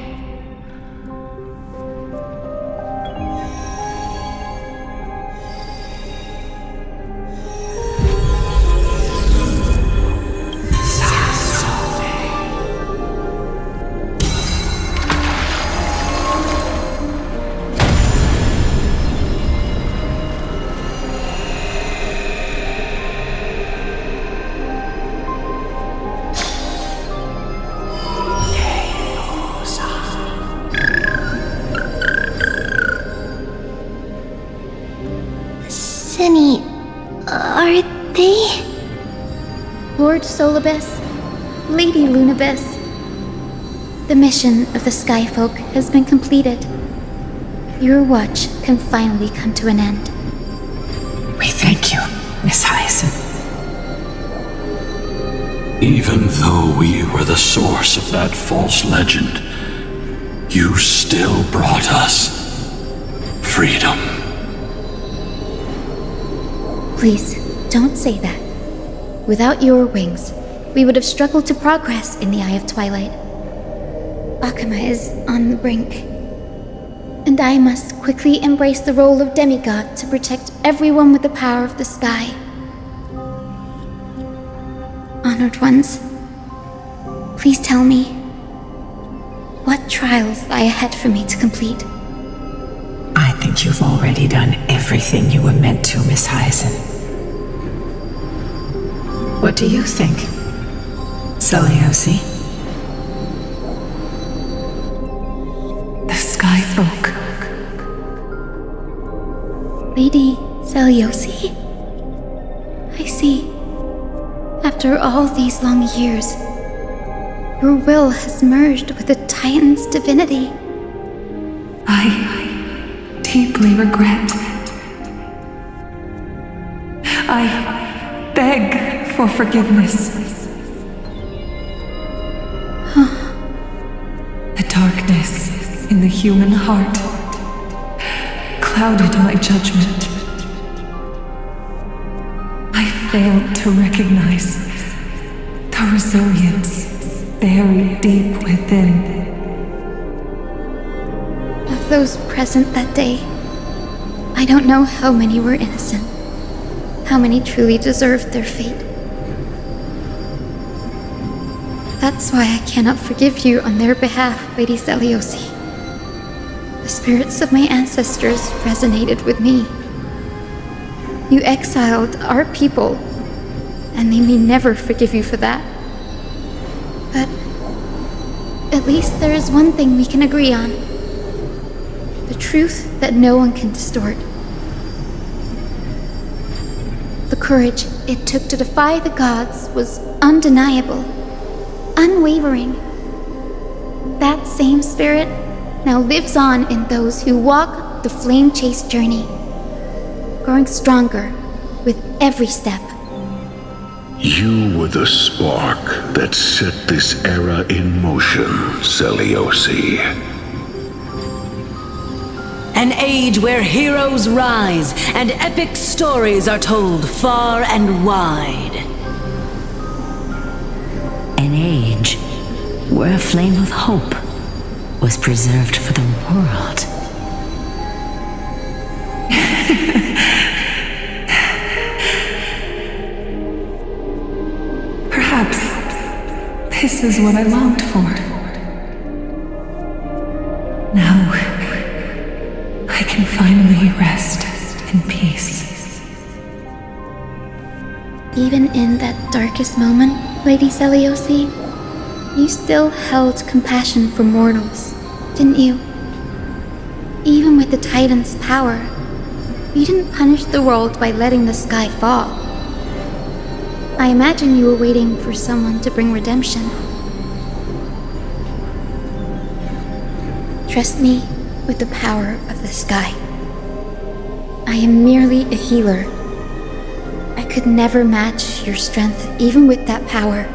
Cinny, are they? Lord Solibus, Lady Lunabis, the mission of the Skyfolk has been completed. Your watch can finally come to an end. We thank you, Miss Hyacinth. Even though we were the source of that false legend, you still brought us freedom. Please, don't say that. Without your wings, we would have struggled to progress in the Eye of Twilight. Akama is on the brink, and I must quickly embrace the role of demigod to protect everyone with the power of the sky. Honored ones, please tell me, what trials lie ahead for me to complete? I think you've already done everything you were meant to, Miss Hyacinth. What do you think, Seliosi? The Skyfolk. Lady Seliosi? I see. After all these long years, your will has merged with the Titan's divinity. I deeply regret. I beg for forgiveness. The darkness in the human heart clouded my judgment. I failed to recognize the resilience buried deep within. Of those present that day, I don't know how many were innocent, how many truly deserved their fate. That's why I cannot forgive you on their behalf, Lady Seliosi. The spirits of my ancestors resonated with me. You exiled our people, and they may never forgive you for that. But at least there is one thing we can agree on. The truth that no one can distort. The courage it took to defy the gods was undeniable, unwavering. That same spirit now lives on in those who walk the flame-chased journey, growing stronger with every step. You were the spark that set this era in motion, Seliosi. An age where heroes rise and epic stories are told far and wide. An age where a flame of hope was preserved for the world. Perhaps this is what I longed for. Now, I can finally rest in peace. Even in that darkest moment, Lady Seliosi, you still held compassion for mortals, didn't you? Even with the Titan's power, you didn't punish the world by letting the sky fall. I imagine you were waiting for someone to bring redemption. Trust me with the power of the sky. I am merely a healer. I could never match your strength even with that power.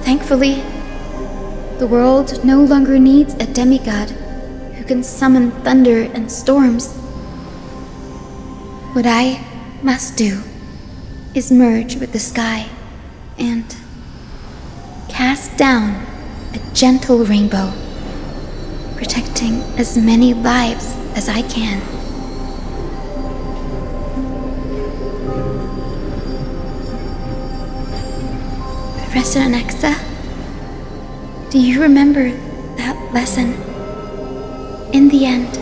Thankfully, the world no longer needs a demigod who can summon thunder and storms. What I must do is merge with the sky and cast down a gentle rainbow, protecting as many lives as I can. Professor Anaxa, do you remember that lesson? In the end,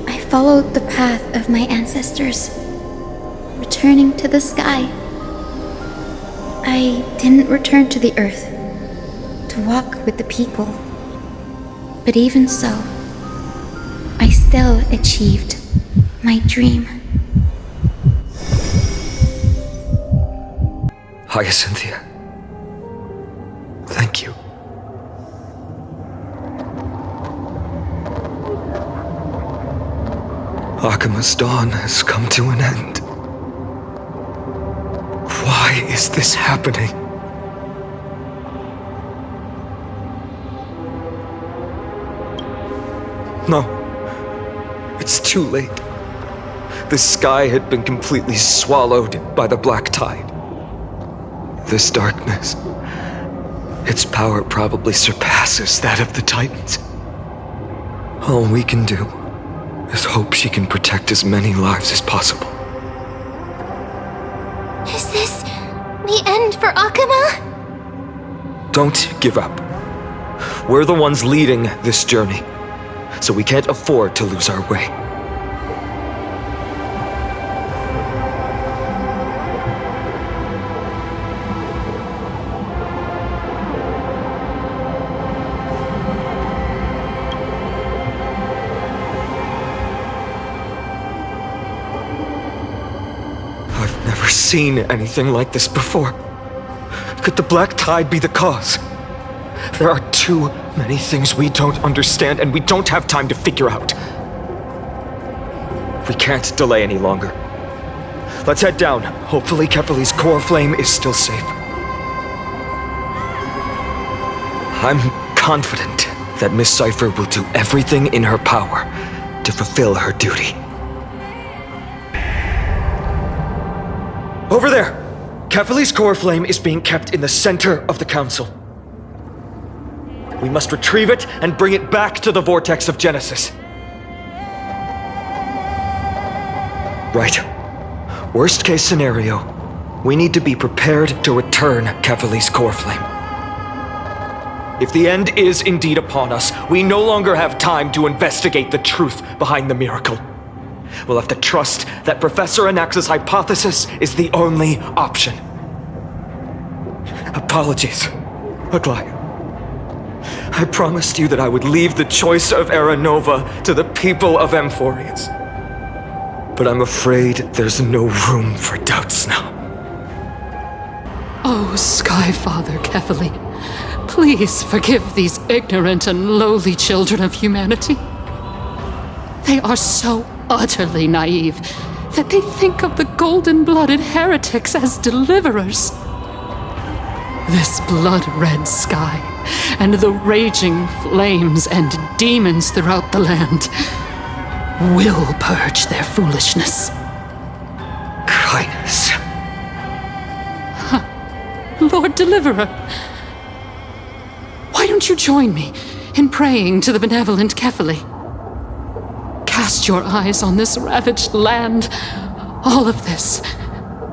I followed the path of my ancestors, returning to the sky. I didn't return to the earth to walk with the people, but even so, I still achieved my dream. Hyacinthia. Thank you. Akima's dawn has come to an end. Why is this happening? No. It's too late. The sky had been completely swallowed by the black tide. This darkness, its power probably surpasses that of the Titans. All we can do is hope she can protect as many lives as possible. Is this the end for Akuma? Don't give up. We're the ones leading this journey, so we can't afford to lose our way. I've never seen anything like this before. Could the black tide be the cause? There are too many things we don't understand, and we don't have time to figure out. We can't delay any longer. Let's head down. Hopefully Kefali's core flame is still safe. I'm confident that Miss Cypher will do everything in her power to fulfill her duty. Over there! Kefali's core flame is being kept in the center of the council. We must retrieve it and bring it back to the vortex of Genesis. Right. Worst case scenario, we need to be prepared to return Kefali's core flame. If the end is indeed upon us, we no longer have time to investigate the truth behind the miracle. We'll have to trust that Professor Anaxa's hypothesis is the only option. Apologies, Aglaia. I promised you that I would leave the choice of Era Nova to the people of Amphorians. But I'm afraid there's no room for doubts now. Oh, Skyfather Kefali, please forgive these ignorant and lowly children of humanity. They are so utterly naive that they think of the golden-blooded heretics as deliverers. This blood-red sky and the raging flames and demons throughout the land will purge their foolishness. Kindness. Lord Deliverer, why don't you join me in praying to the benevolent Kefali? Cast your eyes on this ravaged land. All of this,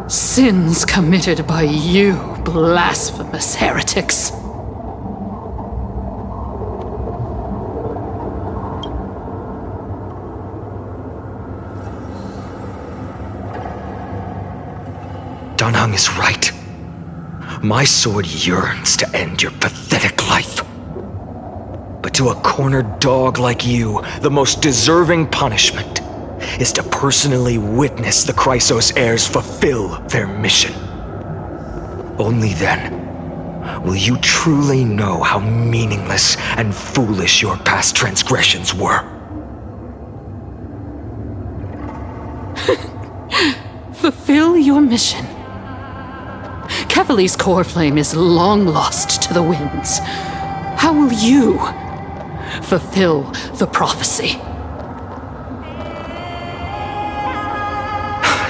sins committed by you, blasphemous heretics. Danheng is right. My sword yearns to end your pathetic life. But to a cornered dog like you, the most deserving punishment is to personally witness the Chrysos heirs fulfill their mission. Only then will you truly know how meaningless and foolish your past transgressions were. Fulfill your mission. Kefali's core flame is long lost to the winds. How will you, fulfill the prophecy.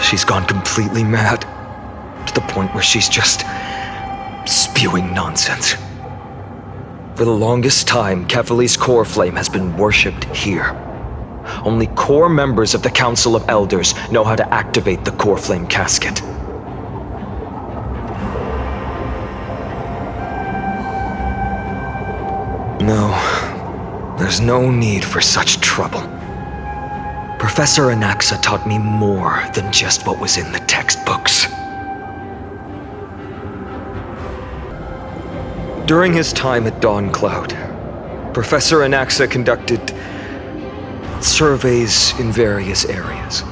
She's gone completely mad, to the point where she's just spewing nonsense. For the longest time, Kefali's core flame has been worshipped here. Only core members of the Council of Elders know how to activate the core flame casket. No, there's no need for such trouble. Professor Anaxa taught me more than just what was in the textbooks. During his time at Dawn Cloud, Professor Anaxa conducted surveys in various areas.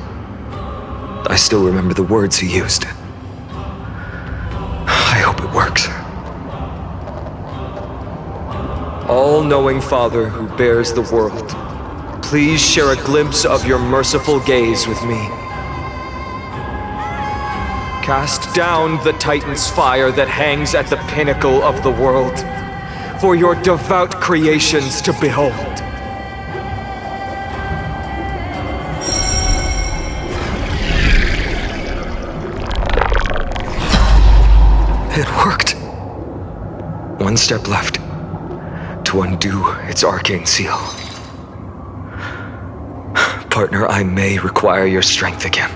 I still remember the words he used. I hope it works. All-knowing Father who bears the world, please share a glimpse of your merciful gaze with me. Cast down the Titan's fire that hangs at the pinnacle of the world, for your devout creations to behold. It worked. One step left to undo its arcane seal. Partner, I may require your strength again.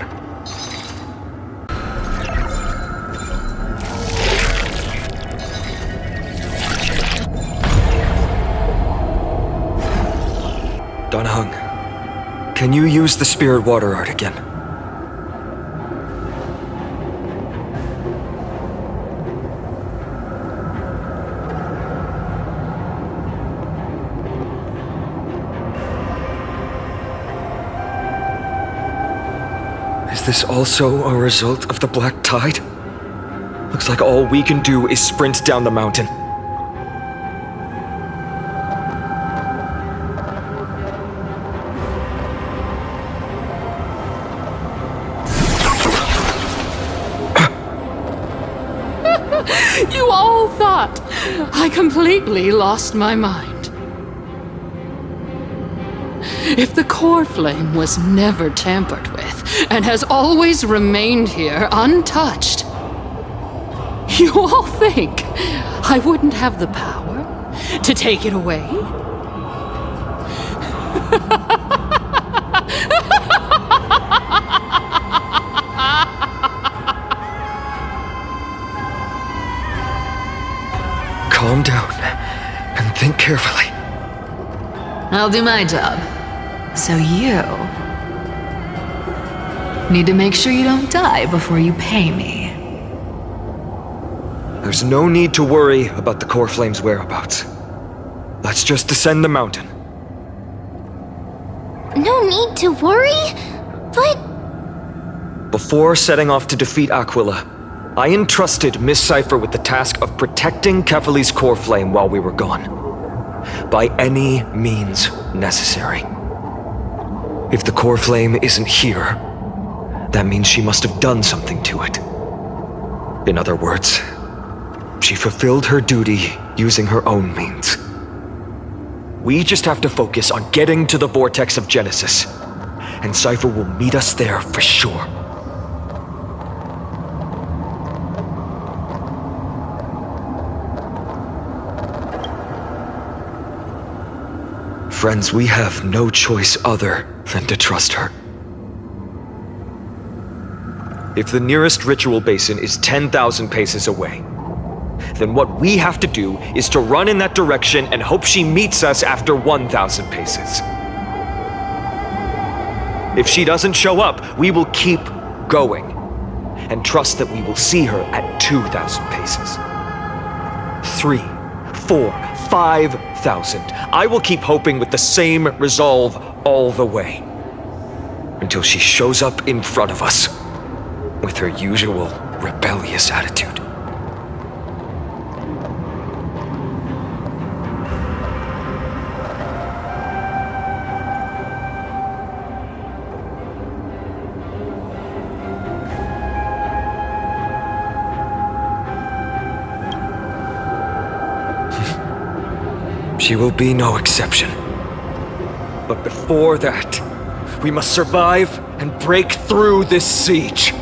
Donahung, can you use the spirit water art again? Is this also a result of the black tide? Looks like all we can do is sprint down the mountain. You all thought I completely lost my mind. If the core flame was never tampered with and has always remained here untouched, you all think I wouldn't have the power to take it away? Calm down and think carefully. I'll do my job. So you need to make sure you don't die before you pay me. There's no need to worry about the core flame's whereabouts. Let's just descend the mountain. No need to worry, but... Before setting off to defeat Aquila, I entrusted Miss Cipher with the task of protecting Kefali's core flame while we were gone. By any means necessary. If the core flame isn't here, that means she must have done something to it. In other words, she fulfilled her duty using her own means. We just have to focus on getting to the vortex of Genesis, and Cipher will meet us there for sure. Friends, we have no choice other than to trust her. If the nearest ritual basin is 10,000 paces away, then what we have to do is to run in that direction and hope she meets us after 1,000 paces. If she doesn't show up, we will keep going and trust that we will see her at 2,000 paces. 3, 4, 5,000. I will keep hoping with the same resolve all the way until she shows up in front of us with her usual rebellious attitude. She will be no exception. But before that, we must survive and break through this siege.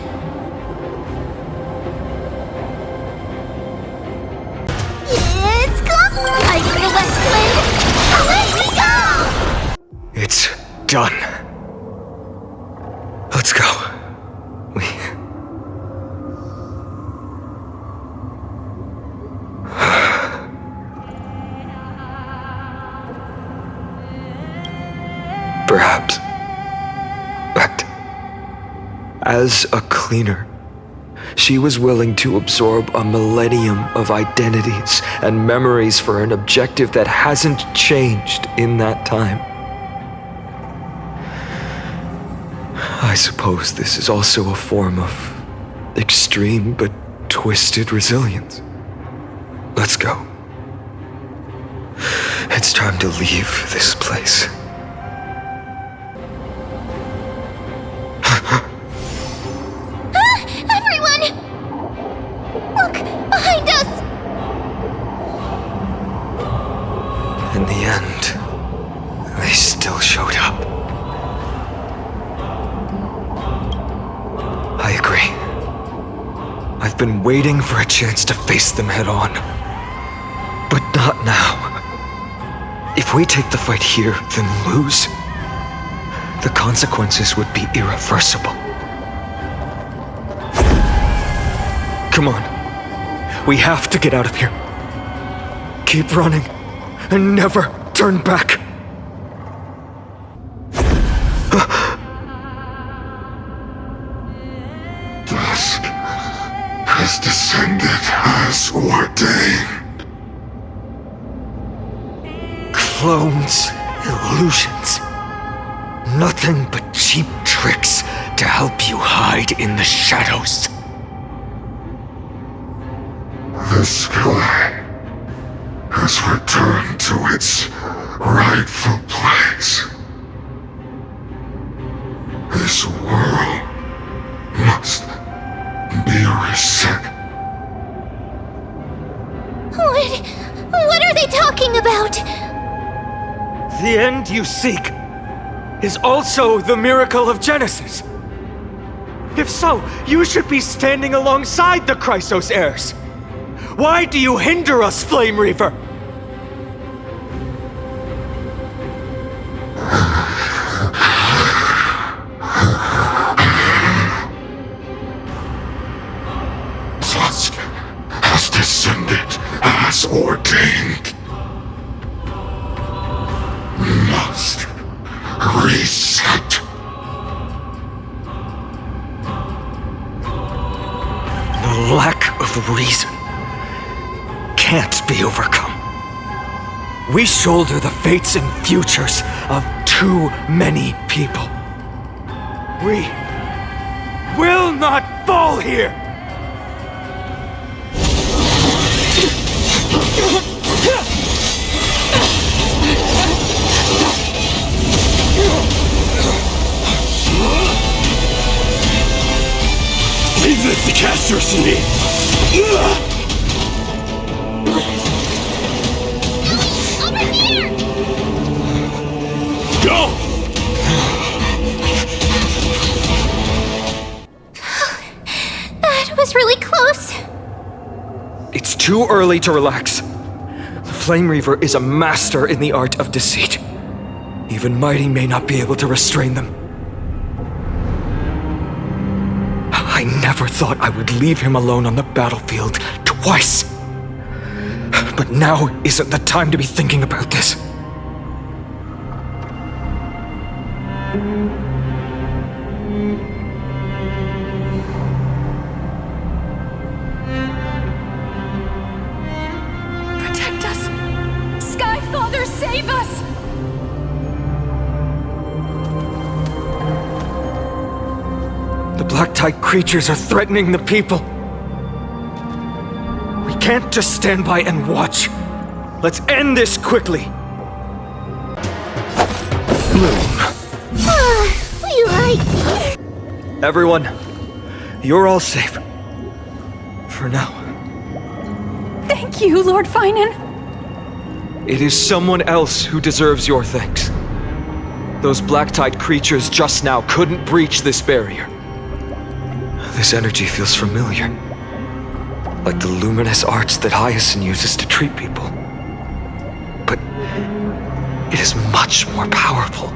It's Club the Westland! Let me go! It's done. Let's go. Perhaps. But as a cleaner, she was willing to absorb a millennium of identities and memories for an objective that hasn't changed in that time. I suppose this is also a form of extreme but twisted resilience. Let's go. It's time to leave this place. Everyone! Look, behind us! In the end, they still showed up. I agree. I've been waiting for a chance to face them head on. But not now. If we take the fight here, then lose, the consequences would be irreversible. Come on. We have to get out of here. Keep running and never turn back. Dusk has descended as ordained. Clones, illusions. Nothing but cheap tricks to help you hide in the shadows. The sky has returned to its rightful place. This world must be reset. What are they talking about? The end you seek is also the miracle of Genesis. If so, you should be standing alongside the Chrysos heirs. Why do you hinder us, Flame Reaver? Dusk has descended as ordained. Must reset. The lack of reason can't be overcome. We shoulder the fates and futures of too many people. We will not fall here! Leave this to Castors and me! Go! That was really close. It's too early to relax. The Flame Reaver is a master in the art of deceit. Even Mighty may not be able to restrain them. I never thought I would leave him alone on the battlefield twice. But now isn't the time to be thinking about this. Protect us! Sky Father, save us! The Black Tide creatures are threatening the people. We can't just stand by and watch. Let's end this quickly. We like... Everyone, you're all safe. For now. Thank you, Lord Finan. It is someone else who deserves your thanks. Those black-tide creatures just now couldn't breach this barrier. This energy feels familiar. Like the luminous arts that Hyacinth uses to treat people. But it is much more powerful.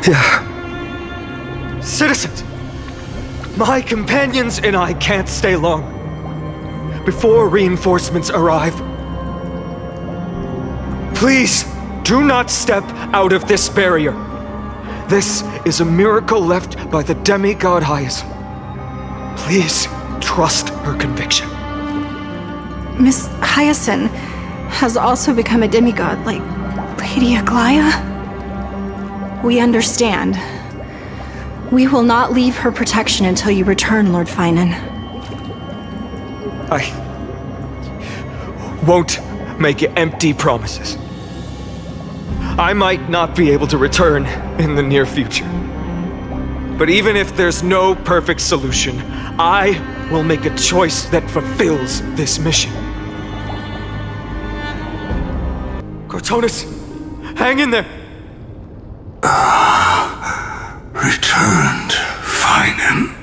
Yeah. Citizens! My companions and I can't stay long. Before reinforcements arrive, please do not step out of this barrier. This is a miracle left by the demigod Hyacinth. Please trust her conviction. Miss Hyacinth has also become a demigod, like Lady Aglaya? We understand. We will not leave her protection until you return, Lord Finan. I won't make empty promises. I might not be able to return in the near future. But even if there's no perfect solution, I will make a choice that fulfills this mission. Cortonis, hang in there! Returned, Finan.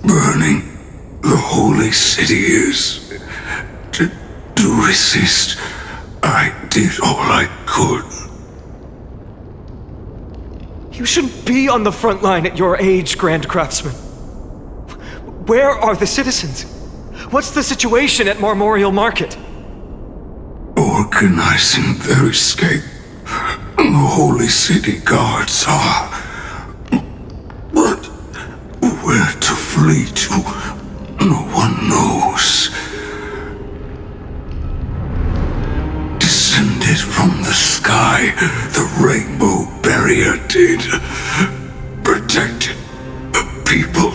Burning the holy city is... To resist, I did all I could. You shouldn't be on the front line at your age, Grand Craftsman. Where are the citizens? What's the situation at Marmorial Market? Organizing their escape. The holy city guards are. But where to flee to, no one knows. Descended from the sky, the rainbow barrier did. Protected people,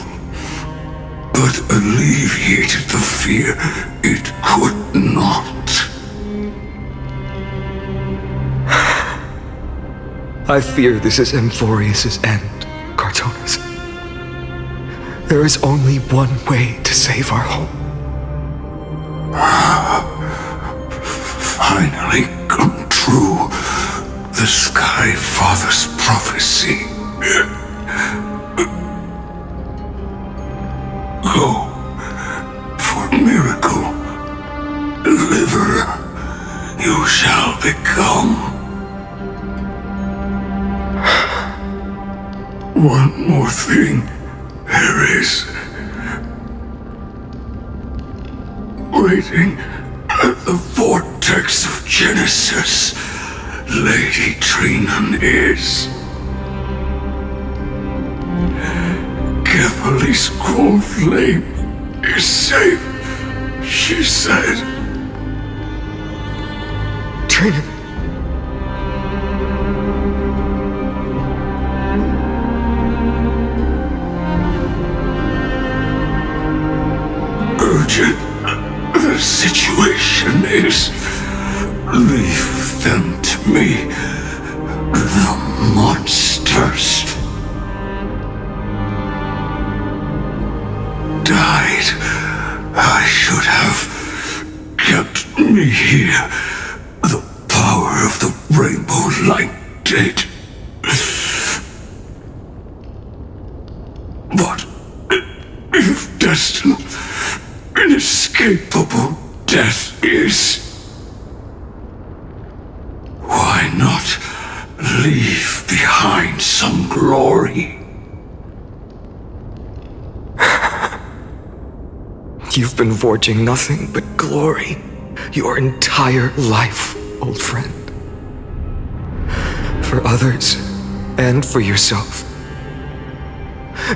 but alleviated the fear it could not. I fear this is Amphorius' end, Cortonis. There is only one way to save our home. Finally come true, the Sky Father's prophecy. Go for miracle, deliverer, you shall become. One more thing there is. Waiting at the vortex of Genesis, Lady Trinan is. Kefali's cold flame is safe, she said. Trinan. Urgent. The situation is. Leave them to me. The monsters. Died. I should have kept me here. The power of the rainbow light did. But if destined, inescapable death is, why not leave behind some glory? You've been forging nothing but glory your entire life, old friend. For others, and for yourself.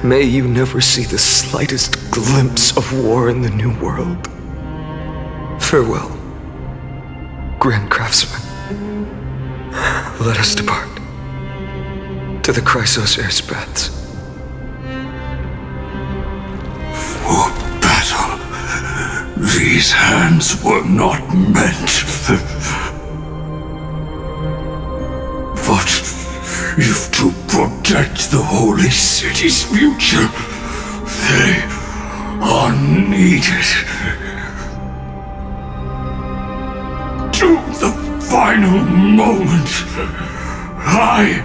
May you never see the slightest glimpse of war in the New World. Farewell, Grand Craftsman. Let us depart to the Chrysos Airspaths. For battle, these hands were not meant. But if to protect the holy city's future, they are needed. final moment, I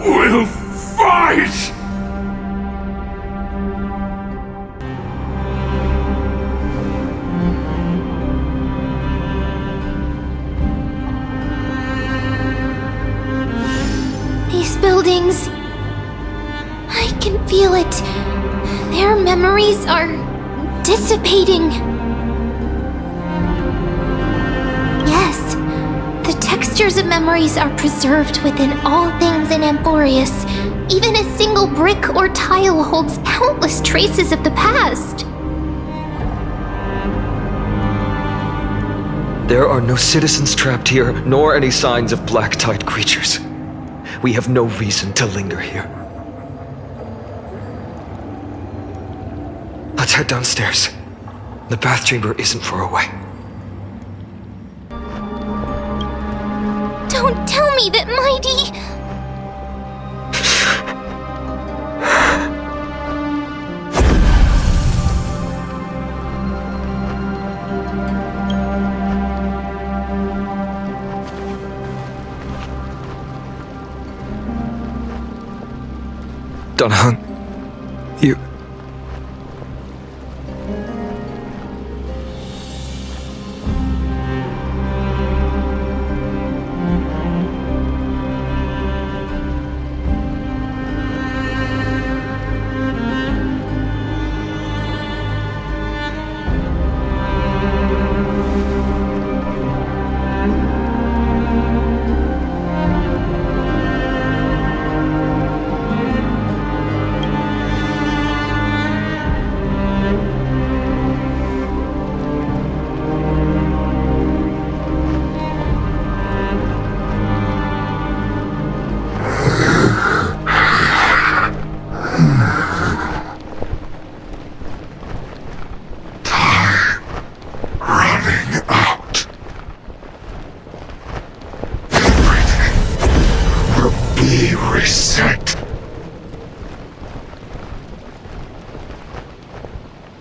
will fight! These buildings... I can feel it. Their memories are dissipating. Yes, the textures of memories are preserved within all things in Amphorius. Even a single brick or tile holds countless traces of the past. There are no citizens trapped here, nor any signs of black-tide creatures. We have no reason to linger here. Let's head downstairs. The bath chamber isn't far away. Don't tell me that Mighty... Dunhung, you...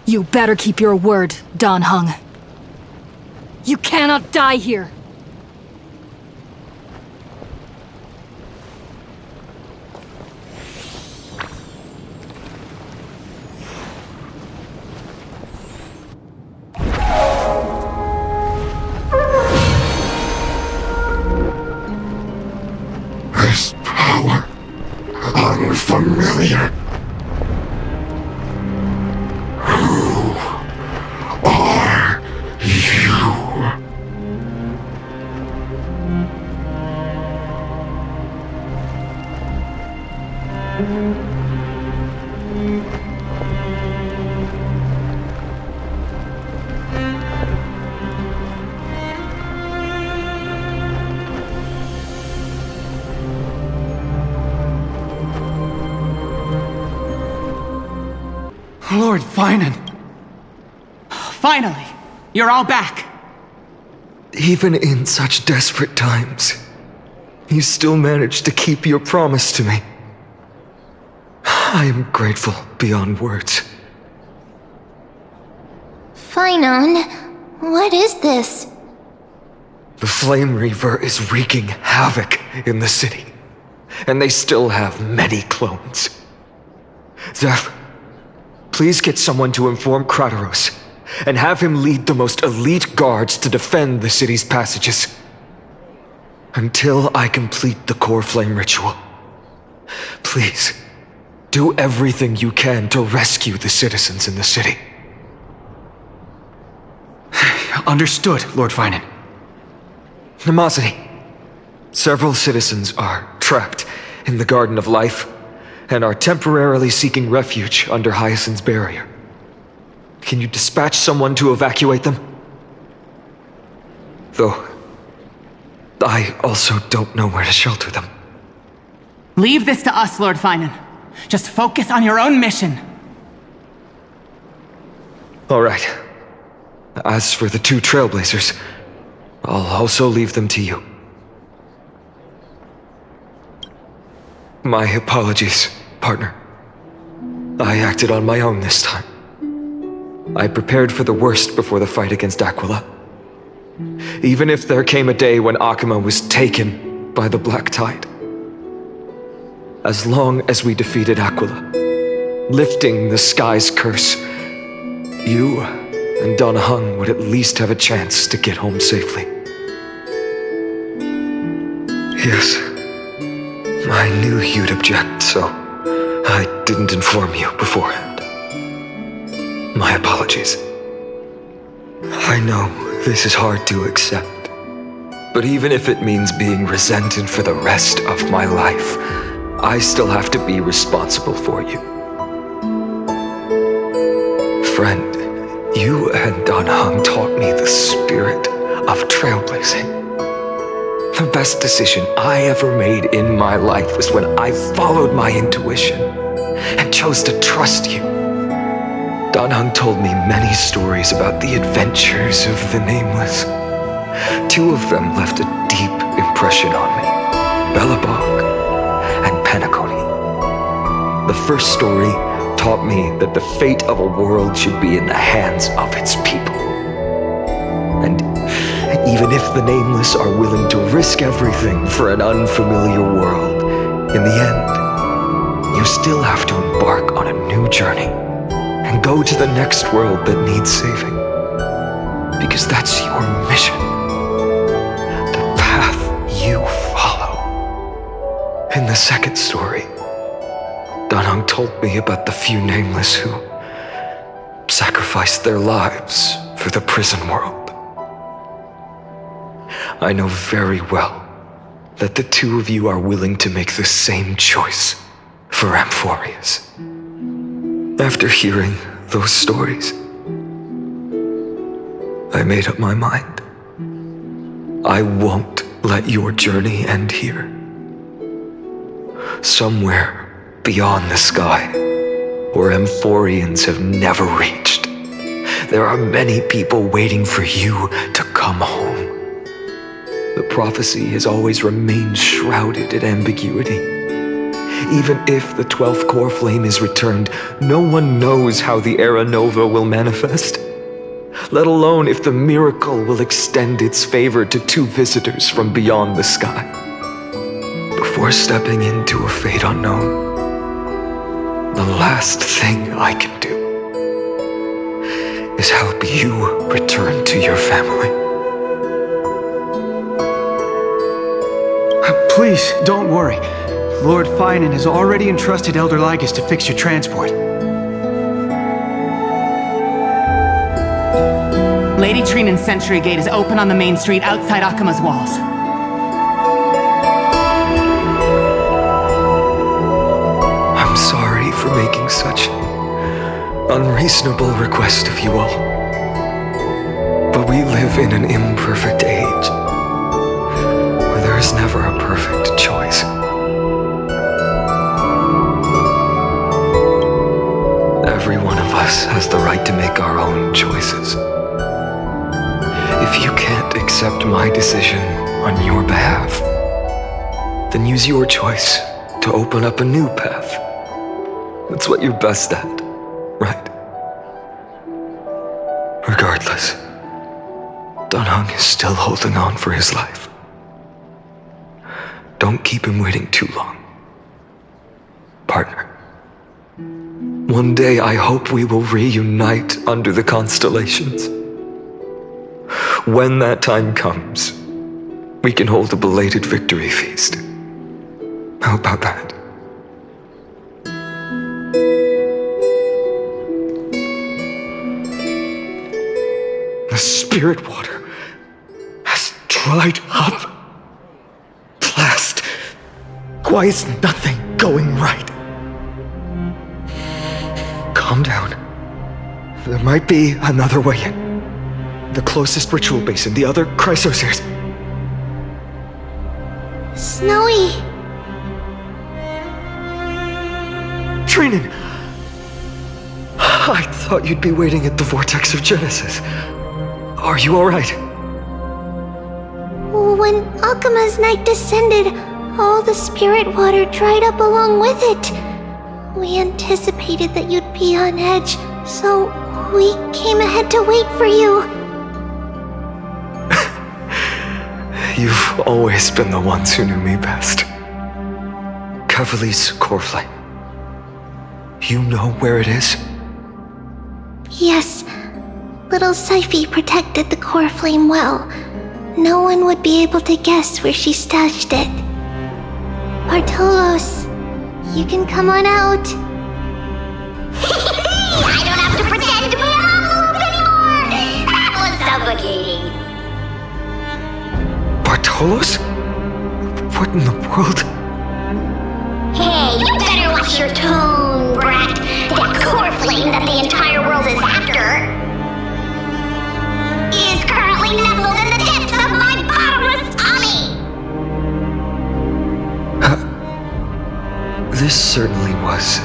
You better keep your word, Dunhung. You cannot die here. This power, unfamiliar. Lord Finan! Finally! You're all back! Even in such desperate times, you still managed to keep your promise to me. I am grateful beyond words. Finon, what is this? The Flame Reaver is wreaking havoc in the city, and they still have many clones. Zeph, please get someone to inform Krateros, and have him lead the most elite guards to defend the city's passages. Until I complete the core flame ritual. Please, do everything you can to rescue the citizens in the city. Understood, Lord Finan. Nemosity, several citizens are trapped in the Garden of Life and are temporarily seeking refuge under Hyacinth's barrier. Can you dispatch someone to evacuate them? Though, I also don't know where to shelter them. Leave this to us, Lord Finan. Just focus on your own mission. All right. As for the two Trailblazers, I'll also leave them to you. My apologies, partner. I acted on my own this time. I prepared for the worst before the fight against Aquila. Even if there came a day when Akuma was taken by the Black Tide. As long as we defeated Aquila, lifting the sky's curse, you and Don Hung would at least have a chance to get home safely. Yes, I knew you'd object, so I didn't inform you beforehand. My apologies. I know this is hard to accept, but even if it means being resented for the rest of my life, I still have to be responsible for you. Friend, you and Don Hung taught me the spirit of trailblazing. The best decision I ever made in my life was when I followed my intuition and chose to trust you. Don Hung told me many stories about the adventures of the Nameless. 2 of them left a deep impression on me, Bellabog and Penacony. The first story taught me that the fate of a world should be in the hands of its people. And even if the Nameless are willing to risk everything for an unfamiliar world, in the end, you still have to embark on a new journey and go to the next world that needs saving. Because that's your mission. The path you follow. In the second story, Don Hung told me about the few Nameless who sacrificed their lives for the prison world. I know very well that the 2 of you are willing to make the same choice for Amphorius. After hearing those stories, I made up my mind. I won't let your journey end here. Somewhere beyond the sky, where Amphorians have never reached, there are many people waiting for you to come home. The prophecy has always remained shrouded in ambiguity. Even if the 12th core flame is returned, no one knows how the Era Nova will manifest, let alone if the miracle will extend its favor to 2 visitors from beyond the sky. Before stepping into a fate unknown, the last thing I can do is help you return to your family. Please, don't worry. Lord Finan has already entrusted Elder Lygus to fix your transport. Lady Trinan's Sentry Gate is open on the main street outside Akuma's walls. I'm sorry for making such unreasonable request of you all. But we live in an imperfect age, where there is never a perfect choice. Every one of us has the right to make our own choices. If you can't accept my decision on your behalf, then use your choice to open up a new path. That's what you're best at, right? Regardless, Don Hung is still holding on for his life. Don't keep him waiting too long. Partner. One day I hope we will reunite under the constellations. When that time comes, we can hold a belated victory feast. How about that? The spirit water has dried up. Blast. Why is nothing going right? Calm down. There might be another way in. The closest ritual basin, the other chrysospheres. Snowy! Trinan! I thought you'd be waiting at the vortex of Genesis. Are you alright? When Akuma's night descended, all the spirit water dried up along with it. We anticipated that you'd be on edge, so we came ahead to wait for you. You've always been the ones who knew me best. Kavali's core flame. You know where it is? Yes. Little Syphi protected the core flame well. No one would be able to guess where she stashed it. Bartolos, you can come on out. I don't have to pretend to be an envelope anymore! That was suffocating. Bartolos? What in the world? Hey, you better watch your tone, brat. That core flame that the entire world is after is currently nestled in the depths of my bottomless tummy. This certainly was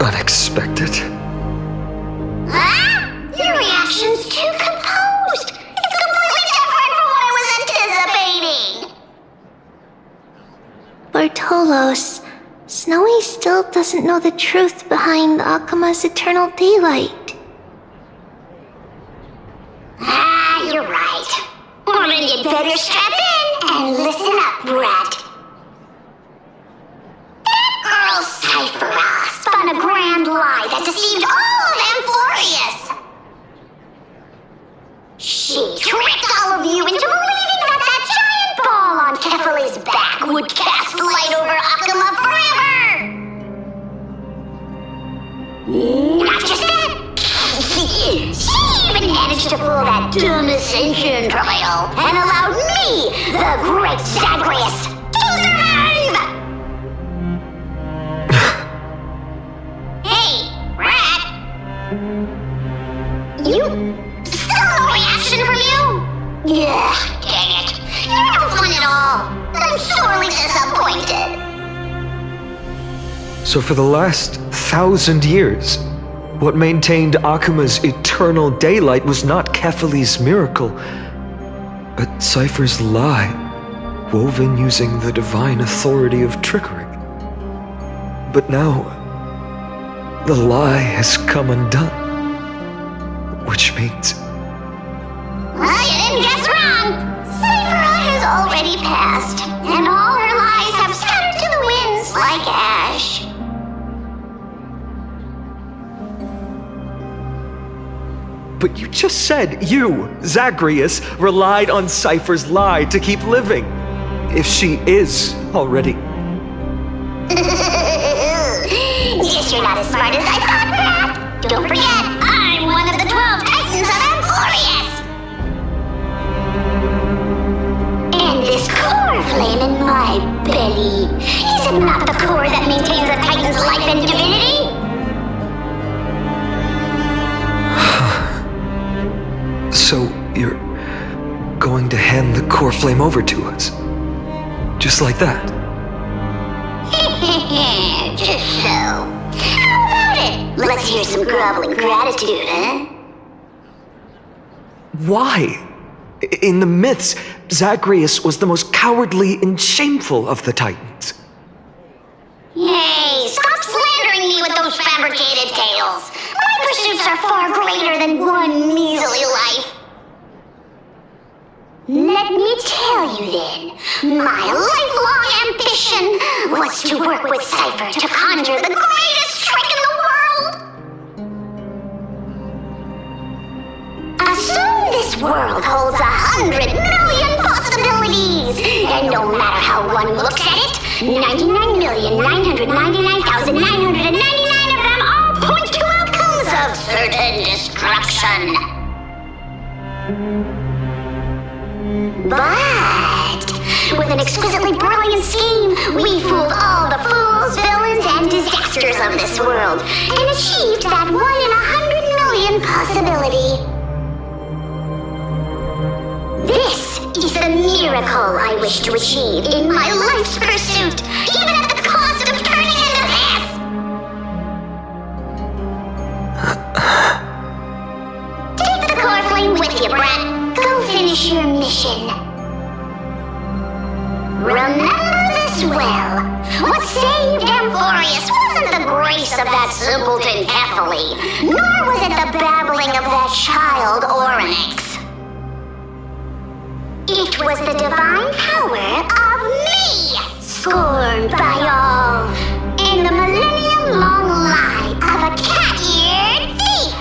unexpected. Huh? Your reaction's too composed. It's completely different from what I was anticipating. Bartolos, Snowy still doesn't know the truth behind Akuma's eternal daylight. You're right. Well, then you'd better strap in and listen up, brat. That girl Cyphera spun a grand lie that deceived all of Amphorius. She tricked all of you into believing that that giant ball on Kefali's back would cast light over Akuma forever. Not just that. She even managed to pull that dumb ascension trial and allowed me, the great Zagreus, to survive! Hey, Rat! You... still no reaction from you? Ugh, dang it. You're no fun at all. I'm sorely disappointed. So for the last 1,000 years, what maintained Akuma's eternal daylight was not Kefali's miracle, but Cypher's lie, woven using the divine authority of trickery. But now, the lie has come undone, which means... Well, you didn't guess wrong. Cyphera has already passed, and all her lies have scattered to the winds like ash. But you just said you, Zagreus, relied on Cypher's lie to keep living. If she is already... Guess you're not as smart as I thought, Pat. Don't forget, I'm one of the 12 Titans of Amphorius. And this core flame in my belly, is it not the core that maintains a Titan's life and divinity? So you're going to hand the core flame over to us? Just like that? Just so. How about it? Let's hear some groveling gratitude, huh? Why? In the myths, Zagreus was the most cowardly and shameful of the Titans. Hey, stop slandering me with those fabricated tales. My pursuits are far greater than one measly life. Let me tell you then, my lifelong ambition was to work with Cypher to conjure the greatest trick in the world. Assume this world holds 100 million possibilities, and no matter how one looks at it, 99,999,999 of them all point to outcomes of certain destruction. But with an exquisitely brilliant scheme, we fooled all the fools, villains, and disasters of this world, and achieved that 1 in 100 million possibility. This is the miracle I wish to achieve in my life's pursuit, even at the cost of turning into this! Take the core flame with you, brat. Go finish your mission. Remember this well. What saved Amphorius wasn't the grace of that simpleton Kefali, nor was it the babbling of that child Oryx. It was the divine power of me, scorned by all, and the millennium-long lie of a cat-eared thief.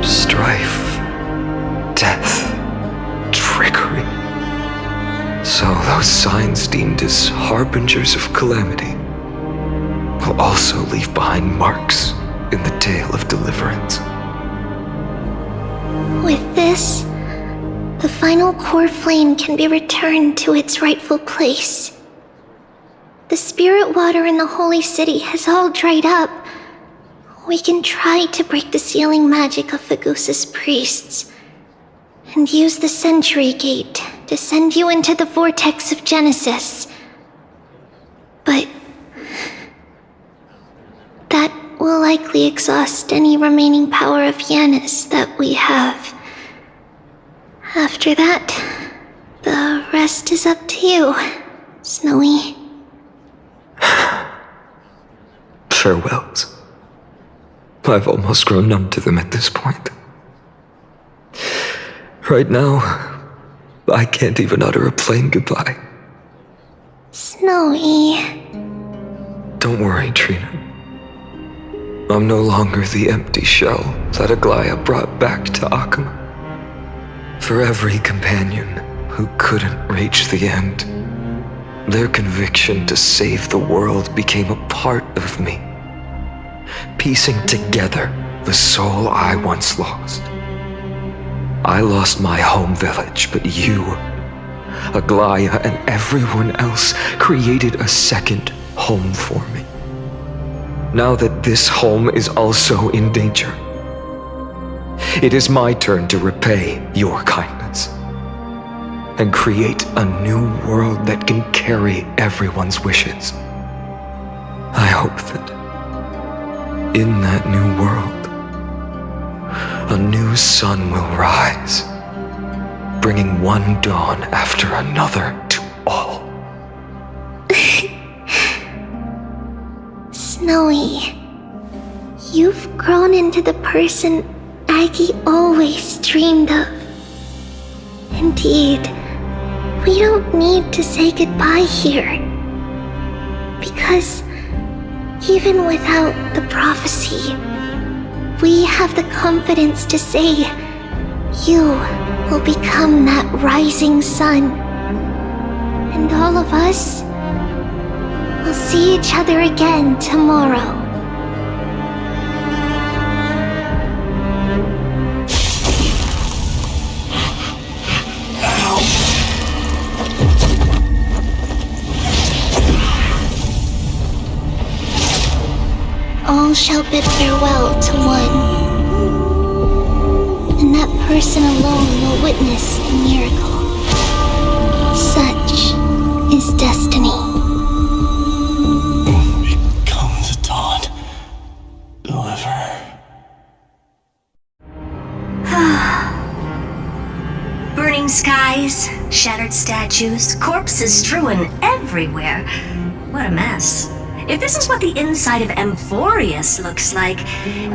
Strife, death, trickery. So those signs deemed as harbingers of calamity will also leave behind marks in the tale of deliverance. With this, the final core flame can be returned to its rightful place. The spirit water in the holy city has all dried up. We can try to break the sealing magic of Fagusa's priests and use the Century Gate to send you into the vortex of Genesis. But that will likely exhaust any remaining power of Yanis that we have. After that, the rest is up to you, Snowy. Farewells. I've almost grown numb to them at this point. Right now, I can't even utter a plain goodbye. Snowy. Don't worry, Trina. I'm no longer the empty shell that Aglaia brought back to Akama. For every companion who couldn't reach the end, their conviction to save the world became a part of me, piecing together the soul I once lost. I lost my home village, but you, Aglaia, and everyone else created a second home for me. Now that this home is also in danger, it is my turn to repay your kindness and create a new world that can carry everyone's wishes. I hope that in that new world, a new sun will rise, bringing one dawn after another to all. Snowy, you've grown into the person Aggie always dreamed of. Indeed, we don't need to say goodbye here. Because even without the prophecy, we have the confidence to say you will become that rising sun. And all of us will see each other again tomorrow. All shall bid farewell to one, and that person alone will witness the miracle. Such is destiny. Become the dawn. Deliver. Burning skies, shattered statues, corpses strewn everywhere. What a mess. If this is what the inside of Amphorius looks like,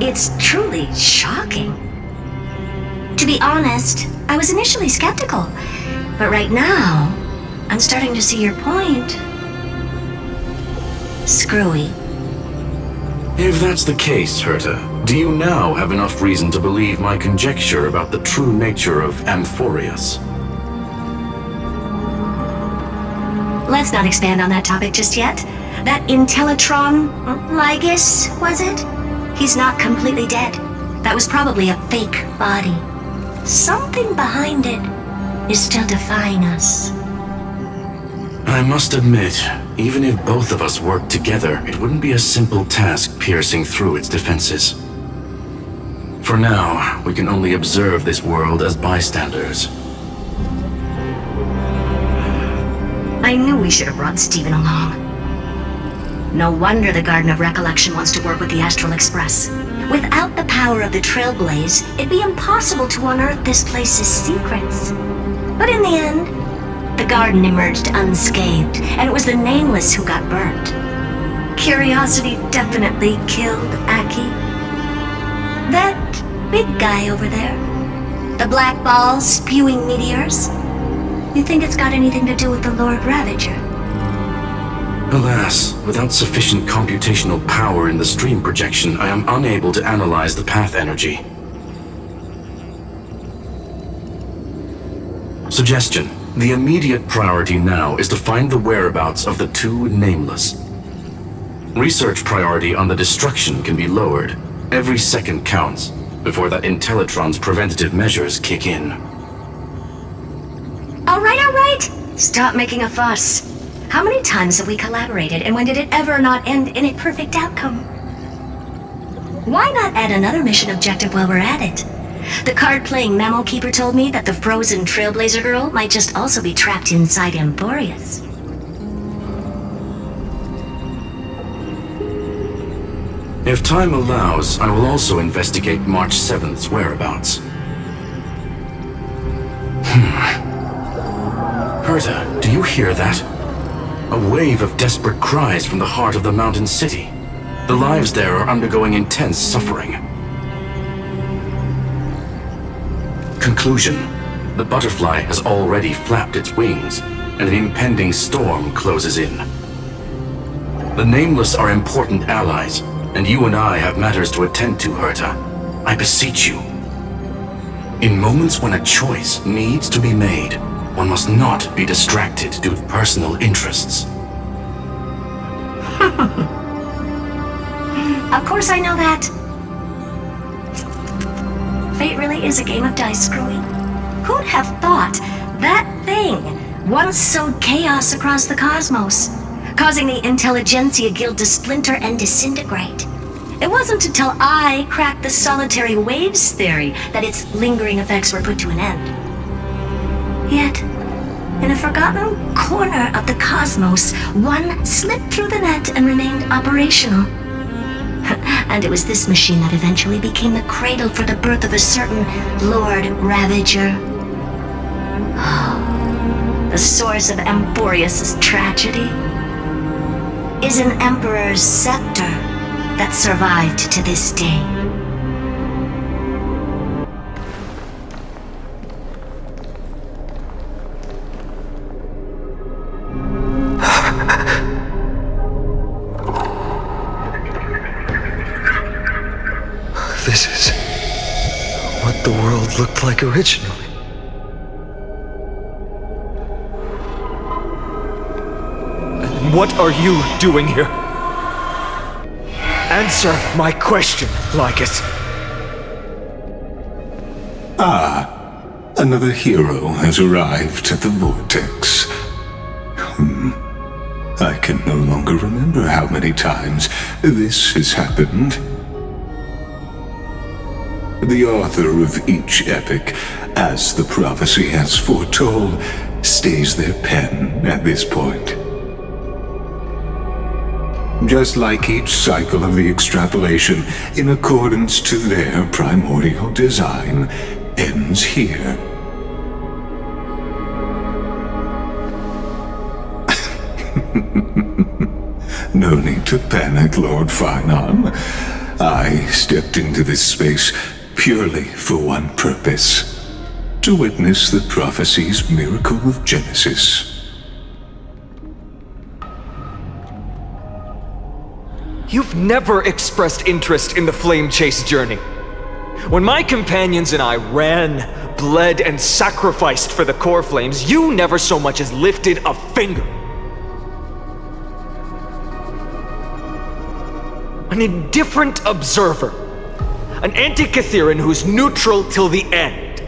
it's truly shocking. To be honest, I was initially skeptical, but right now, I'm starting to see your point. Screwy. If that's the case, Herta, do you now have enough reason to believe my conjecture about the true nature of Amphorius? Let's not expand on that topic just yet. That Intellitron, Lygus, was it? He's not completely dead. That was probably a fake body. Something behind it is still defying us. I must admit, even if both of us worked together, it wouldn't be a simple task piercing through its defenses. For now, we can only observe this world as bystanders. I knew we should have brought Stephen along. No wonder the Garden of Recollection wants to work with the Astral Express. Without the power of the Trailblaze, it'd be impossible to unearth this place's secrets. But in the end, The garden emerged unscathed, and it was the Nameless who got burnt. Curiosity definitely killed Aki. That big guy over there, the black ball spewing meteors, you think it's got anything to do with the Lord Ravager? Alas, without sufficient computational power in the stream projection, I am unable to analyze the path energy. Suggestion. The immediate priority now is to find the whereabouts of the two Nameless. Research priority on the destruction can be lowered. Every second counts before that Intellitron's preventative measures kick in. All right. Stop making a fuss. How many times have we collaborated, and when did it ever not end in a perfect outcome? Why not add another mission objective while we're at it? The card-playing memo keeper told me that the frozen Trailblazer girl might just also be trapped inside Emporius. If time allows, I will also investigate March 7th's whereabouts. Herta, do you hear that? A wave of desperate cries from the heart of the mountain city. The lives there are undergoing intense suffering. Conclusion. The butterfly has already flapped its wings, and an impending storm closes in. The Nameless are important allies, and you and I have matters to attend to, Herta. I beseech you. In moments when a choice needs to be made, one must not be distracted due to personal interests. Of course I know that. Fate really is a game of dice screwing. Who'd have thought that thing once sowed chaos across the cosmos, causing the Intelligentsia Guild to splinter and disintegrate? It wasn't until I cracked the solitary waves theory that its lingering effects were put to an end. Yet, in a forgotten corner of the cosmos, one slipped through the net and remained operational. And it was this machine that eventually became the cradle for the birth of a certain Lord Ravager. The source of Emporius' tragedy is an Emperor's scepter that survived to this day. This is what the world looked like originally. And what are you doing here? Answer my question, Lycus. Another hero has arrived at the Vortex. I can no longer remember how many times this has happened. The author of each epic, as the prophecy has foretold, stays their pen at this point. Just like each cycle of the extrapolation, in accordance to their primordial design, ends here. No need to panic, Lord Finon. I stepped into this space purely for one purpose: to witness the prophecy's miracle of Genesis. You've never expressed interest in the Flame Chase journey. When my companions and I ran, bled, and sacrificed for the core flames, you never so much as lifted a finger. An indifferent observer. An Antikytheran who's neutral till the end.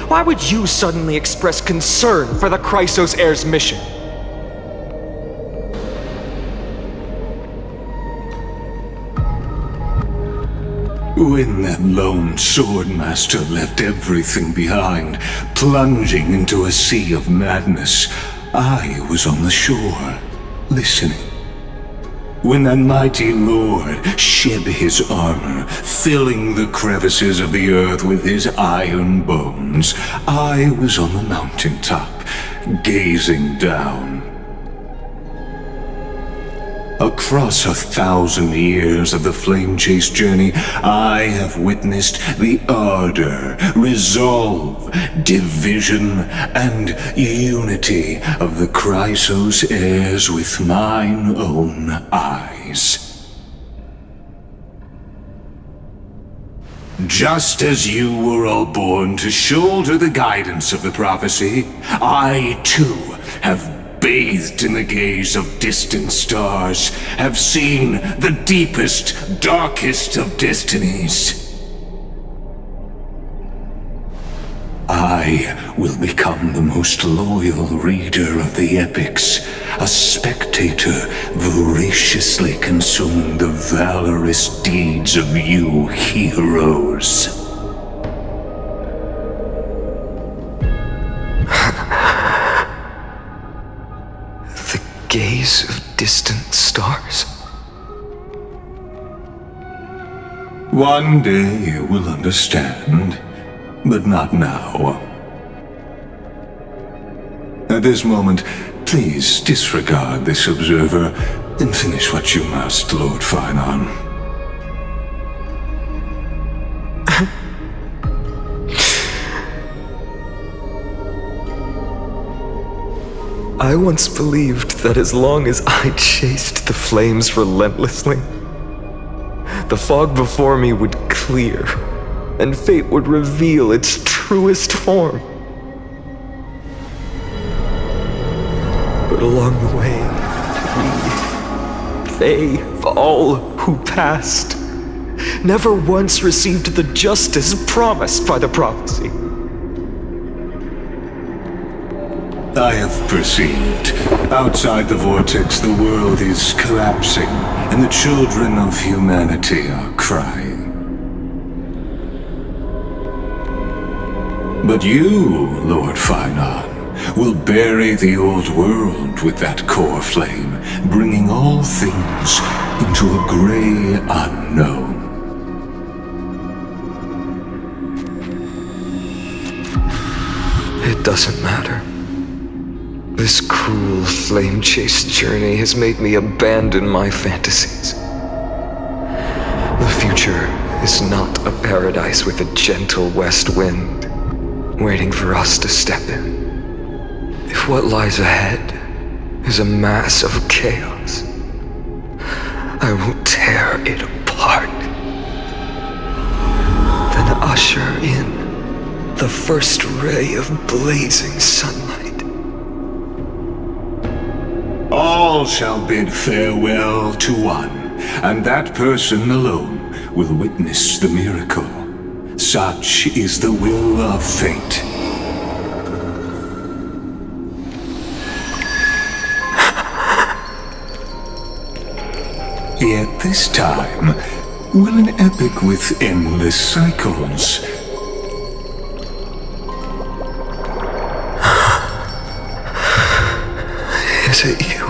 Why would you suddenly express concern for the Chrysos Heir's mission? When that lone swordmaster left everything behind, plunging into a sea of madness, I was on the shore, listening. When that mighty lord shed his armor, filling the crevices of the earth with his iron bones, I was on the mountaintop, gazing down. Across 1,000 years of the flame chase journey, I have witnessed the ardor, resolve, division, and unity of the Chrysos heirs with mine own eyes. Just as you were all born to shoulder the guidance of the prophecy, I too have bathed in the gaze of distant stars, have seen the deepest, darkest of destinies. I will become the most loyal reader of the epics, a spectator voraciously consuming the valorous deeds of you heroes. The gaze of distant stars. One day you will understand, but not now. At this moment, please disregard this observer and finish what you must, Lord Finon. I once believed that as long as I chased the flames relentlessly, the fog before me would clear, and fate would reveal its truest form. But along the way, they, all who passed, never once received the justice promised by the prophecy. I have perceived. Outside the vortex, the world is collapsing, and the children of humanity are crying. But you, Lord Finon, will bury the old world with that core flame, bringing all things into a gray unknown. It doesn't matter. This cruel flame chase journey has made me abandon my fantasies. The future is not a paradise with a gentle west wind waiting for us to step in. If what lies ahead is a mass of chaos, I will tear it apart. Then usher in the first ray of blazing sunlight. All shall bid farewell to one, and that person alone will witness the miracle. Such is the will of fate. Yet this time, will an epic with endless cycles Is it you?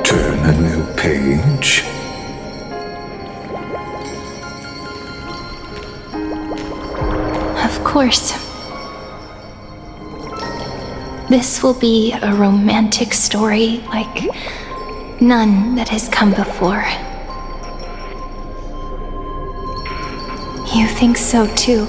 Turn a new page. Of course. This will be a romantic story like none that has come before. You think so too?